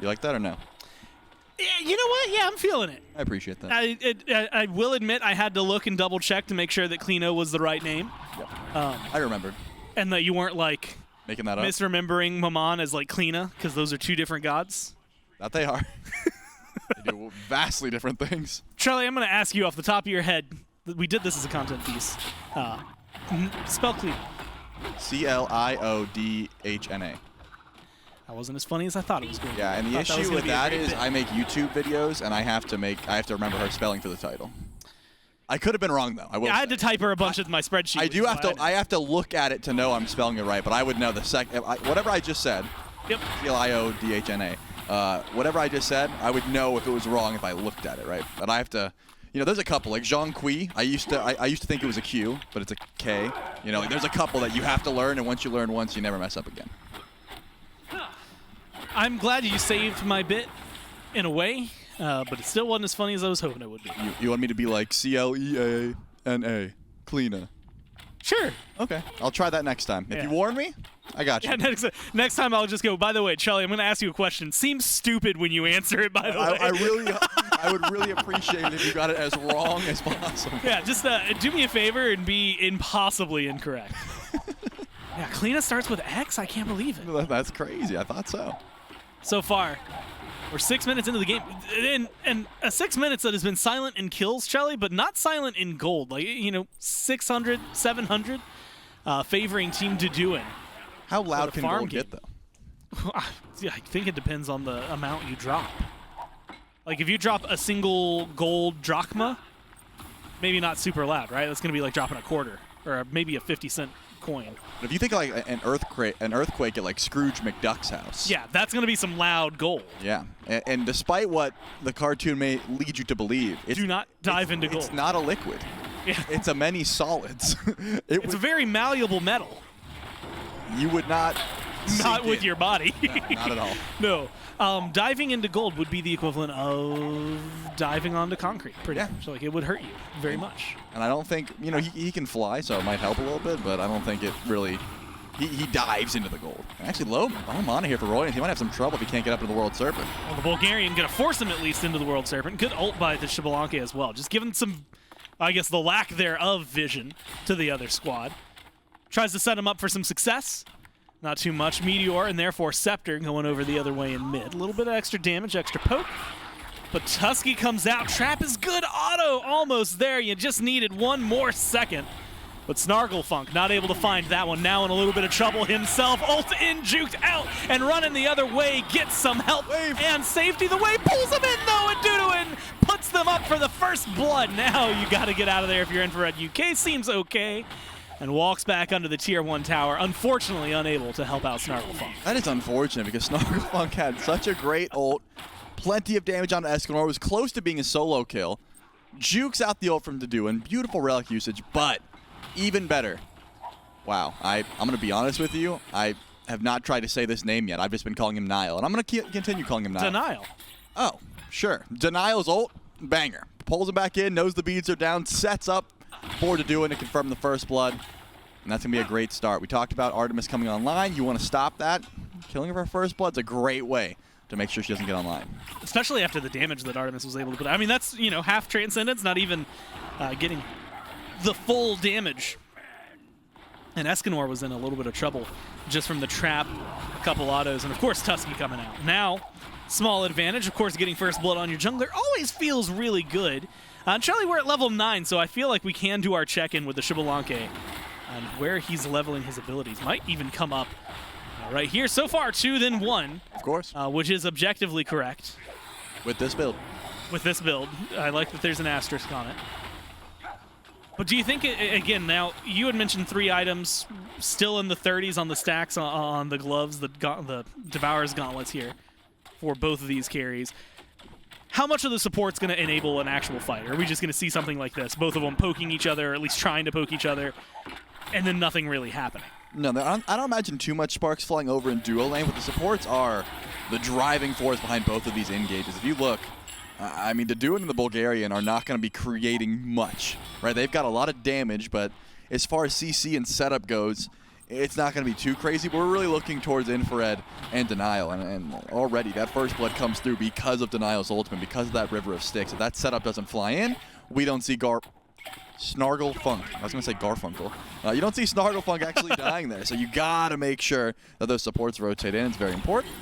you like that or no? Yeah, you know what? Yeah, I'm feeling it. I appreciate that. I will admit I had to look and double check to make sure that Klino was the right name, Yep. I remembered and that you weren't making that up. misremembering Maman as Klina, because those are two different gods. That they are. They do vastly different things. Charlie, I'm going to ask you off the top of your head. We did this as a content piece. Spell Klina. Cliodhna. That wasn't as funny as I thought it was going to be. Yeah, and the I thought that was issue gonna with be a that great is bit. I make YouTube videos and I have to remember her spelling for the title. I could have been wrong though. I had to type her a bunch of my spreadsheet. I which do is have why to. I have to look at it to know I'm spelling it right, but I would know the second. Whatever I just said. Yep. Cliodhna. Whatever I just said, I would know if it was wrong if I looked at it, right? But I have to. You know, there's a couple like Zhang Kui. I used to think it was a Q, but it's a K. You know, like, there's a couple that you have to learn, and once you learn once, you never mess up again. I'm glad you saved my bit in a way, but it still wasn't as funny as I was hoping it would be. You want me to be like CLEANA, Cleana? Sure. Okay, I'll try that next time. If Yeah. you warn me, I got you. Yeah, next time I'll just go, by the way, Charlie, I'm going to ask you a question. Seems stupid when you answer it, by the way. I would really appreciate it if you got it as wrong as possible. Yeah, just do me a favor and be impossibly incorrect. Yeah, Cleana starts with X? I can't believe it. That's crazy. I thought so. So far, we're 6 minutes into the game. And 6 minutes that has been silent in kills, Charlie, but not silent in gold. Like, you know, 600, 700, favoring Team Duduin. How loud For the can farm gold game. get, though? Yeah, I think it depends on the amount you drop. Like, if you drop a single gold drachma, maybe not super loud, right? That's going to be like dropping a quarter or maybe a 50-cent coin. If you think like an earthquake at like Scrooge McDuck's house. Yeah, that's going to be some loud gold. Yeah, and despite what the cartoon may lead you to believe, Do not dive into gold. It's not a liquid. Yeah. It's a many solids. It's a very malleable metal. You would not. Not sink with in. your body. No, not at all. No. Diving into gold would be the equivalent of diving onto concrete, pretty Yeah. much. So, like, it would hurt you very much. And I don't think, you know, he can fly, so it might help a little bit, but I don't think it really. He dives into the gold. Actually, low mana here for Roy. He might have some trouble if he can't get up to the World Serpent. Well, the Bulgarian going to force him at least into the World Serpent. Good ult by the Xbalanque as well. Just giving some, I guess, the lack thereof vision to the other squad. Tries to set him up for some success. Not too much. Meteor and therefore Scepter going over the other way in mid. A little bit of extra damage, extra poke. But Tusky comes out. Trap is good auto. Almost there. You just needed one more second. But Snarglefunk not able to find that one. Now in a little bit of trouble himself. Ult in, juked out, and running the other way. Gets some help and safety. The wave pulls him in though, and Duduin puts them up for the first blood. Now you got to get out of there if you're Infrared. UK seems okay. And walks back under the Tier 1 tower, unfortunately unable to help out Snarglefunk. That is unfortunate because Snarglefunk had such a great ult. Plenty of damage on Escanor. Was close to being a solo kill. Jukes out the ult from Duduin. Beautiful relic usage, but even better. Wow, I'm going to be honest with you. I have not tried to say this name yet. I've just been calling him Nile, and I'm going to continue calling him Nile. Denial. Oh, sure. Denial's ult, banger. Pulls him back in, knows the beads are down, sets up for Duduin to confirm the first blood. And that's going to be a great start. We talked about Artemis coming online. You want to stop that. Killing of her first blood's a great way to make sure she doesn't get online. Especially after the damage that Artemis was able to put. I mean, that's, you know, half Transcendence, not even getting the full damage. And Escanor was in a little bit of trouble just from the trap, a couple autos, and of course Tusky coming out. Now, small advantage. Of course, getting first blood on your jungler always feels really good. Charlie, we're at level 9, so I feel like we can do our check-in with the Xbalanque. And where he's leveling his abilities might even come up right here. So far, 2 then 1. Of course. Which is objectively correct. With this build. With this build. I like that there's an asterisk on it. But do you think, again, now, you had mentioned 3 items, still in the 30s on the stacks on the gloves, the Devourer's Gauntlets here for both of these carries. How much of the support's going to enable an actual fight? Are we just going to see something like this? Both of them poking each other, or at least trying to poke each other, and then nothing really happening? No, I don't imagine too much sparks flying over in duo lane, but the supports are the driving force behind both of these engages. If you look, I mean, the Duduin and the Bulgarian are not going to be creating much, right? They've got a lot of damage, but as far as CC and setup goes, it's not going to be too crazy. But we're really looking towards Infrared and Denial, and already that first blood comes through because of Denial's ultimate, because of that River of Sticks. If that setup doesn't fly in, we don't see Snarglefunk. I was going to say Garfunkel. You don't see Snarglefunk actually dying there, so you got to make sure that those supports rotate in. It's very important.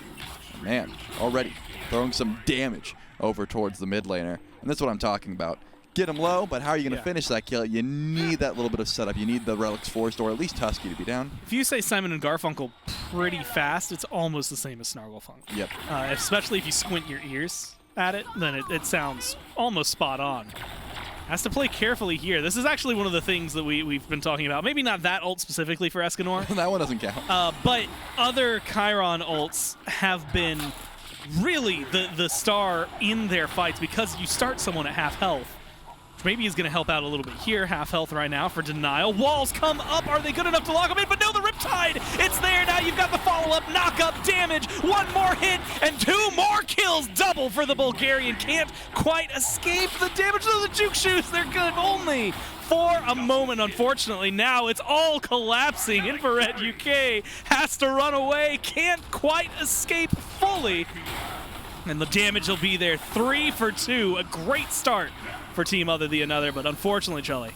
And man, already throwing some damage over towards the mid laner, and that's what I'm talking about. Get him low, but how are you going to finish that kill? You need that little bit of setup. You need the Relic's Force, or at least Tusky to be down. If you say Simon and Garfunkel pretty fast, it's almost the same as Snarglefunk. Yep. Especially if you squint your ears at it, then it sounds almost spot on. Has to play carefully here. This is actually one of the things that we've been talking about. Maybe not that ult specifically for Escanor. That one doesn't count. But other Chiron ults have been really the star in their fights because you start someone at half health. which maybe is going to help out a little bit here. Half health right now for Denial. Walls come up. Are they good enough to lock him in? But no, the Riptide. It's there. Now you've got the follow-up, knock-up, damage. One more hit and 2 more kills. Double for the Bulgarian. Can't quite escape the damage. Those the juke shoes. They're good only for a moment, unfortunately. Now it's all collapsing. Infrared UK has to run away. Can't quite escape fully. And the damage will be there. 3 for 2. A great start for Team Other the Another, but unfortunately, Charlie,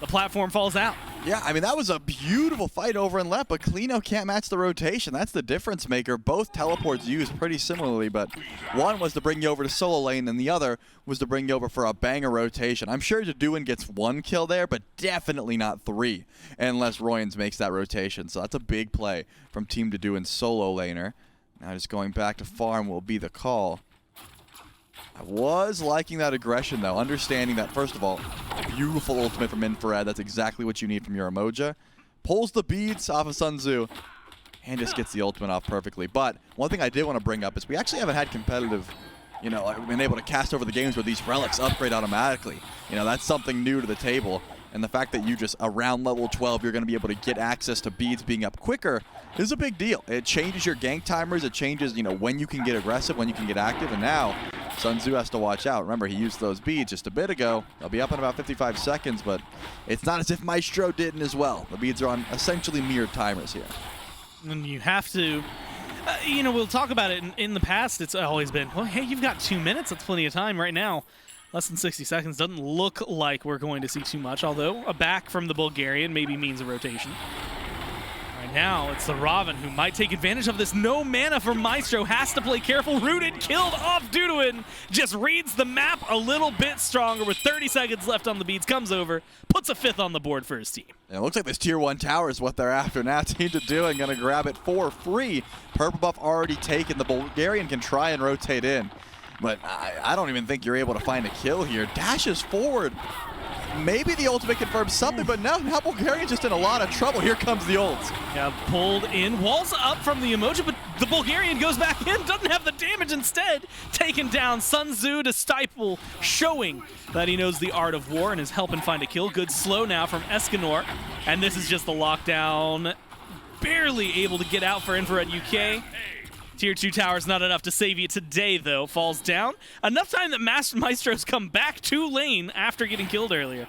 the platform falls out. Yeah, I mean, that was a beautiful fight over in left, but Klino can't match the rotation. That's the difference maker. Both teleports used pretty similarly, but one was to bring you over to solo lane, and the other was to bring you over for a banger rotation. I'm sure Jaduin gets 1 kill there, but definitely not 3, unless Royans makes that rotation. So that's a big play from Team Jaduin's solo laner. Now just going back to farm will be the call. I was liking that aggression, though, understanding that, first of all, beautiful ultimate from Infrared. That's exactly what you need from your Emoja. Pulls the beads off of Sun Tzu, and just gets the ultimate off perfectly. But one thing I did want to bring up is we actually haven't had competitive, been able to cast over the games where these relics upgrade automatically. That's something new to the table. And the fact that you just, around level 12, you're going to be able to get access to beads being up quicker is a big deal. It changes your gank timers. It changes, when you can get aggressive, when you can get active. And now, Sun Tzu has to watch out. Remember, he used those beads just a bit ago. They'll be up in about 55 seconds, but it's not as if Maestro didn't as well. The beads are on essentially mirrored timers here. And you have to, we'll talk about it in the past. It's always been, well, hey, you've got 2 minutes. That's plenty of time right now. Less than 60 seconds. Doesn't look like we're going to see too much, although a back from the Bulgarian maybe means a rotation. Right now, it's the Raven who might take advantage of this. No mana for Maestro. Has to play careful. Rooted, killed off Duduin. Just reads the map a little bit stronger with 30 seconds left on the beats. Comes over, puts a 5th on the board for his team. And it looks like this tier 1 tower is what they're after now. Team Jaduin going to grab it for free. Purple buff already taken. The Bulgarian can try and rotate in. But I don't even think you're able to find a kill here. Dashes forward. Maybe the ultimate confirms something, but no, now Bulgarian's just in a lot of trouble. Here comes the ult. Yeah, pulled in. Walls up from the Emoji, but the Bulgarian goes back in. Doesn't have the damage instead. Taken down. Sun Tzu to stifle, showing that he knows the art of war and is helping find a kill. Good slow now from Escanor. And this is just the lockdown. Barely able to get out for Infrared UK. Tier 2 tower's not enough to save you today, though. Falls down. Enough time that Maestro's come back to lane after getting killed earlier.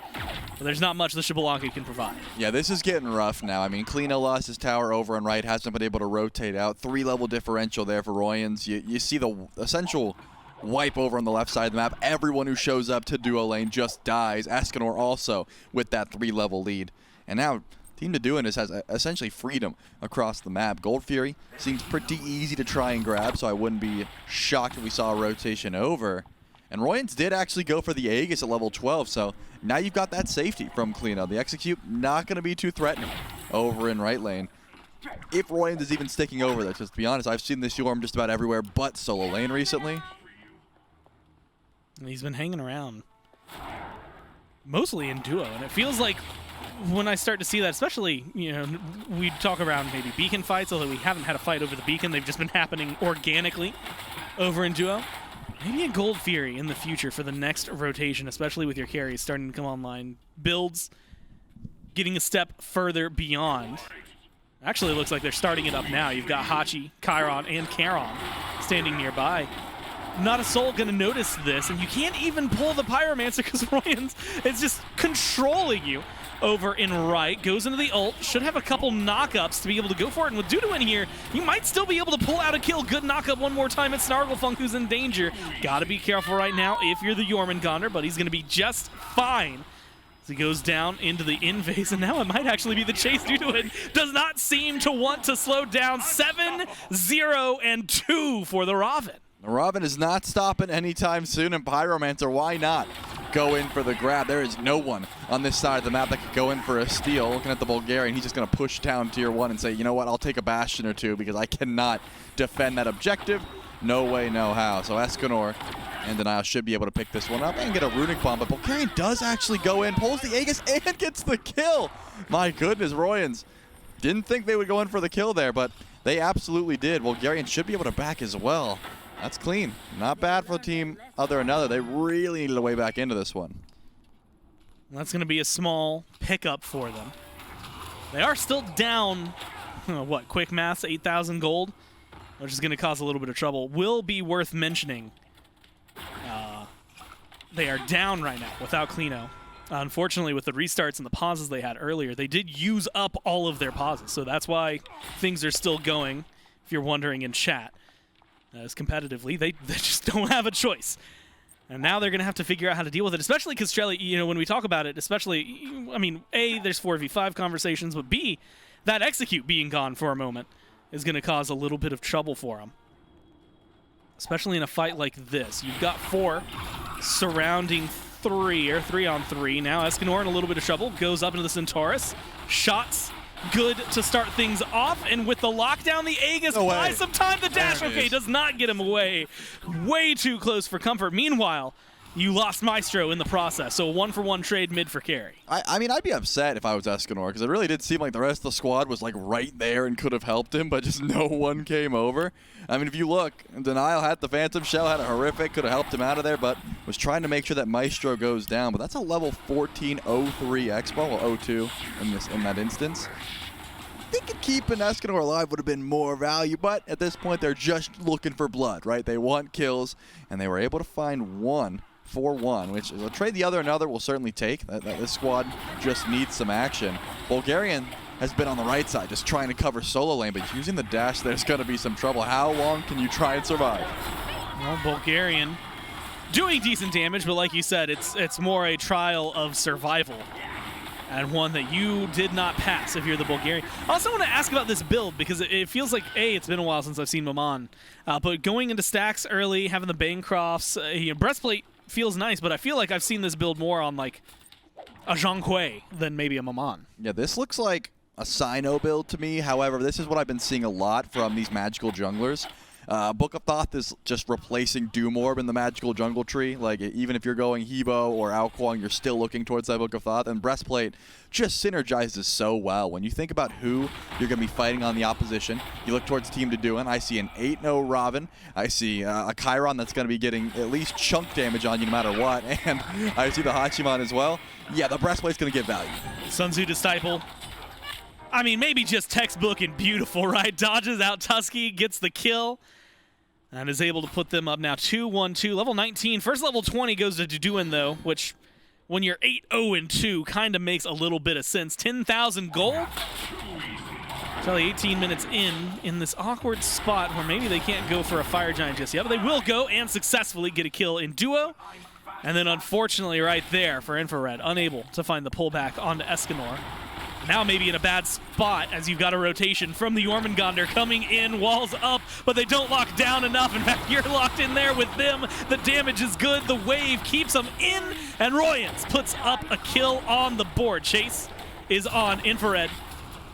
But there's not much the Xbalanque can provide. Yeah, this is getting rough now. I mean, Klino lost his tower over and right, hasn't been able to rotate out. 3-level differential there for Royans. You see the essential wipe over on the left side of the map. Everyone who shows up to duo lane just dies. Escanor also with that 3-level lead. And now Team Jaduin has essentially freedom across the map. Gold Fury seems pretty easy to try and grab, so I wouldn't be shocked if we saw a rotation over. And Royans did actually go for the Aegis at level 12, so now you've got that safety from Klino. The Execute not going to be too threatening over in right lane. If Royans is even sticking over that, just to be honest, I've seen this Yorm just about everywhere but solo lane recently. He's been hanging around mostly in duo, and it feels like when I start to see that, especially, we talk around maybe beacon fights, although we haven't had a fight over the beacon. They've just been happening organically over in duo. Maybe a Gold Fury in the future for the next rotation, especially with your carries starting to come online. Builds getting a step further beyond. Actually, it looks like they're starting it up now. You've got Hachi, Chiron, and Charon standing nearby. Not a soul going to notice this, and you can't even pull the Pyromancer because Royans is just controlling you. Over in right, goes into the ult, should have a couple knockups to be able to go for it, and with Duduin here, you might still be able to pull out a kill. Good knockup one more time at Snarglefunk, who's in danger. Gotta be careful right now if you're the Jormungandr, but he's gonna be just fine. As he goes down into the invase, and now it might actually be the chase. Duduin does not seem to want to slow down. 7-0-2 for the Raven. The Raven is not stopping anytime soon, and Pyromancer, why not go in for the grab? There is no one on this side of the map that could go in for a steal. Looking at the Bulgarian, he's just going to push down tier 1 and say, you know what, I'll take a Bastion or two because I cannot defend that objective. No way, no how. So Escanor and Denial should be able to pick this one up and get a Runic Bomb, but Bulgarian does actually go in, pulls the Aegis, and gets the kill. My goodness, Royans didn't think they would go in for the kill there, but they absolutely did. Bulgarian should be able to back as well. That's clean. Not bad for the team other another. They really needed a way back into this one. That's going to be a small pickup for them. They are still down, what, quick maths, 8,000 gold, which is going to cause a little bit of trouble. Will be worth mentioning. They are down right now without Klino. Unfortunately, with the restarts and the pauses they had earlier, they did use up all of their pauses. So that's why things are still going, if you're wondering in chat. As competitively, they just don't have a choice. And now they're going to have to figure out how to deal with it, especially because, Trelly, when we talk about it, especially, I mean, A, there's 4v5 conversations, but B, that execute being gone for a moment is going to cause a little bit of trouble for them. Especially in a fight like this. You've got 4 surrounding 3, or 3 on 3. Now Escanor in a little bit of trouble, goes up into the Centaurus. Shots good to start things off, and with the lockdown, the Aegis buys some time. The dash, okay, does not get him away. Way too close for comfort. Meanwhile, you lost Maestro in the process, so a 1-for-1 trade mid for carry. I mean, I'd be upset if I was Escanor, because it really did seem like the rest of the squad was like right there and could have helped him, but just no one came over. I mean, if you look, Denial had the Phantom Shell, had a horrific, could have helped him out of there, but was trying to make sure that Maestro goes down. But that's a level 14 03 Expo, well 02 in that instance. Thinking keeping Escanor alive would have been more value, but at this point they're just looking for blood, right? They want kills, and they were able to find 1 for 1, which will trade the other another will certainly take. This squad just needs some action. Bulgarian has been on the right side, just trying to cover solo lane, but using the dash, there's going to be some trouble. How long can you try and survive? Well, Bulgarian doing decent damage, but like you said, it's more a trial of survival. And one that you did not pass if you're the Bulgarian. I also want to ask about this build, because it feels like, A, it's been a while since I've seen Maman. But going into stacks early, having the Bancrofts, breastplate feels nice, but I feel like I've seen this build more on like a Zhang Kui than maybe a Maman. Yeah, this looks like a Sino build to me. However, this is what I've been seeing a lot from these magical junglers. Book of Thoth is just replacing Doom Orb in the magical jungle tree. Like, even if you're going Hebo or Ao Kuang, you're still looking towards that Book of Thoth. And Breastplate just synergizes so well. When you think about who you're going to be fighting on the opposition, you look towards Team Deduan. I see an 8-0 Robin. I see a Chiron that's going to be getting at least chunk damage on you no matter what. And I see the Hachiman as well. Yeah, the Breastplate's going to get value. Sun Tzu Disciple. I mean, maybe just textbook and beautiful, right? Dodges out Tusky, gets the kill, and is able to put them up now 2-1-2. Level 19. First level 20 goes to Deduan, though, which when you're 8-0-2 kind of makes a little bit of sense. 10,000 gold. It's only 18 minutes in this awkward spot where maybe they can't go for a Fire Giant just yet, but they will go and successfully get a kill in duo. And then unfortunately right there for Infrared, unable to find the pullback onto Escanor. Now maybe in a bad spot as you've got a rotation from the Jormungandr coming in, walls up, but they don't lock down enough. In fact, you're locked in there with them. The damage is good. The wave keeps them in, and Royans puts up a kill on the board. Chase is on Infrared.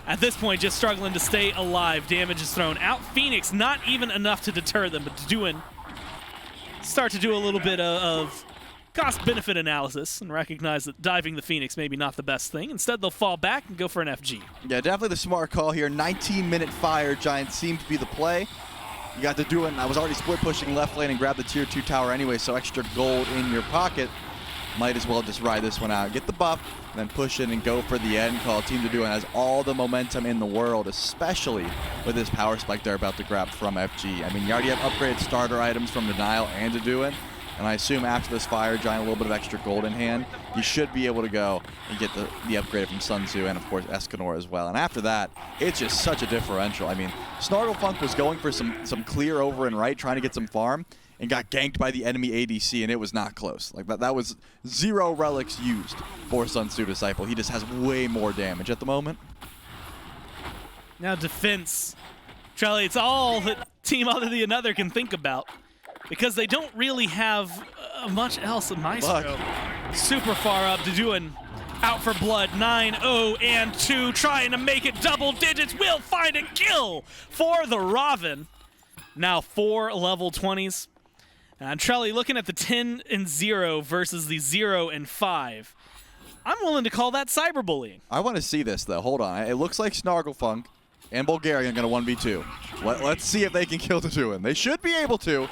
At this point, just struggling to stay alive. Damage is thrown out. Phoenix, not even enough to deter them, but Deduan start to do a little bit of cost-benefit analysis and recognize that diving the Phoenix maybe not the best thing. Instead, they'll fall back and go for an FG. Yeah, definitely the smart call here. 19-minute Fire Giant seemed to be the play. You got to do it. I was already split pushing left lane and grab the tier 2 tower anyway, so extra gold in your pocket. Might as well just ride this one out. Get the buff, then push in and go for the end call. Team Deduan has all the momentum in the world, especially with this power spike they're about to grab from FG. I mean, you already have upgraded starter items from Denial and Deduan. And I assume after this Fire Giant, a little bit of extra gold in hand, you should be able to go and get the upgrade from Sun Tzu and, of course, Escanor as well. And after that, it's just such a differential. I mean, Snarglefunk was going for some clear over and right, trying to get some farm, and got ganked by the enemy ADC, and it was not close. Like that was 0 relics used for Sun Tzu Disciple. He just has way more damage at the moment. Now defense. Trelly, it's all that Team Other Than Another can think about, because they don't really have much else in Maestro. Super far up, Deduan out for blood, 9-0-2, trying to make it double digits, will find a kill for the Raven. Now 4 level 20s. And Trelly looking at the 10-0 versus the 0-5. I'm willing to call that cyberbullying. I want to see this, though. Hold on. It looks like Snarglefunk and Bulgarian are going to 1v2. Let's see if they can kill Deduan. They should be able to.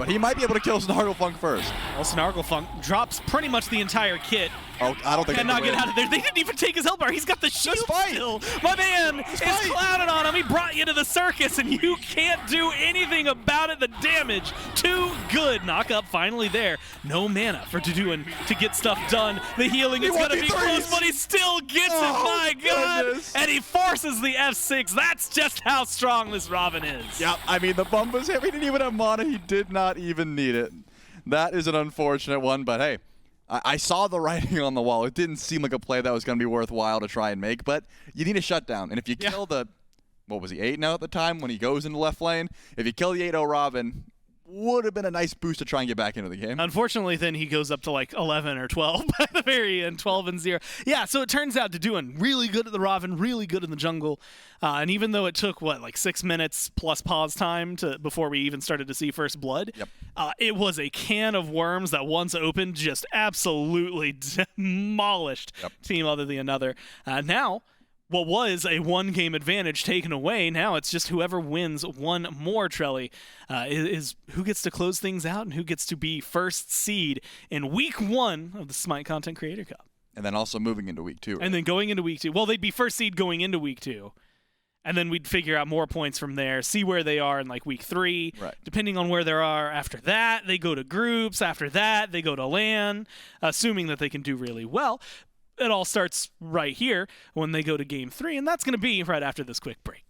but he might be able to kill Snarglefunk first. Well, Snarglefunk drops pretty much the entire kit. Oh, I don't think they Cannot can get win. out of there. They didn't even take his health bar. He's got the shield fight. still. My man is clouded on him. He brought you to the circus, and you can't do anything about it. The damage, too good. Knock up finally there. No mana for Dodoon to get stuff done. The healing is going to be close, but he still gets it. My God. goodness. And he forces the F6. That's just how strong this Robin is. Yep, I mean, the bump was hit. He didn't even have mana. He did not even need it. That is an unfortunate one, but hey, I saw the writing on the wall. It didn't seem like a play that was going to be worthwhile to try and make, but you need a shutdown. And if you kill the, what was he, 8-0 at the time when he goes into left lane? If you kill the 8-0 Robin, would have been a nice boost to try and get back into the game. Unfortunately, then he goes up to like 11 or 12 by the very end, 12 and 0. Yeah, so it turns out to doing really good at the Robin, really good in the jungle. And even though it took, like 6 minutes plus pause time before we even started to see first blood, it was a can of worms that once opened just absolutely demolished team other than another. Now, what was a one-game advantage taken away, now it's just whoever wins one more, Trelly, is who gets to close things out and who gets to be first seed in Week 1 of the Smite Content Creator Cup. And then also moving into Week 2. Right? And then going into Week 2. Well, they'd be first seed going into Week 2. And then we'd figure out more points from there, see where they are in like Week 3. Right. Depending on where they are after that, they go to groups. After that, they go to LAN, assuming that they can do really well. It all starts right here when they go to Game 3, and that's going to be right after this quick break.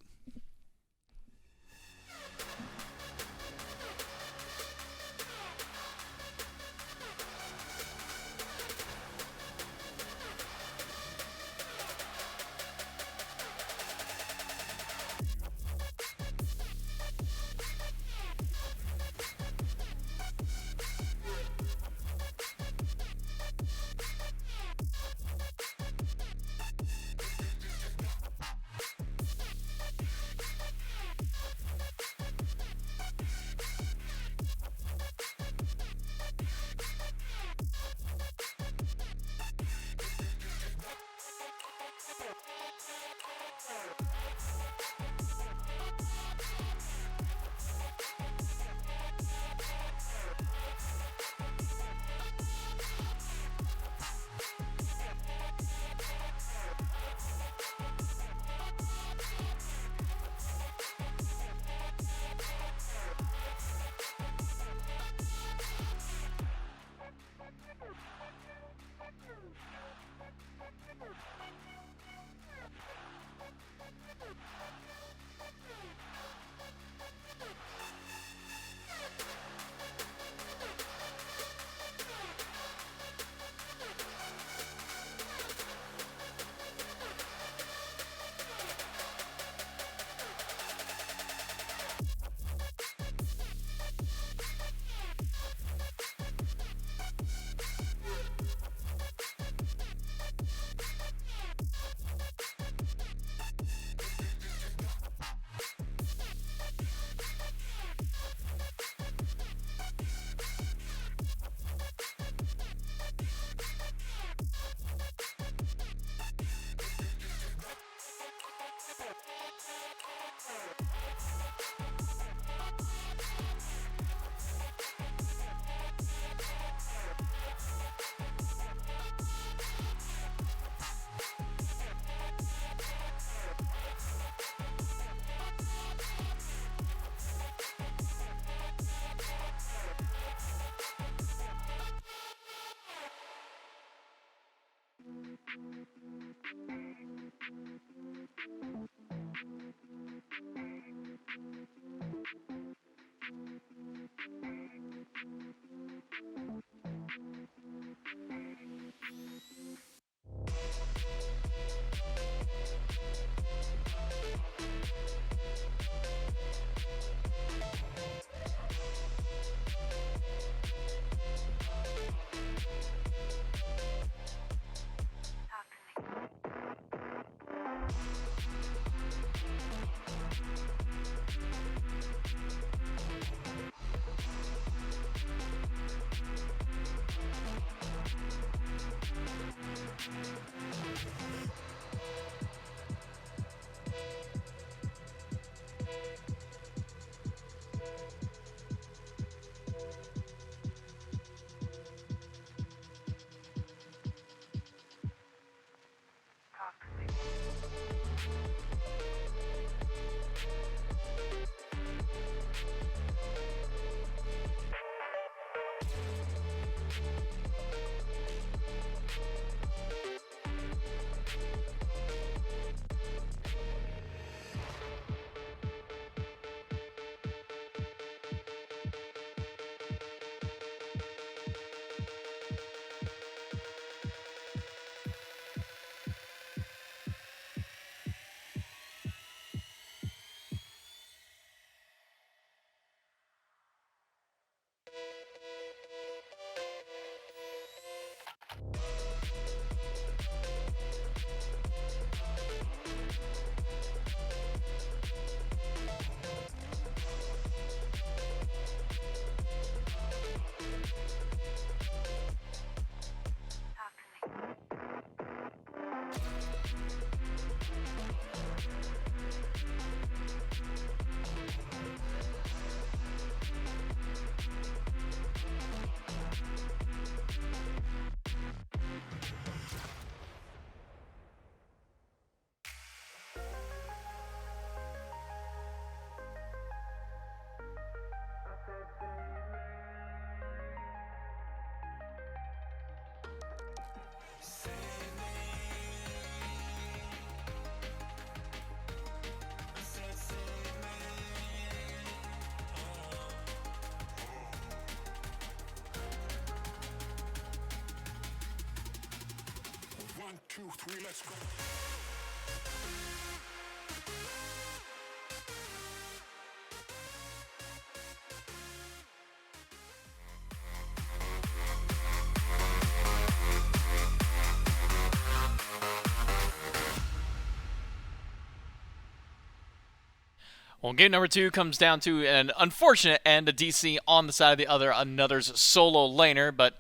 Well, game number 2 comes down to an unfortunate end, a DC on the side of the other, another's solo laner, but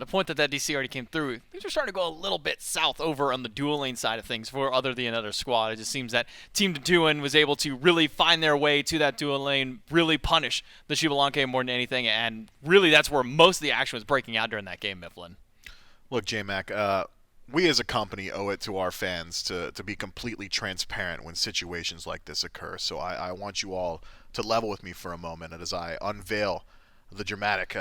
a point that DC already came through, things are starting to go a little bit south over on the dual lane side of things for other than another squad. It just seems that Team Deduin was able to really find their way to that dual lane, really punish the Shibalanke more than anything, and really that's where most of the action was breaking out during that game, Mifflin. Look, J-Mac, we as a company owe it to our fans to be completely transparent when situations like this occur. So I want you all to level with me for a moment as I unveil the dramatic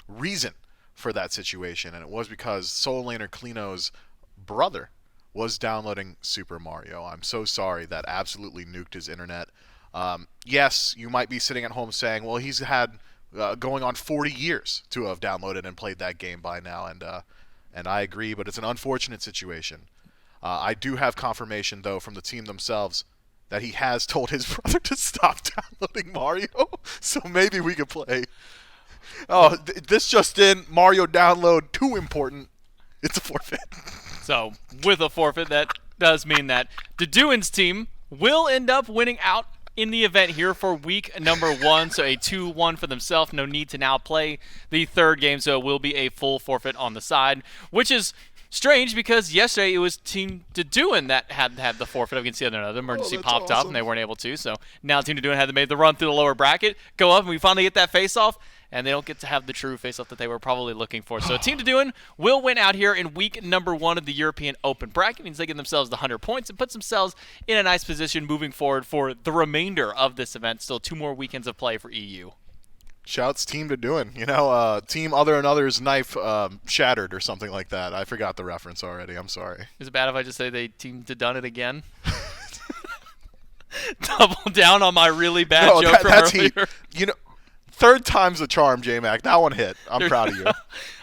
reason for that situation. And it was because solo laner Klino's brother was downloading Super Mario. I'm so sorry that absolutely nuked his internet. Yes, you might be sitting at home saying, well, he's had going on 40 years to have downloaded and played that game by now, and I agree, but it's an unfortunate situation. I do have confirmation, though, from the team themselves that he has told his brother to stop downloading Mario, so maybe we could play. Oh, this just in, Mario download, too important. It's a forfeit. So, with a forfeit, that does mean that Deduin's team will end up winning out in the event here for week number 1. So a 2-1 for themselves. No need to now play the third game, so it will be a full forfeit on the side, which is strange because yesterday it was Team Deduin that had the forfeit against the other. The emergency popped up and they weren't able to. So now Team Deduin had to make the run through the lower bracket, go up, and we finally get that face-off. And they don't get to have the true face-off that they were probably looking for. So Team Deduin will win out here in week number 1 of the European Open bracket. It means they give themselves the 100 points and puts themselves in a nice position moving forward for the remainder of this event. Still 2 more weekends of play for EU. Shouts Team Deduin. You know, Team Other and Other's knife shattered or something like that. I forgot the reference already. I'm sorry. Is it bad if I just say they Team Done it again? Double down on my really bad joke from that's earlier. You know, third time's the charm, J-Mac. That one hit. I'm proud of you.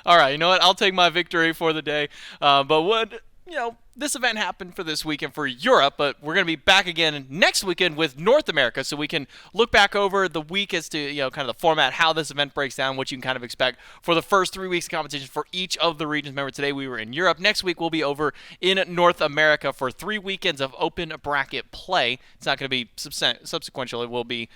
All right, you know what? I'll take my victory for the day. But this event happened for this weekend for Europe, but we're going to be back again next weekend with North America, so we can look back over the week as to kind of the format, how this event breaks down, what you can kind of expect for the first 3 weeks of competition for each of the regions. Remember, today we were in Europe. Next week we'll be over in North America for 3 weekends of open bracket play. It's not going to be subsequential. It will be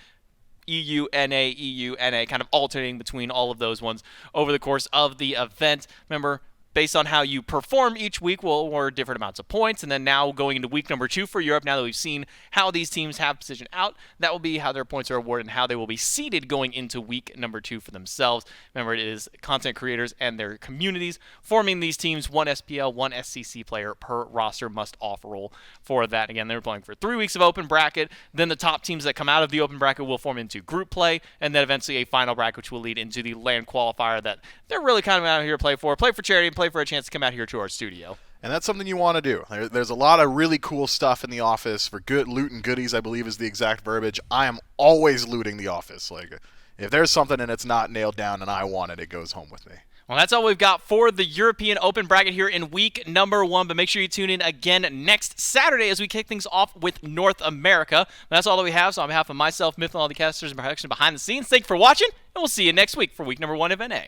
EU, NA, kind of alternating between all of those ones over the course of the event. Remember, based on how you perform each week, will award different amounts of points. And then now going into week number 2 for Europe, now that we've seen how these teams have positioned out, that will be how their points are awarded and how they will be seeded going into week number 2 for themselves. Remember, it is content creators and their communities forming these teams. 1 SPL, 1 SCC player per roster must off roll for that. Again, they're playing for 3 weeks of open bracket. Then the top teams that come out of the open bracket will form into group play, and then eventually a final bracket, which will lead into the LAN qualifier that they're really kind of out here to play for charity, and play for a chance to come out here to our studio. And that's something you want to do. There's a lot of really cool stuff in the office for good loot and goodies, I believe is the exact verbiage. I am always looting the office. Like, if there's something and it's not nailed down and I want it, it goes home with me. Well, that's all we've got for the European Open bracket here in week number 1, but make sure you tune in again next Saturday as we kick things off with North America. That's all that we have, so on behalf of myself, Myth, and all the casters and production behind the scenes, thank you for watching, and we'll see you next week for week number 1 of NA.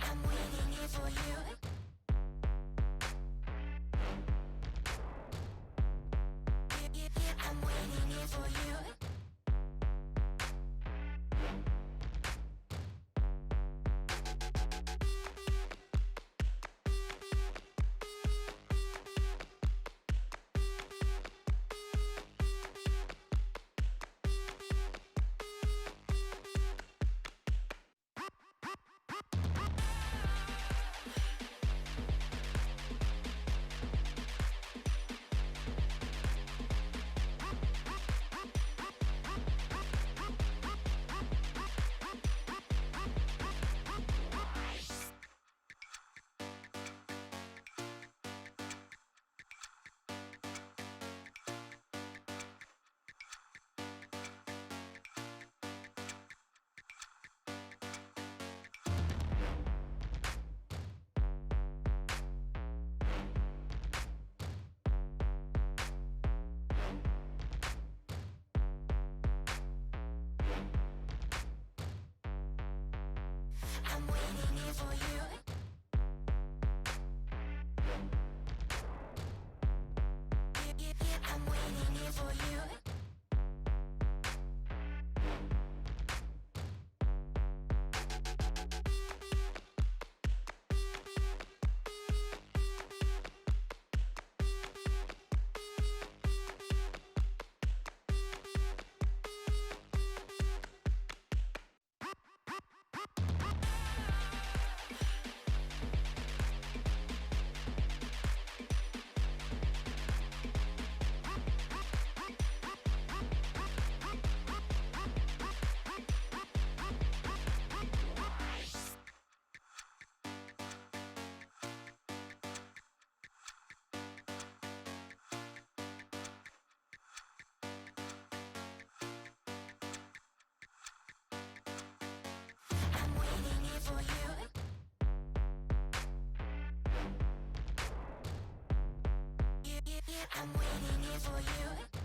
I'm waiting here for you. I'm waiting here for you. I'm waiting here for you. I'm waiting here for you. I'm waiting here for you. I'm waiting here for you.